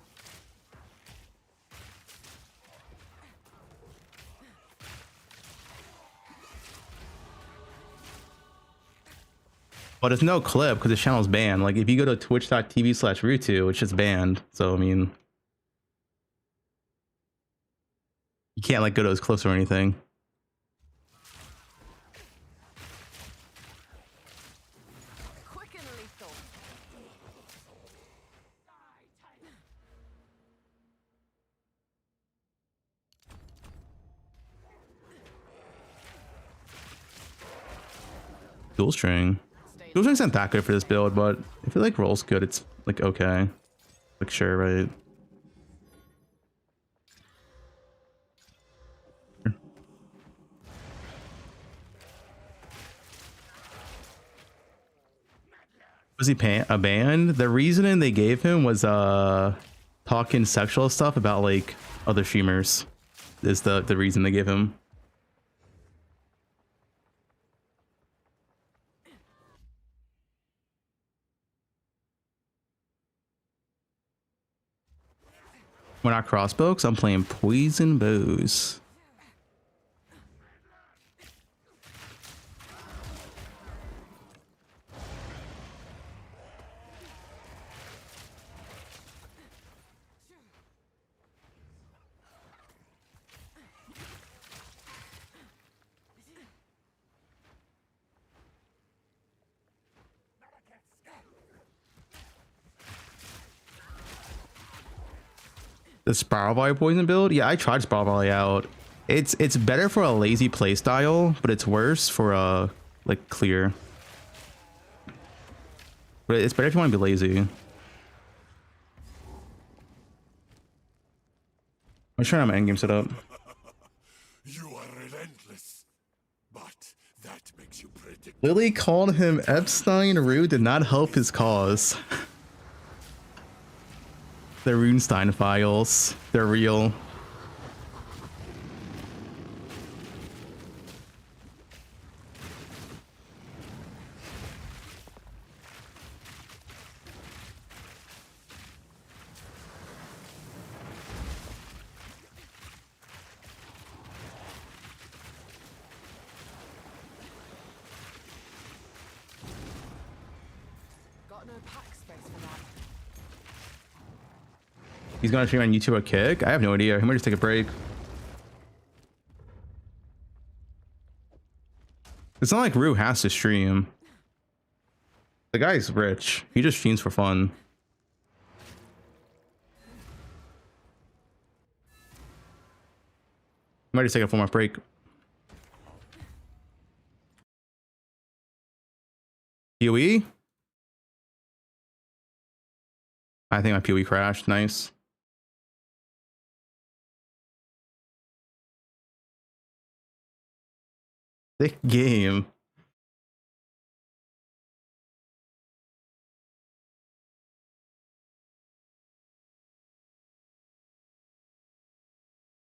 But it's no clip because the channel's banned. Like if you go to twitch.tv/Rutu, it's just banned. So I mean, you can't like go to as close or anything. Quick and lethal. Dual string. Dual string's not that good for this build, but if it like rolls good, it's like okay. Like sure, right? Was he banned? The reasoning they gave him was talking sexual stuff about like other streamers. Is the reason they gave him. We're not crossbows. I'm playing poison bows. The Spar volley poison build? Yeah, I tried Spar volley out. It's better for a lazy playstyle, but it's worse for a like clear. But it's better if you want to be lazy. I'm trying to have my endgame set up. You are relentless, but that makes you predictable. Lily called him Epstein. Rue did not help his cause. The Runestein files. They're real. He's gonna stream on YouTube a kick? I have no idea. He might just take a break. It's not like Rue has to stream. The guy's rich. He just streams for fun. He might just take a 4-month break. PoE? I think my PoE crashed. Nice. Thick game.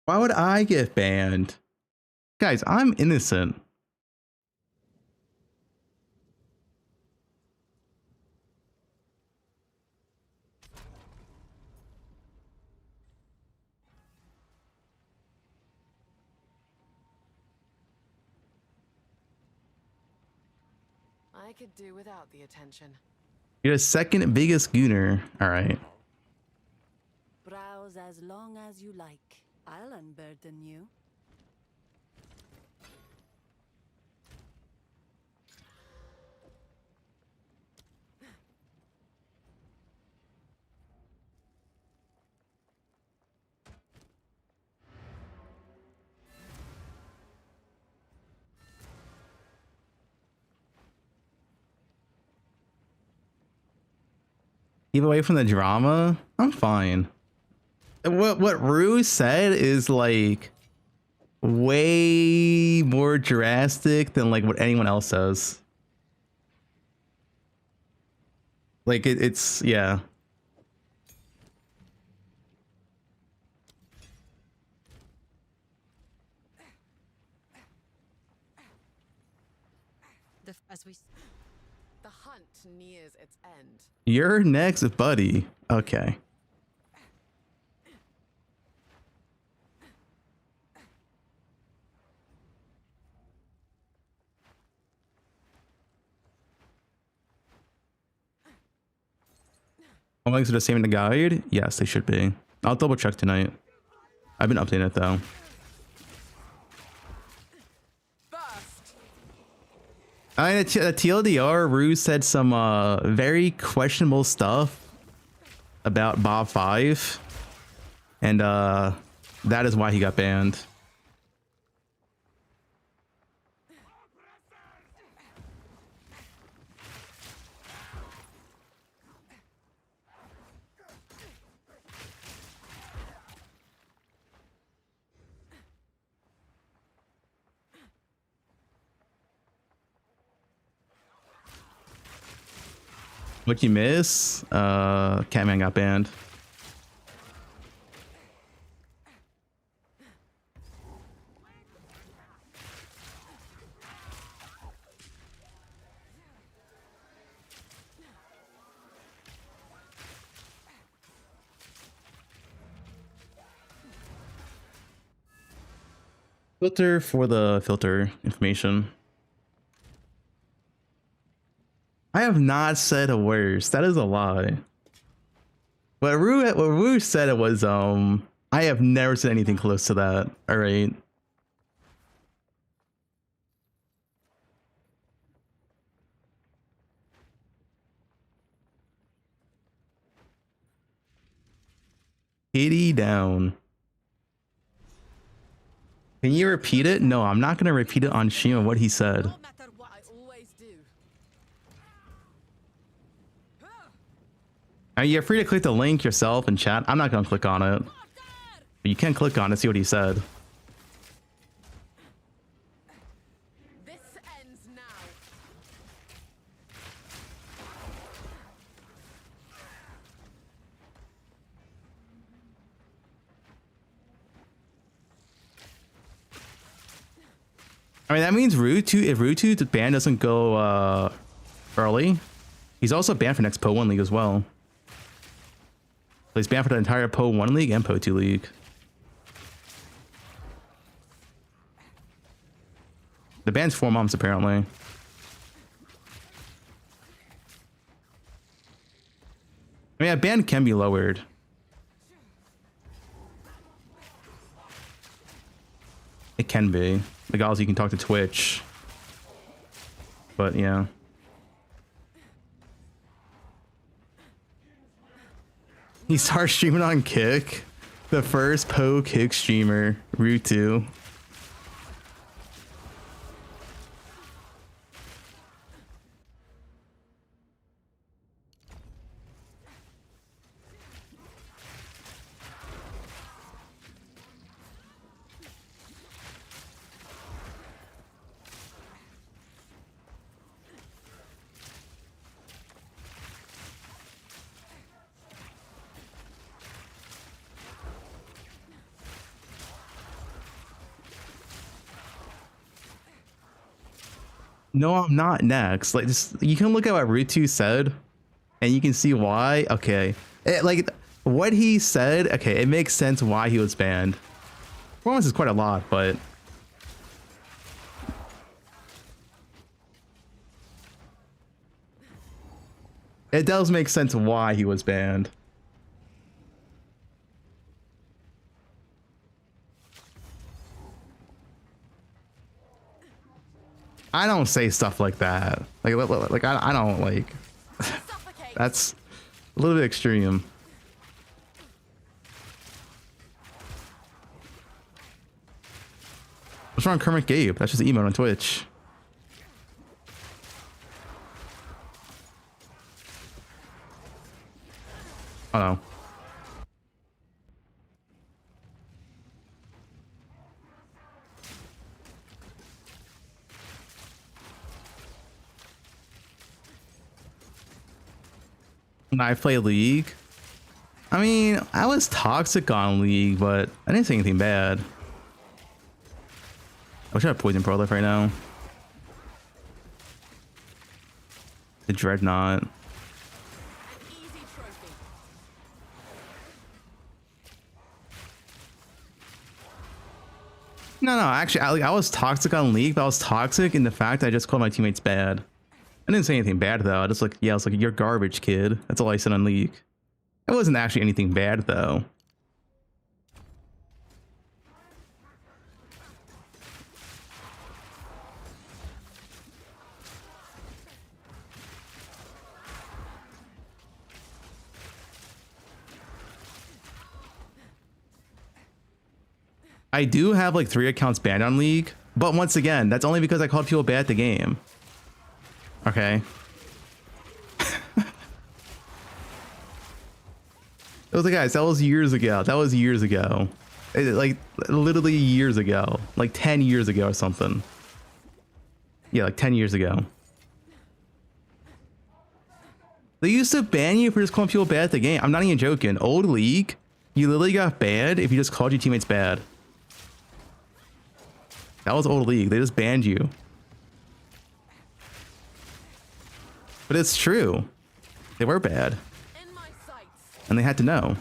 Why would I get banned? Guys, I'm innocent. I could do without the attention. You're the second biggest gooner. All right. Browse as long as you like. I'll unburden you. Keep away from the drama. I'm fine. What Rue said is like way more drastic than like what anyone else says. Like it's yeah. The hunt nears its end. You're next, buddy. Okay. All links are the same in the guide? Yes, they should be. I'll double check tonight. I've been updating it though. The TLDR, Rue said some very questionable stuff about Bob 5. And that is why he got banned. What you miss? Catman got banned. Filter for the filter information. I have not said a worse. That is a lie. What Rue said it was I have never said anything close to that. All right. Kitty down. Can you repeat it? No, I'm not gonna repeat it on stream what he said. You're free to click the link yourself in chat. I'm not gonna click on it. But you can't click on to see what he said. This ends now. I mean, that means Root 2, if Root 2's ban doesn't go early, he's also banned for next Po 1 League as well. So he's banned for the entire Po 1 League and Po 2 League. The ban's 4 months apparently. I mean, a ban can be lowered. It can be. Like, also you can talk to Twitch. But yeah. He starts streaming on Kick. The first Po Kick streamer, Root 2. No, I'm not next. Like, just you can look at what Root 2 said, and you can see why. Okay, like what he said. Okay, it makes sense why he was banned. Performance is quite a lot, but it does make sense why he was banned. I don't say stuff like that. Like I don't like. That's a little bit extreme. What's wrong, Kermit Gabe? That's just an emote on Twitch. Oh no. When I play League, I mean, I was toxic on League, but I didn't say anything bad. I wish I had Poison Pro Life right now. The Dreadnought. No, actually, I was toxic on League, but I was toxic in the fact that I just called my teammates bad. I didn't say anything bad though. I just like, yeah, I was like, you're garbage, kid. That's all I said on League. It wasn't actually anything bad though. I do have like 3 accounts banned on League, but once again, that's only because I called people bad at the game. Okay. It was like, guys, that was years ago. That was years ago. Like literally years ago. Like 10 years ago or something. Yeah, like 10 years ago. They used to ban you for just calling people bad at the game. I'm not even joking. Old League, you literally got banned if you just called your teammates bad. That was Old League. They just banned you. But it's true. They were bad. And they had to know.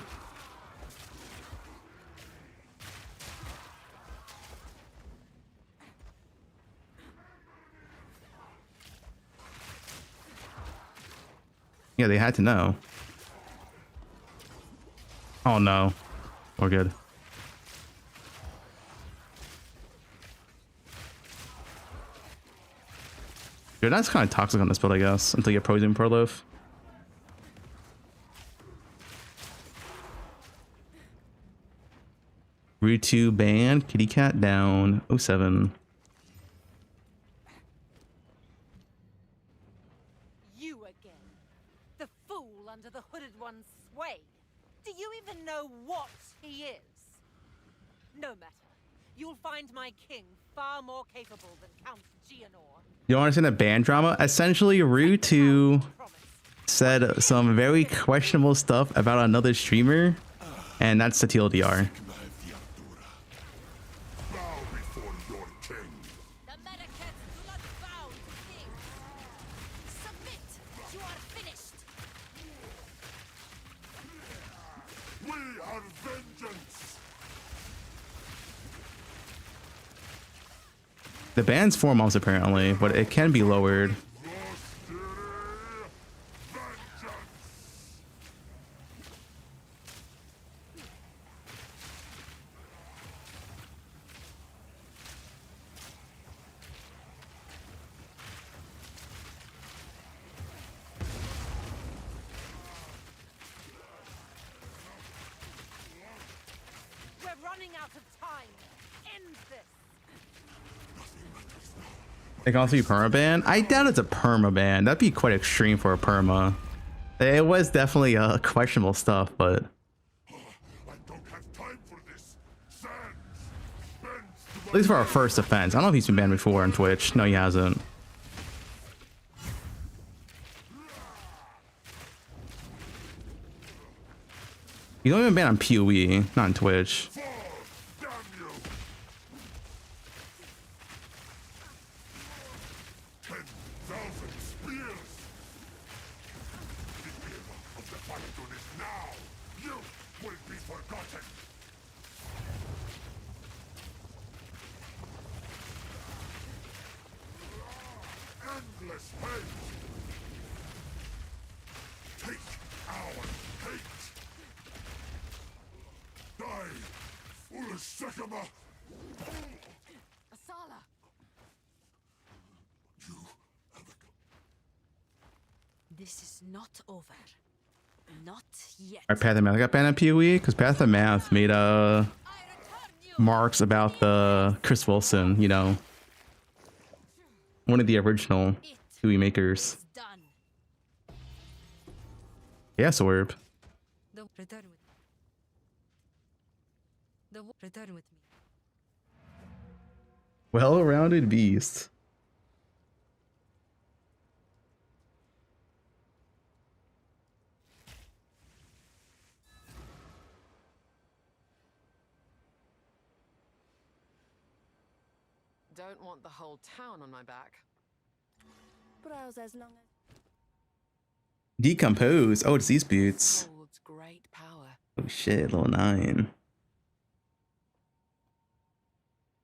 Yeah, they had to know. Oh no. We're good. Dude, that's kind of toxic on this build, I guess, until you get Poison Pro Loaf. Root 2 ban, Kitty Cat down, 07. You again. The fool under the hooded one's sway. Do you even know what he is? No matter. You'll find my king far more capable than Count Gianor. You don't understand the band drama? Essentially, Ru2 said some very questionable stuff about another streamer, and that's the TLDR. The ban's 4 months apparently, but it can be lowered. We're running out of time. End this. It can also be permaban. I doubt it's a permaban. That'd be quite extreme for a perma. It was definitely questionable stuff, but at least for our first offense. I don't know if he's been banned before on Twitch. No, he hasn't. He's only been banned on PoE, not on Twitch. Asala. This is not over. Not yet. Alright, Path of Math got banned on PoE because Path of Math made marks about the Chris Wilson, you know, one of the original PoE makers. Yes, Orb. Return with me. Well-rounded beast. Don't want the whole town on my back. Browse as long as Decompose. Oh, it's these boots. holds great power. Oh shit, level 9.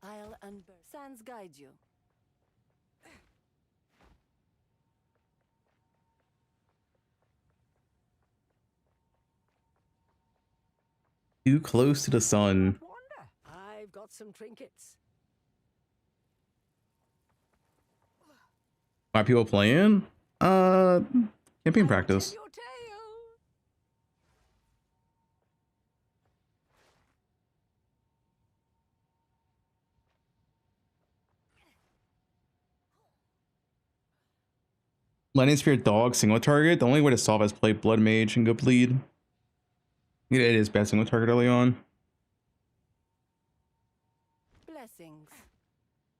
I'll unburn. Sands guide you. Too close to the sun. I've got some trinkets. Why are people playing? Campaign practice. Lightning Spear dog single target. The only way to solve is play Blood Mage and go bleed. It is bad single target early on. Blessings.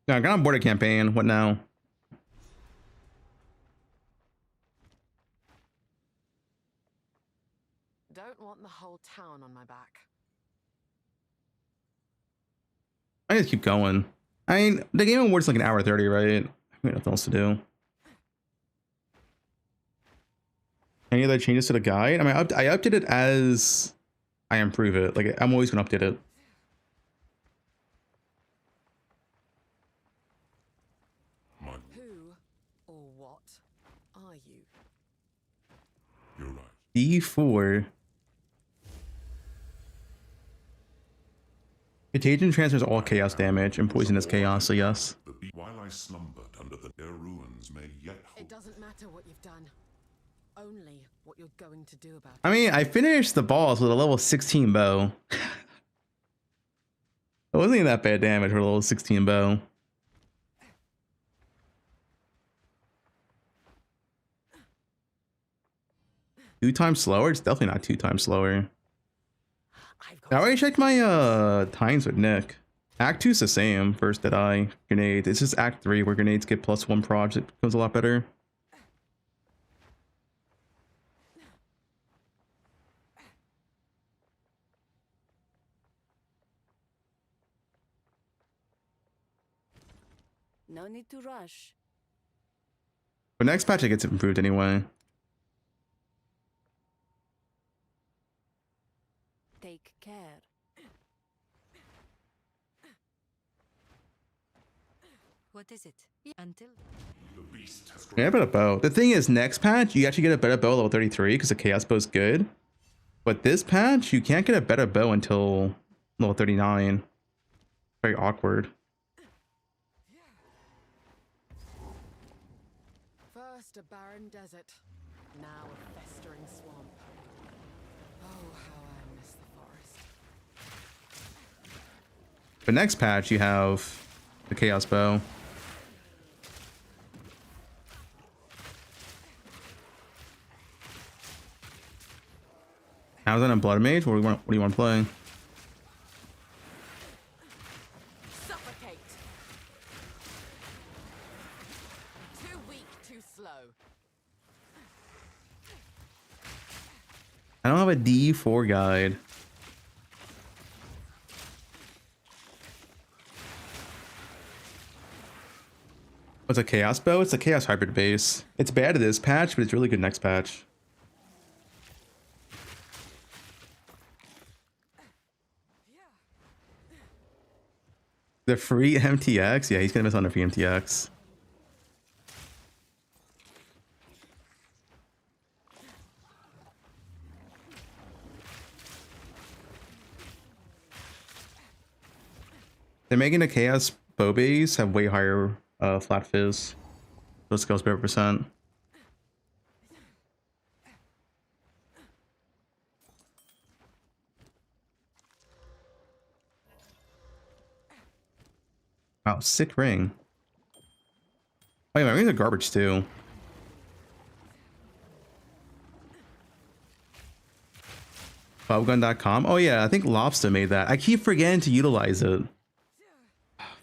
No, I got on board a campaign. What now? Don't want the whole town on my back. I just keep going. I mean, the Game Awards like an hour 30, right? I got nothing else to do. Any other changes to the guide? I mean, I update it as I improve it. Like, I'm always gonna update it. Who or what are you? You're right. D4. Contagion transfers all chaos damage and poison is chaos, so yes. While I slumbered under the air ruins may yet It doesn't matter what you've done. Only what you're going to do about it. I mean, I finished the boss with a level 16 bow. It wasn't even that bad damage for a level 16 bow. Two times slower? It's definitely not 2 times slower. I already checked my times with Nick. Act 2's the same. First did I grenades. It's just Act 3 where grenades get +1 proj. It goes a lot better. No need to rush. But next patch it gets improved anyway. Take care. What is it? Until Yeah, a better bow. The thing is, next patch you actually get a better bow at level 33 because the chaos bow is good. But this patch you can't get a better bow until level 39. Very awkward. First a barren desert, now a festering swamp. Oh, how I miss the forest. But next patch you have the chaos bow. How's that a blood mage? What do you want to play? Suffocate. Too weak, too slow. I don't have a D4 guide. What's a chaos bow? It's a chaos hybrid base. It's bad at this patch, but it's really good next patch. The free MTX? Yeah, he's gonna miss on the free MTX. They're making the chaos bow base have way higher flat fizz. So it scales by percent. Wow, sick ring. Oh yeah, my rings are garbage too. Fubgun.com. Oh yeah, I think Lobster made that. I keep forgetting to utilize it.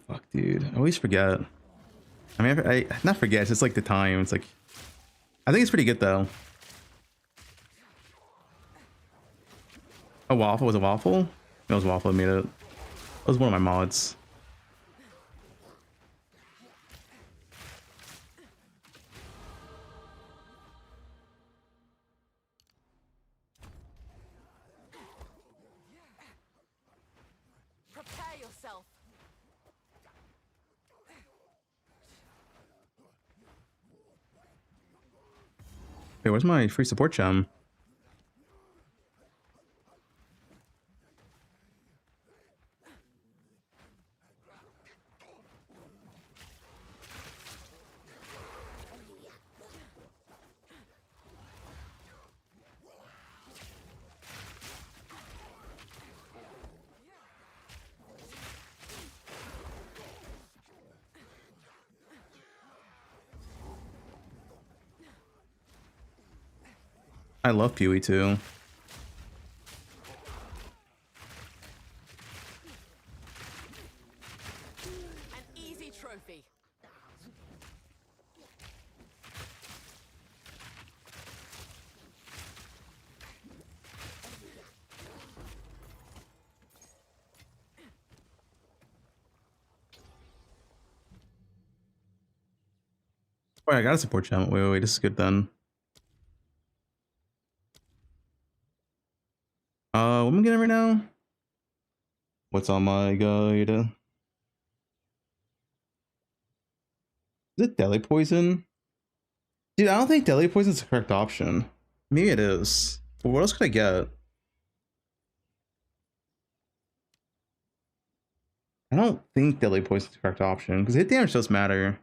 Fuck, dude. I always forget. I mean, I not forget. It's just like the time. It's like, I think it's pretty good though. A waffle was a waffle. It was waffle that made it. It was one of my mods. Prepare yourself. Wait, where's my free support gem? I love Pewee too. An easy trophy. Wait, I got a support gem. Wait, this is good then. What am I getting right now? What's on my guide? Is it Deadly Poison? Dude, I don't think Deadly Poison is the correct option. Maybe it is. But what else could I get? I don't think Deadly Poison is the correct option because hit damage does matter.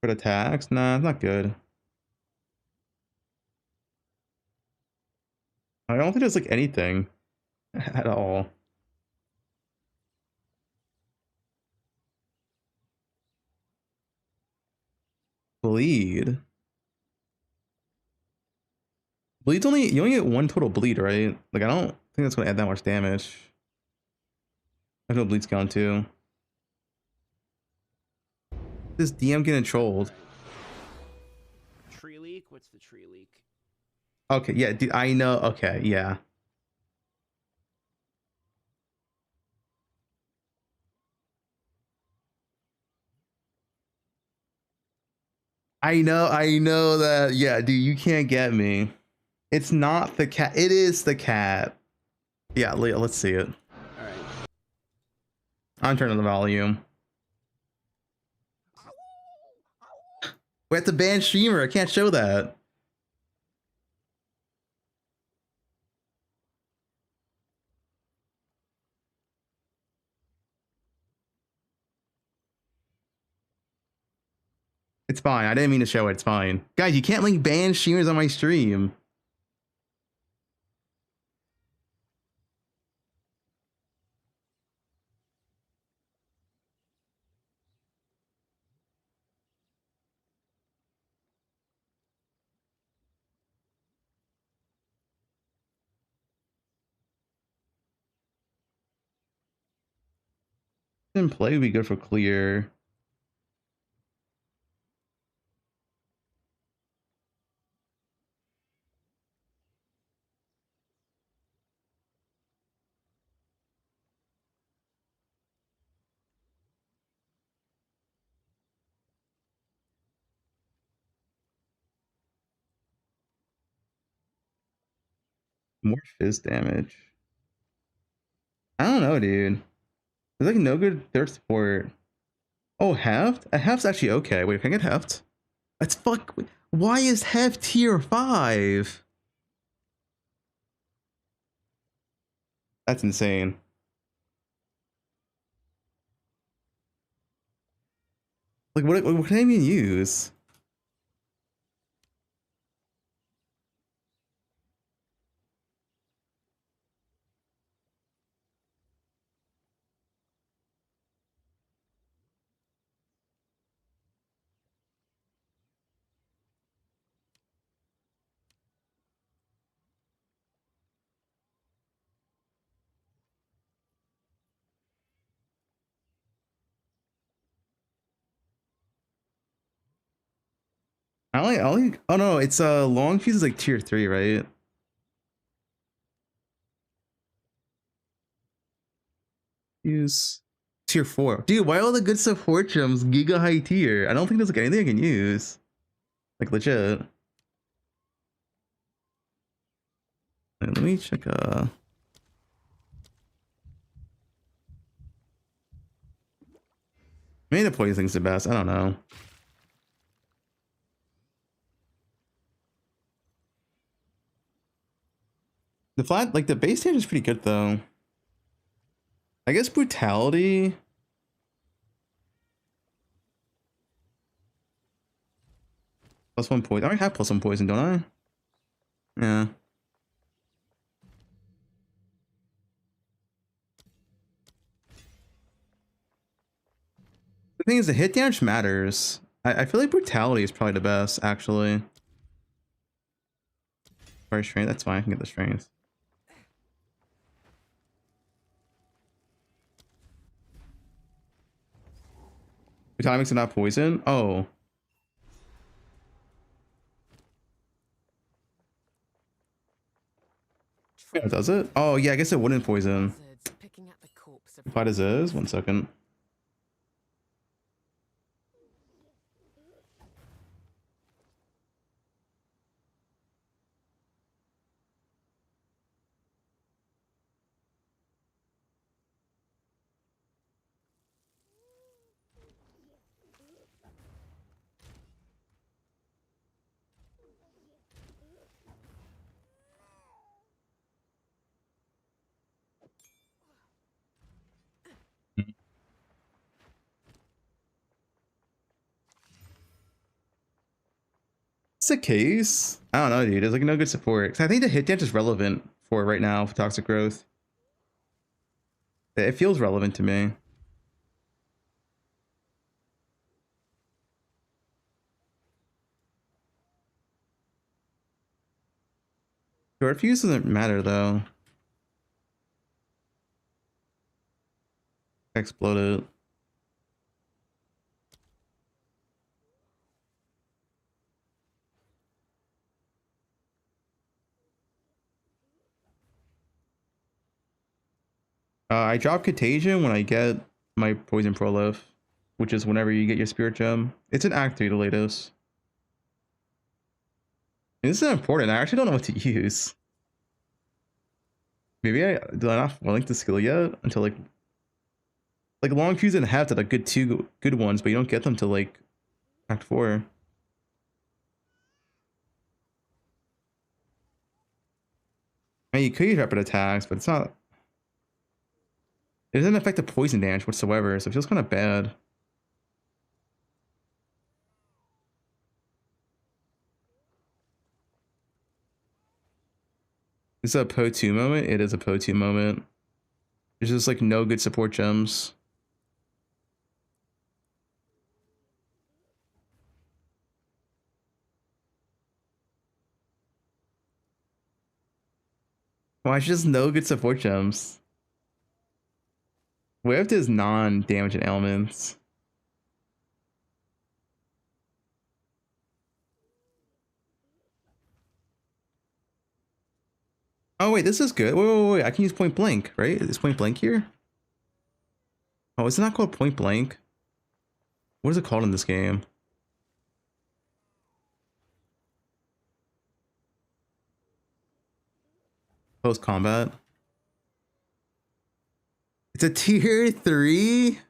For attacks? Nah, it's not good. I don't think there's like anything at all. Bleed. Bleed's only, you only get one total bleed, right? Like I don't think that's gonna add that much damage. I know bleed's gone too. This DM getting trolled. Tree leak? What's the tree leak? Okay, yeah, dude, I know. Okay, yeah. I know that. Yeah, dude, you can't get me. It's not the cat. It is the cat. Yeah, let's see it. All right. I'm turning the volume. We have to ban streamer. I can't show that. It's fine. I didn't mean to show it. It's fine. Guys, you can't link ban streamers on my stream. Then play would be good for clear. More fizz damage. I don't know, dude. There's like no good third support. Oh, heft? A heft's actually okay. Wait, can I get heft? That's fuck. Why is heft tier 5? That's insane. Like, what can I even use? I only, oh no, it's long fuse is like tier 3, right? Use tier 4. Dude, why all the good support gems giga high tier? I don't think there's like anything I can use. Like legit. Let me check maybe the poison's the best. I don't know. The flat, like the base stage is pretty good though. I guess brutality. +1 poison. I already have +1 poison, don't I? Yeah. The thing is, the hit damage matters. I feel like brutality is probably the best, actually. Or strength, that's fine. I can get the strength. Brutality makes it not poison? Oh. Yeah, does it? Oh, yeah, I guess it wouldn't poison. If I is, 1 second. the case, I don't know, dude. There's like no good support. 'Cause I think the hit dance is relevant for right now for toxic growth. It feels relevant to me. Short fuse doesn't matter though. Explode it. I drop Contagion when I get my Poison Prolif, which is whenever you get your Spirit Gem. It's an Act 3 to Latos. This is important. I actually don't know what to use. Maybe I not link the skill yet until like Long Fuse and Heft are the two good ones, but you don't get them till like Act 4. I mean, you could use rapid attacks, but it's not. It doesn't affect the poison damage whatsoever, so it feels kind of bad. This is a Po 2 moment? It is a Po 2 moment. There's just like no good support gems. Why just no good support gems? Wave does non-damaging elements. Oh wait, this is good. Wait. I can use point blank, right? Is point blank here? Oh, is it not called point blank? What is it called in this game? Post combat. It's a tier 3?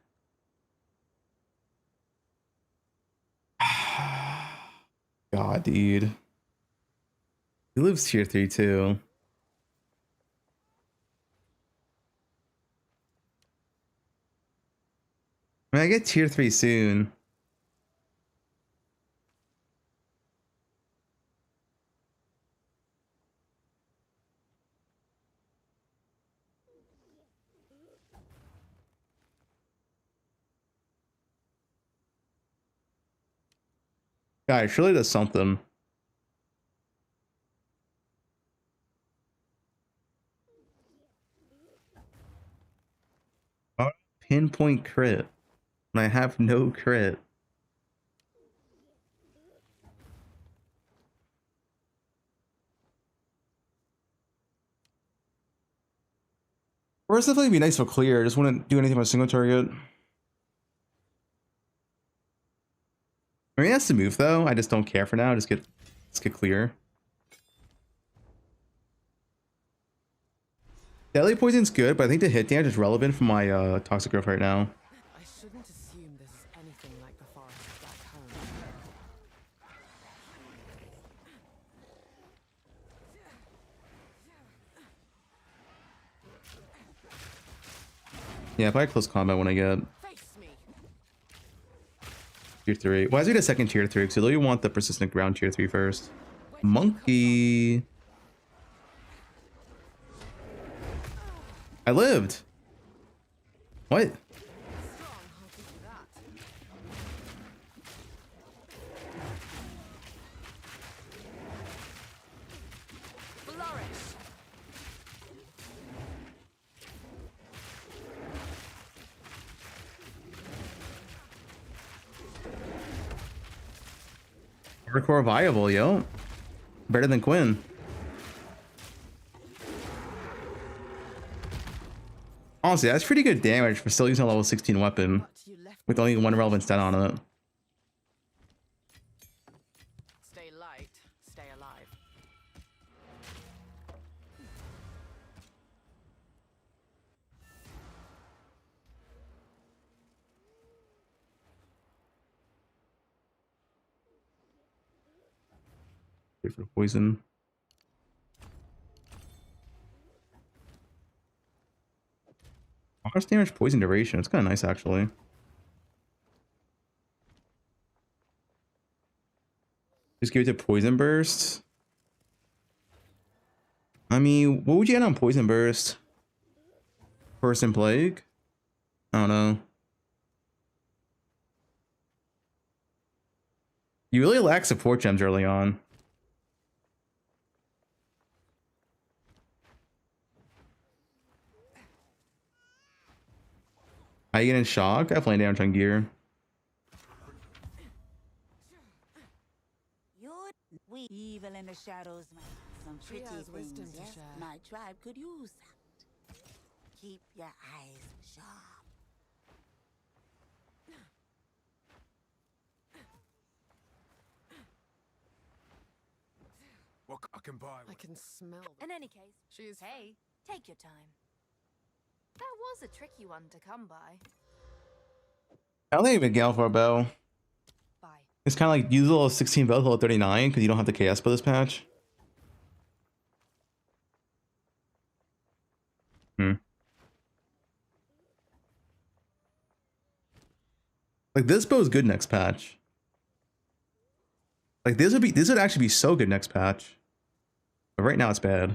God, dude. He lives tier 3 too. I mean, I get tier 3 soon. God, it surely does something. Pinpoint crit. And I have no crit. Or it's definitely be nice for clear. I just wouldn't do anything with a single target. I mean, that's the move though. I just don't care for now. Just get clear. Deadly Poison's good, but I think the hit damage is relevant for my toxic growth right now. I shouldn't assume this is anything like the forest back home. Yeah, probably close combat when I get tier 3. Why is it a second tier 3? Because you want the persistent ground tier 3 first. Monkey. I lived. What? Hardcore viable, yo. Better than Quinn. Honestly, that's pretty good damage for still using a level 16 weapon with only one relevant stat on it. Stay light, stay alive. Wait for poison. Harsh damage, poison duration. It's kind of nice actually. Just give it to Poisonburst. I mean, what would you add on Poisonburst? Person Plague? I don't know. You really lack support gems early on. How you getting shock? Definitely damage on gear. We evil in the shadows, man. Some She pretty has wisdom things, to yes? share. My tribe could use that. Keep your eyes sharp. What I can buy? I can smell them. In any case, She's hey, take your time. That was a tricky one to come by. I don't think even Gale for a bow. Bye. It's kind of like use a little 16 bow, level 39, because you don't have the KS for this patch. Like this bow is good next patch. Like this would actually be so good next patch. But right now it's bad.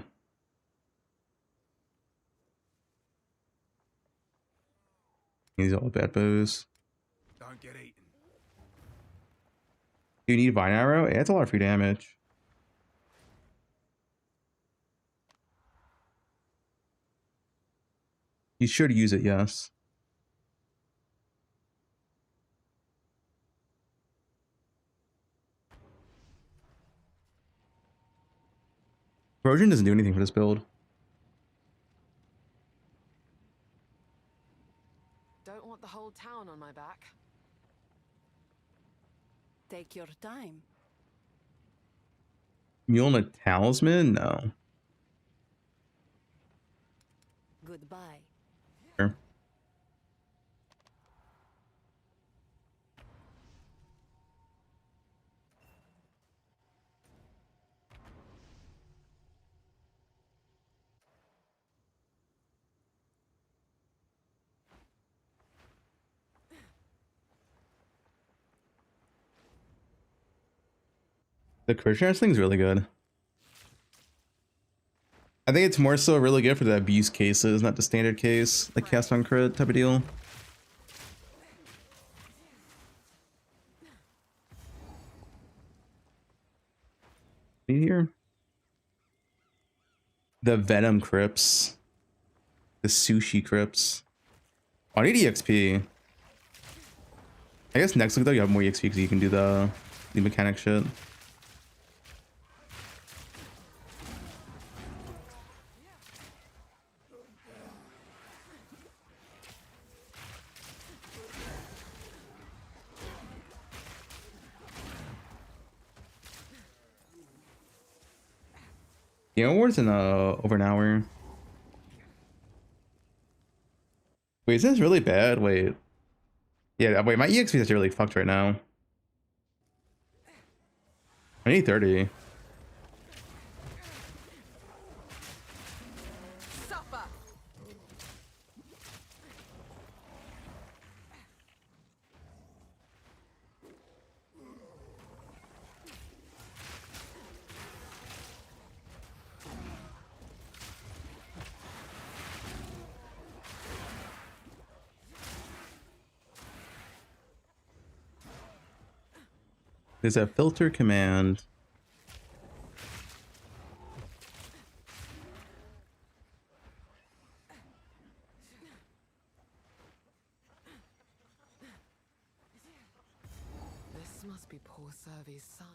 These are all bad bows. Don't get eaten. Do you need Vine Arrow? Yeah, it's a lot of free damage. You should use it, yes. Trojan doesn't do anything for this build. Don't want the whole town on my back. Take your time. Mjolnir Talisman? No. Goodbye. Sure. The Christian thing's really good. I think it's more so really good for the abuse cases, not the standard case, like cast on crit type of deal. See here? The Venom Crypts. The Sushi Crypts. Oh, I need EXP. I guess next week though you have more EXP because you can do the mechanic shit. Game Awards in over an hour. Wait, is this really bad? Wait. Yeah, wait, my EXP is actually really fucked right now. I need 30. Suffer. There's a filter command. This must be poor Servi's son.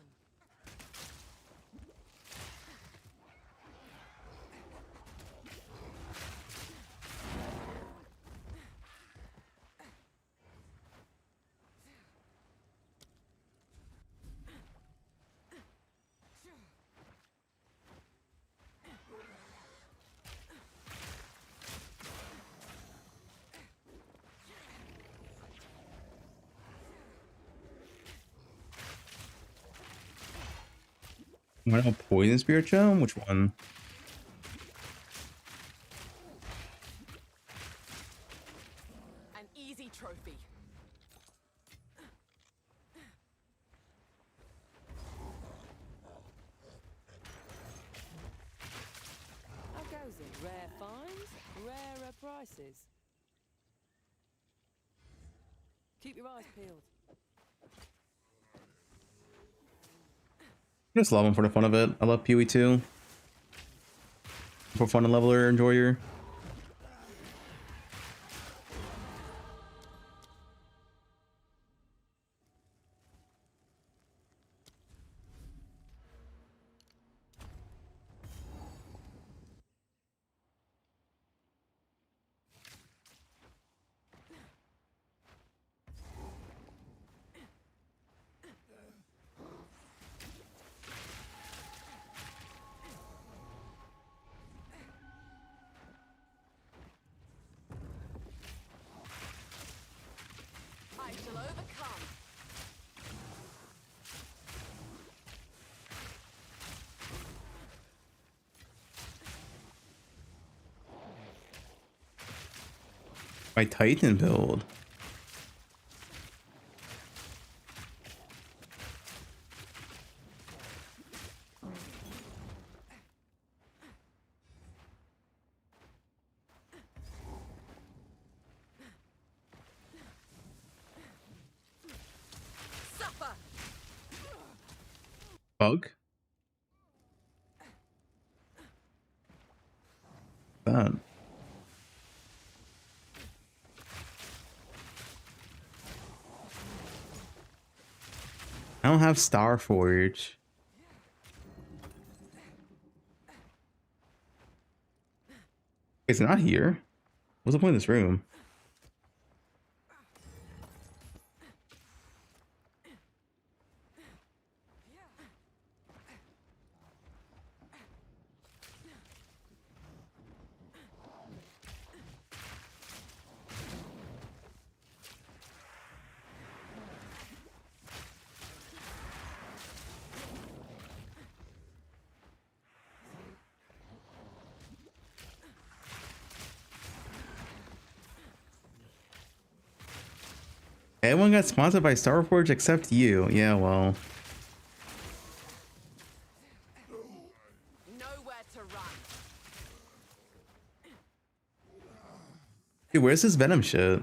Want a poison spirit gem? Which one? An easy trophy. Keep your eyes peeled. I just love him for the fun of it. I love Pewee too. For fun and leveler, enjoyer. I shall overcome. My Titan build. Suffer. Bug? That. I don't have Starforge. It's not here. What's the point of this room? Everyone got sponsored by Starforge except you. Yeah, well. Nowhere to run. Dude, where's this Venom shit?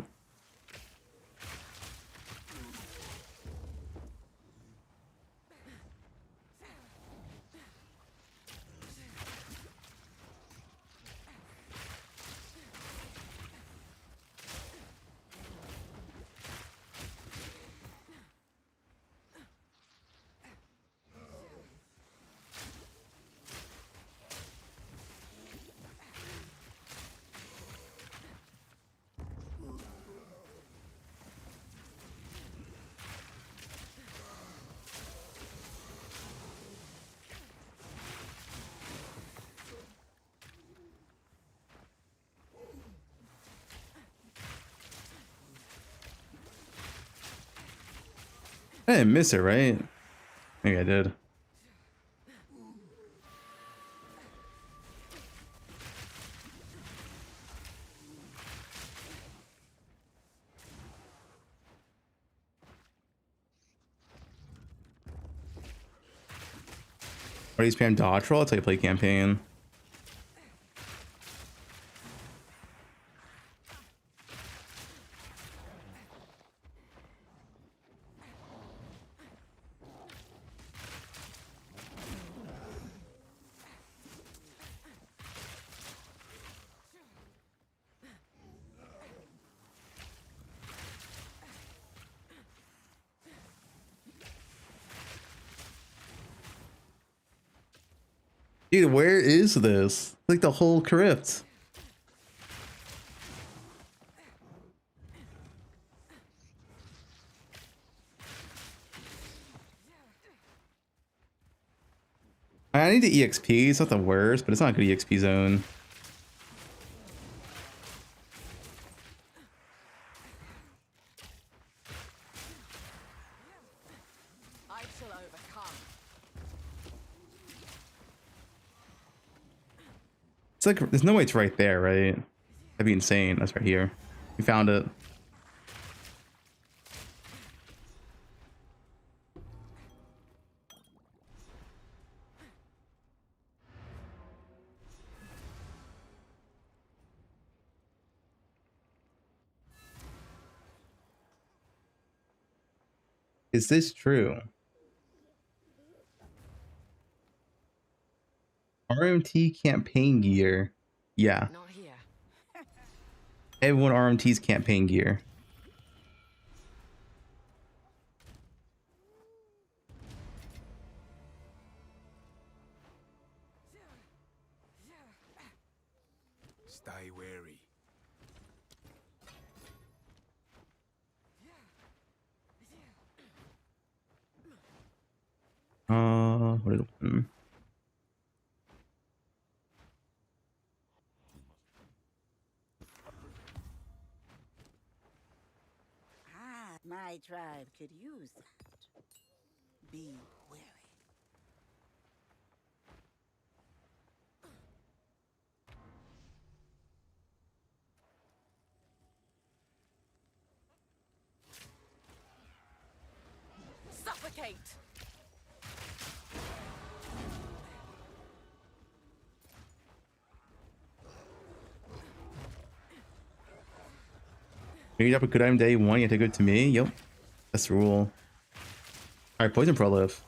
I didn't miss it, right? Maybe I did. Or you spam dodge roll? That's how you play campaign. Dude, where is this? Like the whole crypt. I need the EXP. It's not the worst, but it's not a good EXP zone. I shall overcome. It's like, there's no way it's right there, right? That'd be insane. That's right here. We found it. Is this true? RMT campaign gear. Yeah. Not here. Everyone RMT's campaign gear. Stay wary. What is it? Ah, my tribe could use that. Be wary. Suffocate! You up a good item day one, you have to go to me. Yep. That's the rule. Alright, poison prolife.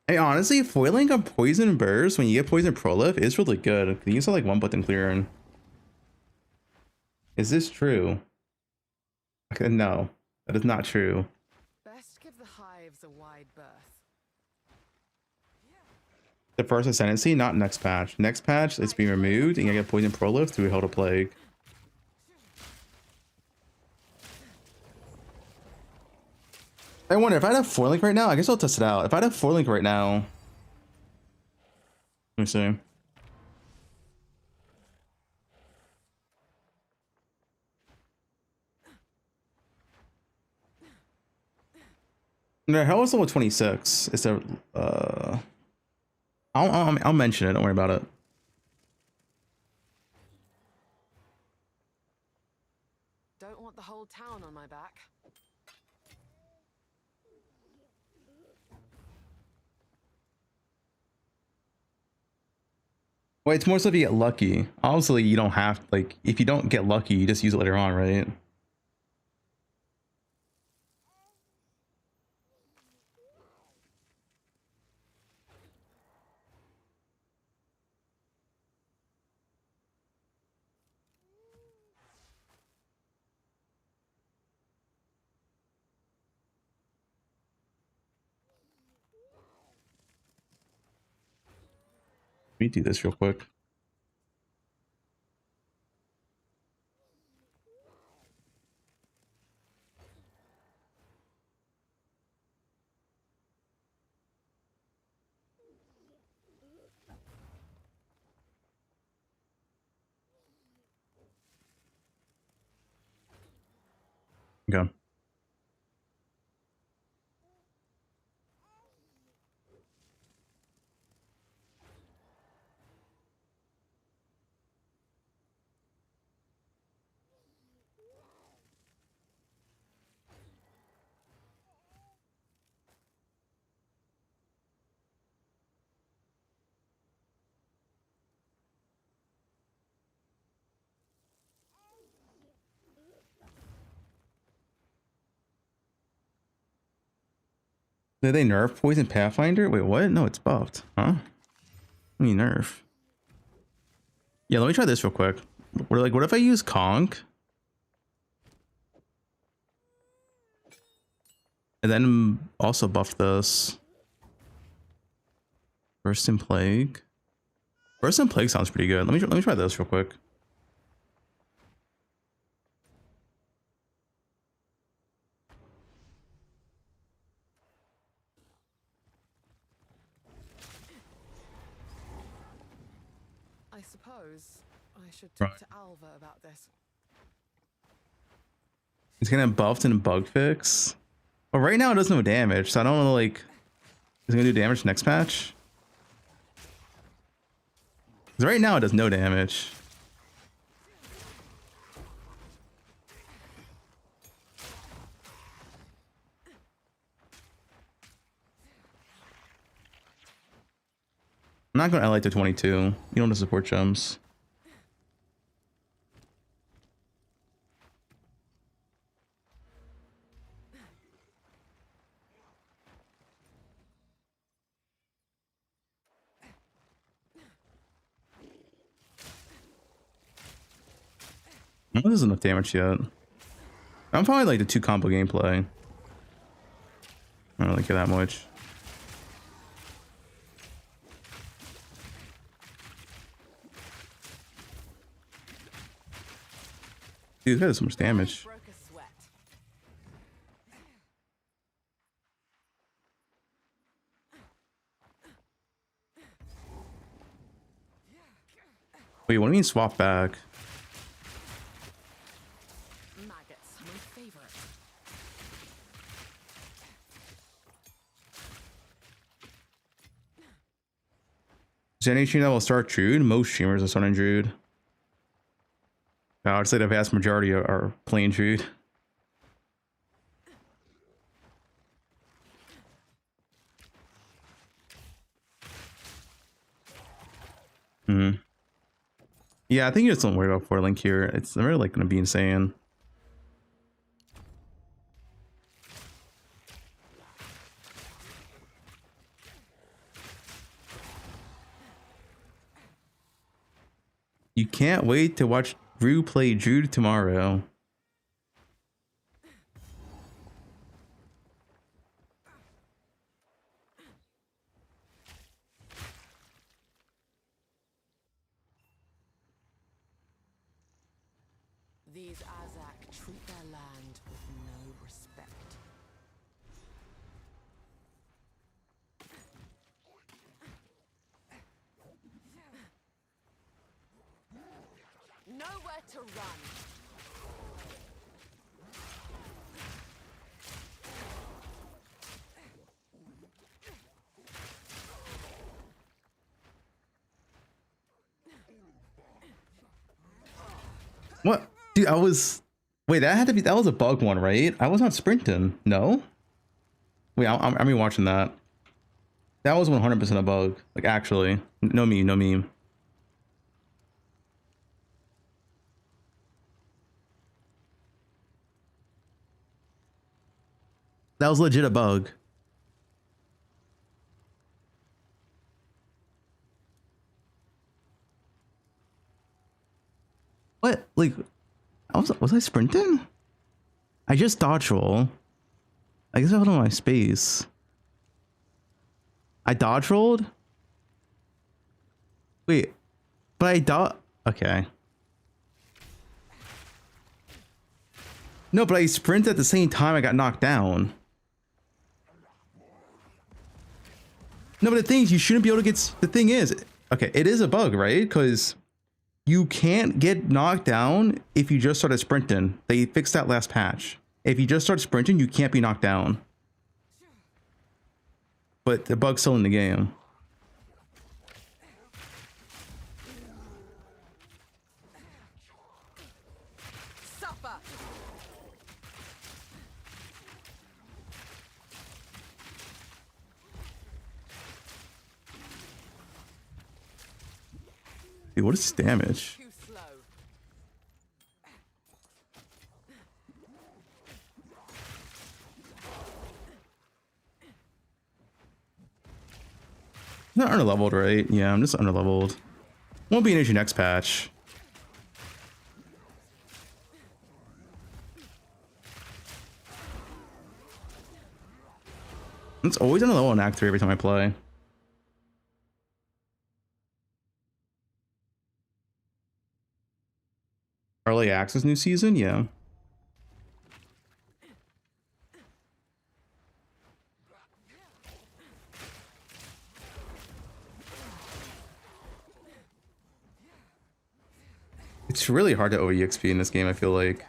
Hey, honestly, foiling a poison burst when you get poison prolife is really good. You can still like one button clearing. Is this true? Okay, no, that is not true. Best give the hives a wide berth. The first Ascendancy, not next patch. Next patch, it's being removed, and you get poison prolife through Held a Plague. I wonder if I had a 4-link right now. I guess I'll test it out. If I had a 4-link right now, let me see. No, hell is level 26. It's a I'll mention it. Don't worry about it. Don't want the whole town on my back. Well, it's more so if you get lucky. Obviously, you don't have, like, if you don't get lucky, you just use it later on, right? Let me do this real quick. Okay. Did they nerf Poison Pathfinder? Wait, what? No, it's buffed. Huh? What do you nerf? Yeah, let me try this real quick. What if I use Conk? And then also buff this. Burst and Plague. Burst and Plague sounds pretty good. Let me try this real quick. I suppose I should talk to Alva about this. It's gonna buffed and bug fix. But right now it does no damage, so I don't know, like, is it gonna do damage next patch? Because right now it does no damage. not going to LA to 22. You don't want to support gems. This isn't enough damage yet. I'm probably like the 2 combo gameplay. I don't really care that much. Dude, that is so much damage. Wait, what do you mean swap back? Is there any stream that will start Druid? Most streamers are starting Druid. I would say the vast majority are playing Druid. Yeah, I think you just don't worry about 4-link here. It's really like gonna be insane. You can't wait to watch Rue play Druid tomorrow. These Azak treat their land with no respect. Nowhere to run. What? Dude, I was... Wait, that had to be... That was a bug one, right? I was not sprinting. No? Wait, I'm rewatching that. That was 100% a bug. Like, actually. No meme, no meme. That was legit a bug. What? Like, was I sprinting? I just dodge roll. I guess I was on my space. I dodge rolled? Wait, but I dodge... Okay. No, but I sprinted at the same time I got knocked down. No, but the thing is, you shouldn't be able to get... The thing is... Okay, it is a bug, right? Because you can't get knocked down if you just started sprinting. They fixed that last patch. If you just start sprinting, you can't be knocked down. But the bug's still in the game. Suffer. Dude, what is this damage? Not underleveled, right? Yeah, I'm just underleveled. Won't be an issue next patch. It's always underlevel in Act 3 every time I play. Early access new season? Yeah. It's really hard to OEXP in this game, I feel like.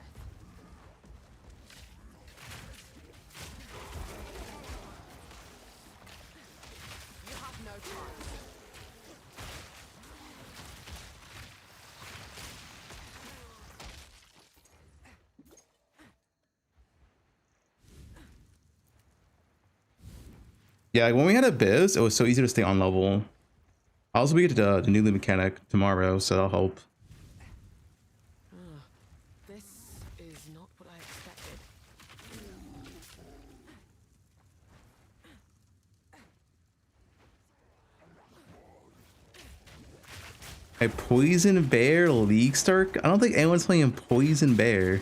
Yeah, when we had a Biz, it was so easy to stay on level. I'll also be at the new mechanic tomorrow, so that'll help. This is not what I expected. A Poison Bear League Start? I don't think anyone's playing Poison Bear.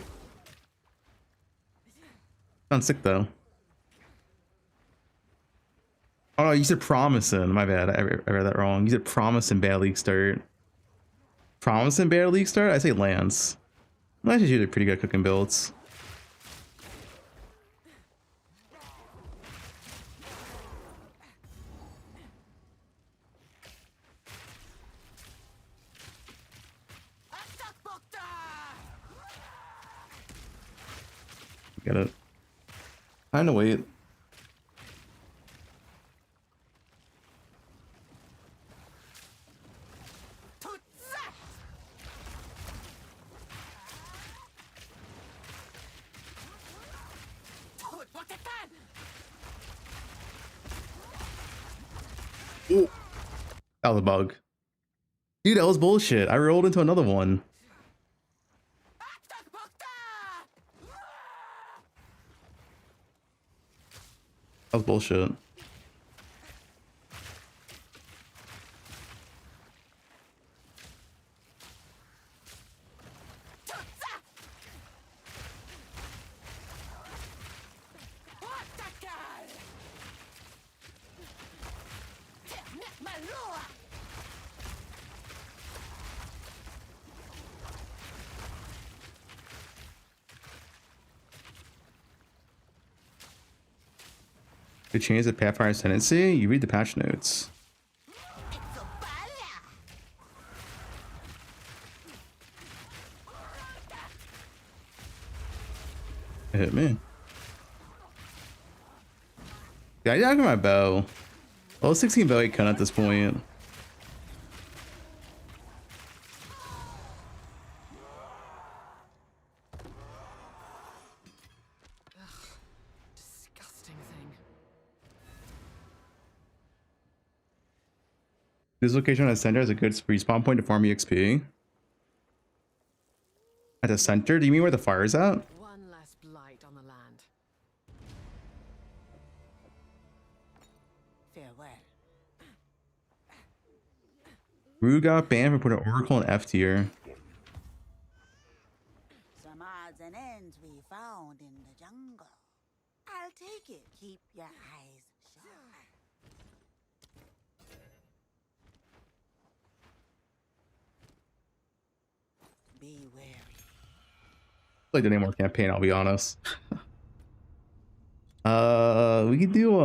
Sounds sick though. Oh no, you said Promising. My bad. I read that wrong. You said Promising Bear League Start. Promising Bear League Start? I say Lance. Lance is usually pretty good cooking builds. Get it. Time to wait. Ooh. That was a bug. Dude, that was bullshit. I rolled into another one. That was bullshit. To change the Pathfinder Ascendancy, you read the patch notes. It hit me. Yeah, I got my bow. Well, 16 bow 8 cut at this point. This location at the center is a good respawn point to farm EXP. At the center? Do you mean where the fire is at? One less blight on the land. Farewell. Rue got banned for putting Oracle in F tier. Some odds and ends we found in the jungle. I'll take it. Keep your eyes shut. Be wary. Played the name more campaign, I'll be honest. We could do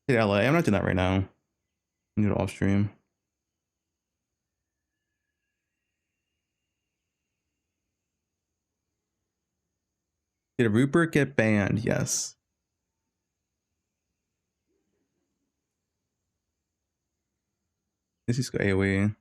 Hey, LA. I'm not doing that right now. I need it off stream. Did Rupert get banned? Yes. This is AoE.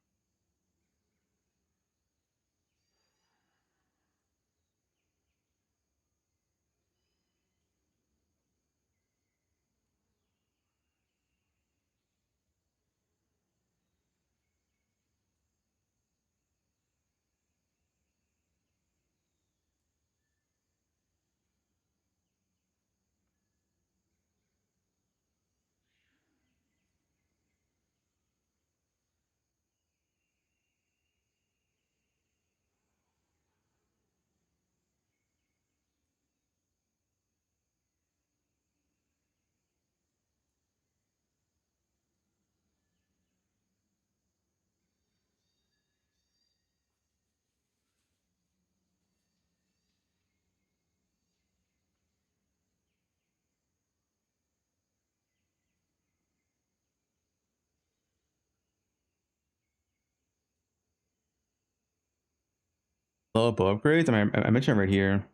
Level up upgrades. I mean, I mentioned it right here.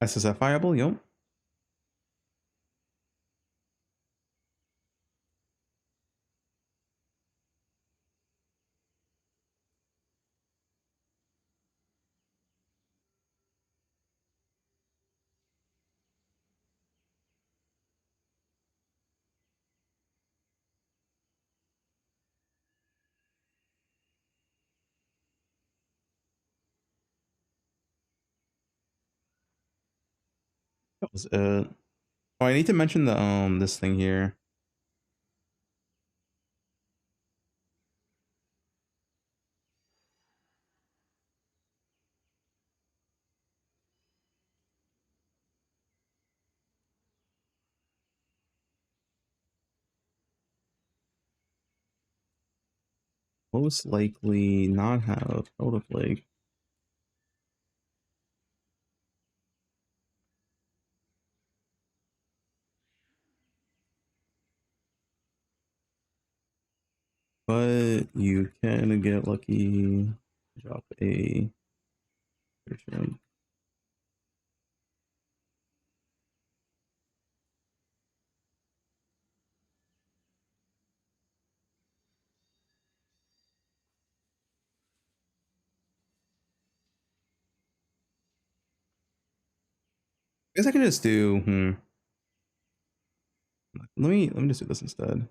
SSF viable, yep. That was it. Oh, I need to mention the this thing here. Most likely not have Elder Plague. But you can get lucky. Drop a version. I guess I can just do let me just do this instead.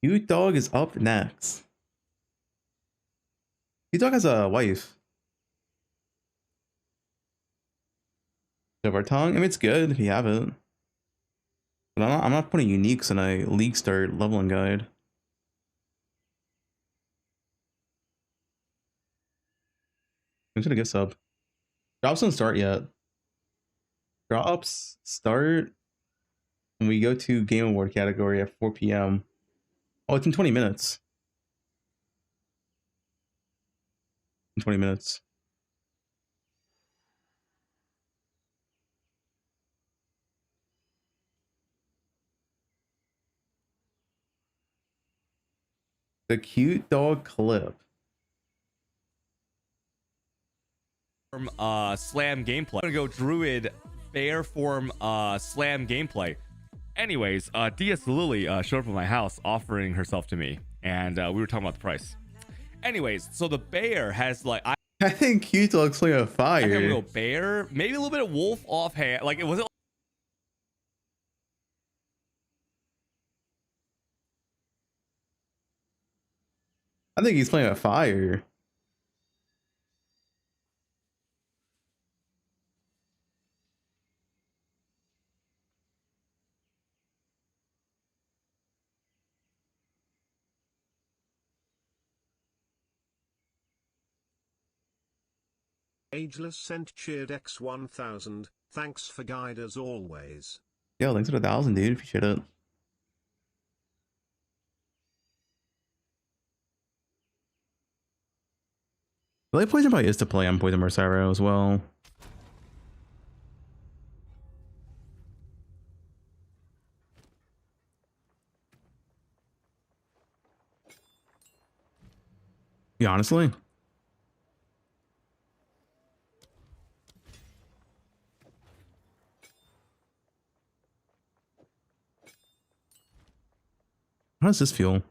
You dog is up next. You dog has a wife. Of our tongue. I mean, it's good if you have it. But I'm not putting uniques in a league start leveling guide. I'm just gonna get sub. Drops don't start yet. Drops start when we go to Game Award category at 4 p.m. Oh, it's in 20 minutes. In 20 minutes. The cute dog clip. Slam gameplay. I'm gonna go Druid bear form slam gameplay. Anyways, DS Lily showed up at my house offering herself to me, and we were talking about the price. Anyways, so the bear has like I think cute looks like a fire. I think I'm gonna go bear, maybe a little bit of wolf offhand. Like it wasn't. I think he's playing a fire. Ageless sent cheered X1000. Thanks for guide as always. Yo, thanks for 1,000, dude. Appreciate it. I like Poison probably is to play on Poisonburst Arrow as well. Yeah, honestly. How does this feel?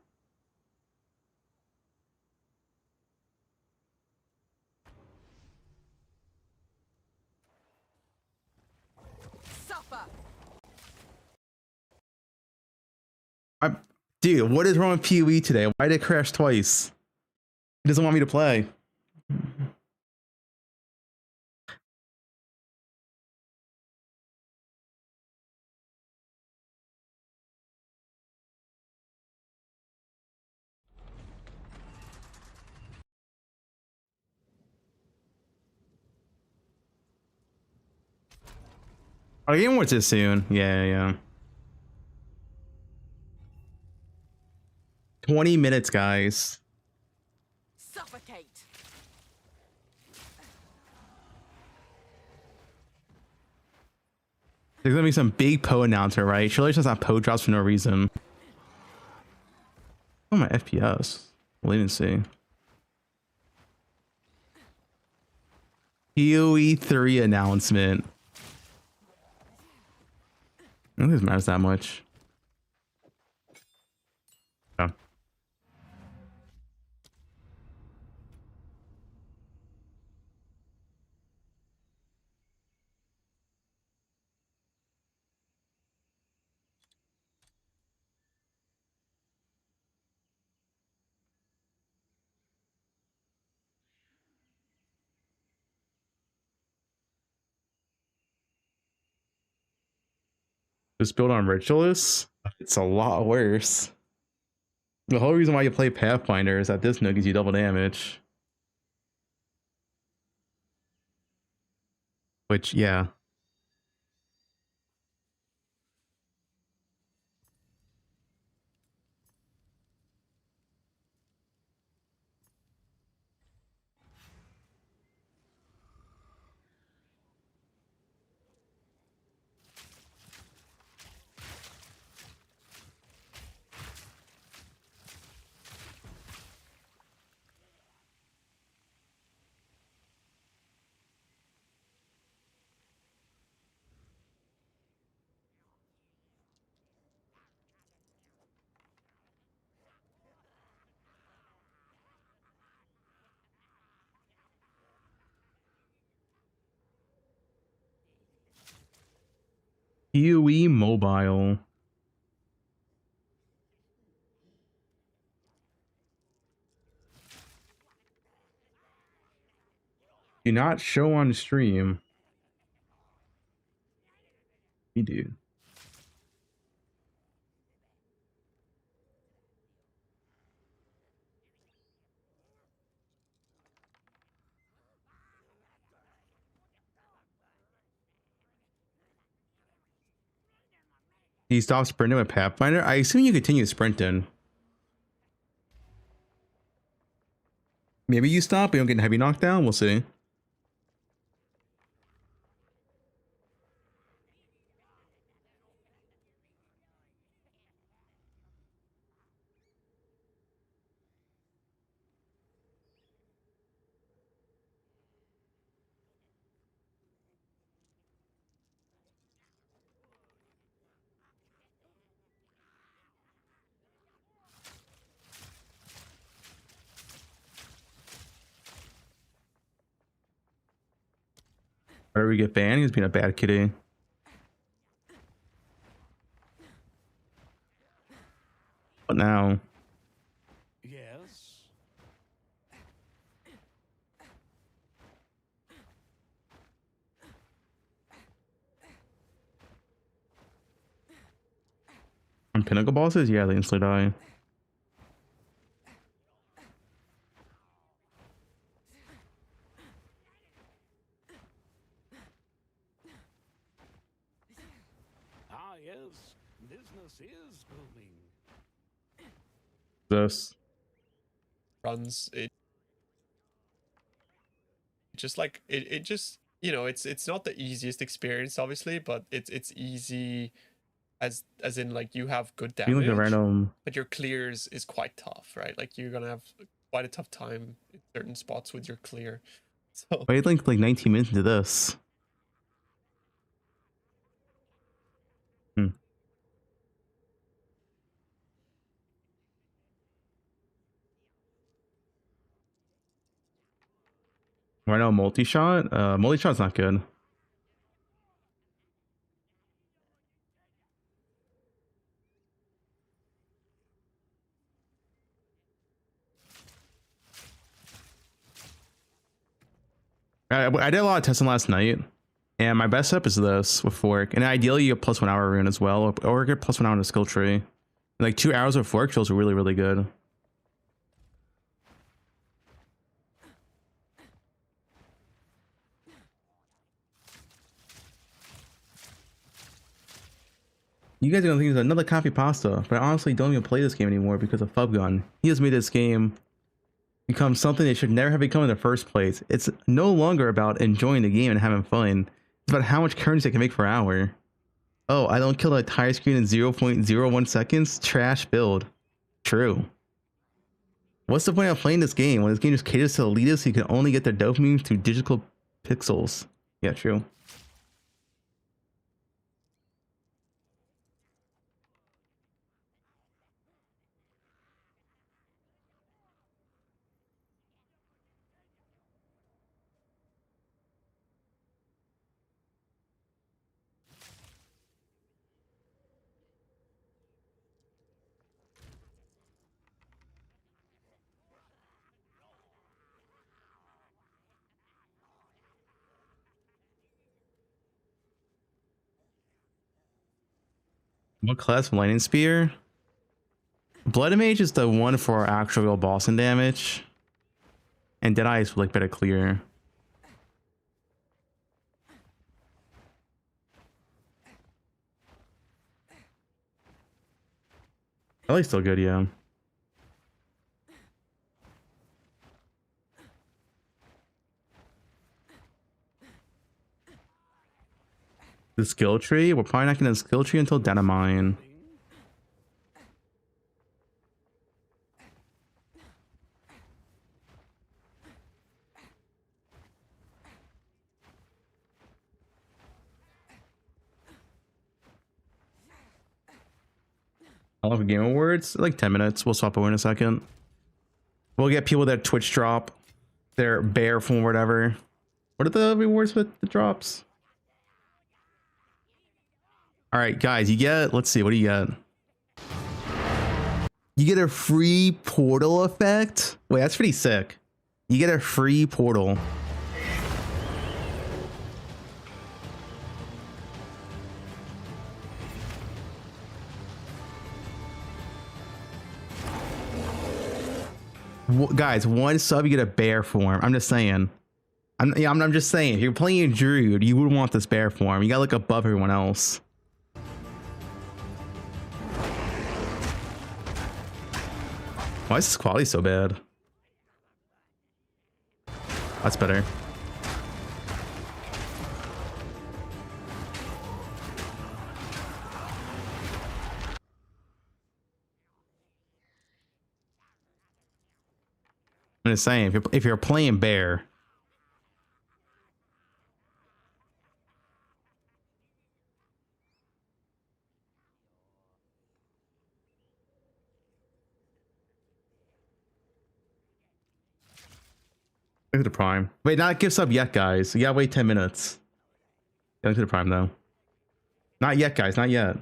Suffer. Dude, what is wrong with PoE today? Why did it crash twice? He doesn't want me to play. Oh, game what's this soon? Yeah. 20 minutes, guys. Suffocate. There's gonna be some big Poe announcer, right? Surely it's just not Poe drops for no reason. Oh, my FPS. Latency. PoE 3 announcement. I don't think this matters that much. Oh. Just build on Ritualists? It's a lot worse. The whole reason why you play Pathfinder is that this nook gives you double damage. Which, yeah. PoE Mobile. Do not show on stream. You do. You stop sprinting with Pathfinder? I assume you continue sprinting. Maybe you stop, but you don't get heavy knockdown. We'll see. Where we get banned? He's being a bad kitty. What now? Yes. On Pinnacle bosses? Yeah, they instantly die. Ah, yes. Business is booming. This. Runs it just like it just, you know, it's not the easiest experience obviously, but it's easy as in like you have good Being damage, like a random. but your clears is quite tough, right? Like you're gonna have quite a tough time in certain spots with your clear. So Wait, like 19 minutes into this. Right now, multi-shot? Multi-shot's not good. I did a lot of testing last night, and my best setup is this with fork. And ideally, you get +1 hour rune as well, or get +1 hour in the skill tree. Like 2 hours of fork feels really, really good. You guys are gonna think it's another copy pasta, but I honestly don't even play this game anymore because of Fubgun. He has made this game become something it should never have become in the first place. It's no longer about enjoying the game and having fun. It's about how much currency I can make per hour. Oh, I don't kill the entire screen in 0.01 seconds? Trash build. True. What's the point of playing this game when this game just caters to elitists who can only get their dopamine through digital pixels? Yeah, true. What class of lightning spear? Blood mage is the one for actual real boss and damage, and Deadeye is like better clear. I like still good, yeah. The skill tree? We're probably not getting a skill tree until Dynamine. I love Game Awards. Like 10 minutes. We'll swap over in a second. We'll get people that Twitch drop their bear form or whatever. What are the rewards with the drops? All right, guys, you get, let's see, what do you get? You get a free portal effect. Wait, that's pretty sick. You get a free portal. Guys, one sub, you get a bear form. I'm just saying. I'm just saying, if you're playing Druid, you would want this bear form. You gotta look above everyone else. Why is this quality so bad? That's better. I'm just saying, if you're playing bear, look at the prime. Wait, not gift sub yet, guys. You gotta wait 10 minutes. Get into the prime though. Not yet, guys. Not yet.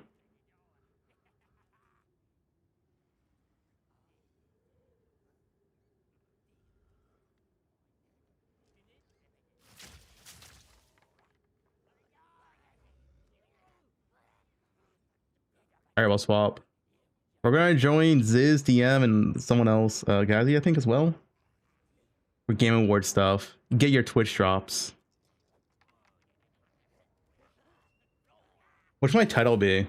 All right, we'll swap. We're gonna join Ziz, DM, and someone else, Gazi, I think, as well. For Game Award stuff. Get your Twitch drops. What should my title be?